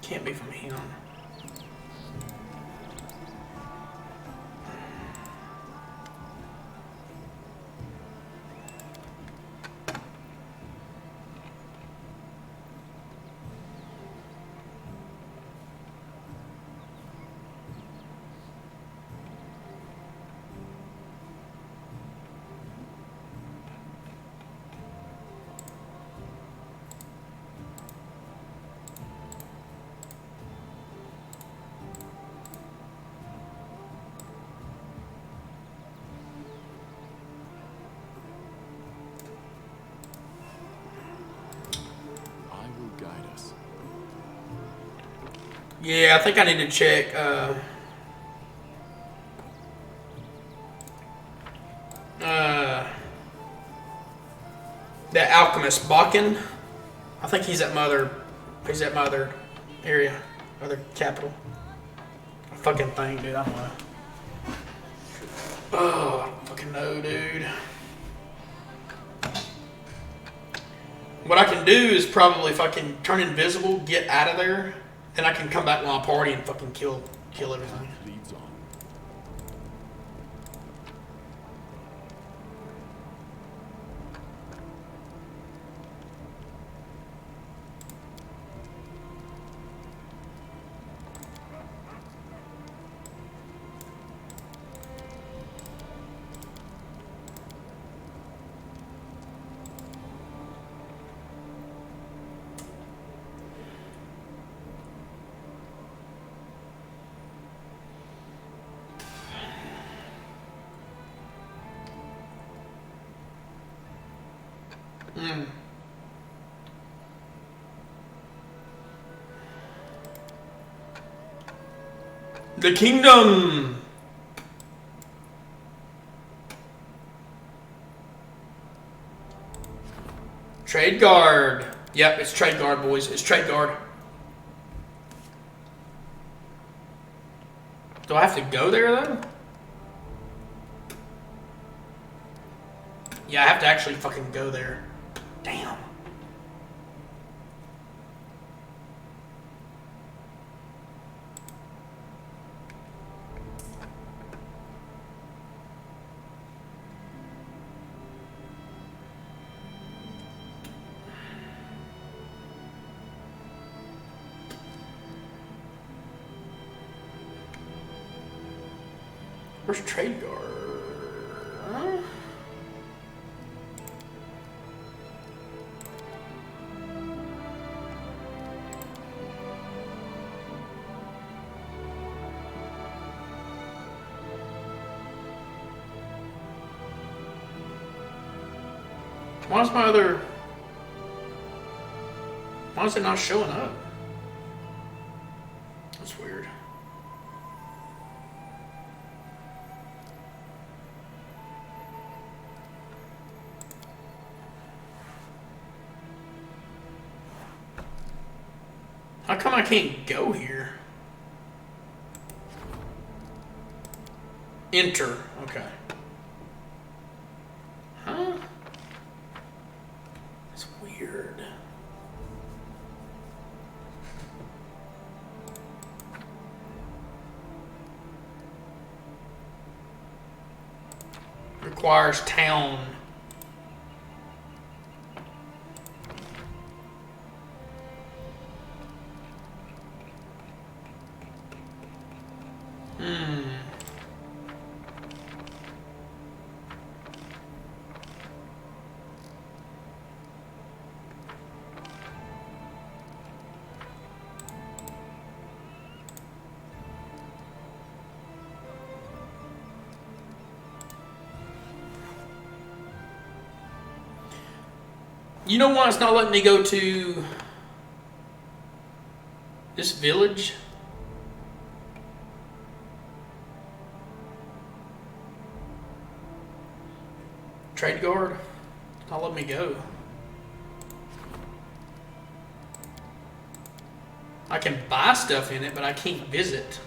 Can't be from him. I will guide us. Yeah, I think I need to check. The alchemist Bakken. I think he's at my other area, other capital. I fucking thing, dude. I don't know. Oh, I don't fucking know, dude. What I can do is probably if I can turn invisible, get out of there, then I can come back to my party and fucking kill everything. Leads on. The kingdom. Trade guard. Yep, it's trade guard, boys. It's trade guard. Do I have to go there though? Yeah, I have to actually fucking go there. Damn. Where's trade guard? Huh? Why is it not showing up? That's weird. How come I can't go here? Enter. Okay. Huh? That's weird. Requires town. You know why it's not letting me go to this village? Trade guard? It's not letting me go. I can buy stuff in it, but I can't visit.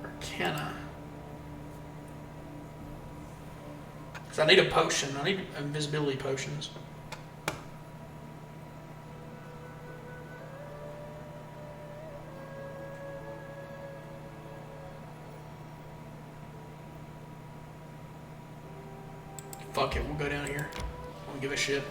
Or can I? Because I need a potion. I need invisibility potions. Fuck it, we'll go down here. I don't give a shit.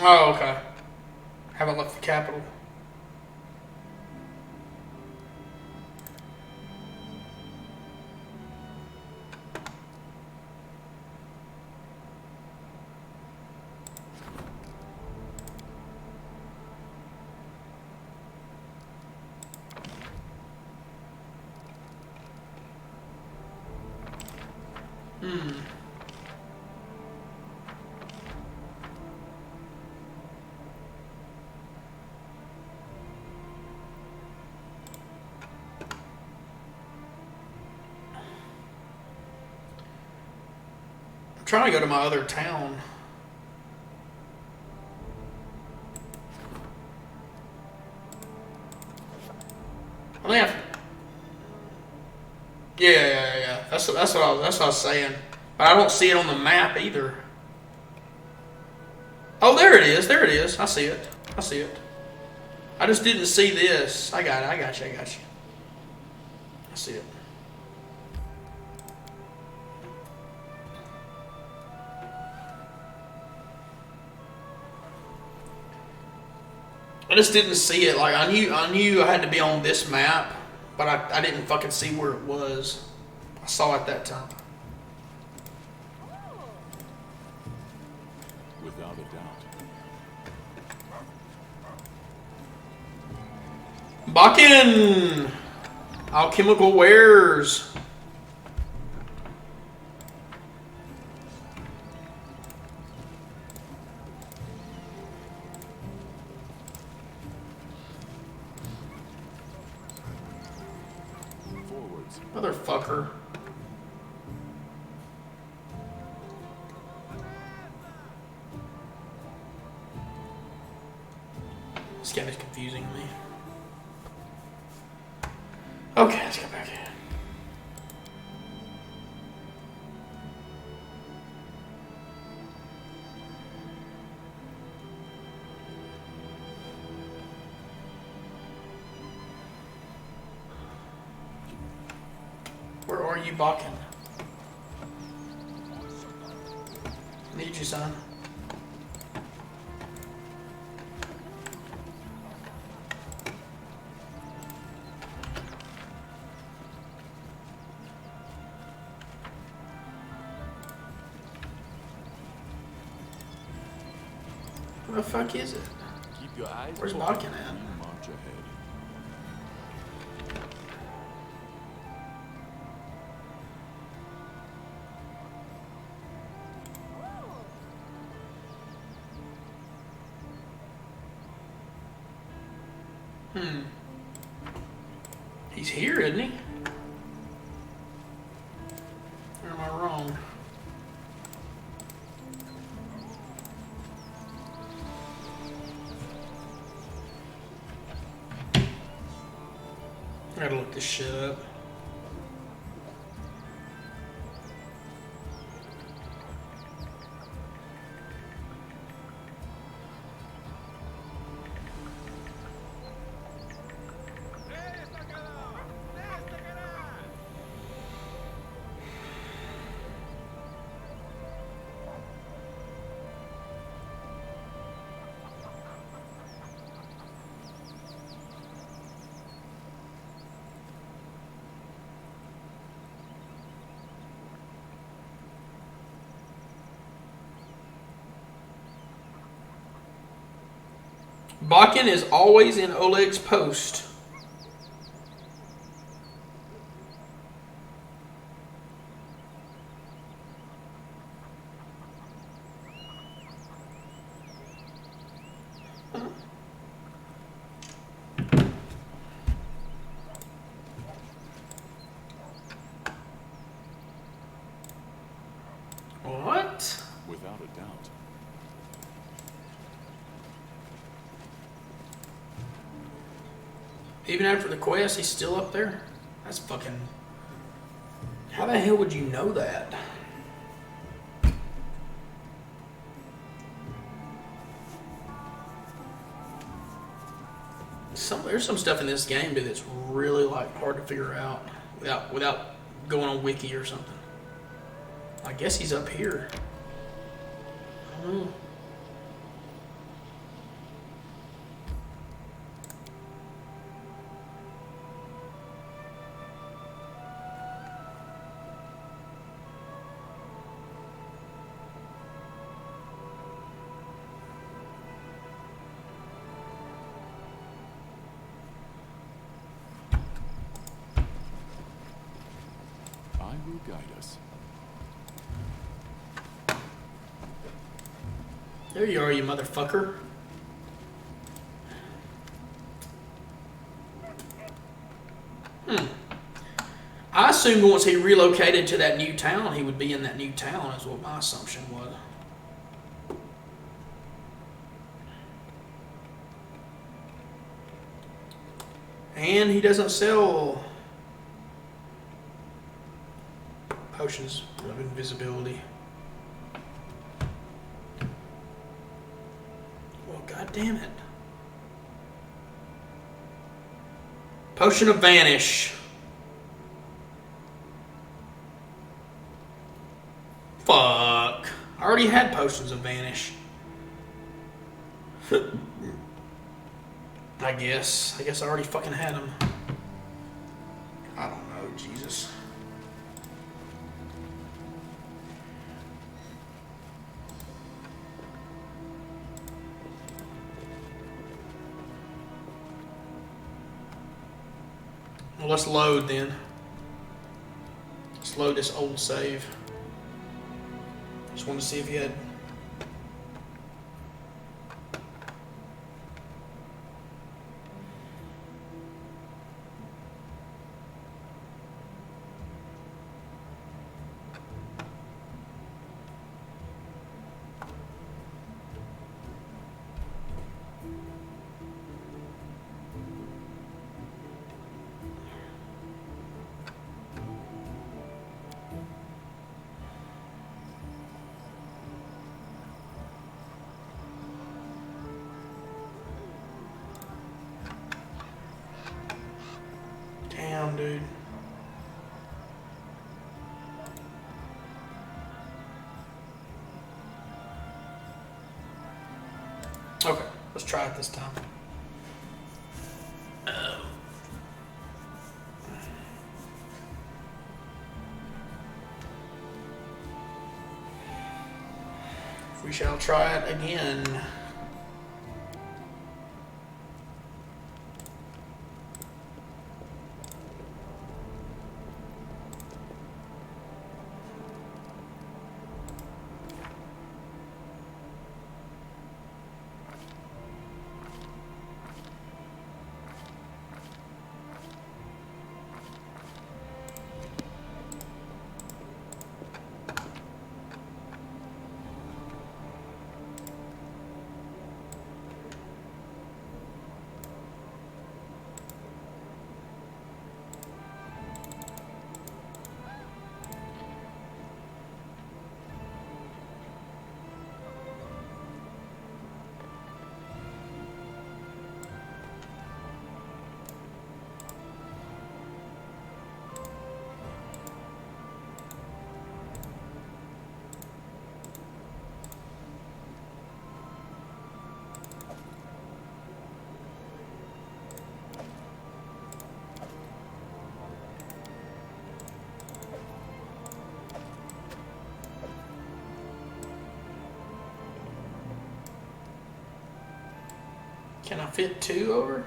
Oh, okay. Haven't left the capital. I'm trying to go to my other town. I think yeah. That's what I was saying. But I don't see it on the map either. Oh, there it is. There it is. I see it. I see it. I just didn't see this. I got it. I got you. I see it. I just didn't see it. Like I knew I had to be on this map, but I didn't fucking see where it was. I saw it that time. Without a doubt. Bakken! Alchemical wares. Forwards. Motherfucker. This game is confusing me. Okay, let's go back in. Where are you, Bakken? Need you, son. Where the fuck is it? Keep your eyes Where's open. Bakken at? You march ahead. He's here, isn't he? Or am I wrong? I gotta look this shit up. Bakken is always in Oleg's post. What? Without a doubt. Even after the quest, he's still up there? That's fucking... How the hell would you know that? There's some stuff in this game, dude, that's really like hard to figure out without going on wiki or something. I guess he's up here. I don't know. I will guide us. There you are, you motherfucker. I assumed once he relocated to that new town, he would be in that new town, is what my assumption was. And he doesn't sell potions of invisibility. Well, god damn it. Potion of Vanish. Fuck. I already had potions of Vanish. I guess I already fucking had them. I don't know, Jesus. Well, let's load then. Let's load this old save. Just wanted to see if he had... Damn, dude. Okay, let's try it this time. We shall try it again. Can I fit 2 over?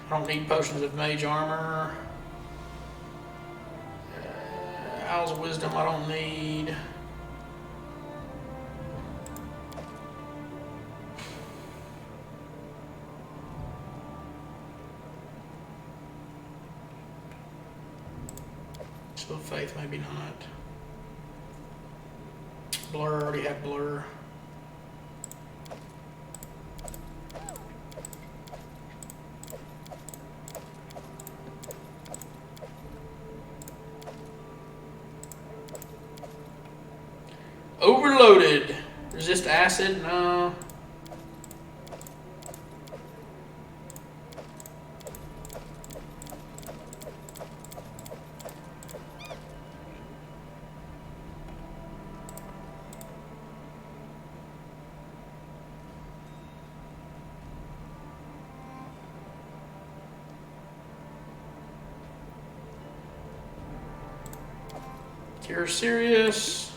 I don't need potions of mage armor. Owls of wisdom I don't need. Shield of faith, maybe not. Blur, already have blur. Overloaded. Resist acid? No. You're serious?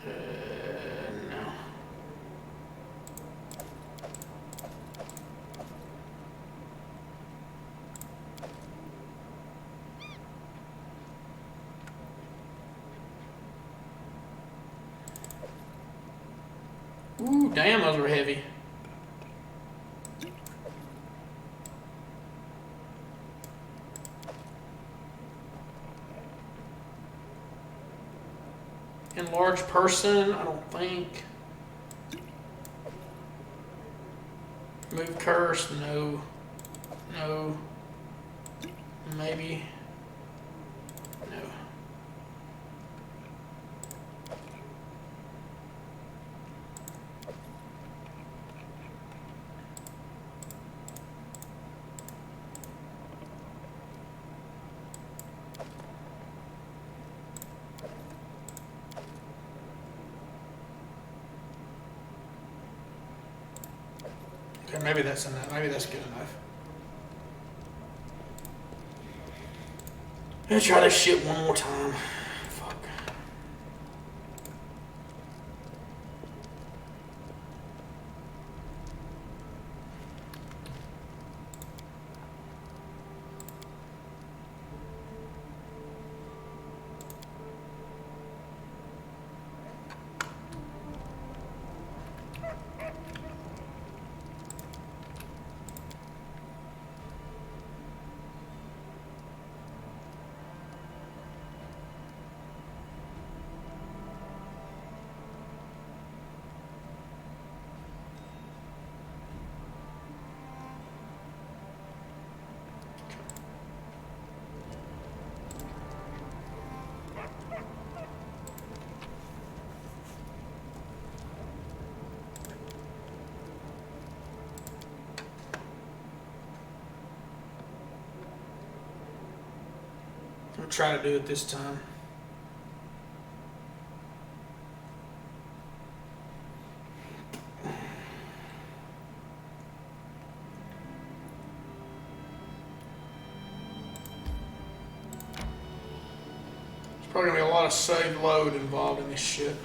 No. Ooh, damn, those were heavy. Enlarged person, I don't think. Move curse, no. No. Maybe. No. Okay, maybe that's enough. Maybe that's good enough. Let's try this shit one more time. Fuck. I'll try to do it this time. There's probably gonna be a lot of saved load involved in this shit.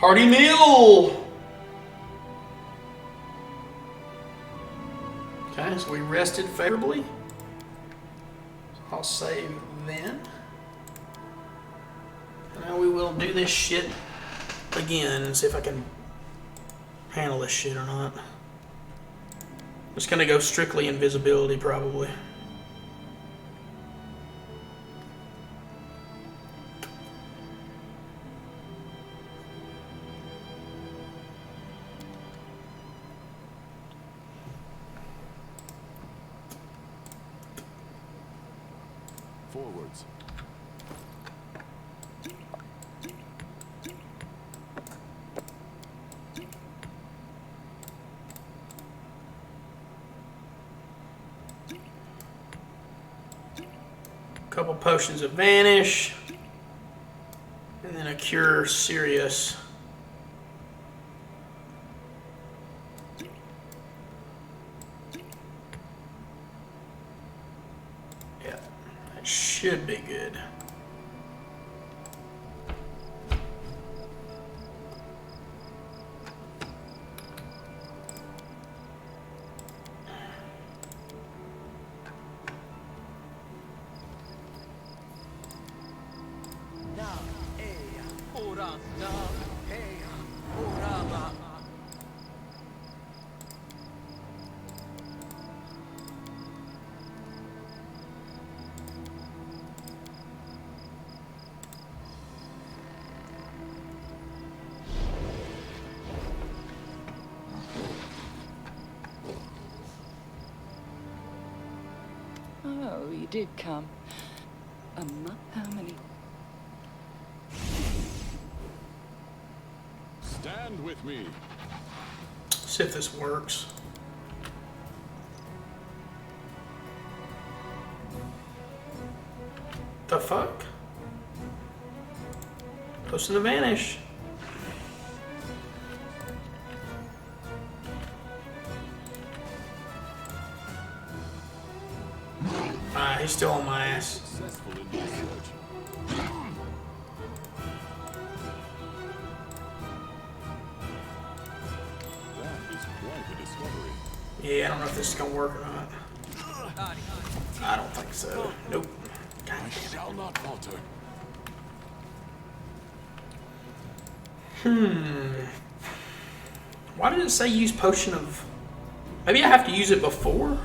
Hearty meal! Okay, so we rested favorably. So I'll save then. And now we will do this shit again and see if I can handle this shit or not. I'm just gonna go strictly invisibility probably. Forwards. Couple potions of vanish. And then a cure serious. Yeah, that should be good. Oh, you did come. How many? Stand with me. See if this works. The fuck? Potion to vanish. He's still on my ass. Successful in my search. That is quite a discovery. Yeah, I don't know if this is gonna work or not. I don't think so. Nope. God I damn it. shall not falter. Why did it say use potion of... Maybe I have to use it before?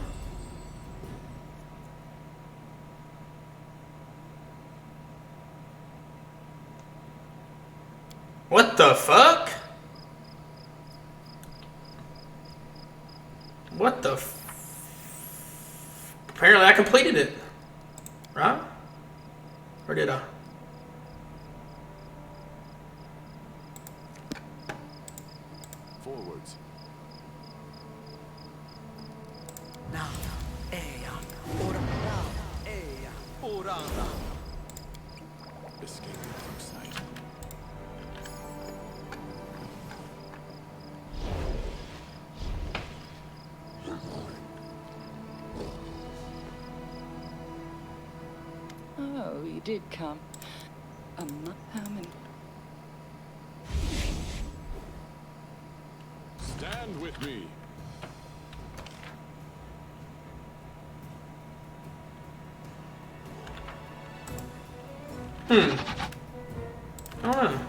What the fuck? What the Apparently I completed it. Right? Or did I? Forwards. Now, ora, ora. Escaping from sight. Oh, you did come. How many? Stand with me. I don't know.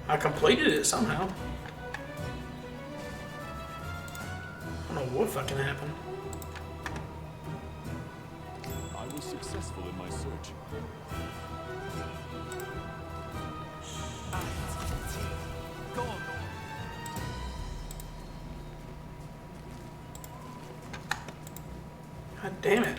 I completed it somehow. I don't know what fucking happened. I was successful in my search. Go on. God damn it.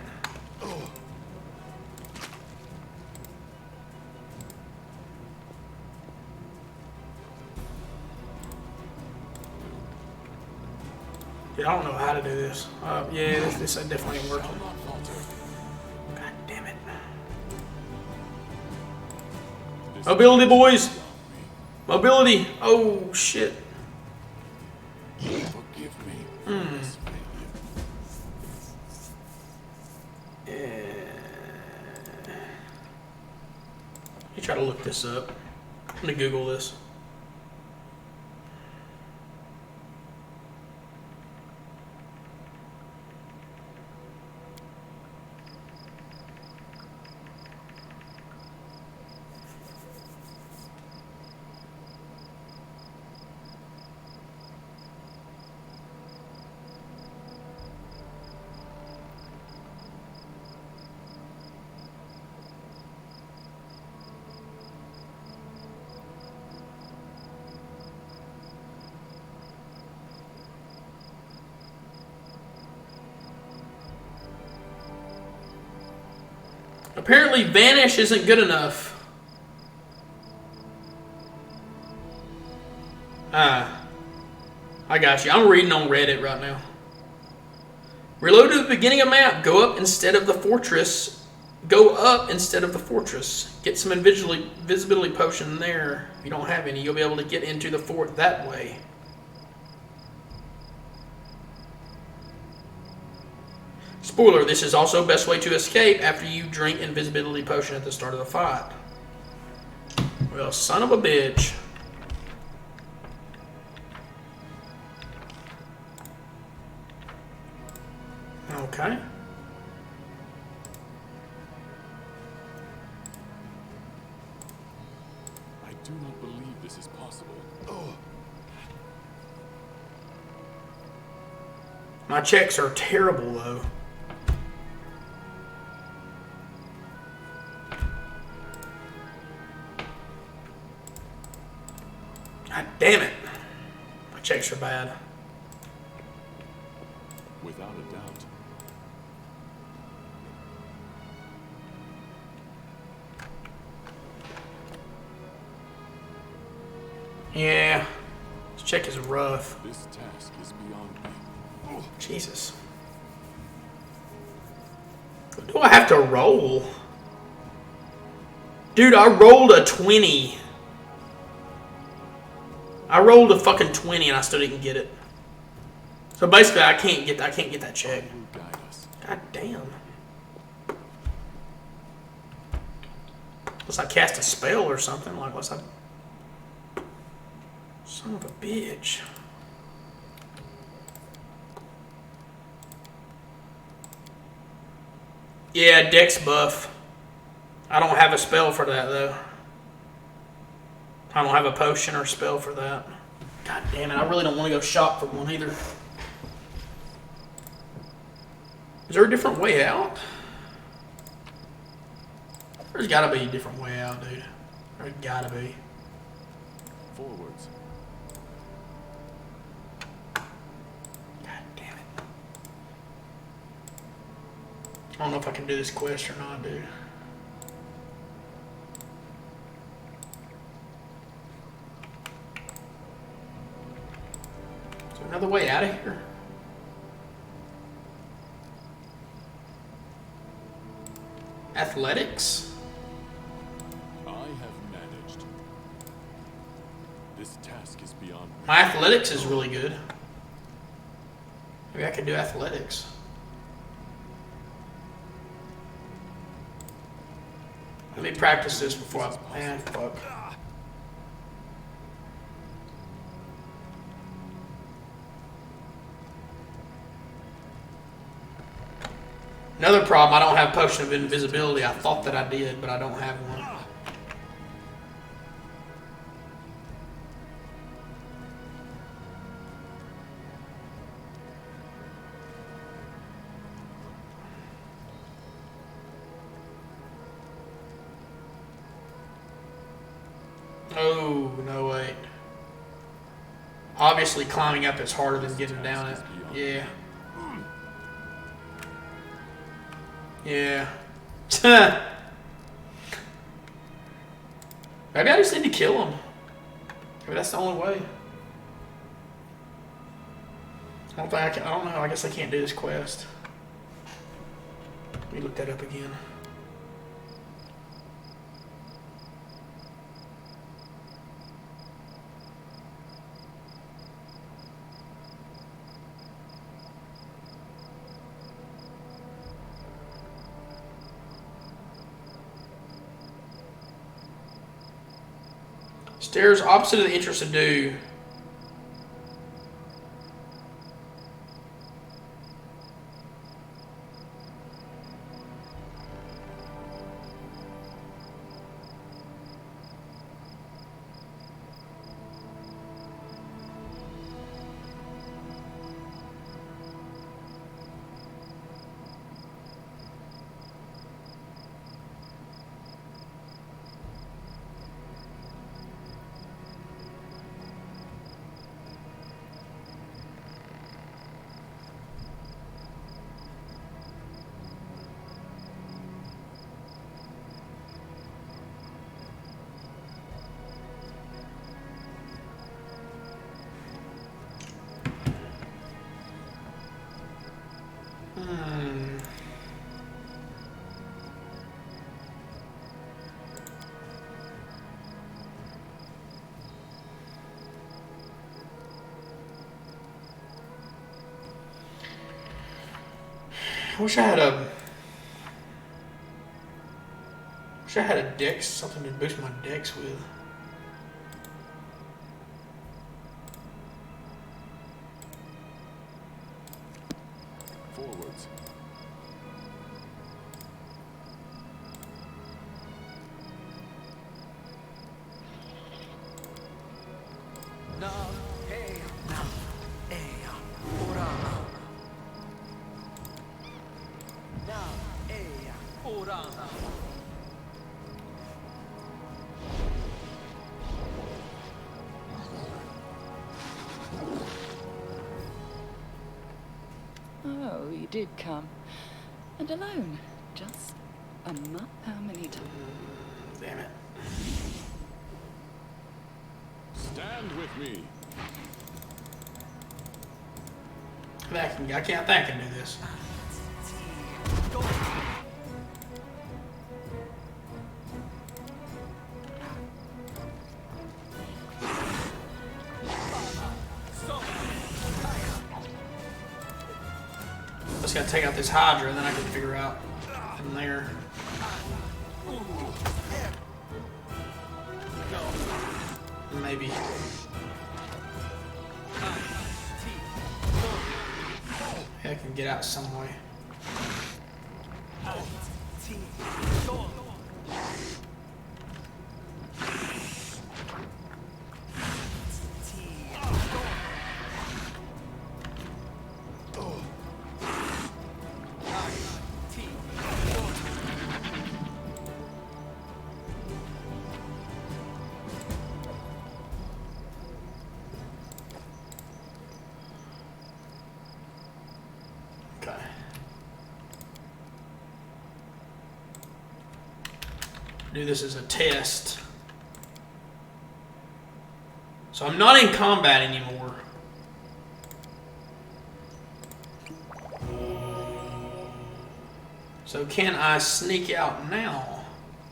Dude, I don't know how to do this. Yeah, this definitely ain't working. God damn it. Mobility, boys! Mobility! Oh, shit. Forgive me for this failure. me try to look this up. I'm gonna Google this. Apparently, vanish isn't good enough. I got you. I'm reading on Reddit right now. Reload to the beginning of map. Go up instead of the fortress. Go up instead of the fortress. Get some invisibility potion there. If you don't have any, you'll be able to get into the fort that way. Spoiler, this is also best way to escape after you drink invisibility potion at the start of the fight. Well, son of a bitch. Okay. I do not believe this is possible. Oh. My checks are terrible, though. God damn it. My checks are bad. Without a doubt. Yeah. This check is rough. This task is beyond me. Oh. Jesus. What do I have to roll? Dude, I rolled a 20. I rolled a fucking 20 and I still didn't get it. So basically, I can't get that check. God damn. Unless I cast a spell or something, like unless I. Son of a bitch. Yeah, Dex buff. I don't have a spell for that though. I don't have a potion or spell for that. God damn it, I really don't want to go shop for one either. Is there a different way out? There's gotta be a different way out, dude. There's gotta be. Forwards. God damn it. I don't know if I can do this quest or not, dude. Is there another way out of here? Athletics? I have managed. This task is beyond me. My athletics is really good. Maybe I could do athletics. Let me practice this before I... Man, fuck. Another problem, I don't have Potion of Invisibility. I thought that I did, but I don't have one. Oh, no, wait. Obviously, climbing up is harder than getting down it. Yeah. Yeah. Maybe I just need to kill him. Maybe that's the only way. I don't think I can. I don't know. I guess I can't do this quest. Let me look that up again. Stairs opposite of the entrance to do. I wish I had a dex, something to boost my dex with. Forwards. Na, hey, na, eya, ora. Na, eya, ora. Oh, you did come. And alone. Just a month. How many times? Damn it. Stand with me. I can't think I can do this. Just gotta take out this Hydra, and then I can figure out from there. Maybe. I can get out some way. Okay. Do this as a test. So I'm not in combat anymore. So can I sneak out now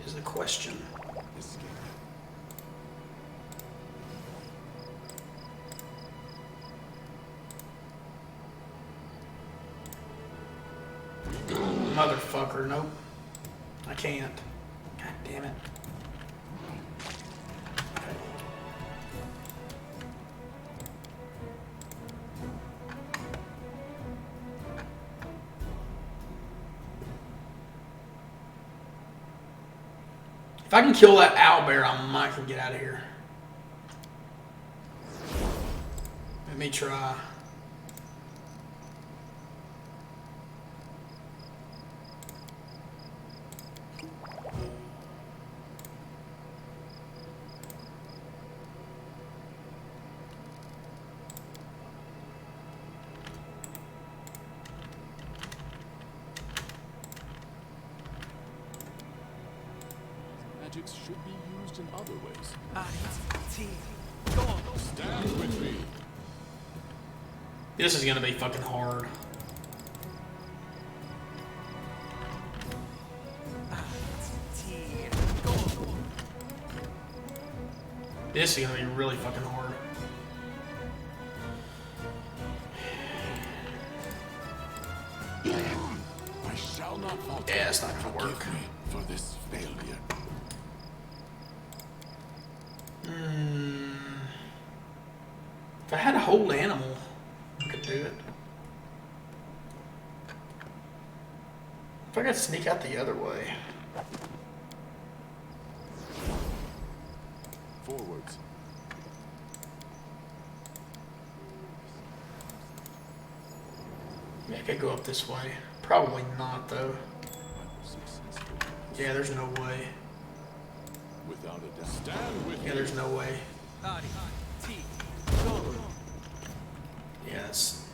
is the question. Motherfucker, nope. I can't. God damn it. If I can kill that owlbear, I might can get out of here. Let me try. Magics should be used in other ways. Stand with me. This is gonna be fucking hard. This is gonna be really fucking hard. I shall not falter. Yeah, it's not gonna work. Forgive me for this failure. If I had a whole animal, I could do it. If I could sneak out the other way. Forwards. Yeah, I could go up this way. Probably not, though. Yeah, there's no way. Without a doubt. Stand with Yeah, there's no way. Adi, T, Yeah, it's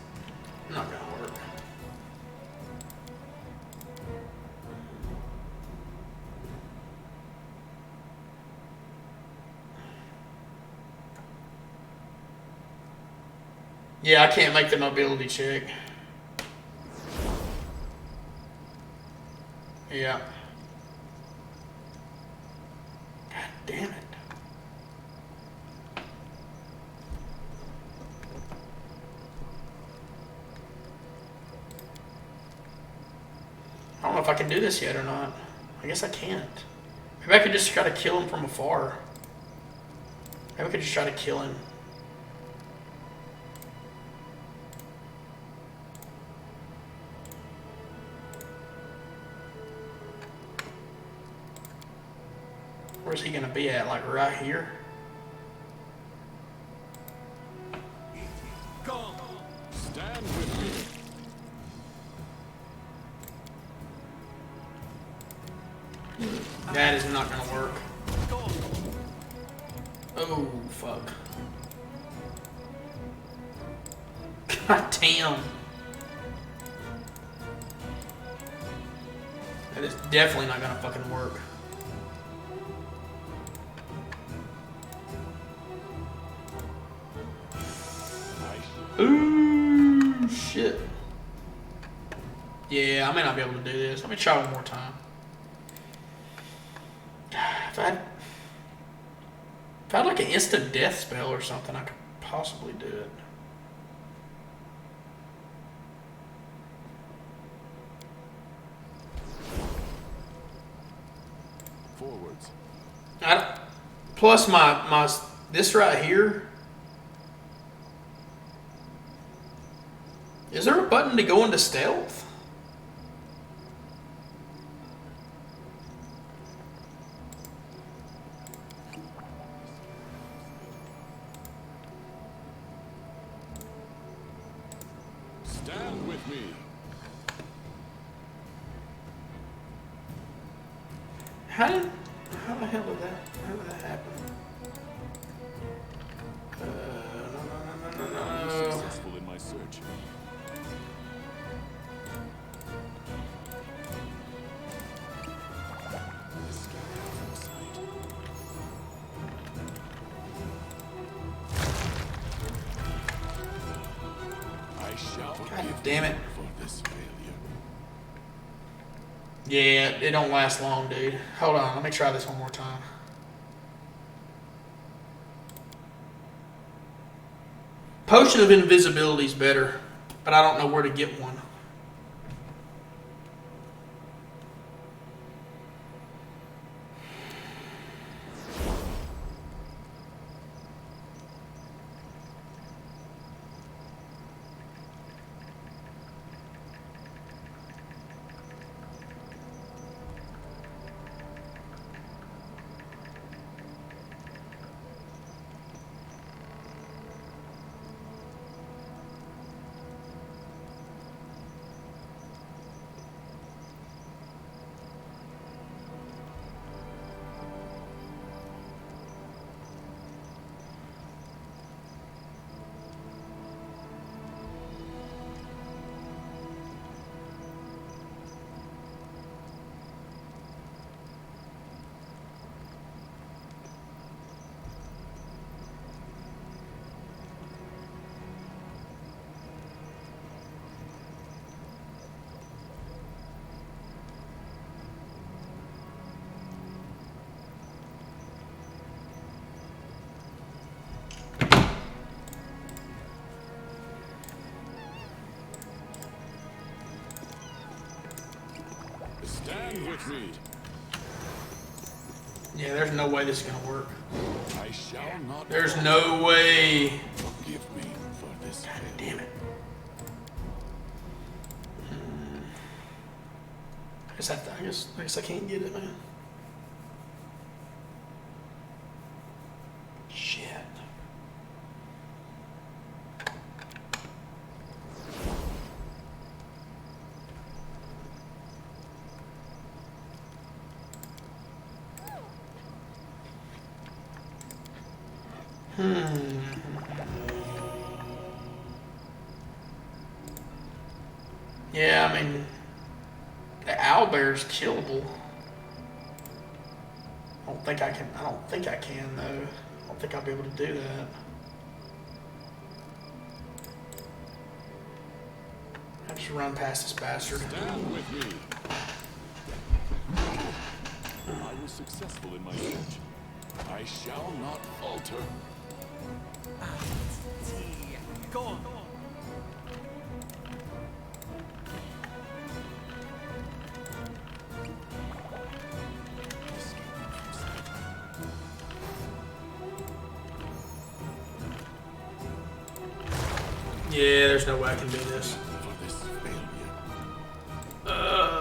not gonna work. Yeah, I can't make the mobility check. Yeah. God damn it. I don't know if I can do this yet or not. I guess I can't. Maybe I could just try to kill him from afar. Maybe I could just try to kill him. Where's he gonna be at? Like right here? go. Stand with me. That is not gonna work. Go. Oh, fuck. God damn. That is definitely not gonna fucking work. Ooh, shit. Yeah, I may not be able to do this. Let me try one more time. If I had like an instant death spell or something, I could possibly do it. Forwards. Plus my this right here. Is there a button to go into stealth? Stand with me. How the hell did that happen? No. Successful in my search. I shall God forgive damn it. you for this failure. Yeah, it don't last long, dude. Hold on, let me try this one more time. Potion of invisibility is better, but I don't know where to get one. Stand with me. Yeah, there's no way this is gonna work. I shall not. There's no way. Forgive me for this. God damn it. I guess I can't get it, man. Shit. Yeah, I mean, the owlbear's killable. I don't think I can though. I don't think I'll be able to do that. I just run past this bastard. Stand with me. I was successful in my search. I shall not falter. Go on. Yeah, there's no way I can do this. For this failure.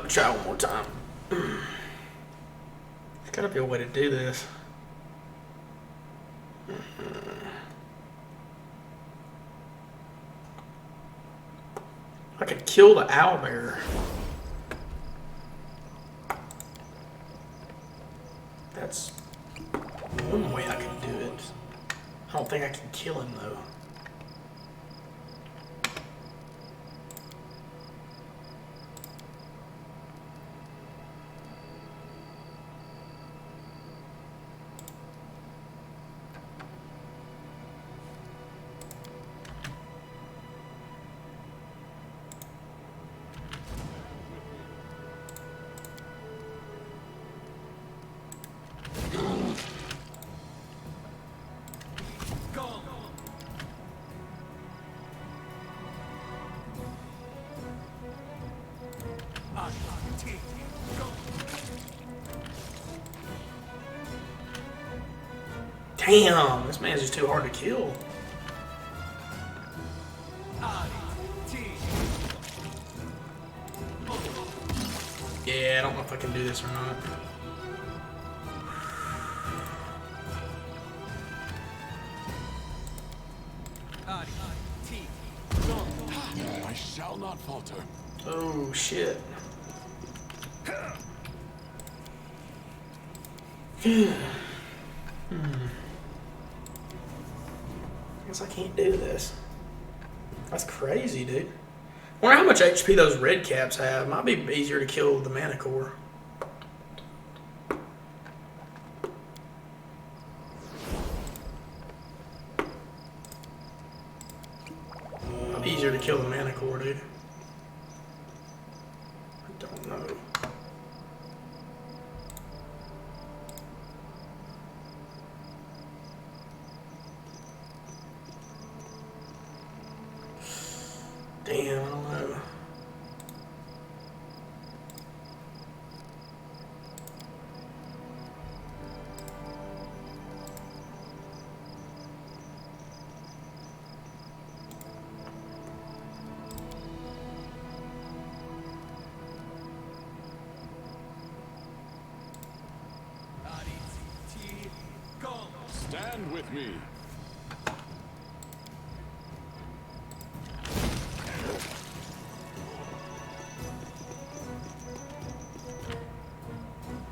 Try one more time. There's gotta be a way to do this. I could kill the owlbear. That's one way I can do it. I don't think I can kill him though. Damn, this man's just too hard to kill. Yeah, I don't know if I can do this or not. I shall not falter. Oh shit. I guess I can't do this. That's crazy, dude. I wonder how much HP those red caps have. Might be easier to kill the Manicore. Might be easier to kill the Manicore, dude. I don't know. Damn, I don't know. Stand with me.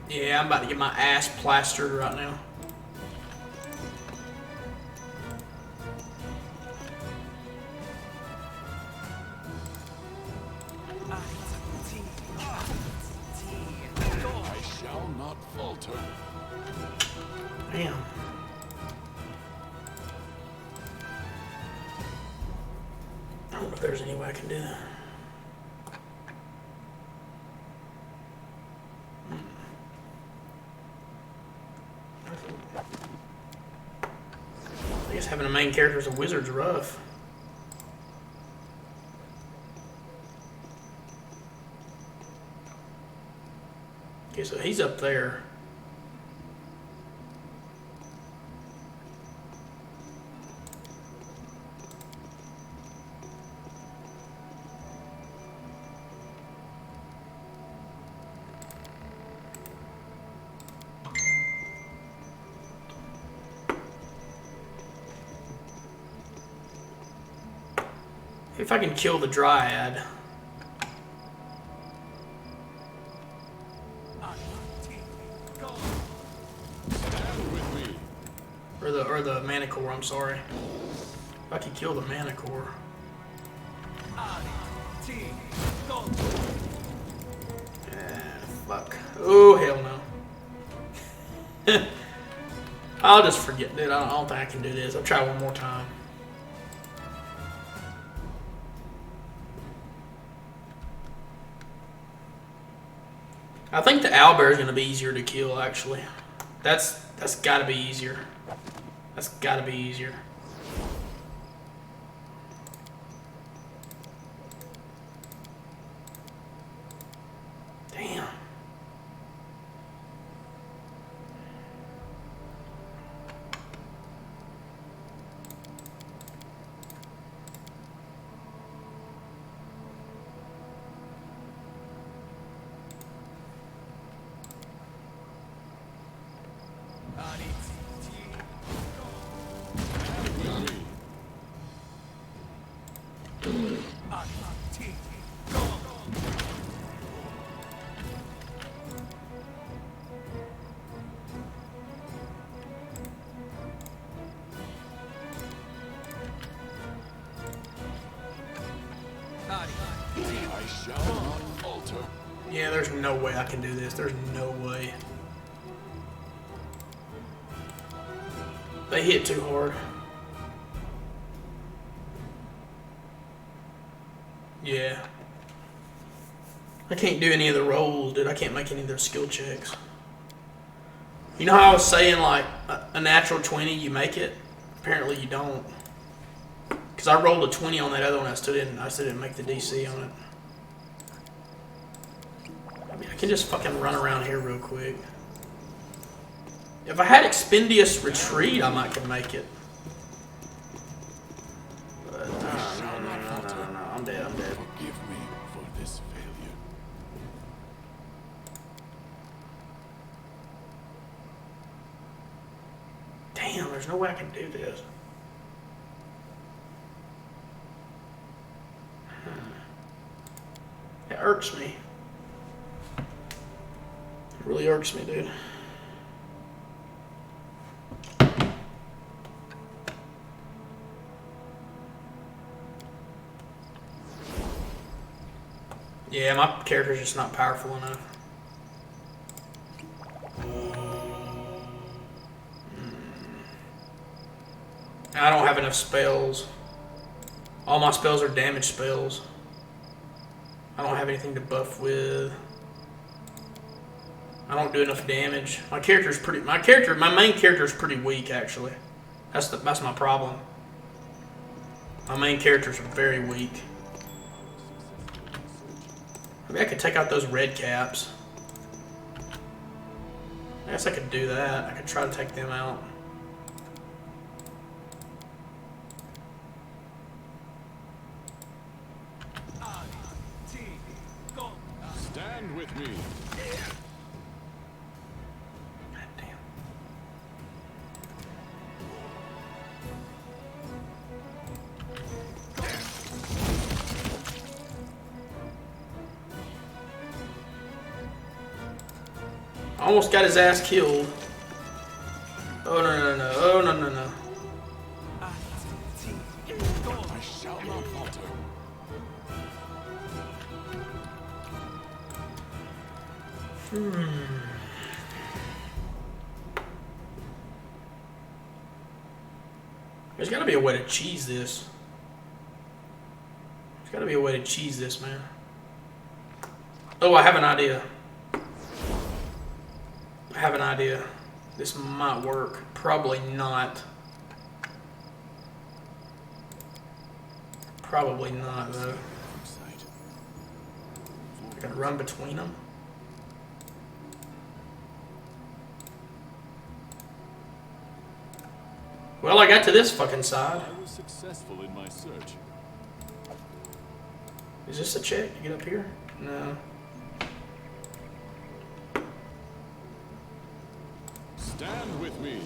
Yeah, I'm about to get my ass plastered right now. I shall not falter. Damn. I don't know if there's any way I can do that. I guess having a main character as a wizard's rough. Okay, so he's up there. If I can kill the Dryad. Or the Manicore, I'm sorry. If I could kill the Manicore. Fuck. Oh, hell no. I'll just forget, dude. I don't think I can do this. I'll try one more time. I think the owlbear is going to be easier to kill, actually. That's got to be easier. That's got to be easier. Damn. I shall not falter. Yeah, there's no way I can do this. There's no way. They hit too hard. Yeah. I can't do any of the rolls, dude. I can't make any of their skill checks. You know how I was saying, like, a natural 20, you make it? Apparently you don't. Because I rolled a 20 on that other one, I still didn't make the DC on it. I mean, I can just fucking run around here real quick. If I had Expendious Retreat, I might could make it. But, no, I'm dead, I'm dead. Forgive me for this failure. Damn, there's no way I can do this. It irks me. It really irks me, dude. Yeah, my character's just not powerful enough. I don't have enough spells. All my spells are damage spells. I don't have anything to buff with. I don't do enough damage. My main character is pretty weak, actually. That's my problem. My main characters are very weak. Maybe I could take out those red caps. I guess I could do that. I could try to take them out. Stand with me. God damn. Almost got his ass killed. Oh no. Oh no. I shall not falter. There's gotta be a way to cheese this. There's gotta be a way to cheese this, man. Oh, I have an idea. I have an idea. This might work. Probably not. Probably not, though. I gotta run between them. Well, I got to this fucking side. I was successful in my search. Is this a check to get up here? No. Stand with me.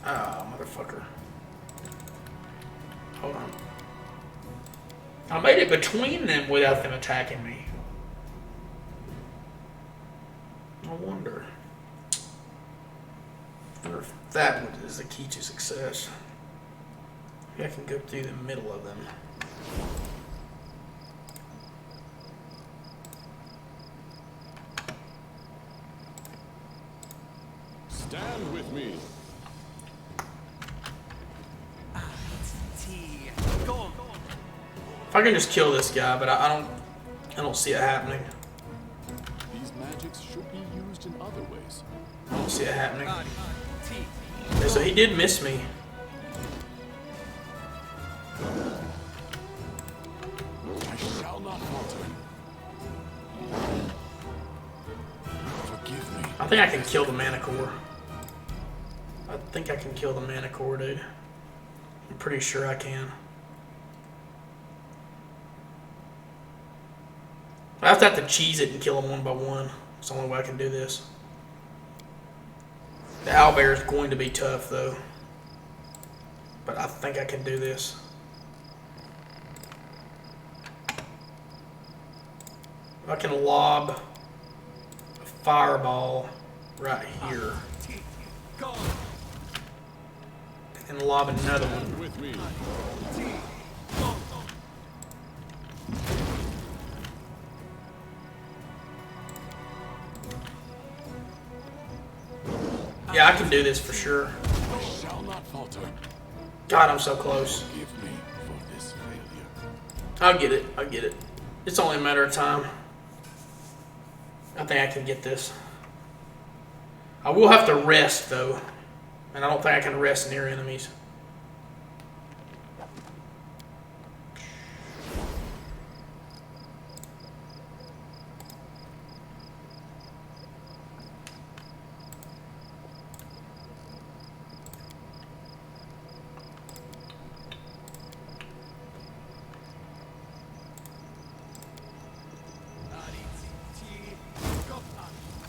Ah, motherfucker. Hold on. I made it between them without them attacking me. I wonder if that is the key to success. Maybe I can go through the middle of them. Stand with me. If I can just kill this guy, but I don't see it happening. These magics should be used in other ways. I don't see it happening. Okay, so he did miss me. I shall not falter. Forgive me. I think I can kill the Manicore. I think I can kill the Manicore, dude. I'm pretty sure I can. I have to cheese it and kill them one by one. It's the only way I can do this. The owlbear is going to be tough, though. But I think I can do this. I can lob a fireball right here. And lob another one. With me. Yeah, I can do this for sure. I shall not falter. God, I'm so close. Forgive me for this failure. I'll get it. I'll get it. It's only a matter of time. I think I can get this. I will have to rest, though. And I don't think I can rest near enemies.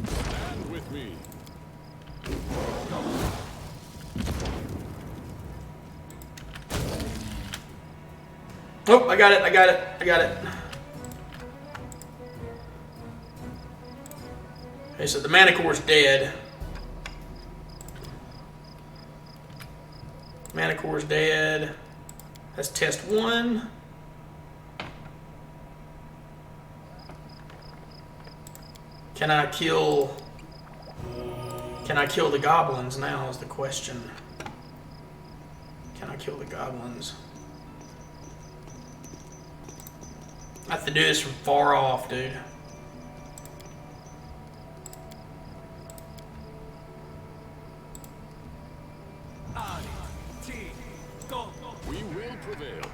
Stand with me. Oh, I got it. I got it. I got it. Okay, so the Manicore's dead. Manicore's dead. That's test 1. Can I kill the goblins now is the question. Can I kill the goblins? I have to do this from far off, dude. We will prevail.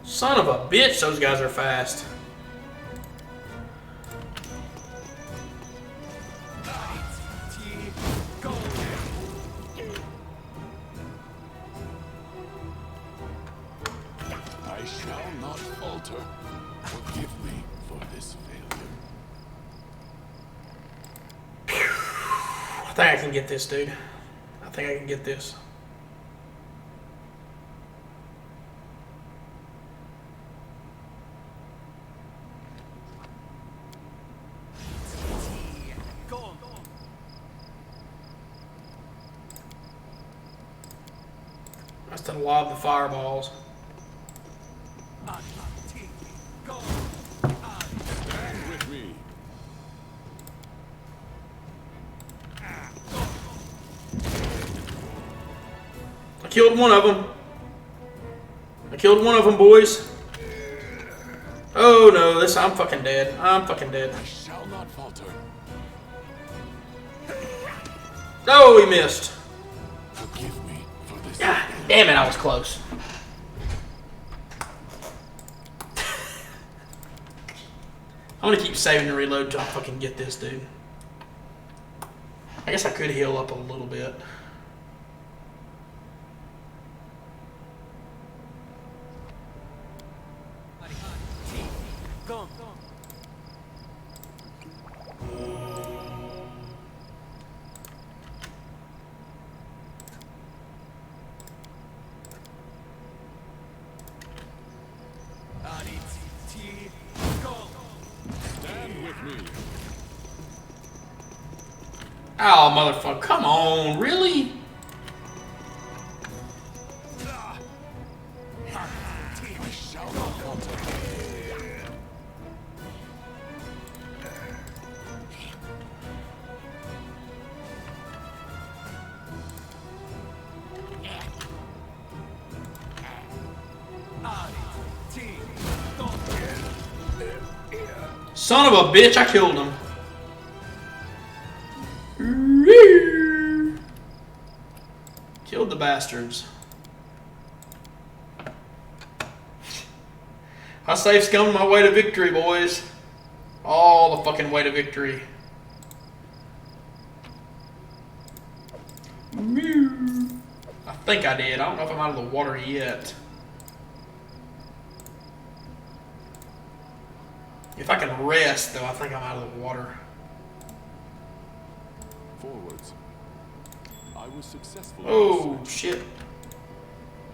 Son of a bitch, those guys are fast. I shall not falter. Forgive me for this failure. I think I can get this, dude. I think I can get this. I have to lob the fireballs. Stand with me. I killed one of them. I killed one of them, boys. Oh no, I'm fucking dead. I'm fucking dead. I shall not falter. Oh, he missed. Forgive me for this. God damn it, I was close. I'm gonna keep saving to reload until I fucking get this, dude. I guess I could heal up a little bit. Oh, motherfucker. Come on. Really? I shall not falter. Son of a bitch, I killed him. Killed the bastards. I saved scum my way to victory, boys. All the fucking way to victory. I think I did. I don't know if I'm out of the water yet. If I can rest, though, I think I'm out of the water. Forwards. I was successful. Oh, shit.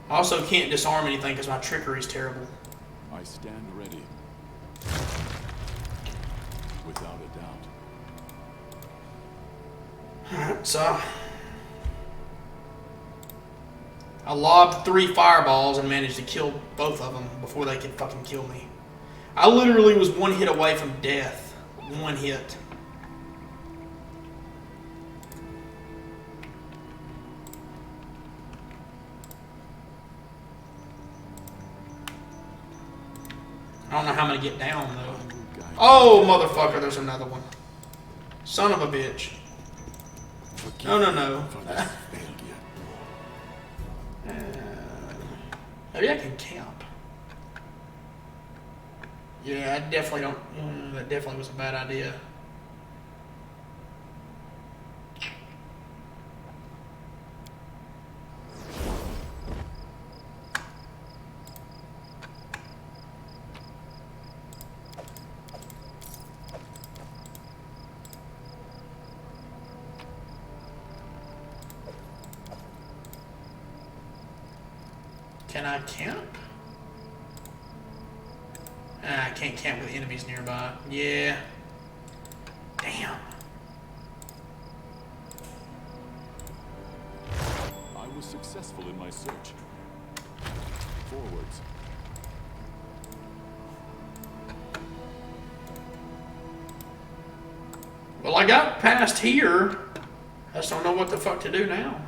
I also can't disarm anything because my trickery is terrible. I stand ready. Without a doubt. Alright, so I lobbed 3 fireballs and managed to kill both of them before they could fucking kill me. I literally was 1 hit away from death. 1 hit. I don't know how I'm gonna get down though. Oh, motherfucker, there's another one. Son of a bitch. No, no, no. Maybe I can camp. Yeah, I definitely don't. That definitely was a bad idea. Can I camp? I can't camp with enemies nearby. Yeah. Damn. I was successful in my search. Forwards. Well, I got past here. I just don't know what the fuck to do now.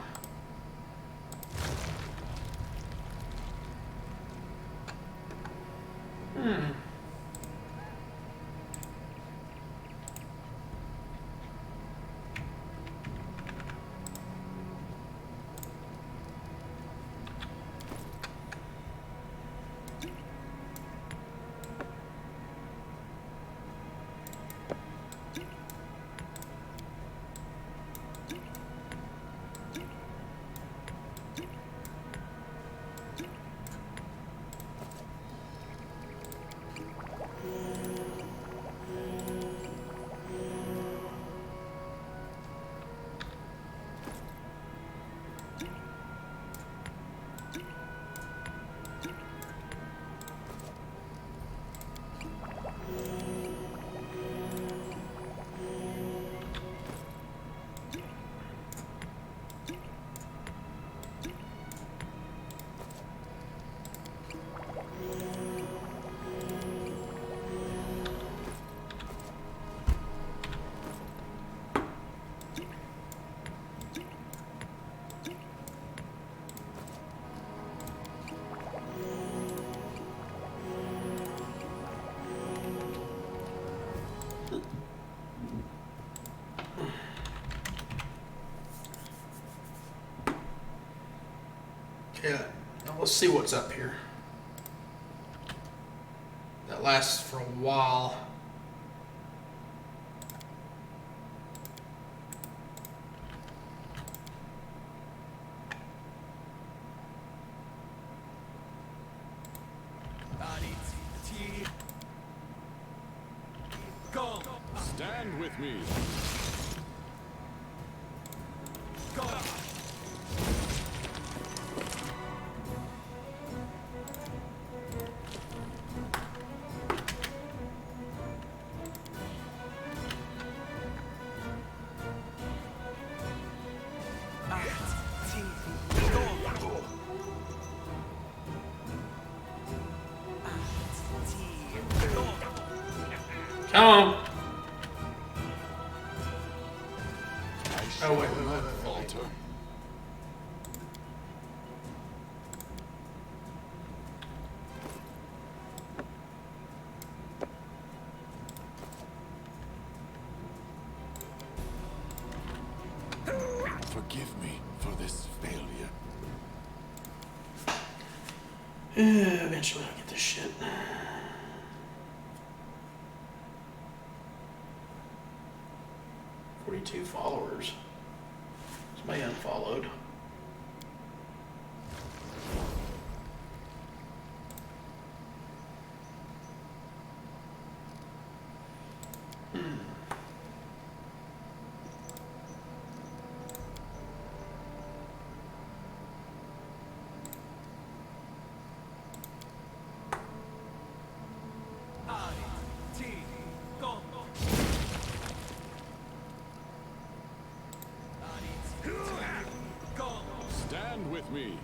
Okay, now let's see what's up here. That lasts for a while. Stand with me. Oh, wait. Falter. Forgive me for this failure. Eventually I'll get this shit. "42 followers. Somebody unfollowed. Stand with me.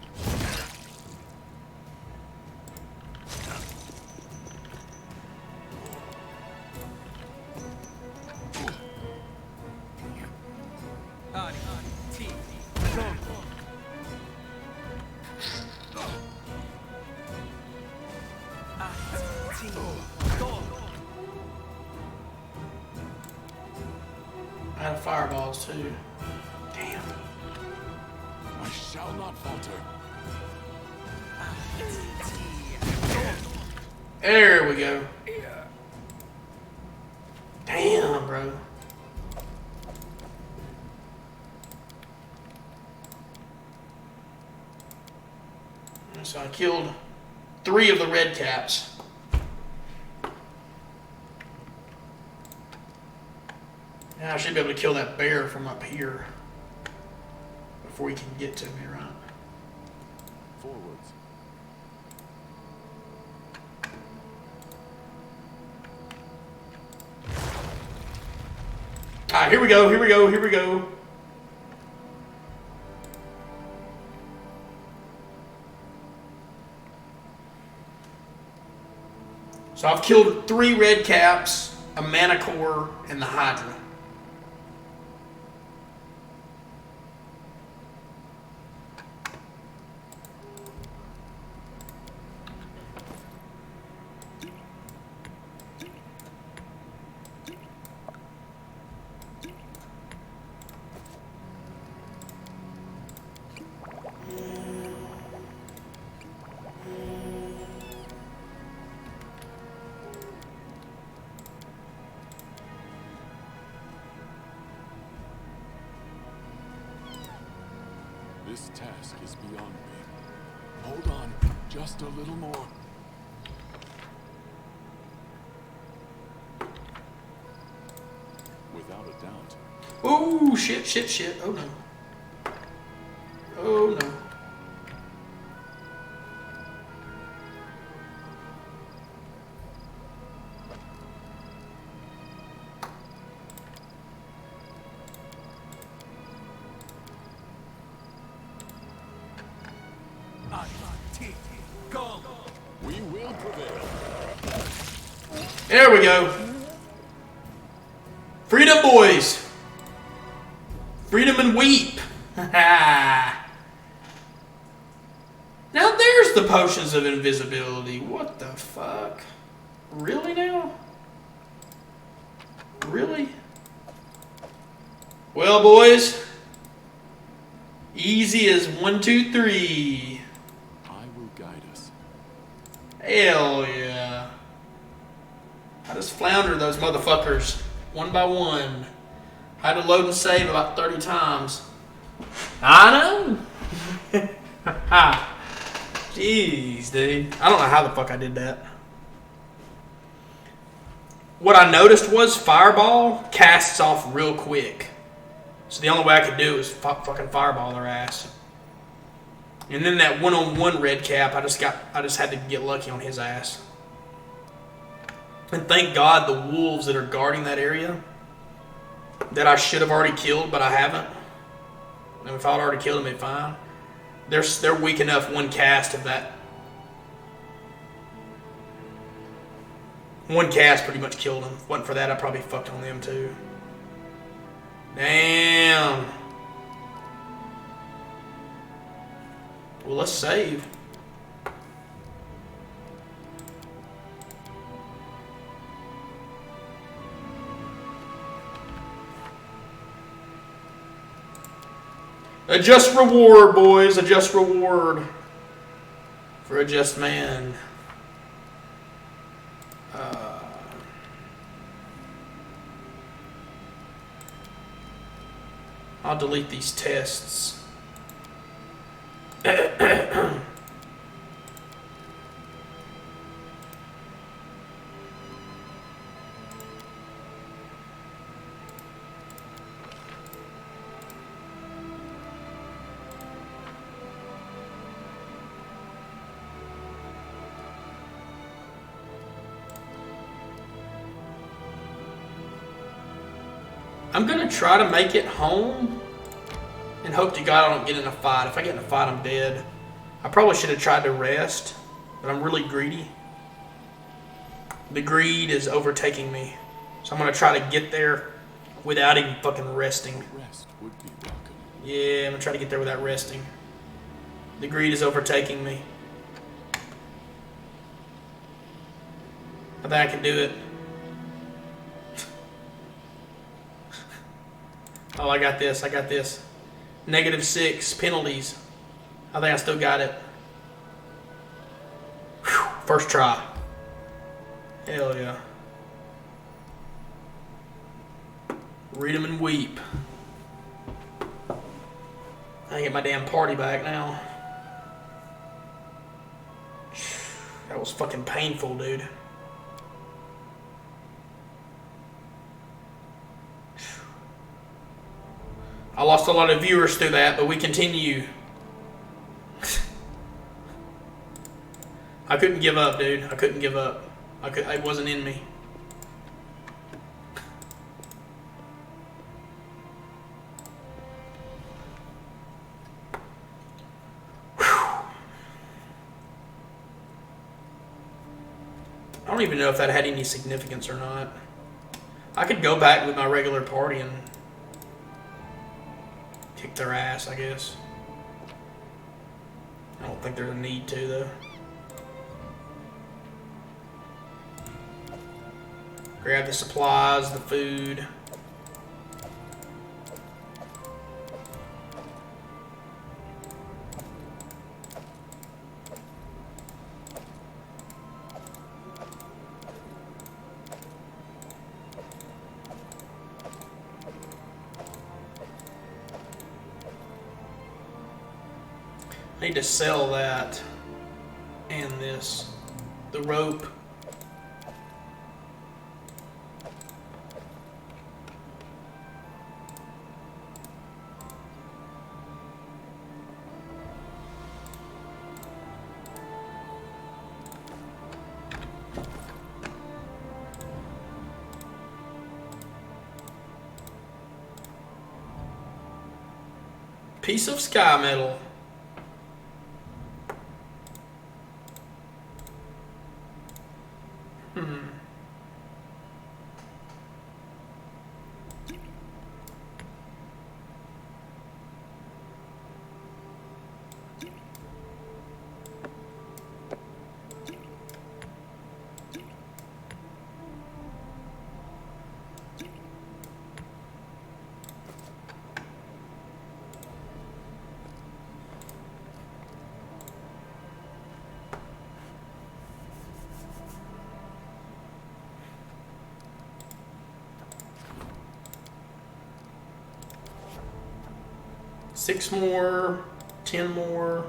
I had fireballs too. Damn. I shall not falter. There we go. Damn, bro. So I killed 3 of the red caps. Now I should be able to kill that bear from up here before he can get to me, right? Forwards. Alright, here we go, here we go, here we go. So I've killed 3 red caps, a mana core, and the Hydra. This task is beyond me. Hold on, just a little more. Without a doubt. Oh, shit, shit, shit. Oh, no. Oh, no. We will prevail. There we go. Freedom, boys. Freedom and weep. Now there's the potions of invisibility. What the fuck? Really now? Really? Well, boys. Easy as 1, 2, 3. I will guide us. Hell yeah. I just floundered those motherfuckers one by one. I had to load and save about 30 times. I know. Jeez, dude. I don't know how the fuck I did that. What I noticed was Fireball casts off real quick. So the only way I could do it was fucking Fireball their ass. And then that one-on-one red cap, I just had to get lucky on his ass. And thank God the wolves that are guarding that area that I should have already killed, but I haven't. And if I'd already killed them, it'd be fine. They're weak enough one cast of that. One cast pretty much killed them. If it wasn't for that, I probably fucked on them too. Damn. Well, let's save. A just reward, boys. A just reward for a just man. I'll delete these tests. I'm gonna try to make it home and hope to God I don't get in a fight. If I get in a fight, I'm dead. I probably should have tried to rest, but I'm really greedy. The greed is overtaking me. So I'm gonna try to get there without even fucking resting. Rest would be welcome. Yeah, I'm gonna try to get there without resting. The greed is overtaking me. I think I can do it. Oh, I got this. I got this. -6 penalties. I think I still got it. Whew, first try. Hell yeah. Read them and weep. I get my damn party back now. That was fucking painful, dude. I lost a lot of viewers through that, but we continue. I couldn't give up, dude. I couldn't give up. It wasn't in me. Whew. I don't even know if that had any significance or not. I could go back with my regular party and kick their ass, I guess. I don't think there's a need to, though. Grab the supplies, the food. I need to sell that and this. The rope. Piece of sky metal. Six more, 10 more.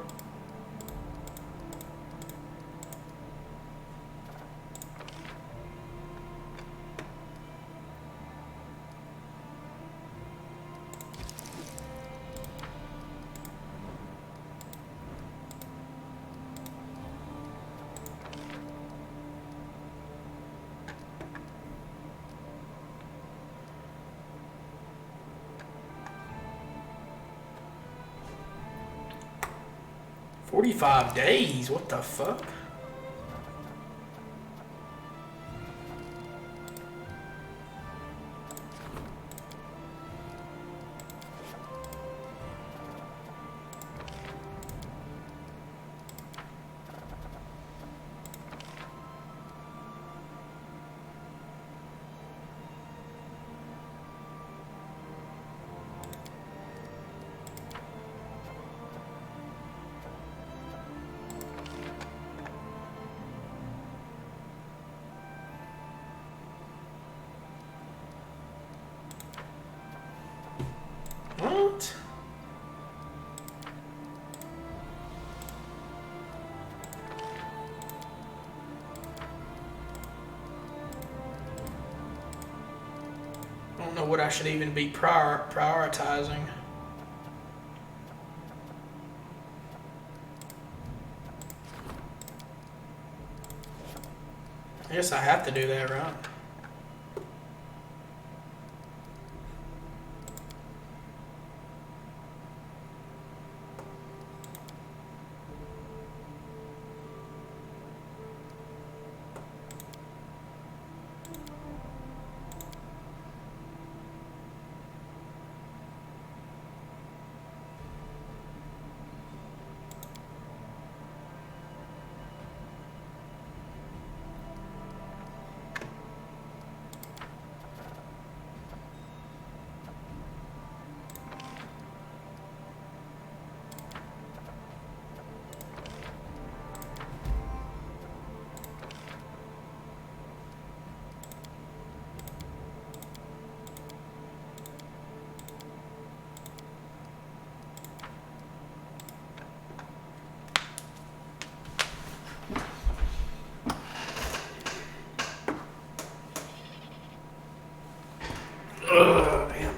$45 days, what the fuck? what I should even be prioritizing. I guess I have to do that, right? Ugh, man.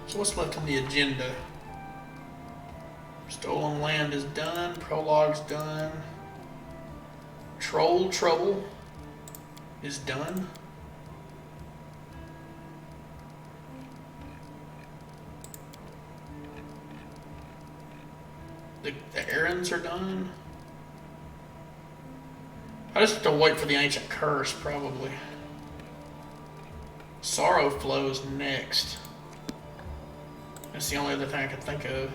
So what's left on the agenda? Stolen land is done. Prologue's done. Troll Trouble is done. The errands are done. I just have to wait for the ancient curse, probably. Sorrow flows next. That's the only other thing I can think of.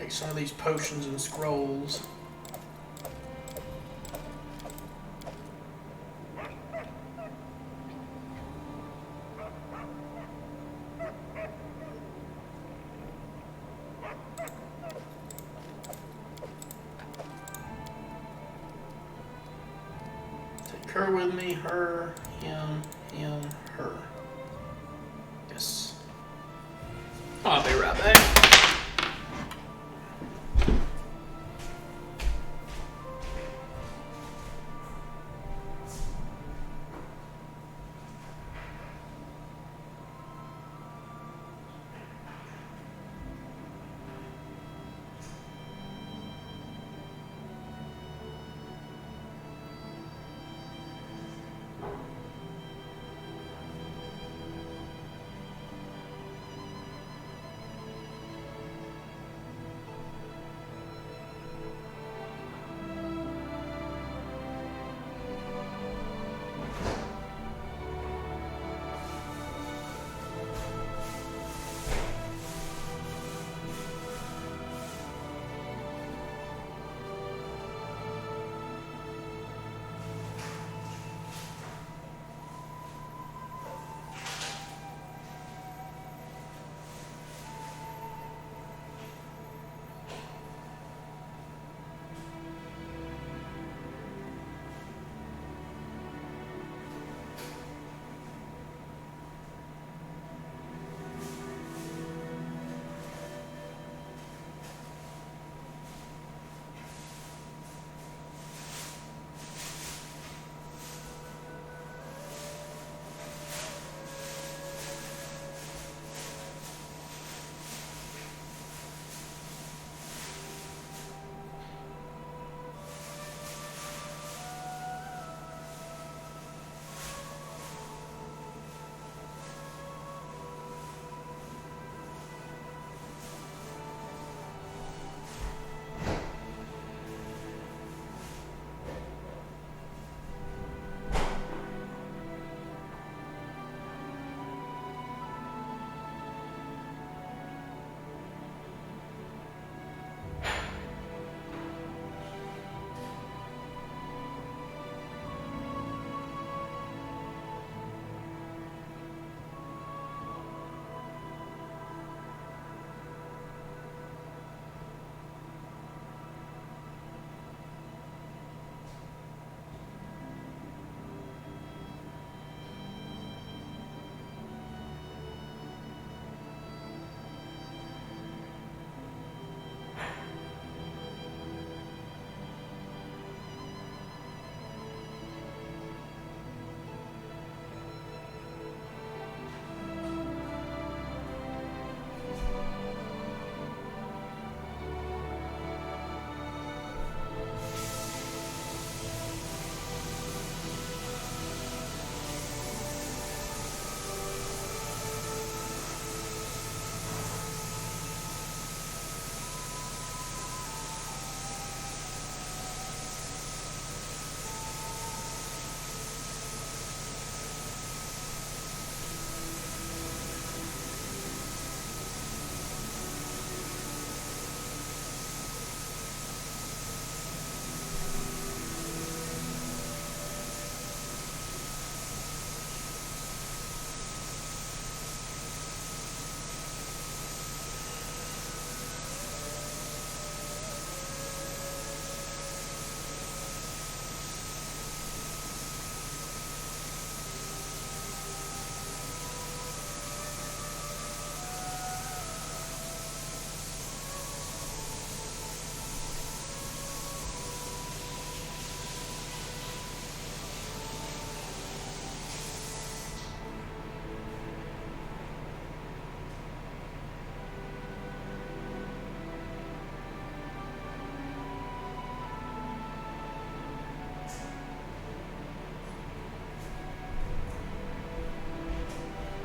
Take some of these potions and scrolls. Take her with me, her, him, her. Yes. I'll be right back.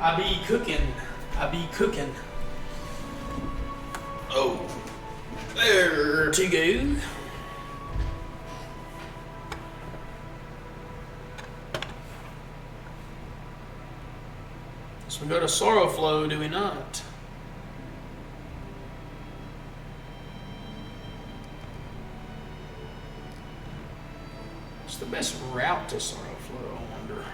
I be cooking. I be cooking. Oh, there to go. So we go to Sorrowflow, do we not? What's the best route to Sorrowflow, I wonder?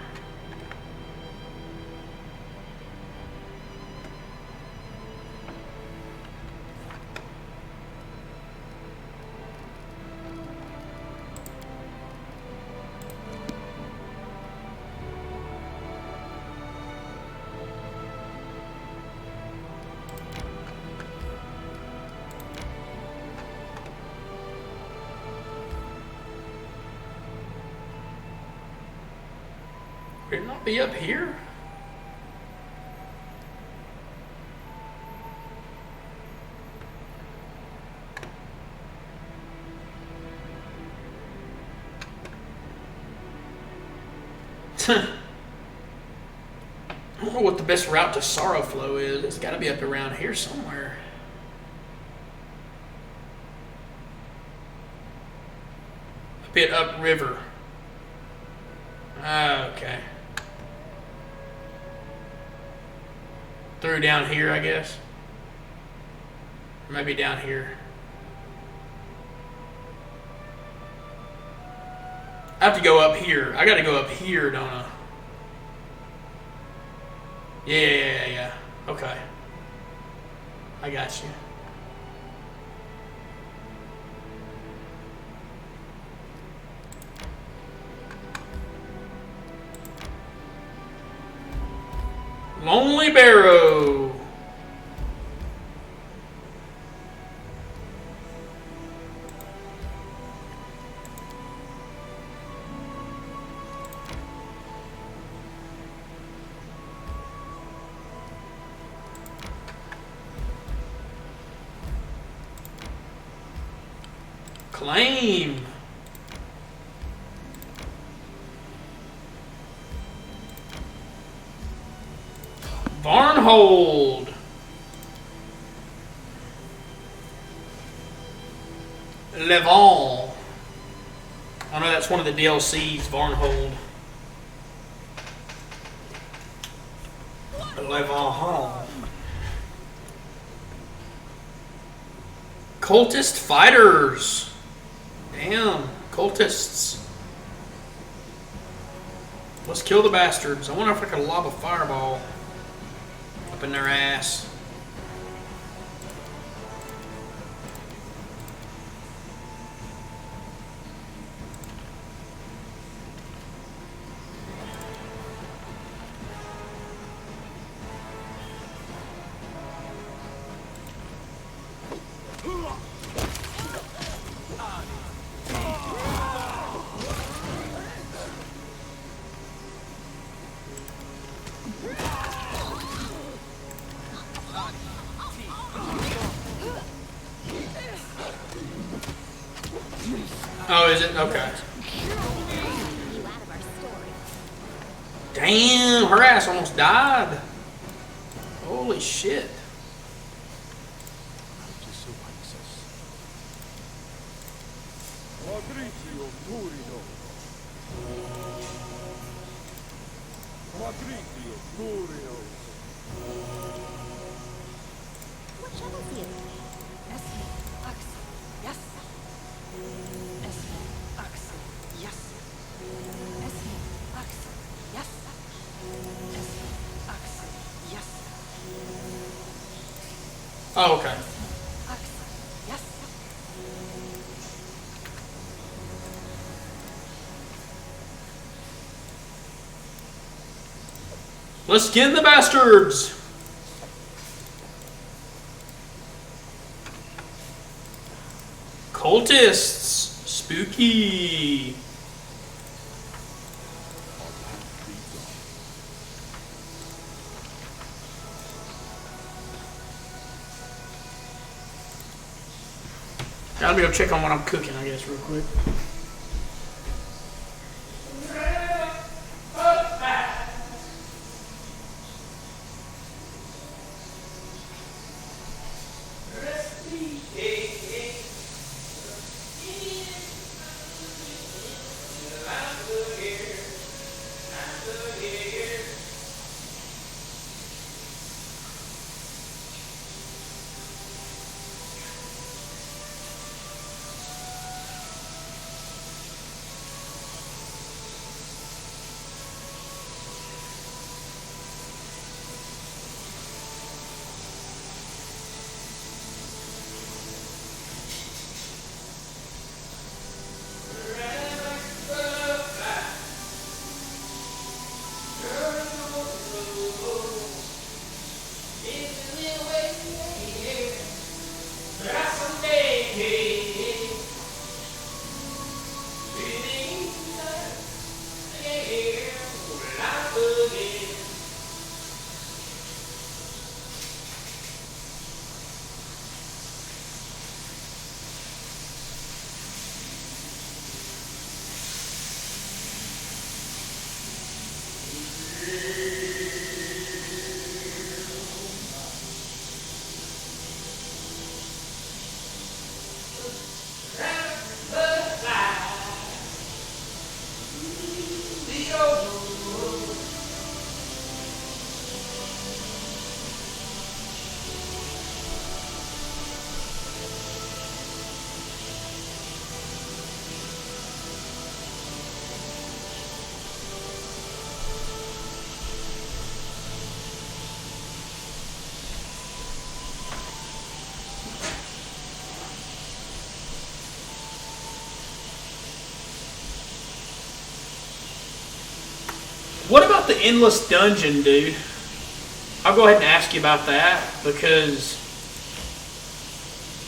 Would it not be up here? I don't know what the best route to Sorrowflow is. It's got to be up around here somewhere. A bit upriver. Okay. Through down here, I guess. Or maybe down here. I have to go up here. I got to go up here, don't I? Yeah. Okay. I got you. Lonely Barrow. Claim. Varnhold. Levon. I know that's one of the DLCs, Varnhold. Levon. Cultist fighters. Damn, cultists. Let's kill the bastards. I wonder if I could lob a fireball up in their ass. Oh, is it? Okay. Damn, her ass almost died. Holy shit. Oh, okay. Let's skin the bastards. Cultists. Spooky. Gotta go check on what I'm cooking, I guess, real quick. the endless dungeon, dude? I'll go ahead and ask you about that because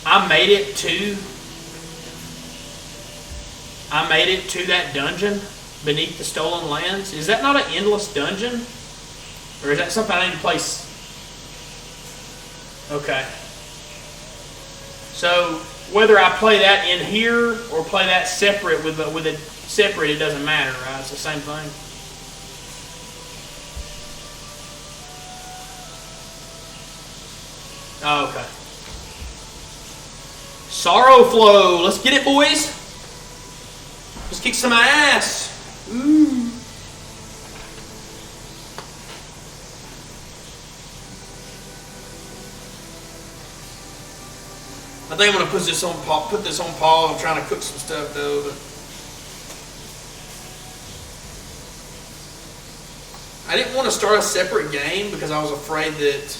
I made it to that dungeon beneath the Stolen Lands. Is that not an endless dungeon? Or is that something I need to place? Okay. So whether I play that in here or play that separate with it separate, it doesn't matter, right? It's the same thing. Oh, okay. Sorrow Flow. Let's get it, boys. Let's kick some ass. Ooh. I think I'm gonna put this on pause. I'm trying to cook some stuff though. But I didn't want to start a separate game because I was afraid that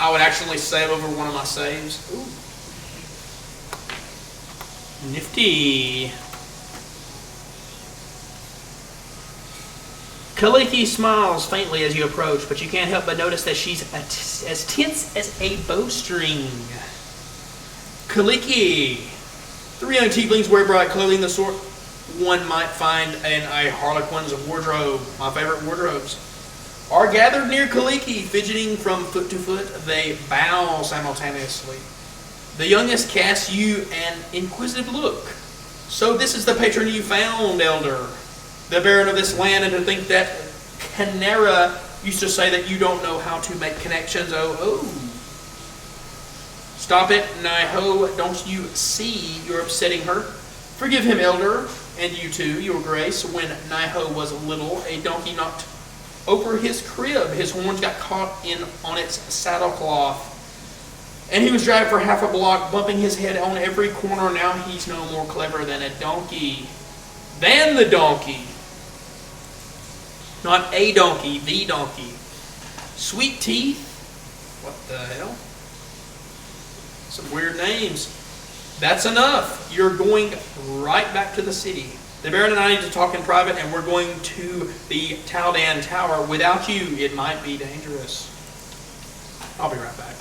I would actually save over one of my saves. Ooh. Nifty. Kaliki smiles faintly as you approach, but you can't help but notice that she's as tense as a bowstring. Kaliki. 3 young tieflings wear bright clothing, the sort one might find in a harlequin's wardrobe. My favorite wardrobes. Are gathered near Kaliki, fidgeting from foot to foot. They bow simultaneously. The youngest casts you an inquisitive look. So this is the patron you found, Elder. The Baron of this land, and to think that Canera used to say that you don't know how to make connections. Oh. Stop it, Naiho. Don't you see you're upsetting her? Forgive him, Elder, and you too, your grace. When Naiho was little, a donkey knocked over his crib. His horns got caught on its saddlecloth. And he was dragged for half a block, bumping his head on every corner. Now he's no more clever than a donkey. Than the donkey. Not a donkey, the donkey. Sweet Teeth. What the hell? Some weird names. That's enough. You're going right back to the city. The Baron and I need to talk in private, and we're going to the Taldan Tower. Without you, it might be dangerous. I'll be right back.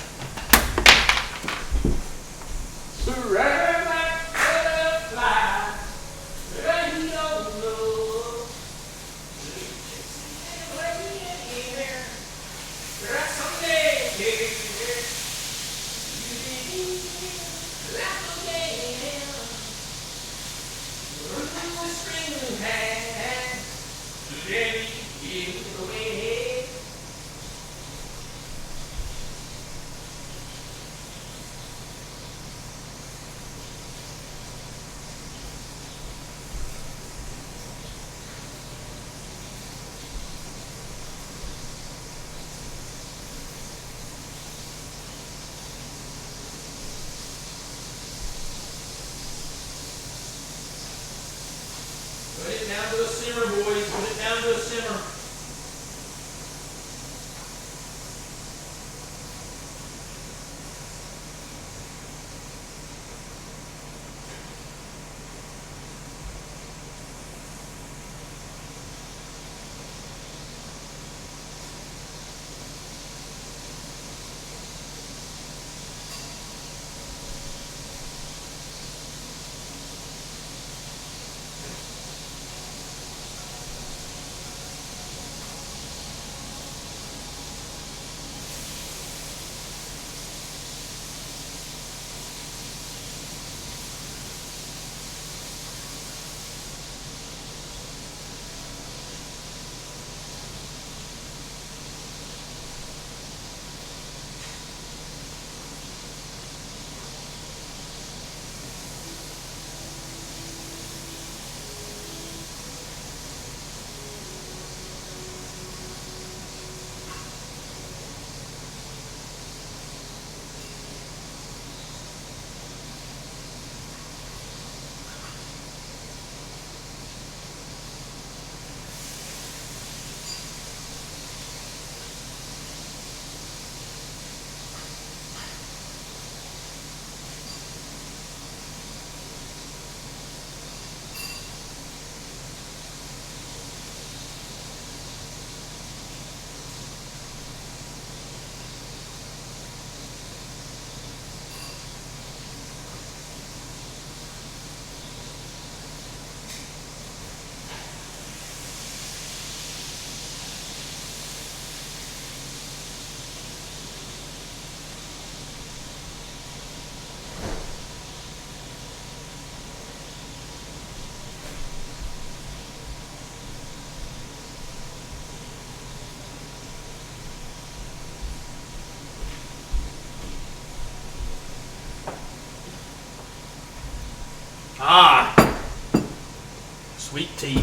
Put it down to a simmer, boys. Put it down to a simmer.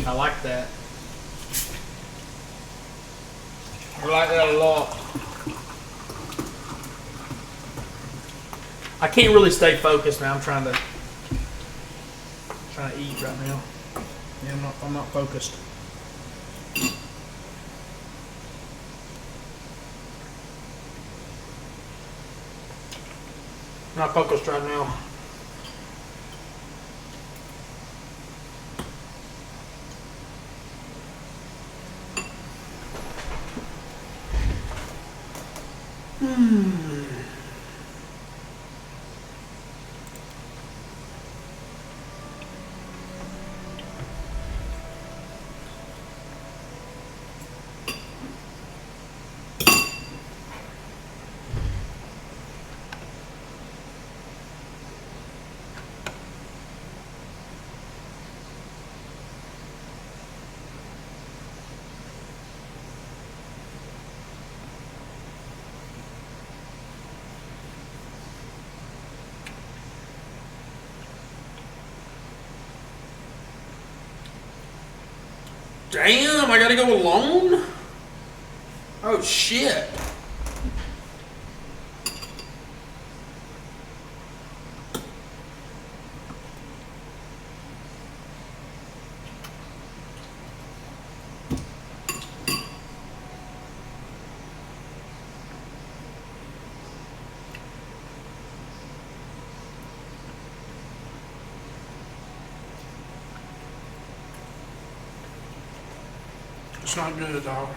I like that. I like that a lot. I can't really stay focused now. I'm trying to eat right now. Yeah, I'm not focused. I'm not focused right now. Damn, I gotta go alone? Oh shit. It's not good, dog.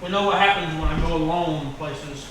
We know what happens when I go alone places.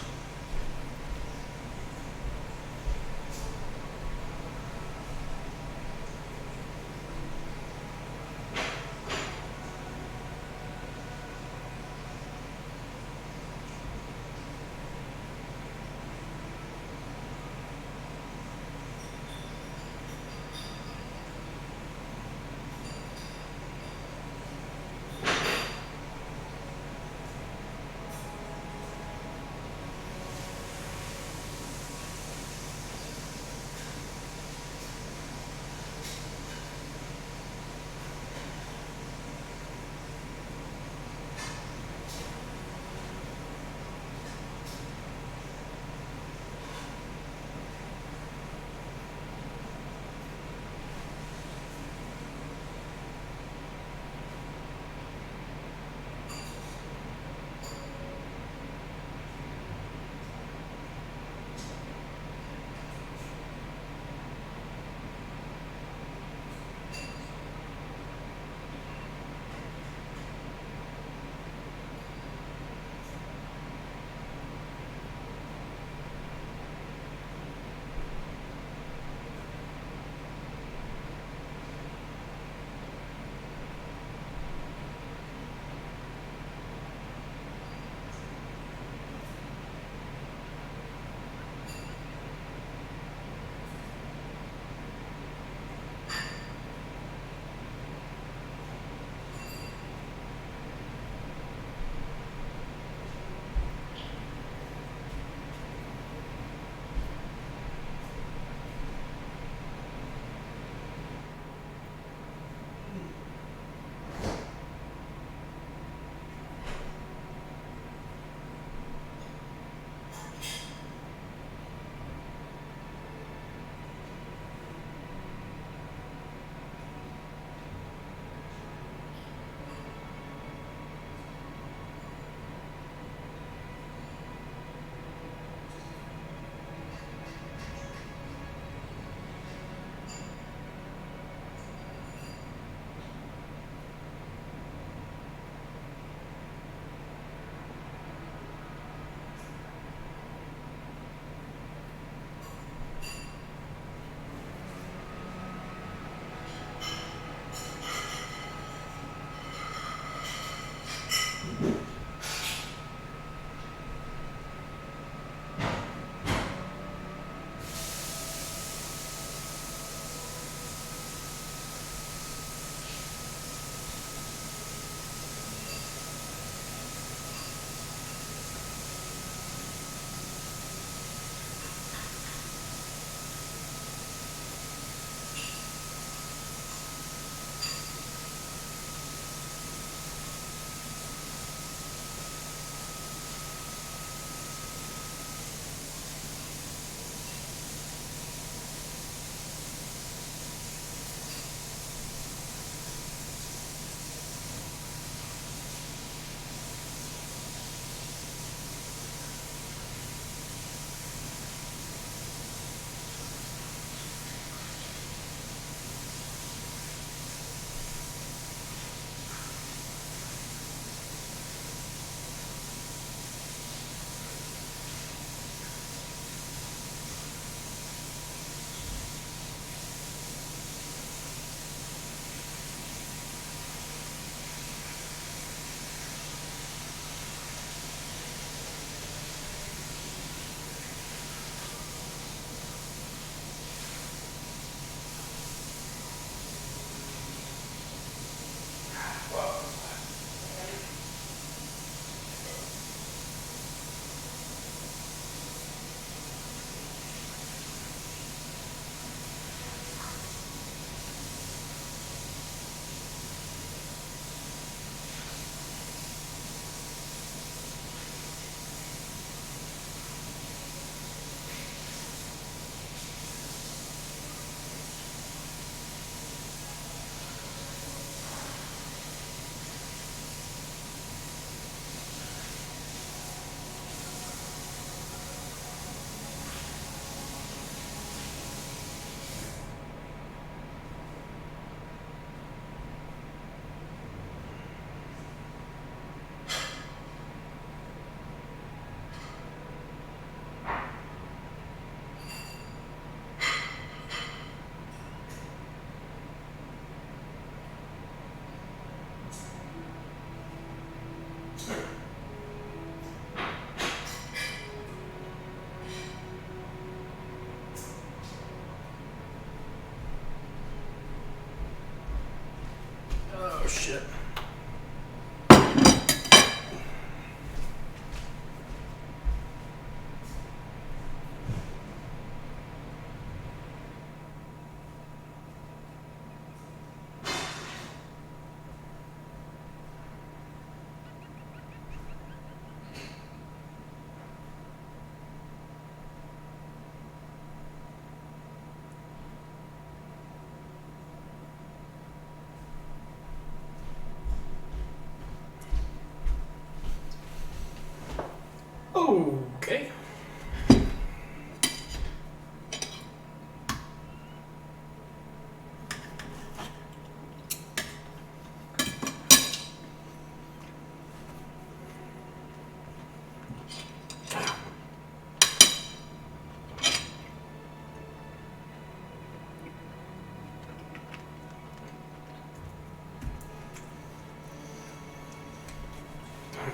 Okay.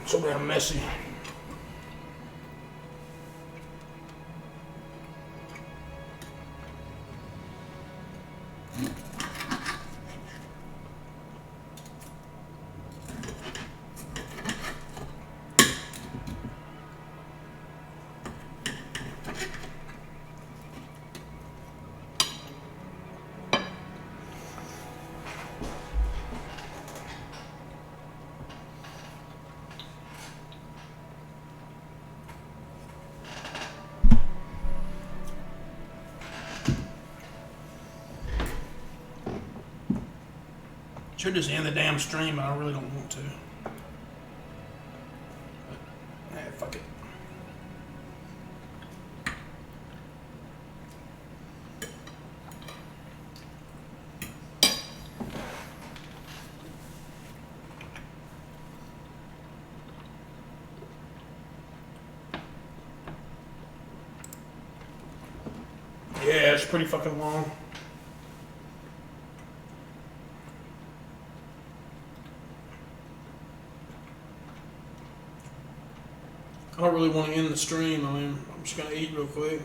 So damn messy. Should just end the damn stream, but I really don't want to. Nah, fuck it. Yeah, it's pretty fucking long. I don't really want to end the stream. I mean, I'm just gonna eat real quick.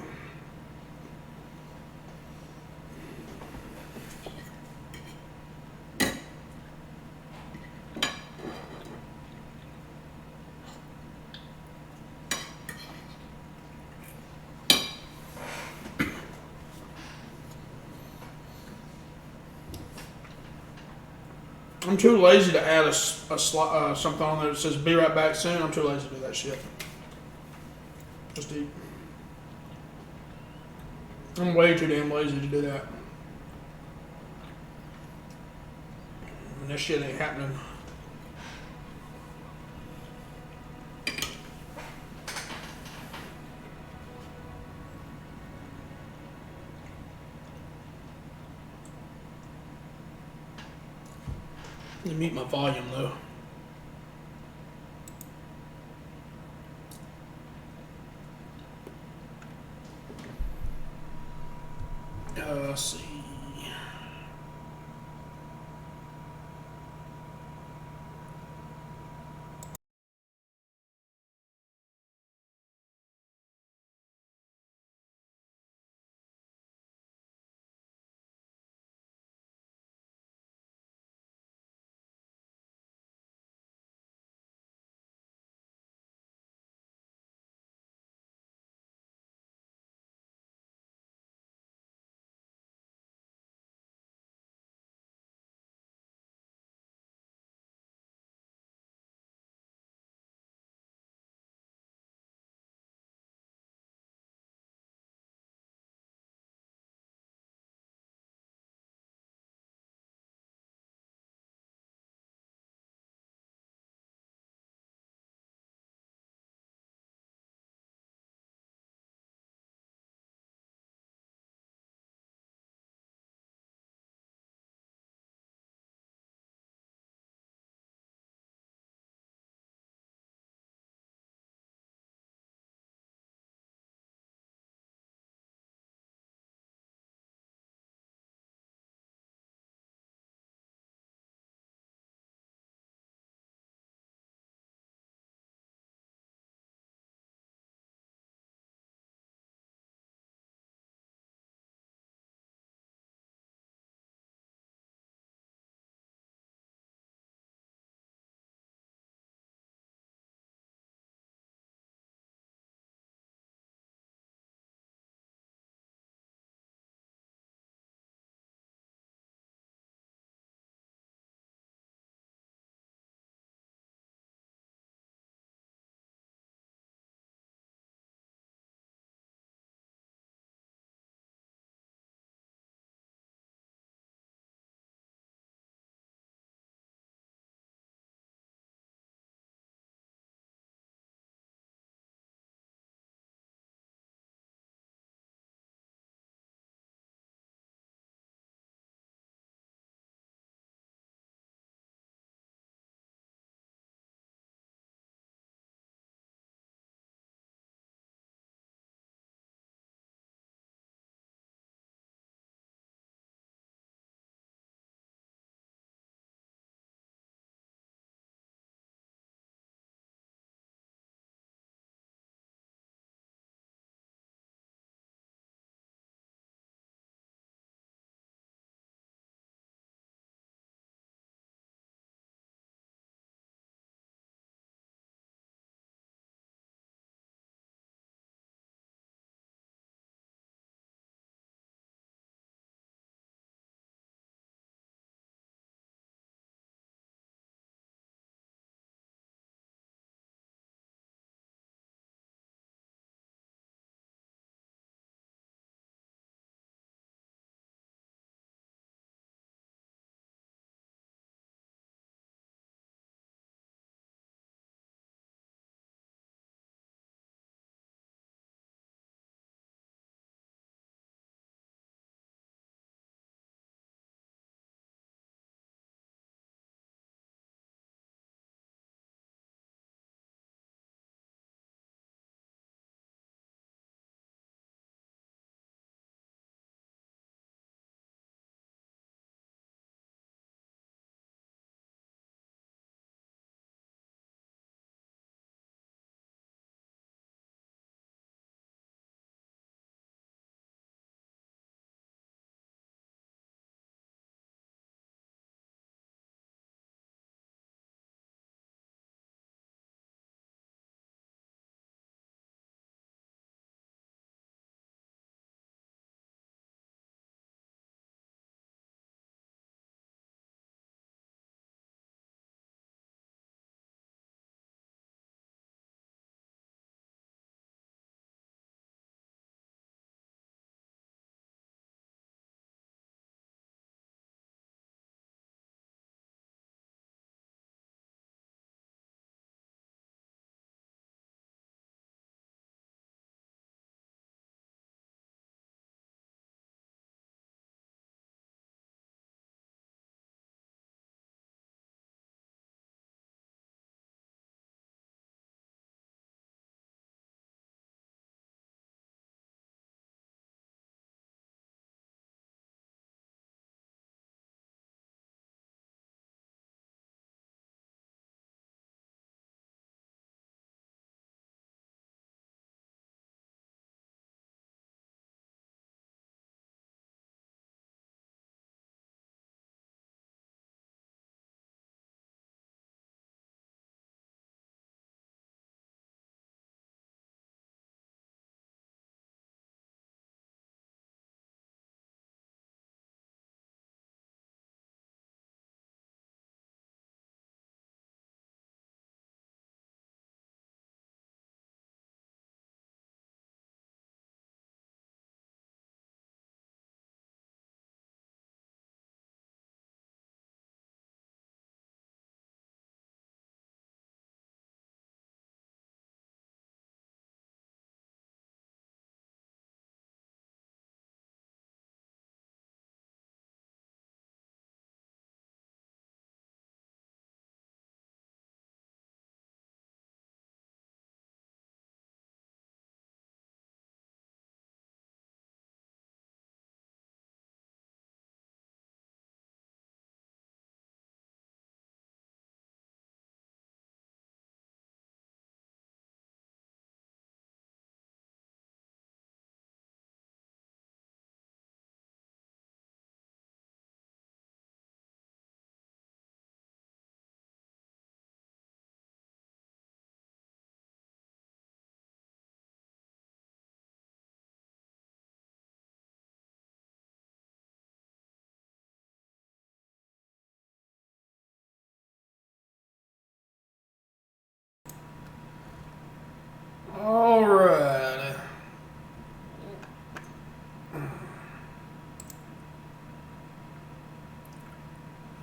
I'm too lazy to add something on there that says "Be right back soon." I'm too lazy to do that shit. Just eat. I'm way too damn lazy to do that. And this shit ain't happening. Let me mute my volume though. Let's see. All right.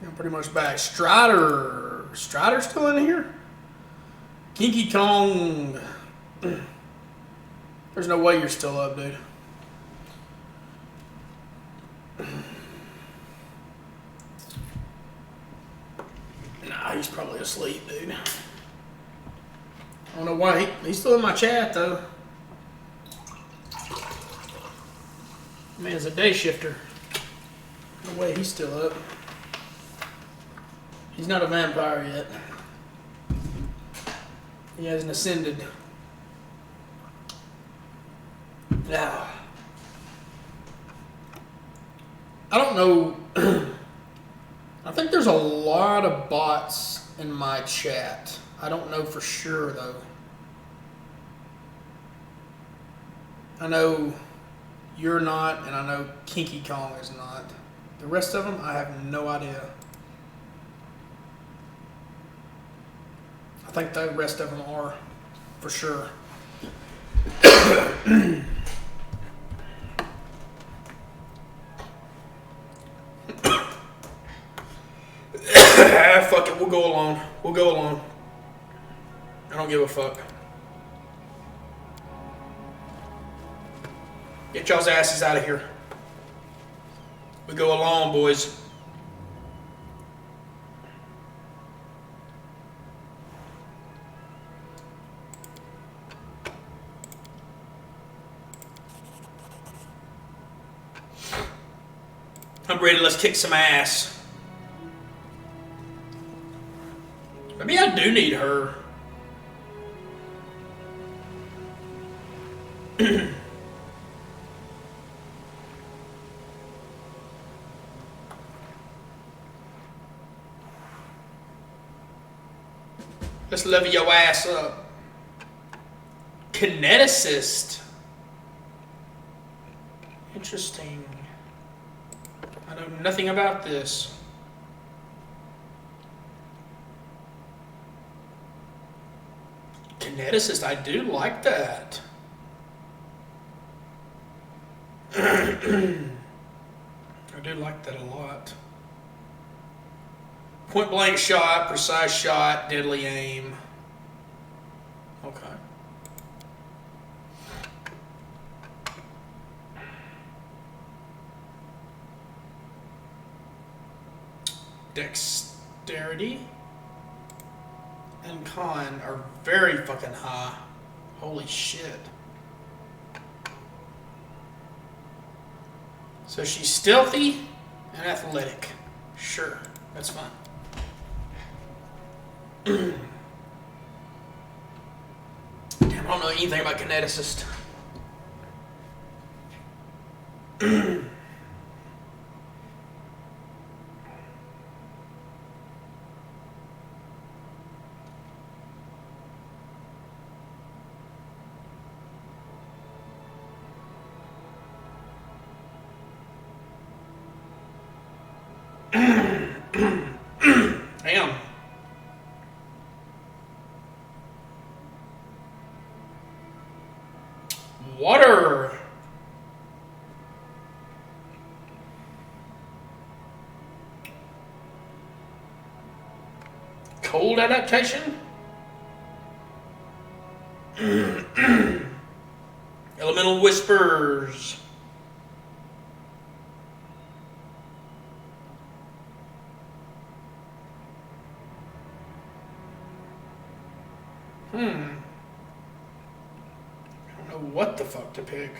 I'm pretty much back. Strider still in here? Kinky Kong. There's no way you're still up, dude. Nah, he's probably asleep, dude. I don't know why. He's still in my chat, though. Man's a day shifter. No way he's still up. He's not a vampire yet. He hasn't ascended. Now, I don't know. I think there's a lot of bots in my chat. I don't know for sure, though. I know you're not, and I know Kinky Kong is not. The rest of them, I have no idea. I think the rest of them are, for sure. Fuck it, we'll go alone. We'll go alone. I don't give a fuck. Get y'all's asses out of here. We go alone, boys. I'm ready, let's kick some ass. Maybe I do need her. Let's level your ass up. Kineticist. Interesting. I know nothing about this. Kineticist, I do like that. I do like that a lot. Point blank shot, precise shot, deadly aim. Okay. Dexterity and con are very fucking high. Holy shit. So she's stealthy and athletic. Sure, that's fine. Damn, I don't know anything about kineticist. Damn. Water. Cold adaptation. Elemental whispers. I don't know what the fuck to pick.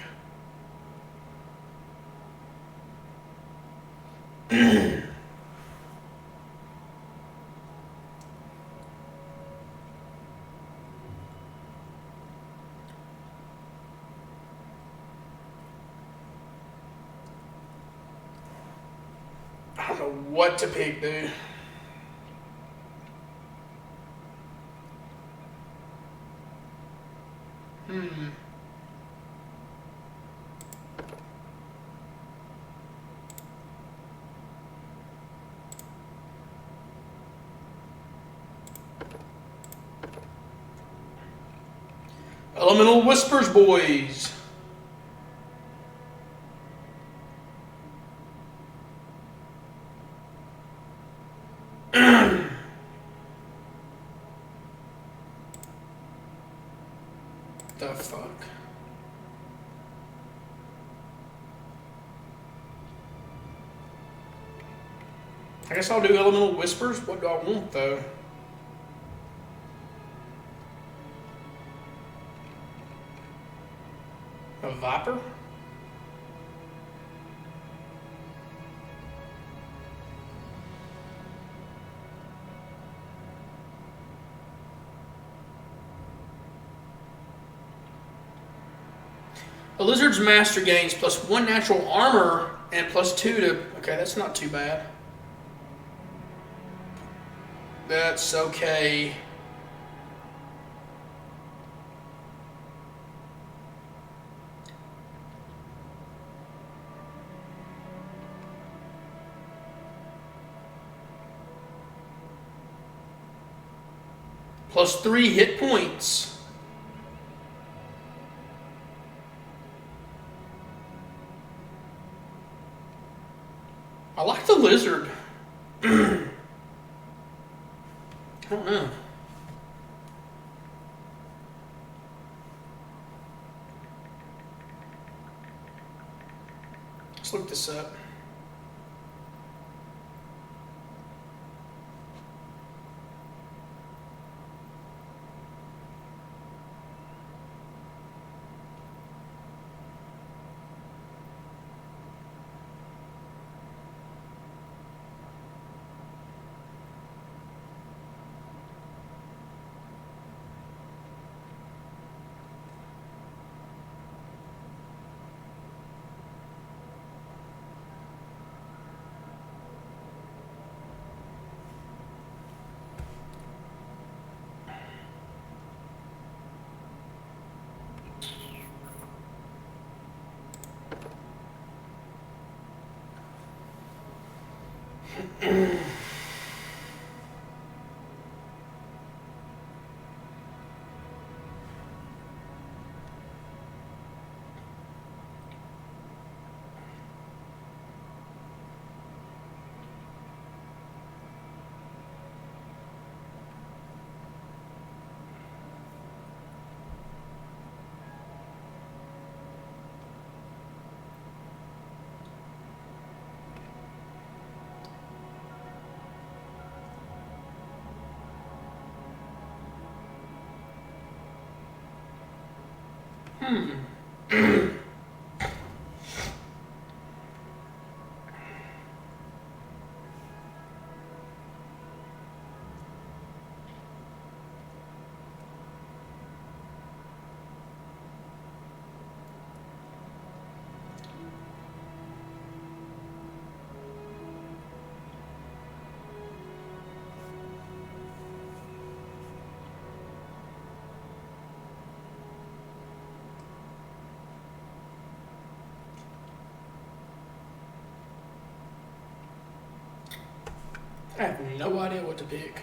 I don't know what to pick, dude. Elemental Whispers, boys. The fuck? I guess I'll do Elemental Whispers. What do I want, though? A Viper? A Lizard's Master gains +1 natural armor and +2 to... Okay, that's not too bad. That's okay. +3 hit points. I like the lizard. I don't know. Let's look this up. I have no idea what to pick.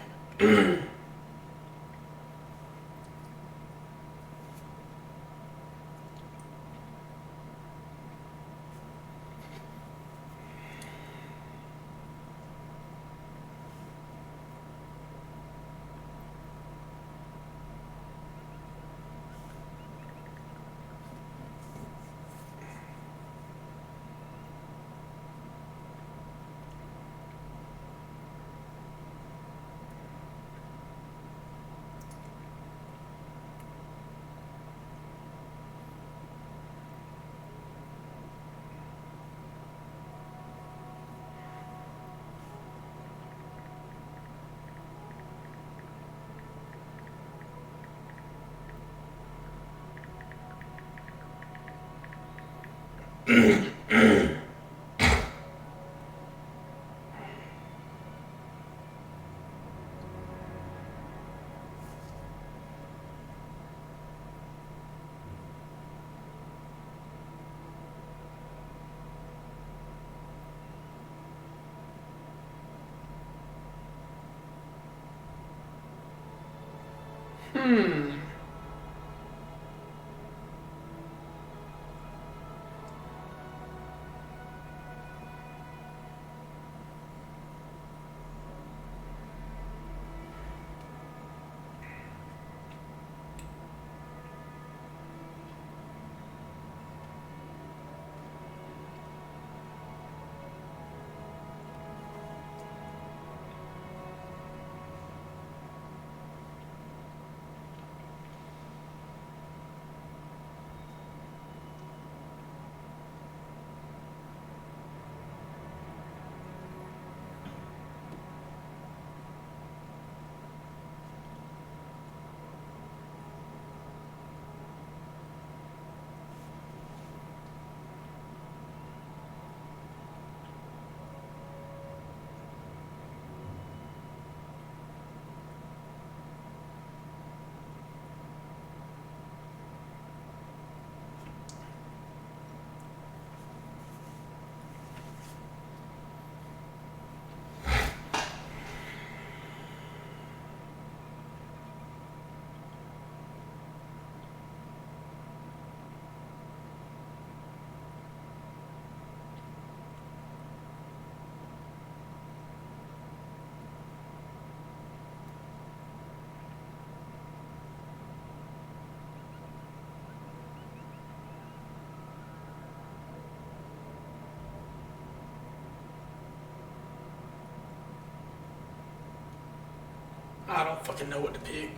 I don't fucking know what to pick.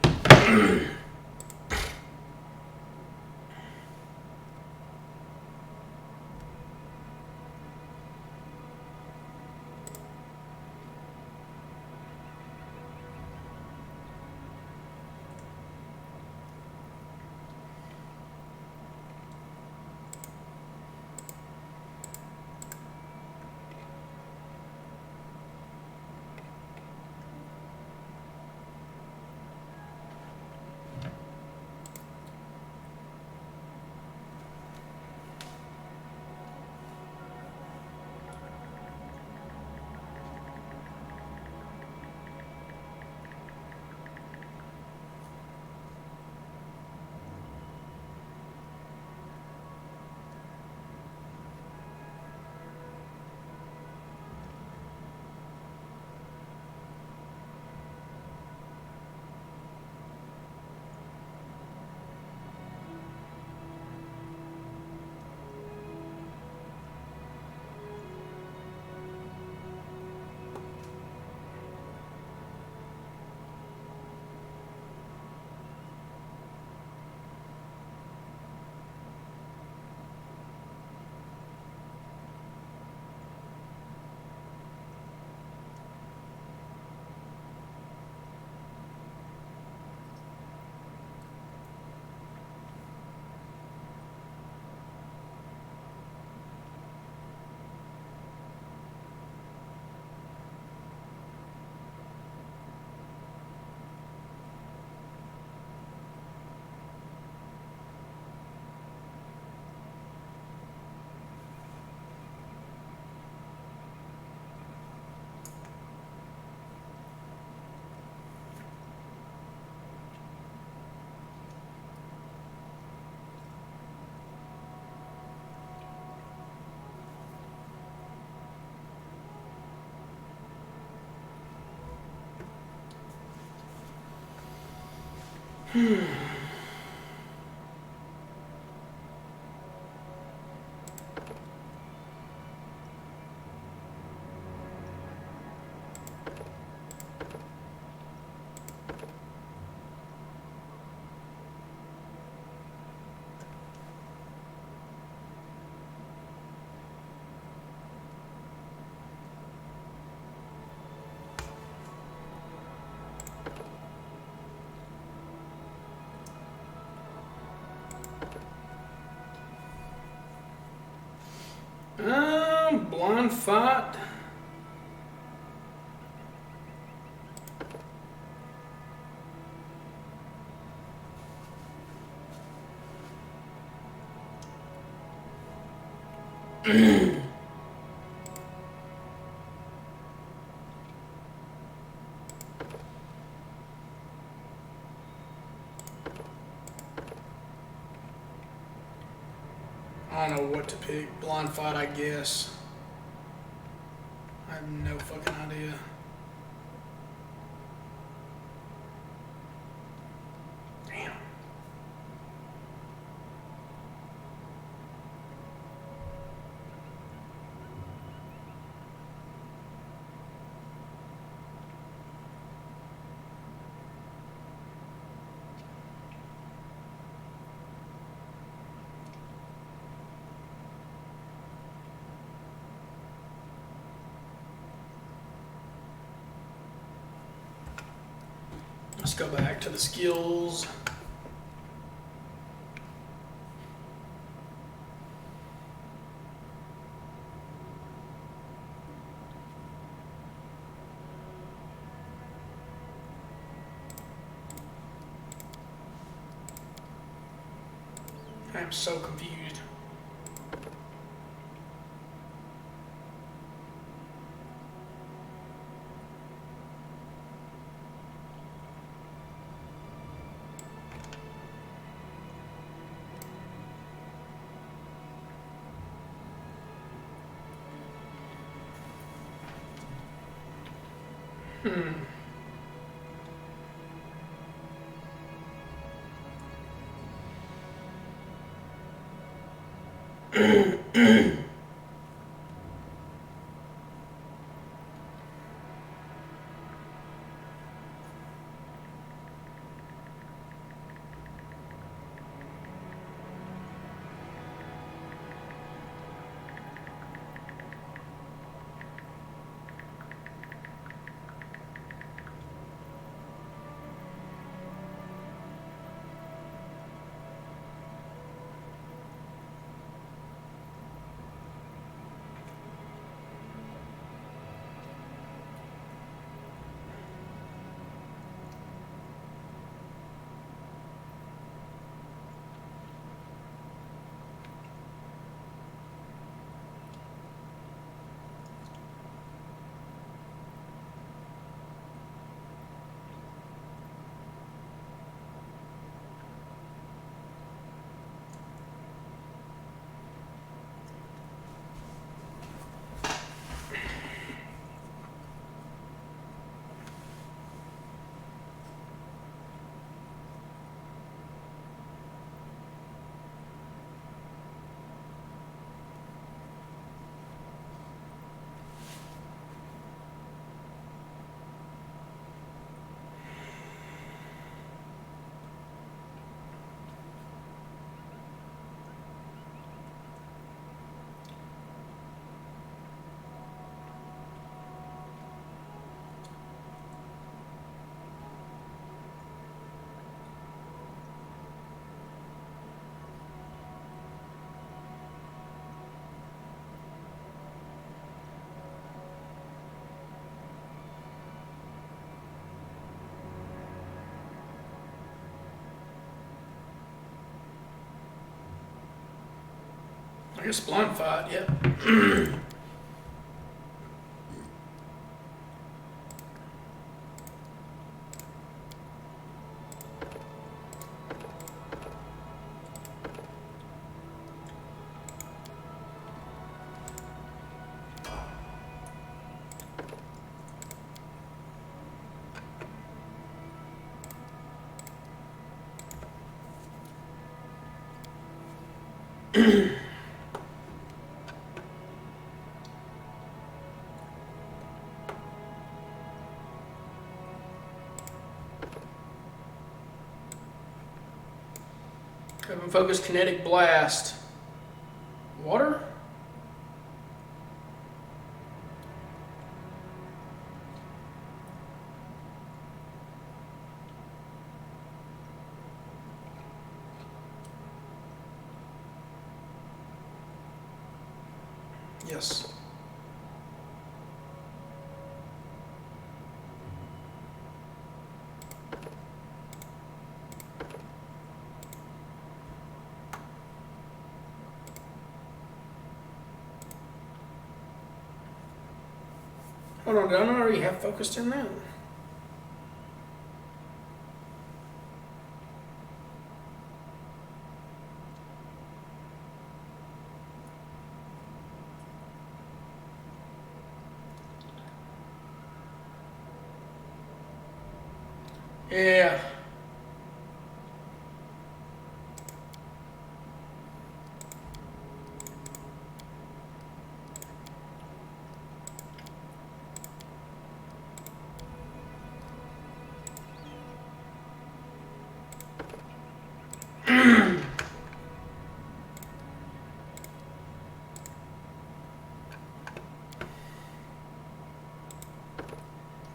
Blind fight. I don't know what to pick. Blind fight, I guess. I have no fucking idea. Damn. Let's go back to the skills. I am so confused. I guess blind fight, yeah. Open focus kinetic blast. Water? Yes. Hold on, did I not already have focused in that? Yeah.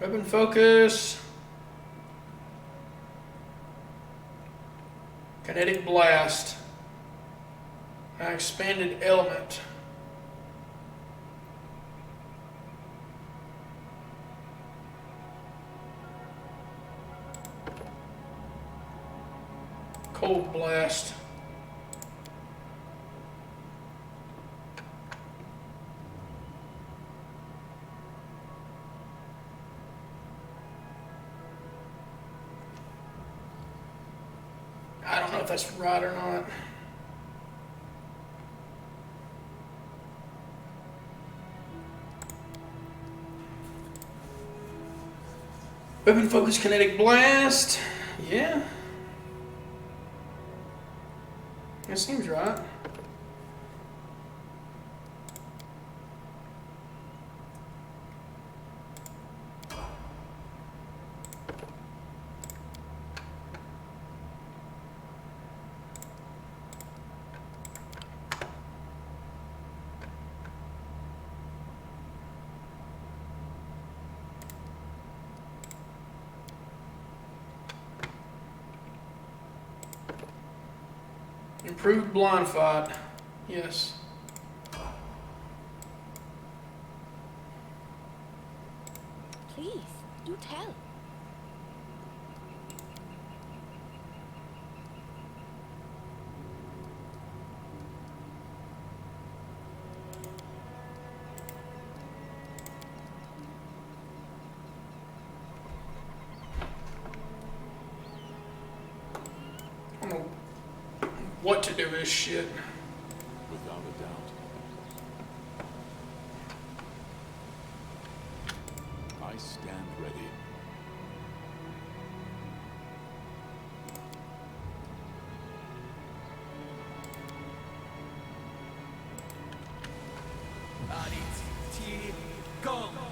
Weapon focus. Kinetic blast. Expanded element. Cold blast. I don't know if that's right or not. Weapon focus kinetic blast. Yeah. That seems right. Improved blind fight. Yes. Please, do tell. I don't know what to do with this shit. Without a doubt. I stand ready.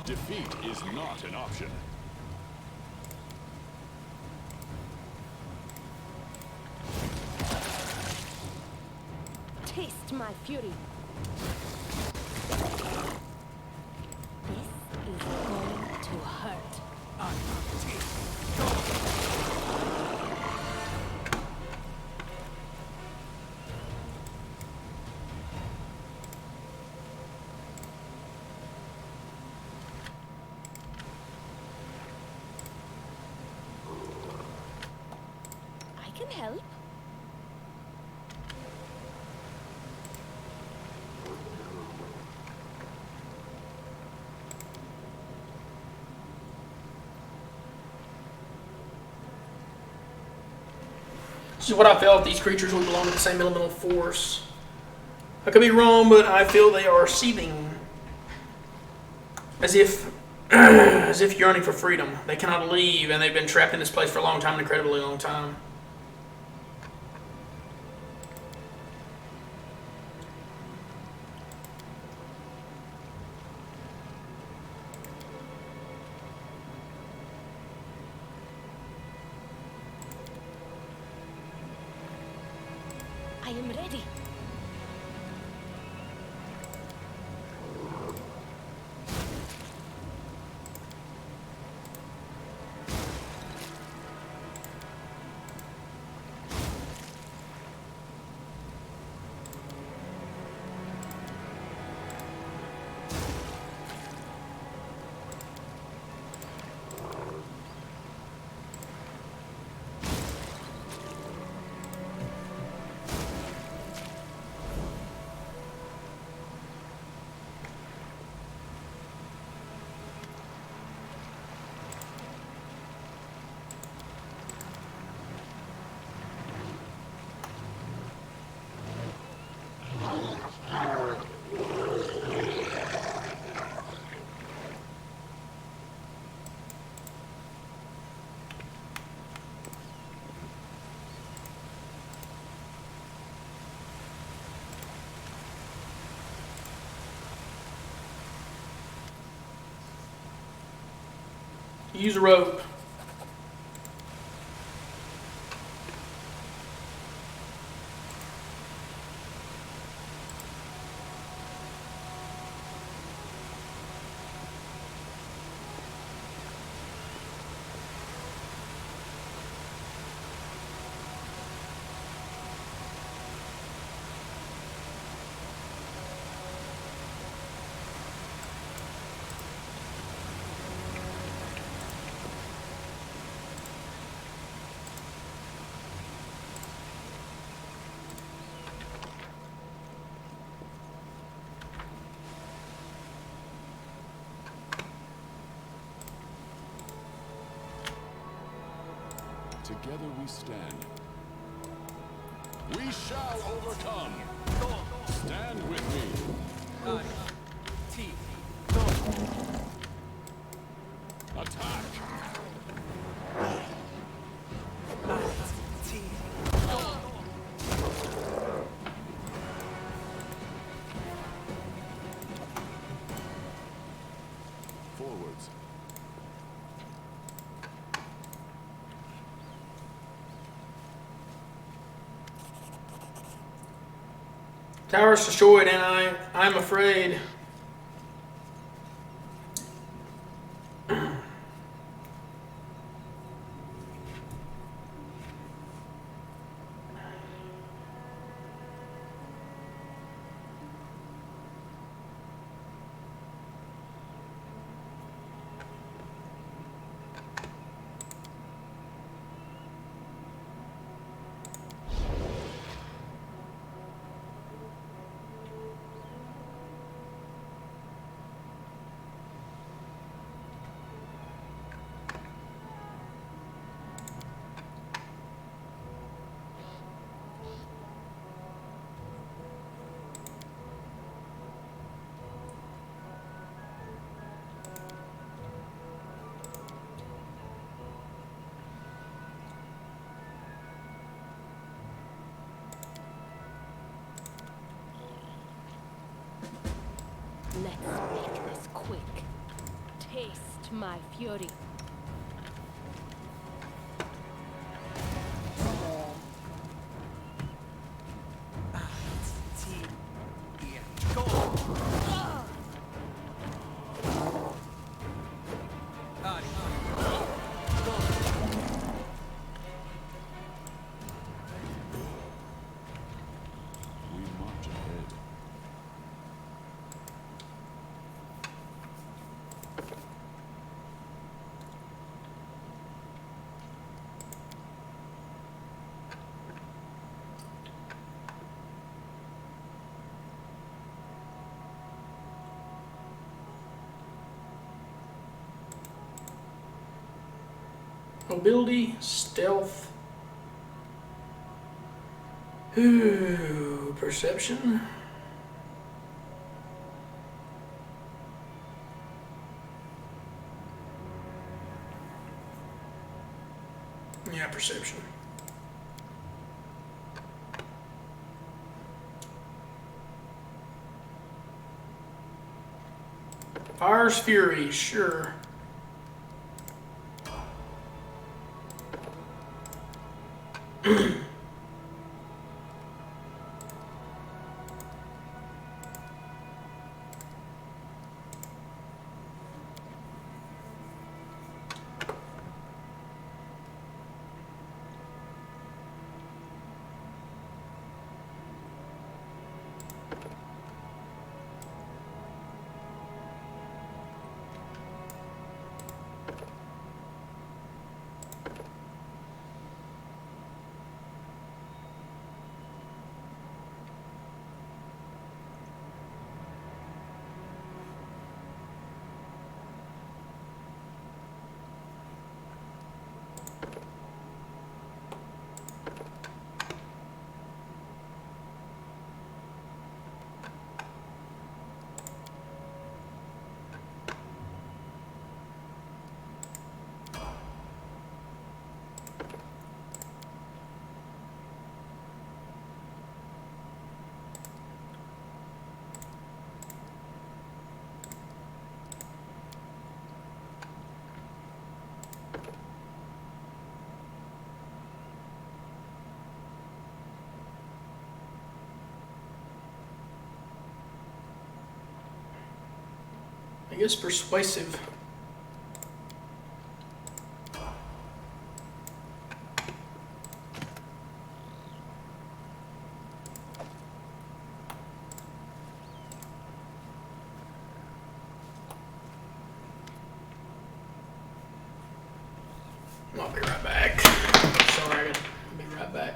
Defeat is not an option. Taste my fury. This is going to hurt. I can help. This is what I felt. These creatures would belong to the same elemental force. I could be wrong, but I feel they are seething. As if yearning for freedom. They cannot leave, and they've been trapped in this place for a long time, an incredibly long time. I am ready. Use a rope. Together we stand. We shall overcome. Stand with me. Attack! Forwards. Tower is destroyed, and I'm afraid. Let's make this quick. Taste my fury. We march ahead. Mobility, stealth. Ooh, perception. Yeah, perception. Fire's Fury, sure. I guess persuasive. I'll be right back. Sorry, I'll be right back.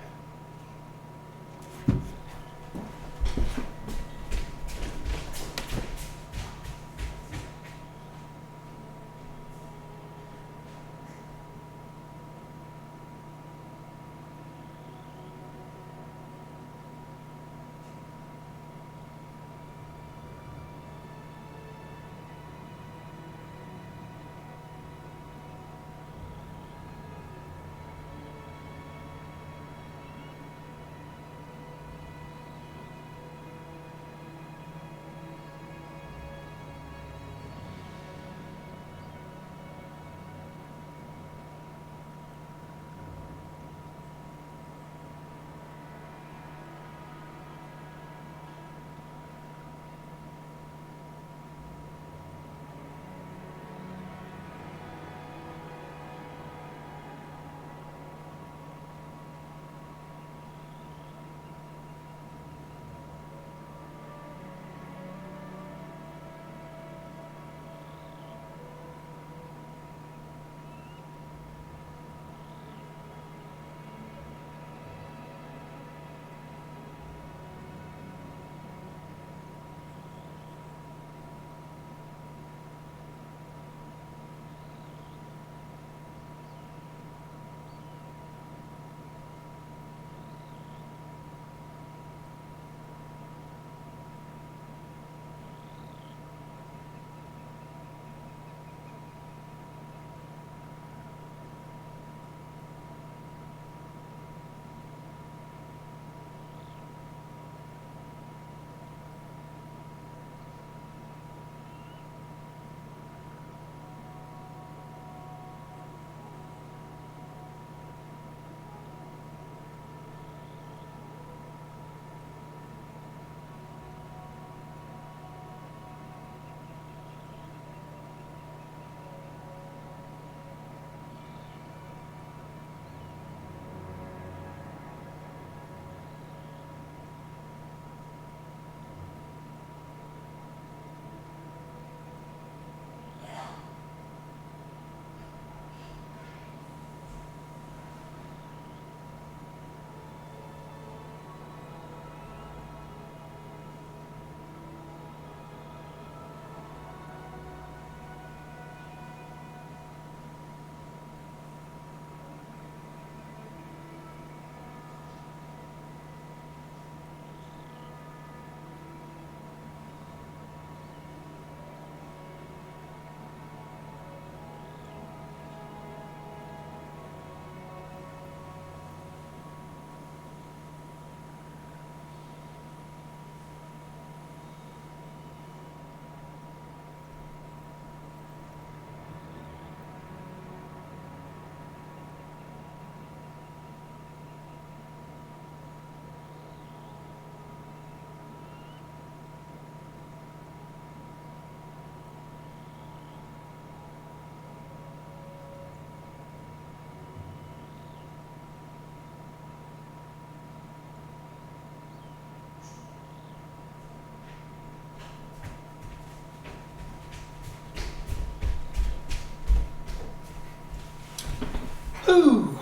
Ooh.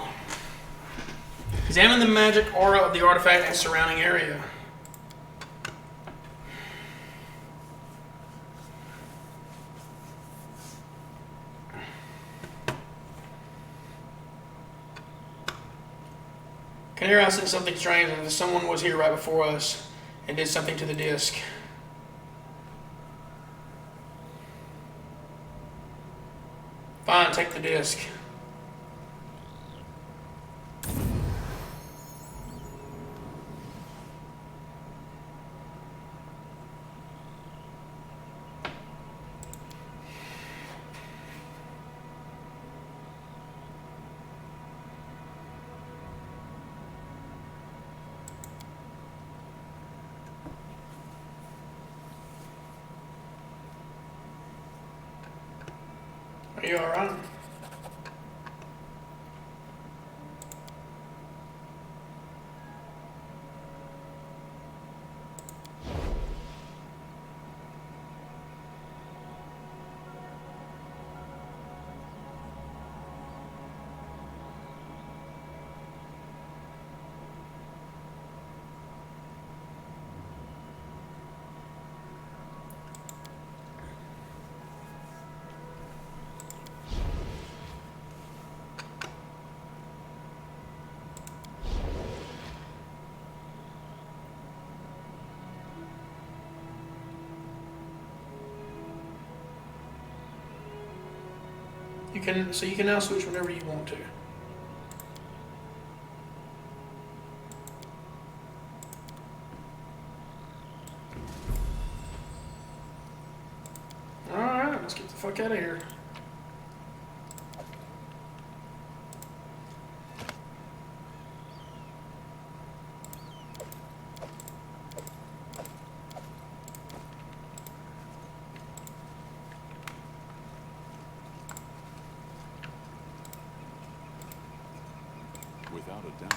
Examine the magic aura of the artifact and surrounding area. Can hear I said something strange, and someone was here right before us and did something to the disc. Fine, take the disc. Are you alright? You can now switch whenever you want to. Alright, let's get the fuck out of here. Without a doubt.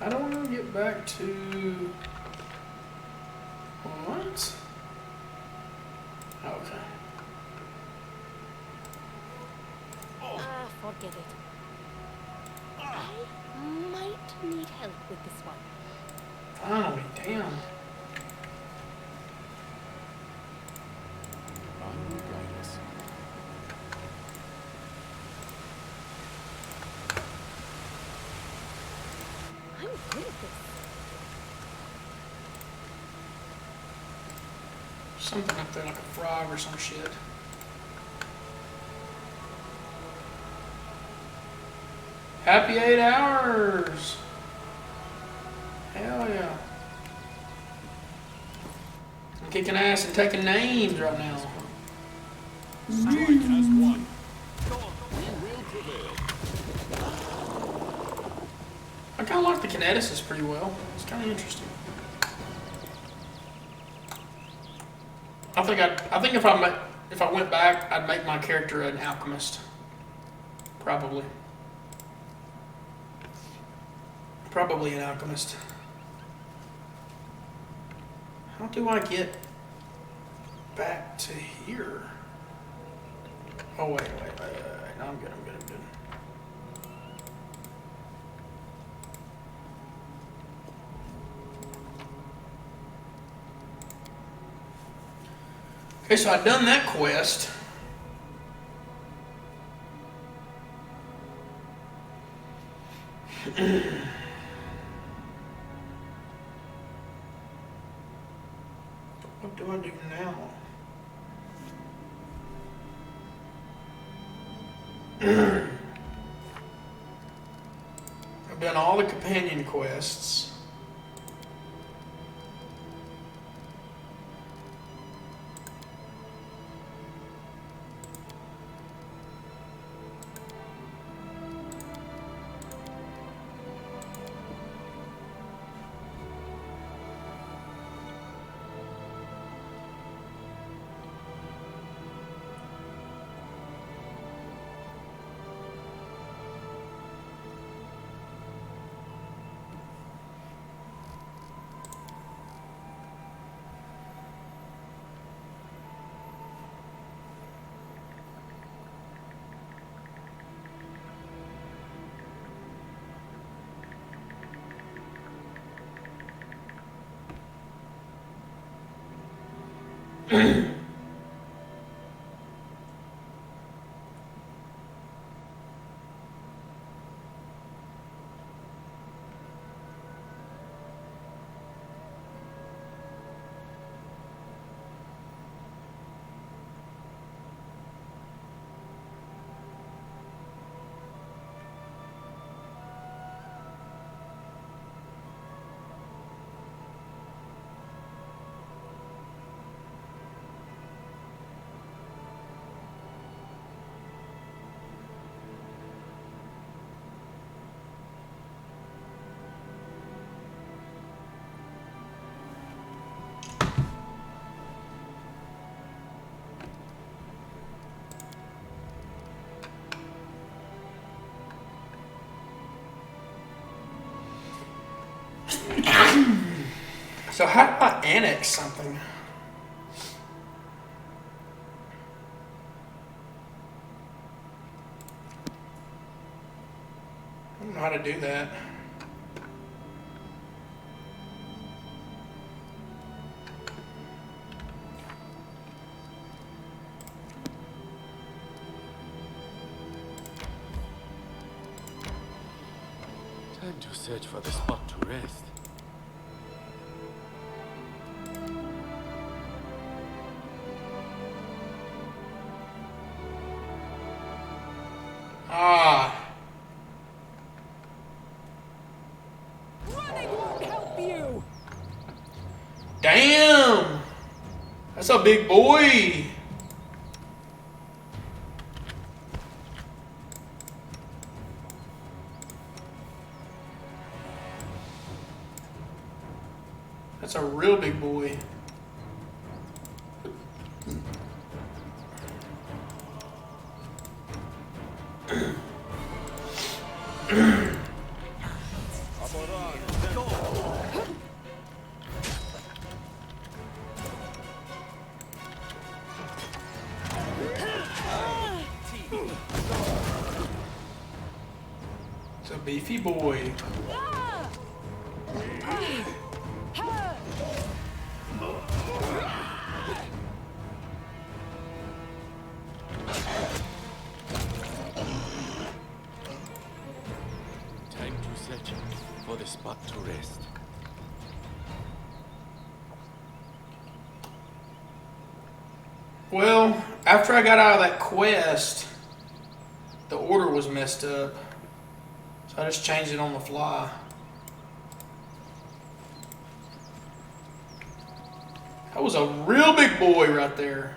I don't want to get back to... What? Okay. Forget it. I might need help with this one. Finally, damn. I will guide us. I'm good at this. Something up there like a frog or some shit. Happy 8 hours! Hell yeah. I'm kicking ass and taking names right now. Strike as one. We will prevail. I kind of like the kineticists pretty well. It's kind of interesting. I think if I went back, I'd make my character an alchemist. Probably. Probably an alchemist. How do I get back to here? Oh, wait. No, I'm good. Okay, so I've done that quest. What do I do now? I've done all the companion quests. So how do I annex something? I don't know how to do that. Time to search for the spot to rest. Ah. Running won't help you! Damn! That's a big boy! That's a real big boy. It's a beefy boy. Time to search for the spot to rest. Well, after I got out of that quest, the order was messed up. So I just changed it on the fly. That was a real big boy right there.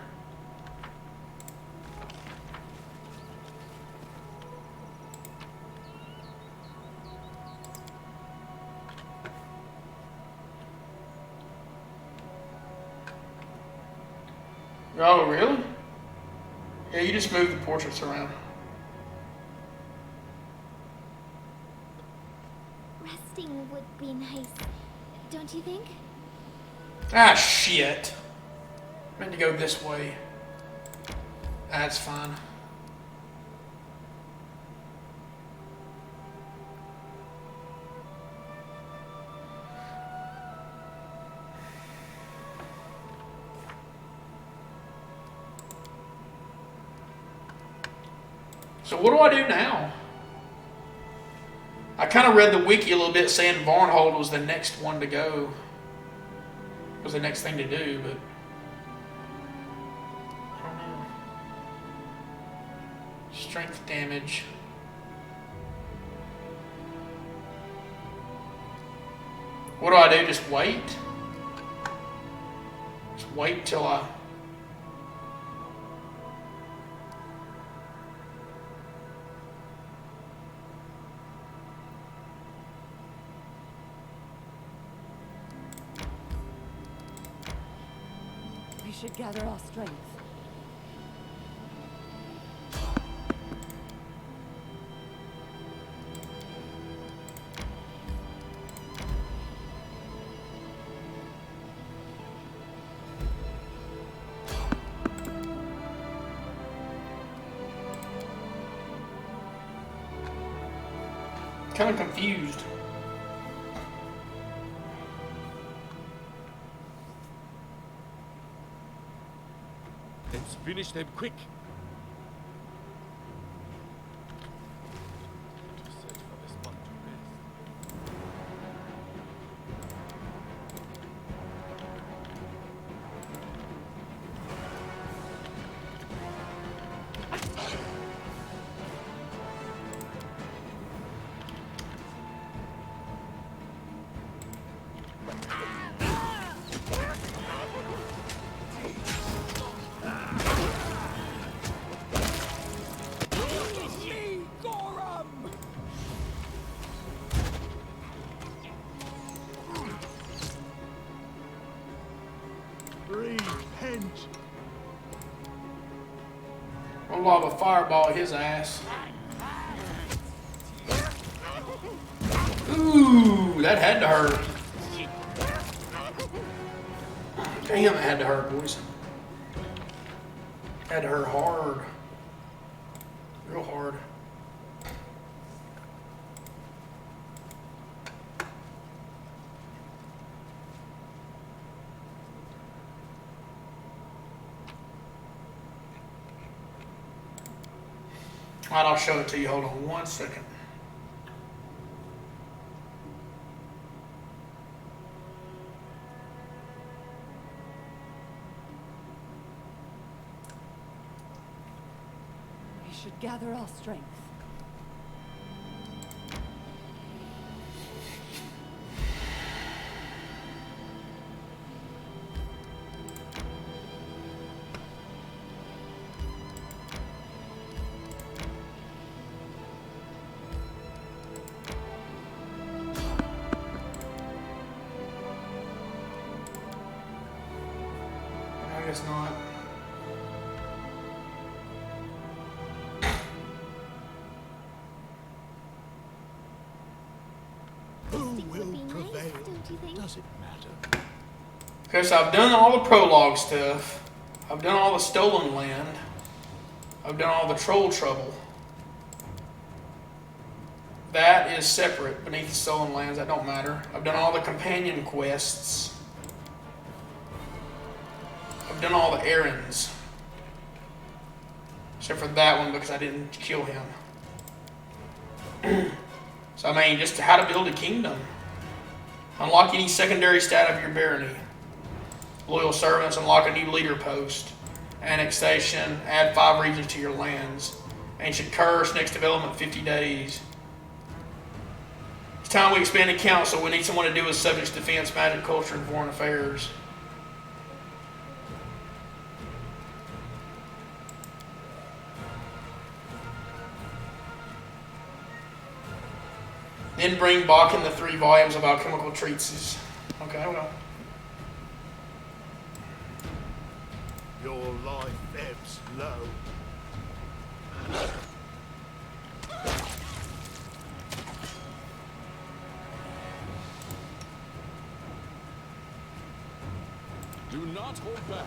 Oh, really? Yeah, you just move the portraits around. Resting would be nice, don't you think? Ah, shit. I meant to go this way. That's fine. So what do I do now? I kind of read the wiki a little bit saying Varnhold was the next one to go. Was the next thing to do, but I don't know. Strength damage. What do I do? Just wait? Just wait till I... We should gather our strength. Kind of confused. Let's finish them quick. To search for the spot to rest. Repent. I'll lob a fireball at his ass. Ooh, that had to hurt. Damn, that had to hurt, boys. Had to hurt hard. Real hard. Alright, I'll show it to you. Hold on 1 second. We should gather our strength. I guess not. Who Stick would will be nice, prevail? don't you think? Does it matter? Okay, so I've done all the prologue stuff. I've done all the stolen land. I've done all the troll trouble. That is separate beneath the stolen lands. That don't matter. I've done all the companion quests. I've done all the errands. Except for that one because I didn't kill him. So I mean, just how to build a kingdom. Unlock any secondary stat of your barony. Loyal servants, unlock a new leader post. Annexation, add 5 regions to your lands. Ancient curse, next development 50 days. It's time we expand the council. We need someone to do with subjects, defense, magic, culture, and foreign affairs. Then bring Bakken the 3 volumes of alchemical treatises. Okay, well. Your life ebbs low. Do not hold back.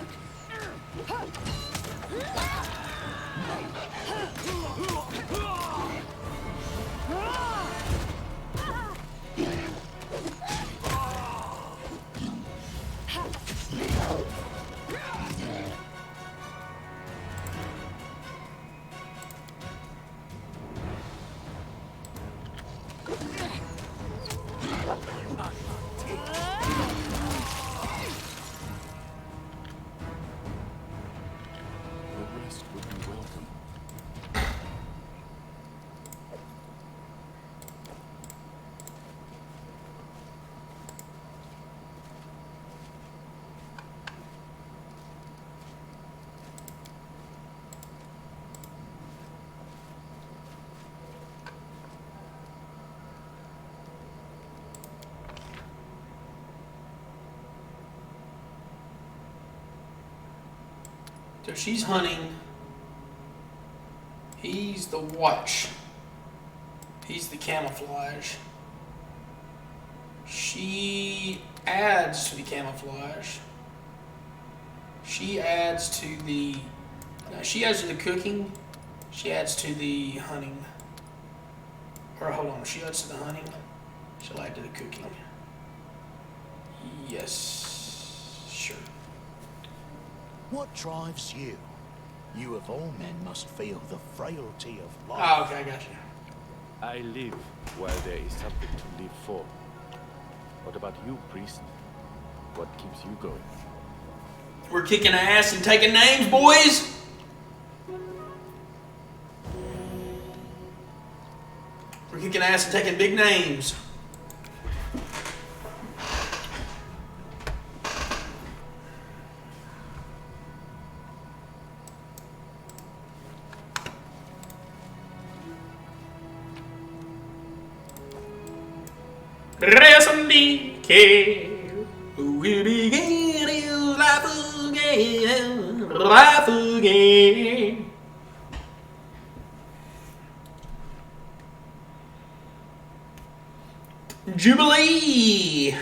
The rest would be welcome. So she's hunting. He's the watch. He's the camouflage. She adds to the camouflage. She adds to the... No, she adds to the cooking. She adds to the hunting. Or hold on, she adds to the hunting. She'll add to the cooking. Yes. Sure. What drives you? You of all men must feel the frailty of life. Oh, okay, I got you. I live while there is something to live for. What about you, priest? What keeps you going? We're kicking ass and taking names, boys. We're kicking ass and taking big names. We begin his life again. Jubilee,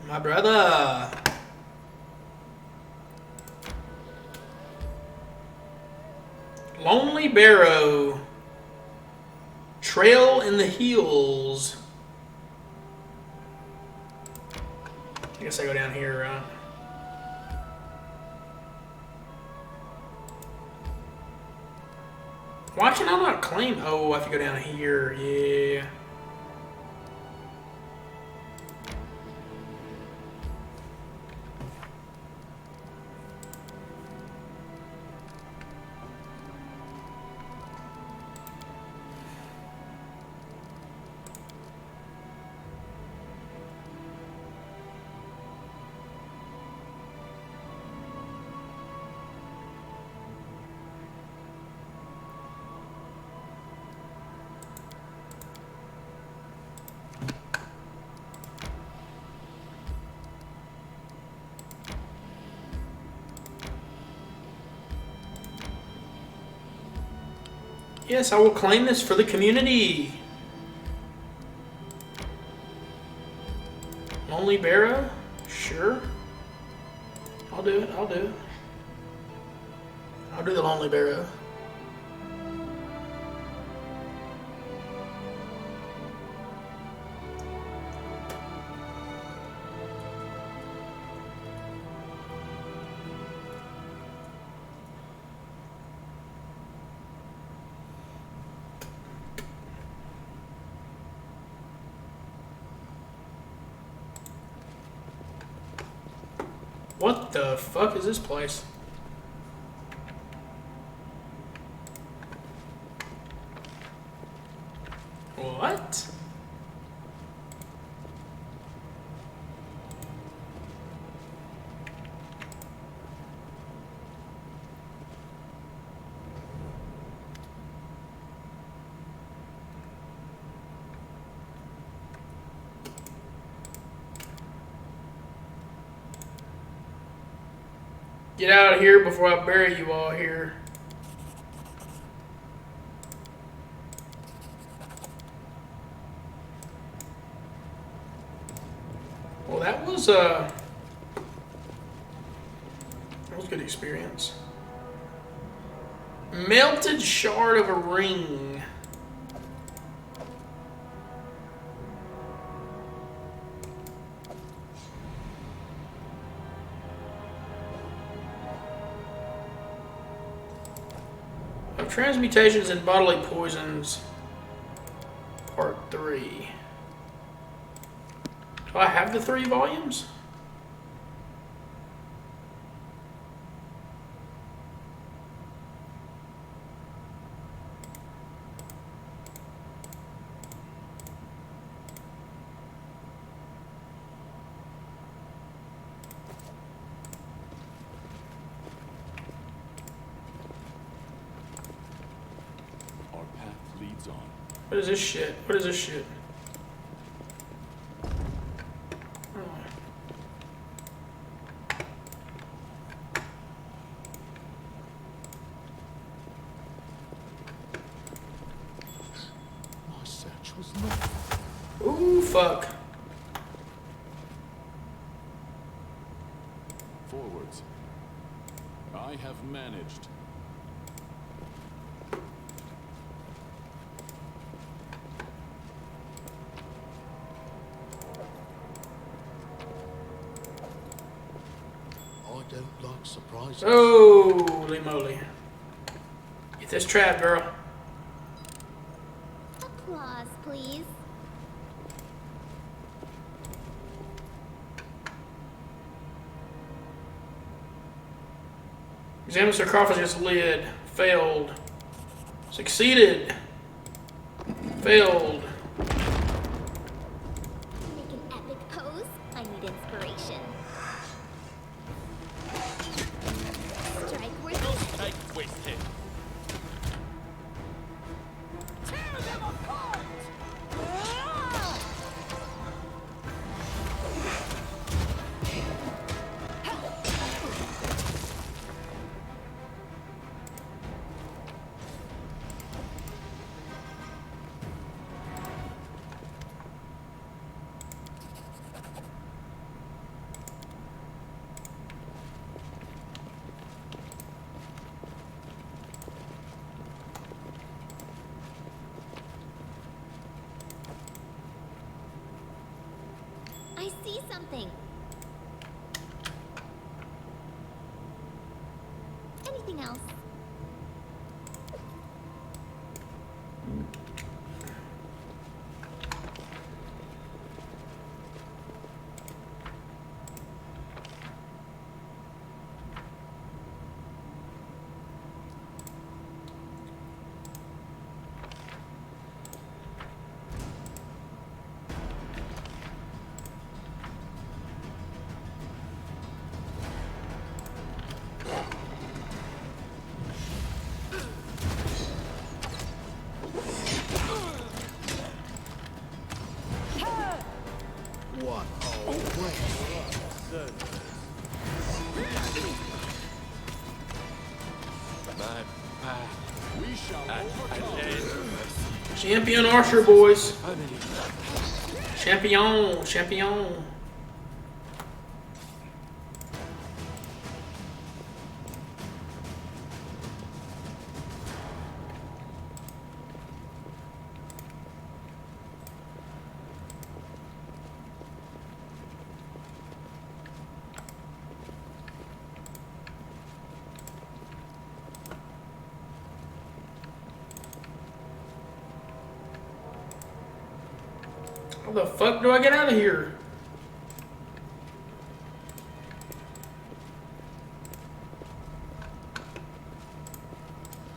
my brother. Lonely Barrow. Trail in the Hills. I guess I go down here, right? Why can I not claim? Oh, I have to go down here. Yeah. Yes, I will claim this for the community. Lonely Barrow? Sure. I'll do it. I'll do it. I'll do the Lonely Barrow. What the fuck is this place? What? Get out of here before I bury you all here. Well, that was a good experience. Melted shard of a ring. Transmutations and Bodily Poisons, Part 3. Do I have the 3 volumes? What is this shit? What is this shit? My search was not. Ooh, fuck. Forwards. I have managed. surprises. Holy moly. Get this trap, girl. Applause, please. Examine sarcophagus lid. Failed. Succeeded. Failed. Make an epic pose. I need inspiration. Strike worthy. Strike wasted. Tear them apart! I see something. Anything else? What? Oh, wait. My path. We shall At overcome. end. Champion Archer, boys. Family. Champion. Champion. How the fuck do I get out of here?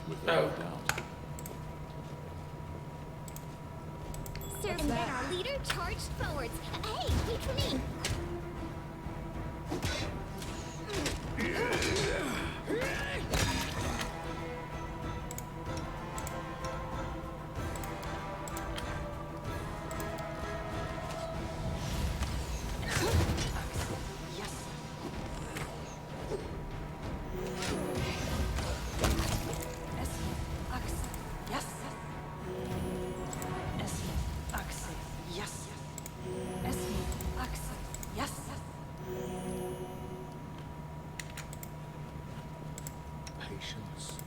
Without Oh. doubt. Sir and then our leader charged forwards. Hey, wait for me. Patience.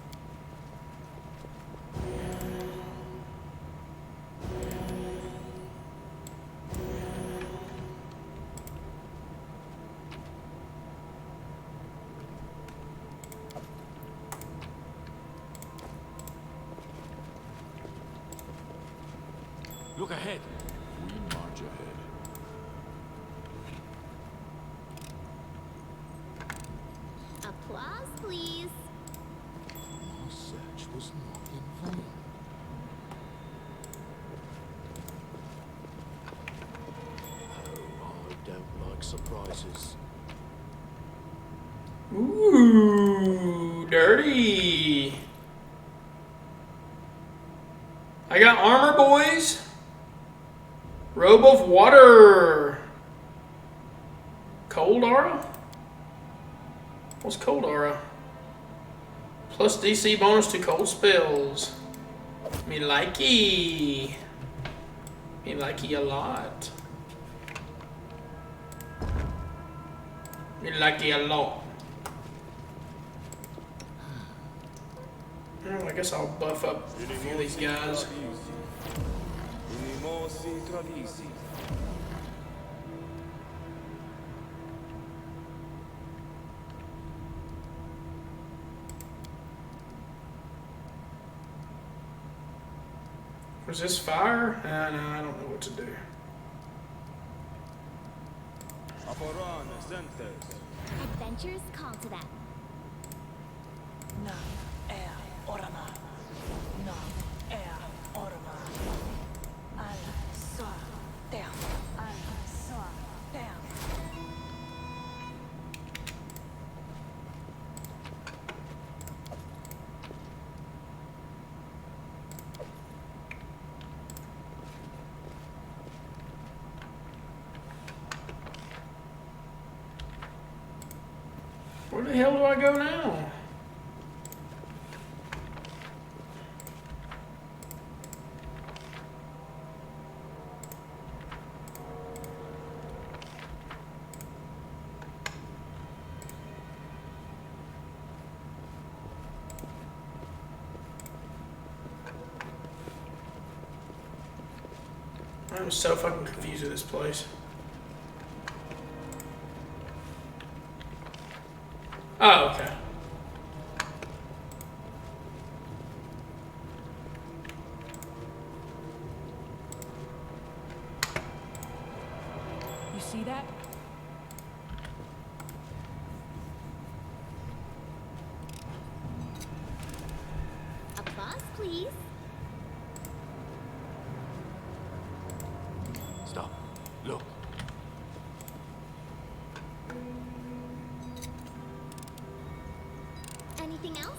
Look ahead. We march ahead. Applause, please. My search was not in vain. Oh, I don't like surprises. Ooh, dirty. I got armor, boys. Robe of water. Cold aura? What's cold aura? Plus DC bonus to cold spells. Me likey. Me likey a lot. Me likey a lot. Oh, I guess I'll buff up a few of these guys. Unimosi travisi. Resist fire? No, I don't know what to do. Aporan Zentes. Adventures call to them. Na ea orama. Na ea orama. Ala soa team. Ala soa team. Where the hell do I go now? I'm so fucking confused with this place. Oh, okay. You see that? Applause, please. Stop. Look. Anything else?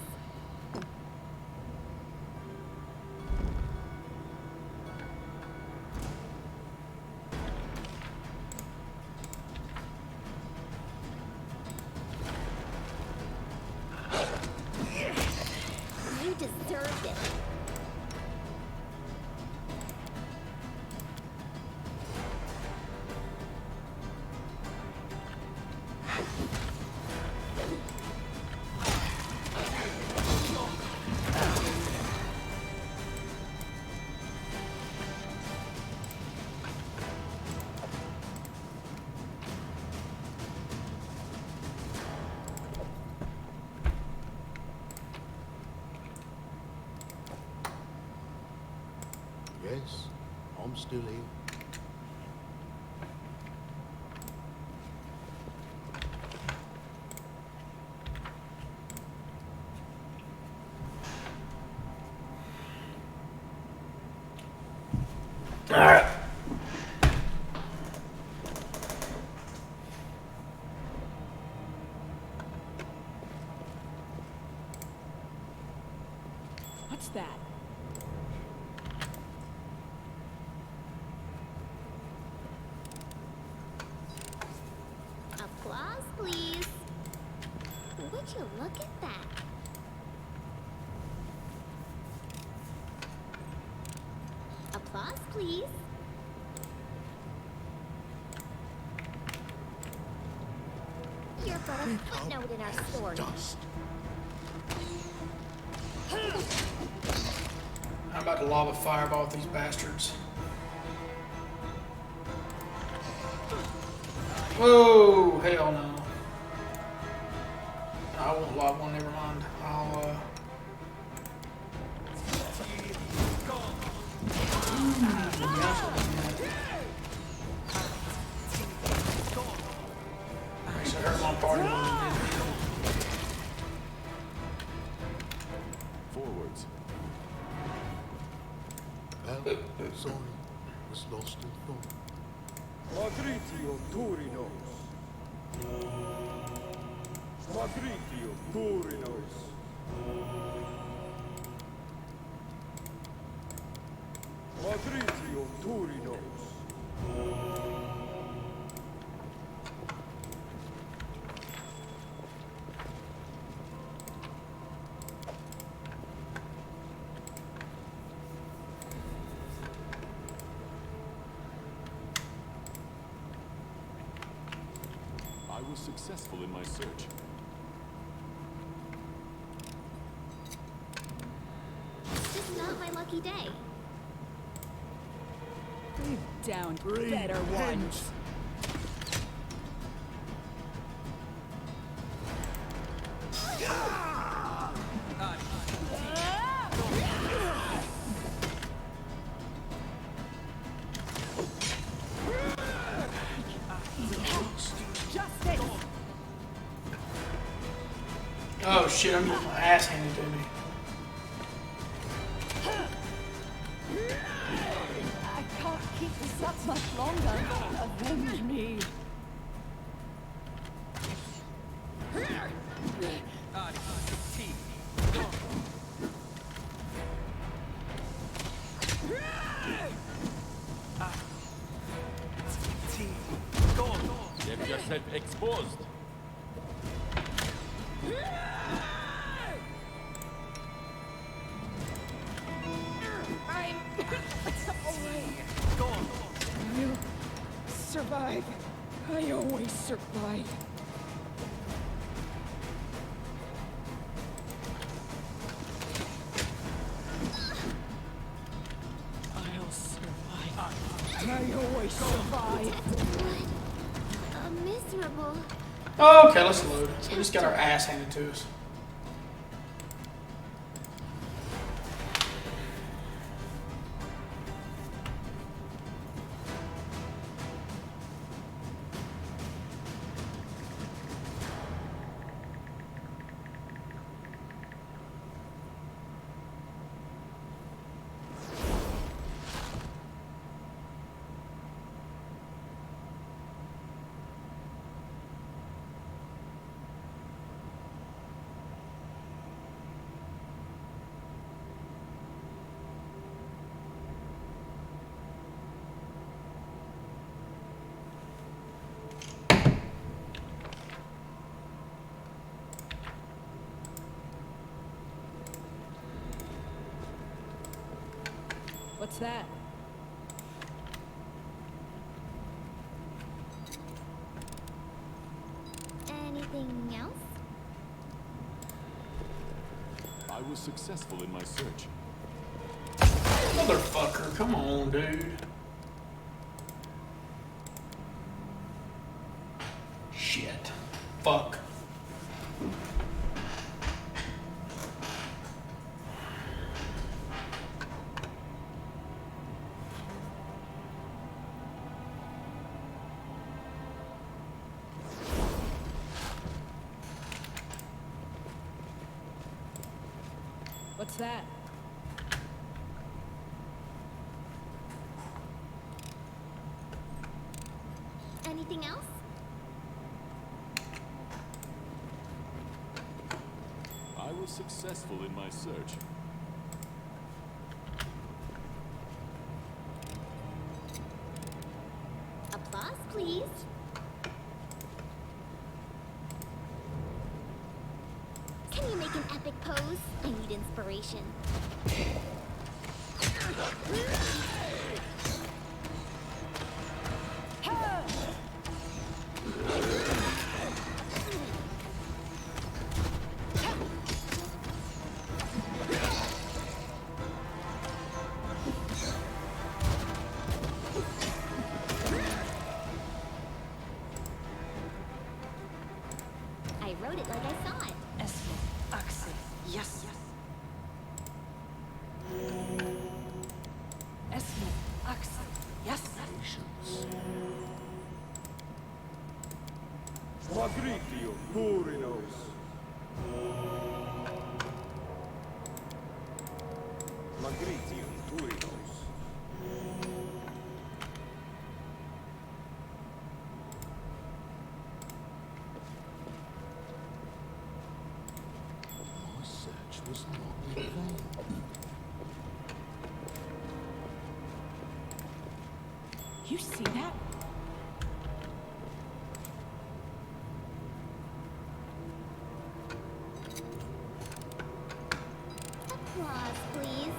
You deserved it. Yes, I'm still here. Alright. What's that? Applause, please. Would you look at that? Applause, please. You're but a footnote in our story. Dust. I'm about to lob a fireball at these bastards. Whoa, hell no. I won't lob one, never mind. Actually, I hurt my party one. Forwards. Well, sorry, was lost in thought. Magritio Turinos. Magritio Turinos. Magritio Turinos. I was successful in my search. Just not my lucky day. Breathe down, better ones. Oh shit, I'm getting my ass handed to me. I can't keep this up much longer. Avenge me. Get yourself exposed. You survive. I always survive. I'll survive. I always survive. Miserable. Okay, let's load. So we just got our ass handed to us. What's that? Anything else? I was successful in my search. Motherfucker, come on, dude. Shit. Fuck. What's that? Anything else? I was successful in my search. Applause, please. Can you make an epic pose? I need inspiration. I wrote it like I saw it. Axel. Yes. Esme. Axel. Yes. Magritio Turinos. Magritio Turinos. My search was not in vain. You see that? Applause, please.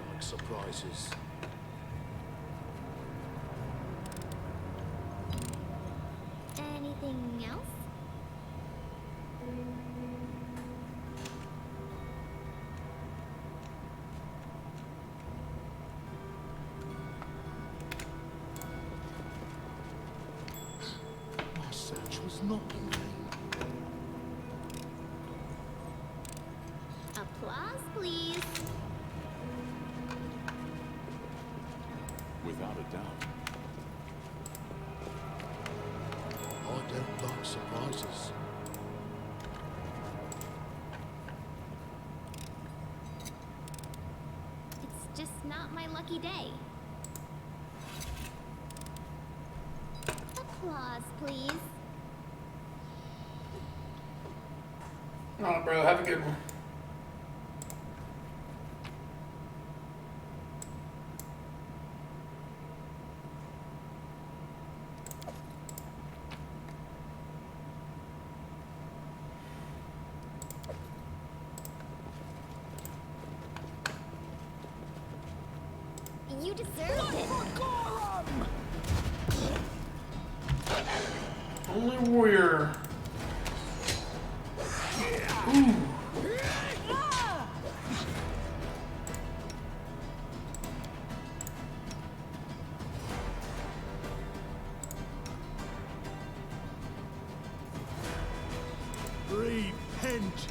Like surprises. Anything else? My search was not in vain. Applause, please. Without a doubt. I don't like surprises. It's just not my lucky day. Applause, please. Oh, bro, have a good one. You deserved it. Only warrior. Ooh. Repent.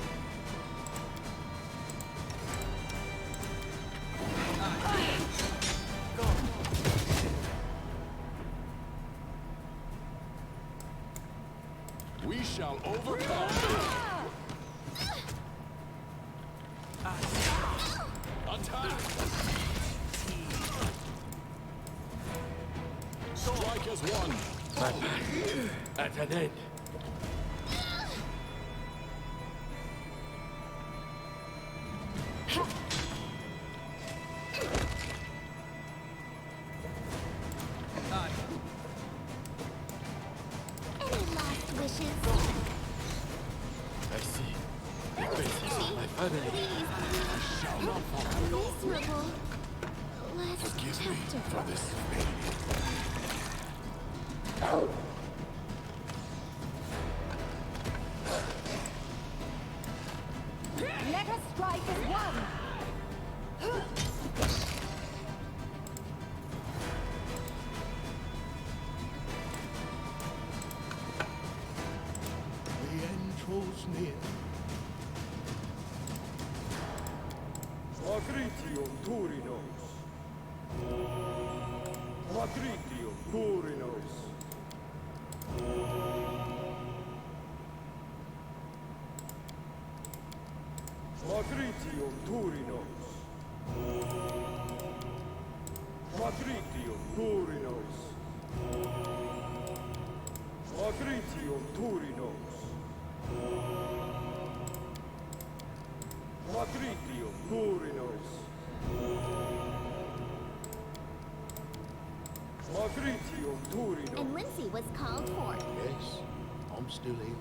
We shall overcome. Attack! Strike as one. At an end. Any last wishes? I see. The faces of my family. Please, Shall not fall. miserable. Last Forgive me chapter. for this failure. Let us strike as one. The end draws near. Magritium Turinos. Magritium Turinos. Magritium Turinos. Magritium Turinos. Magritium Turinos. Magritium Turinos. Magritium Turinos. And Lindsay was called for. Yes, I'm still here.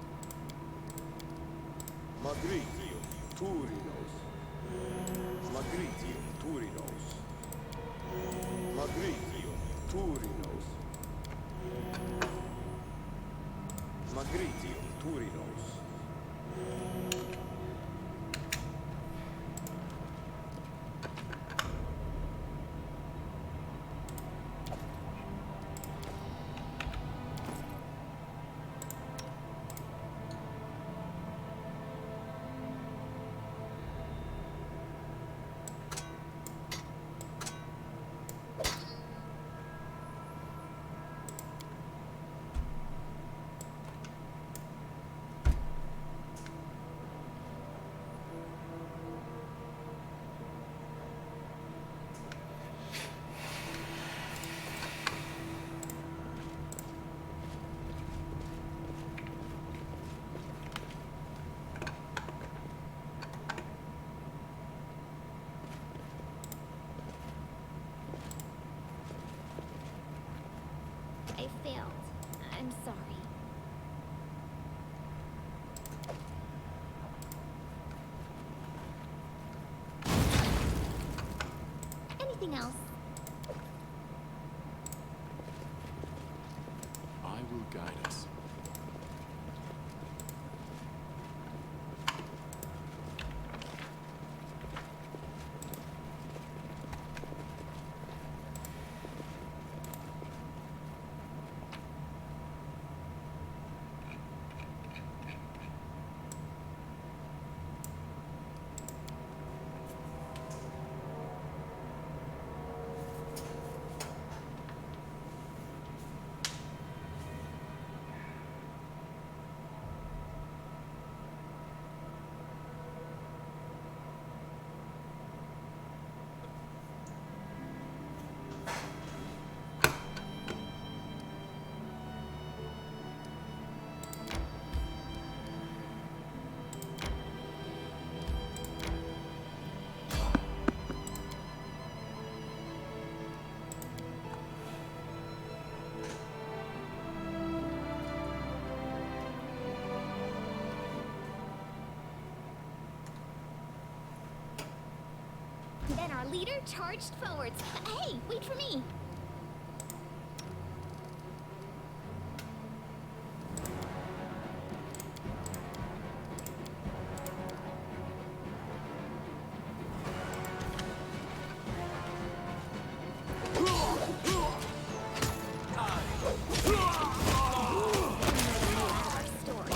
Magritium Turinos. Magritium Turinos. Magritium Turinos. Magritium Turinos. I failed. I'm sorry. Anything else? I will guide us. Leader charged forwards. Hey, wait for me. Our story.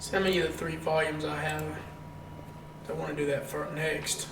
So how many of the 3 volumes I have? I want to do that for next.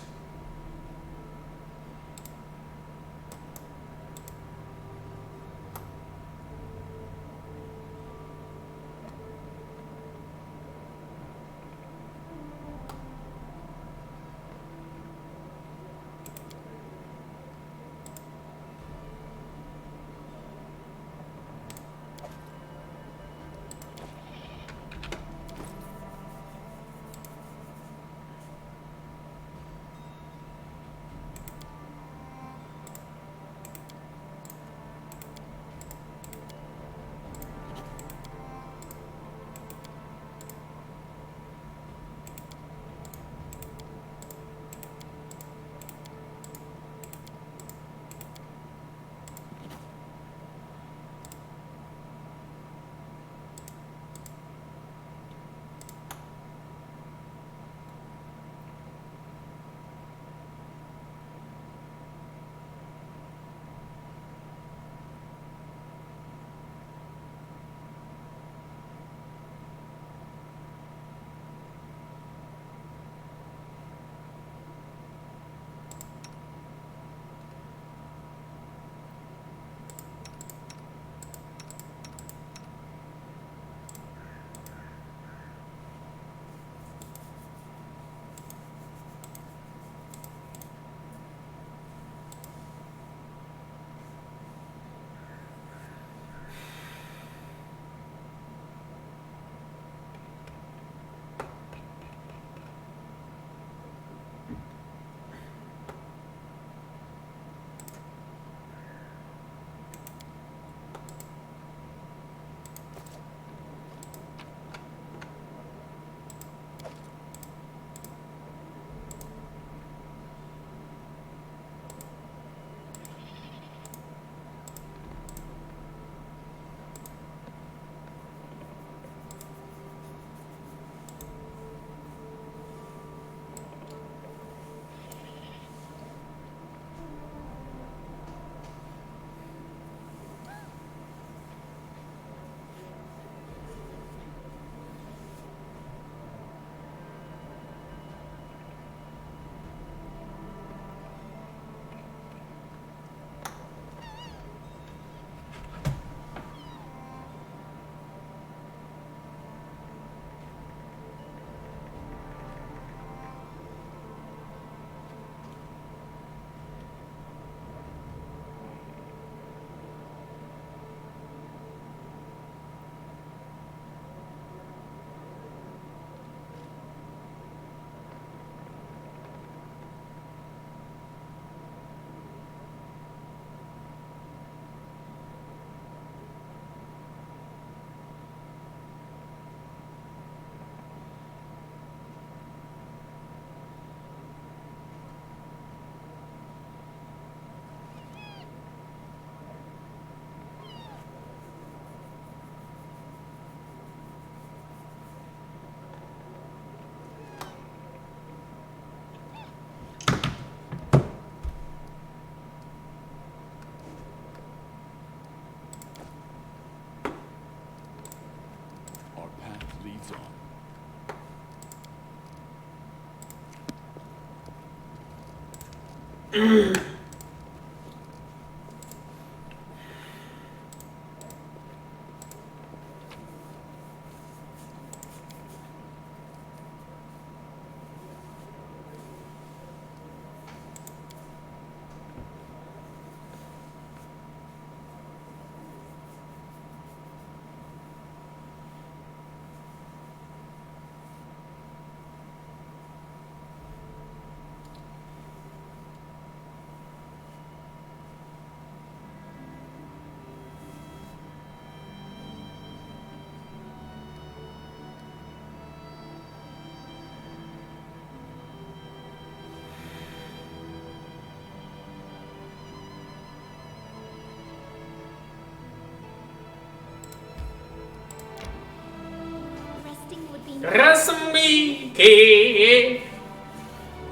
Resting would be Rasmike,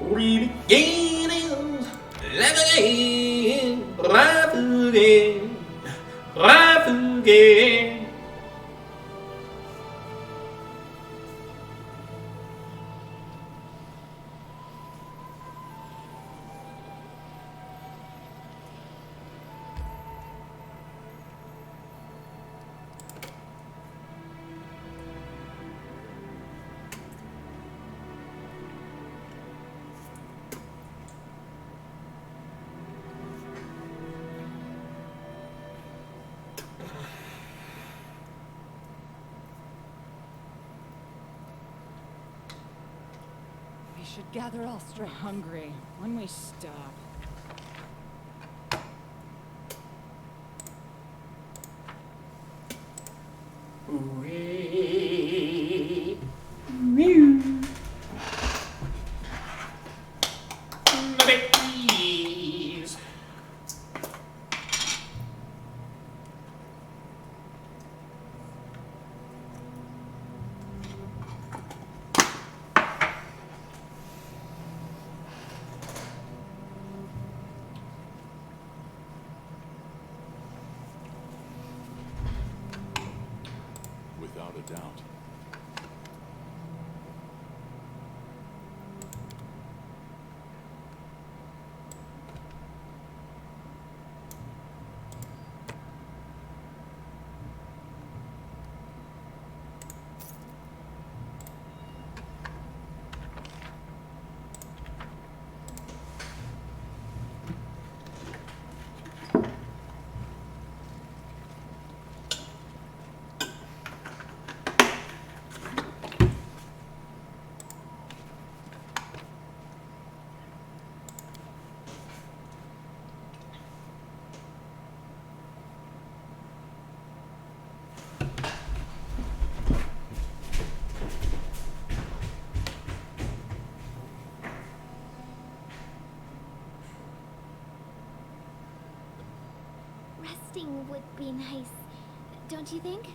read again is live again, life again, life again. We should gather our strength. Hungry. When we stop. Babies. Without a doubt. resting would be nice, don't you think?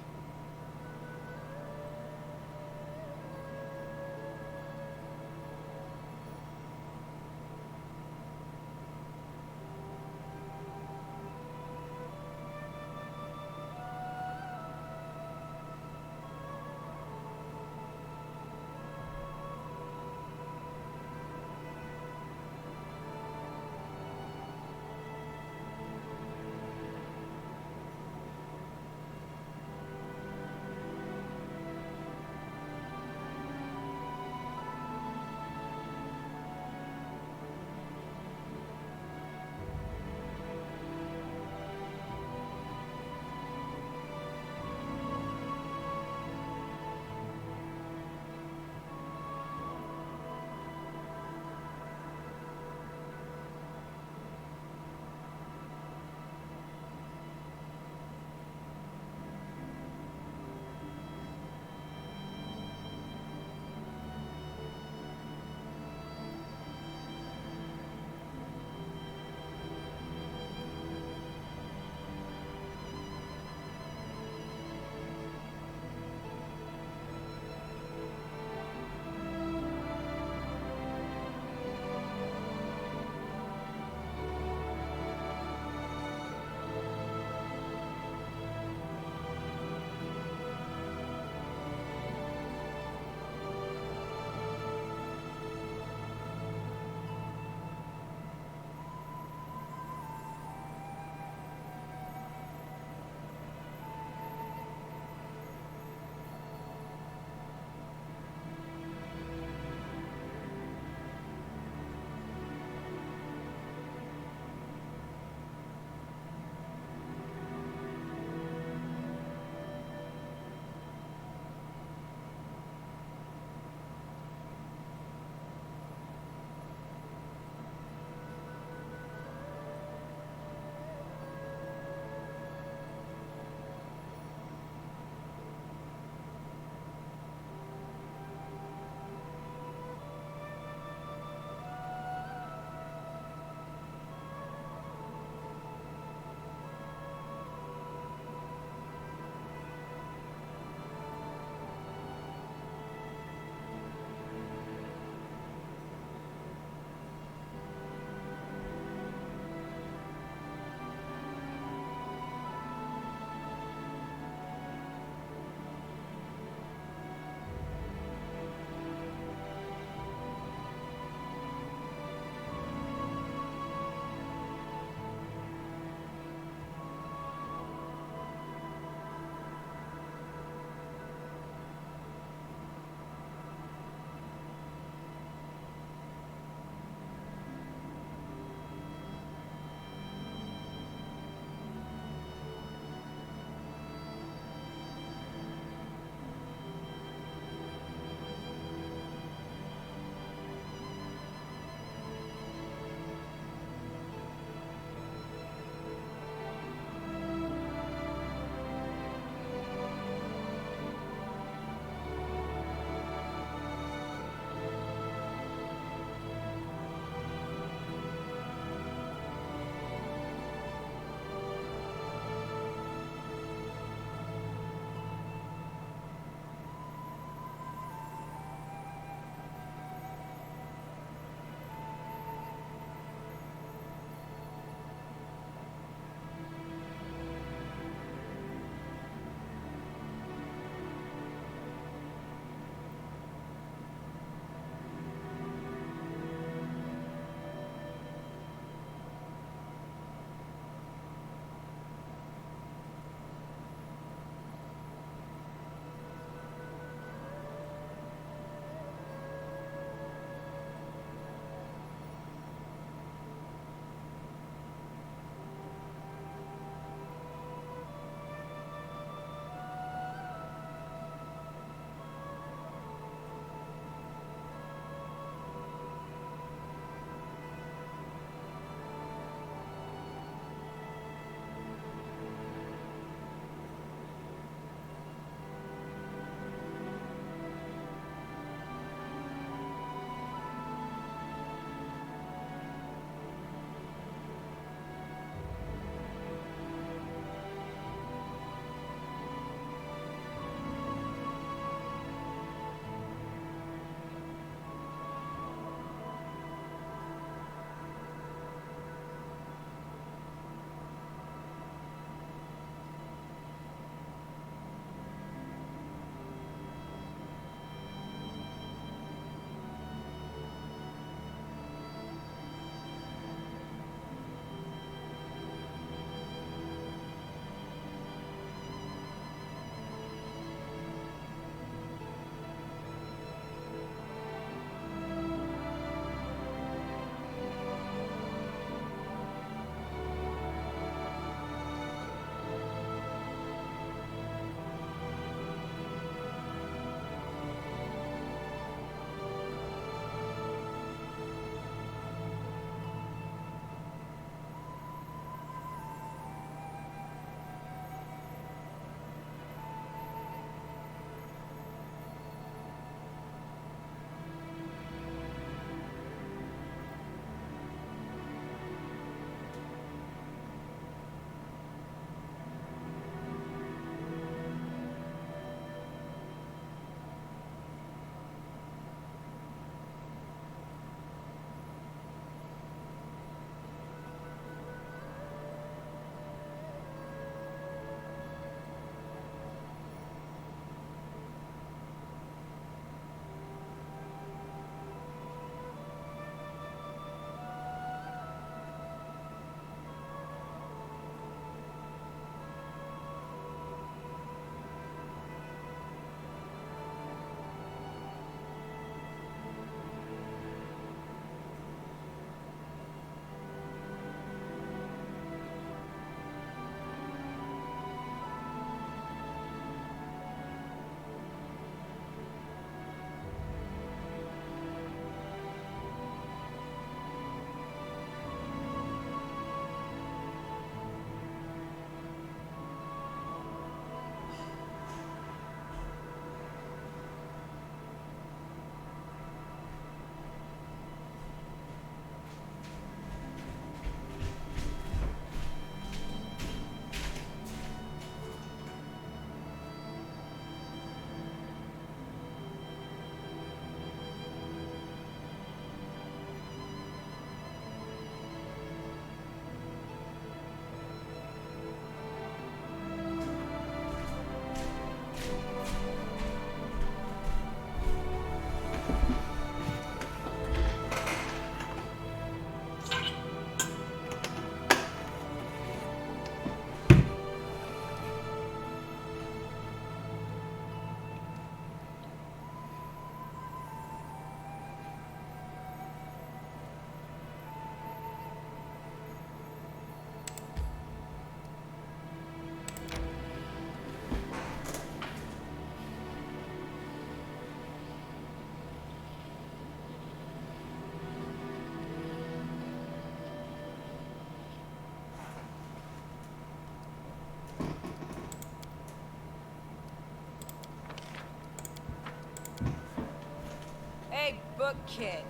Look, kid.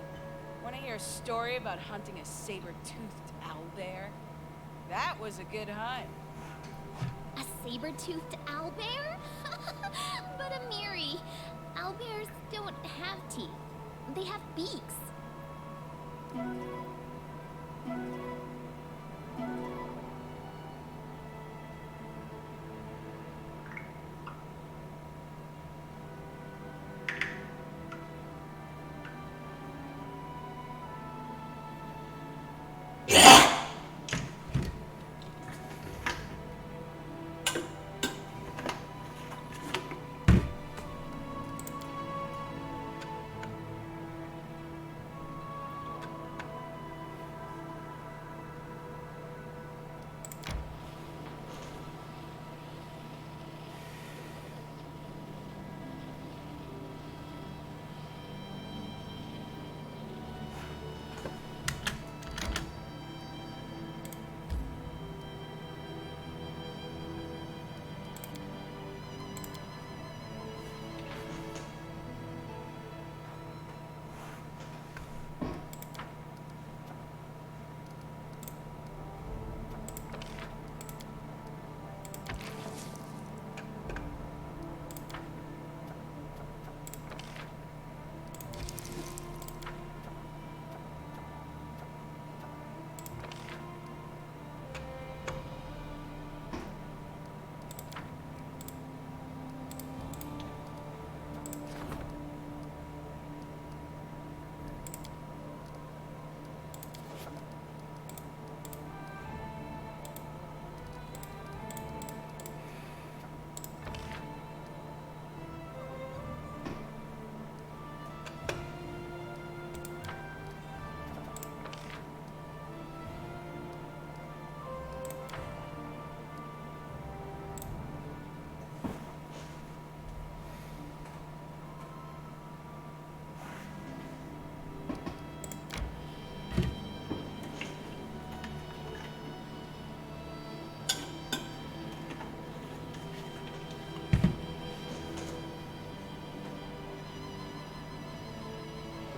Want to hear a story about hunting a saber-toothed owlbear? That was a good hunt. A saber-toothed owlbear? But Amiri, owlbears don't have teeth. They have beaks.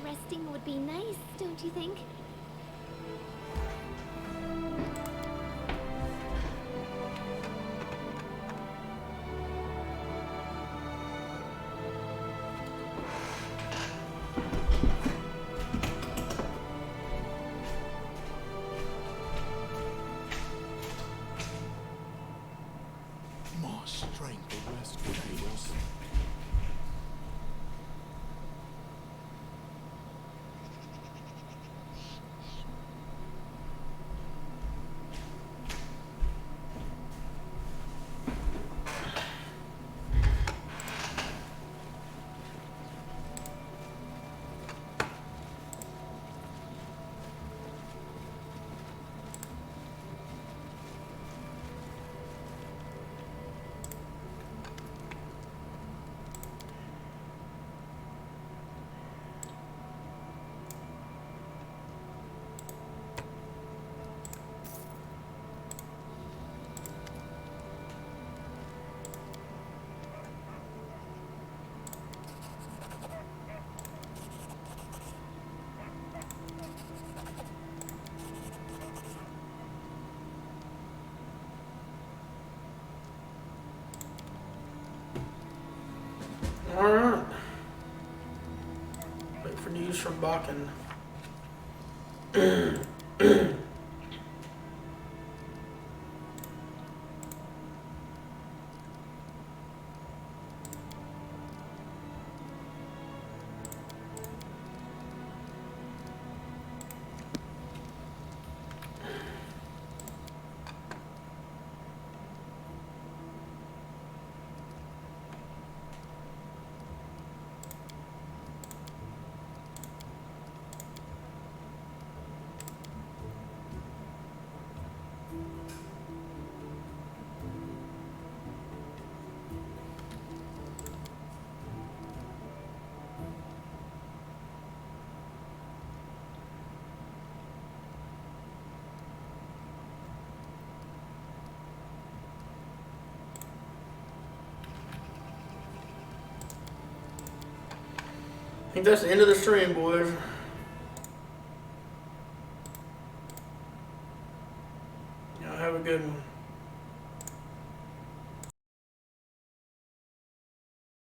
Resting would be nice, don't you think? More strength. The rest will be Wilson. Alright. Wait for news from Bakken. think that's the end of the stream, boys. Y'all have a good one.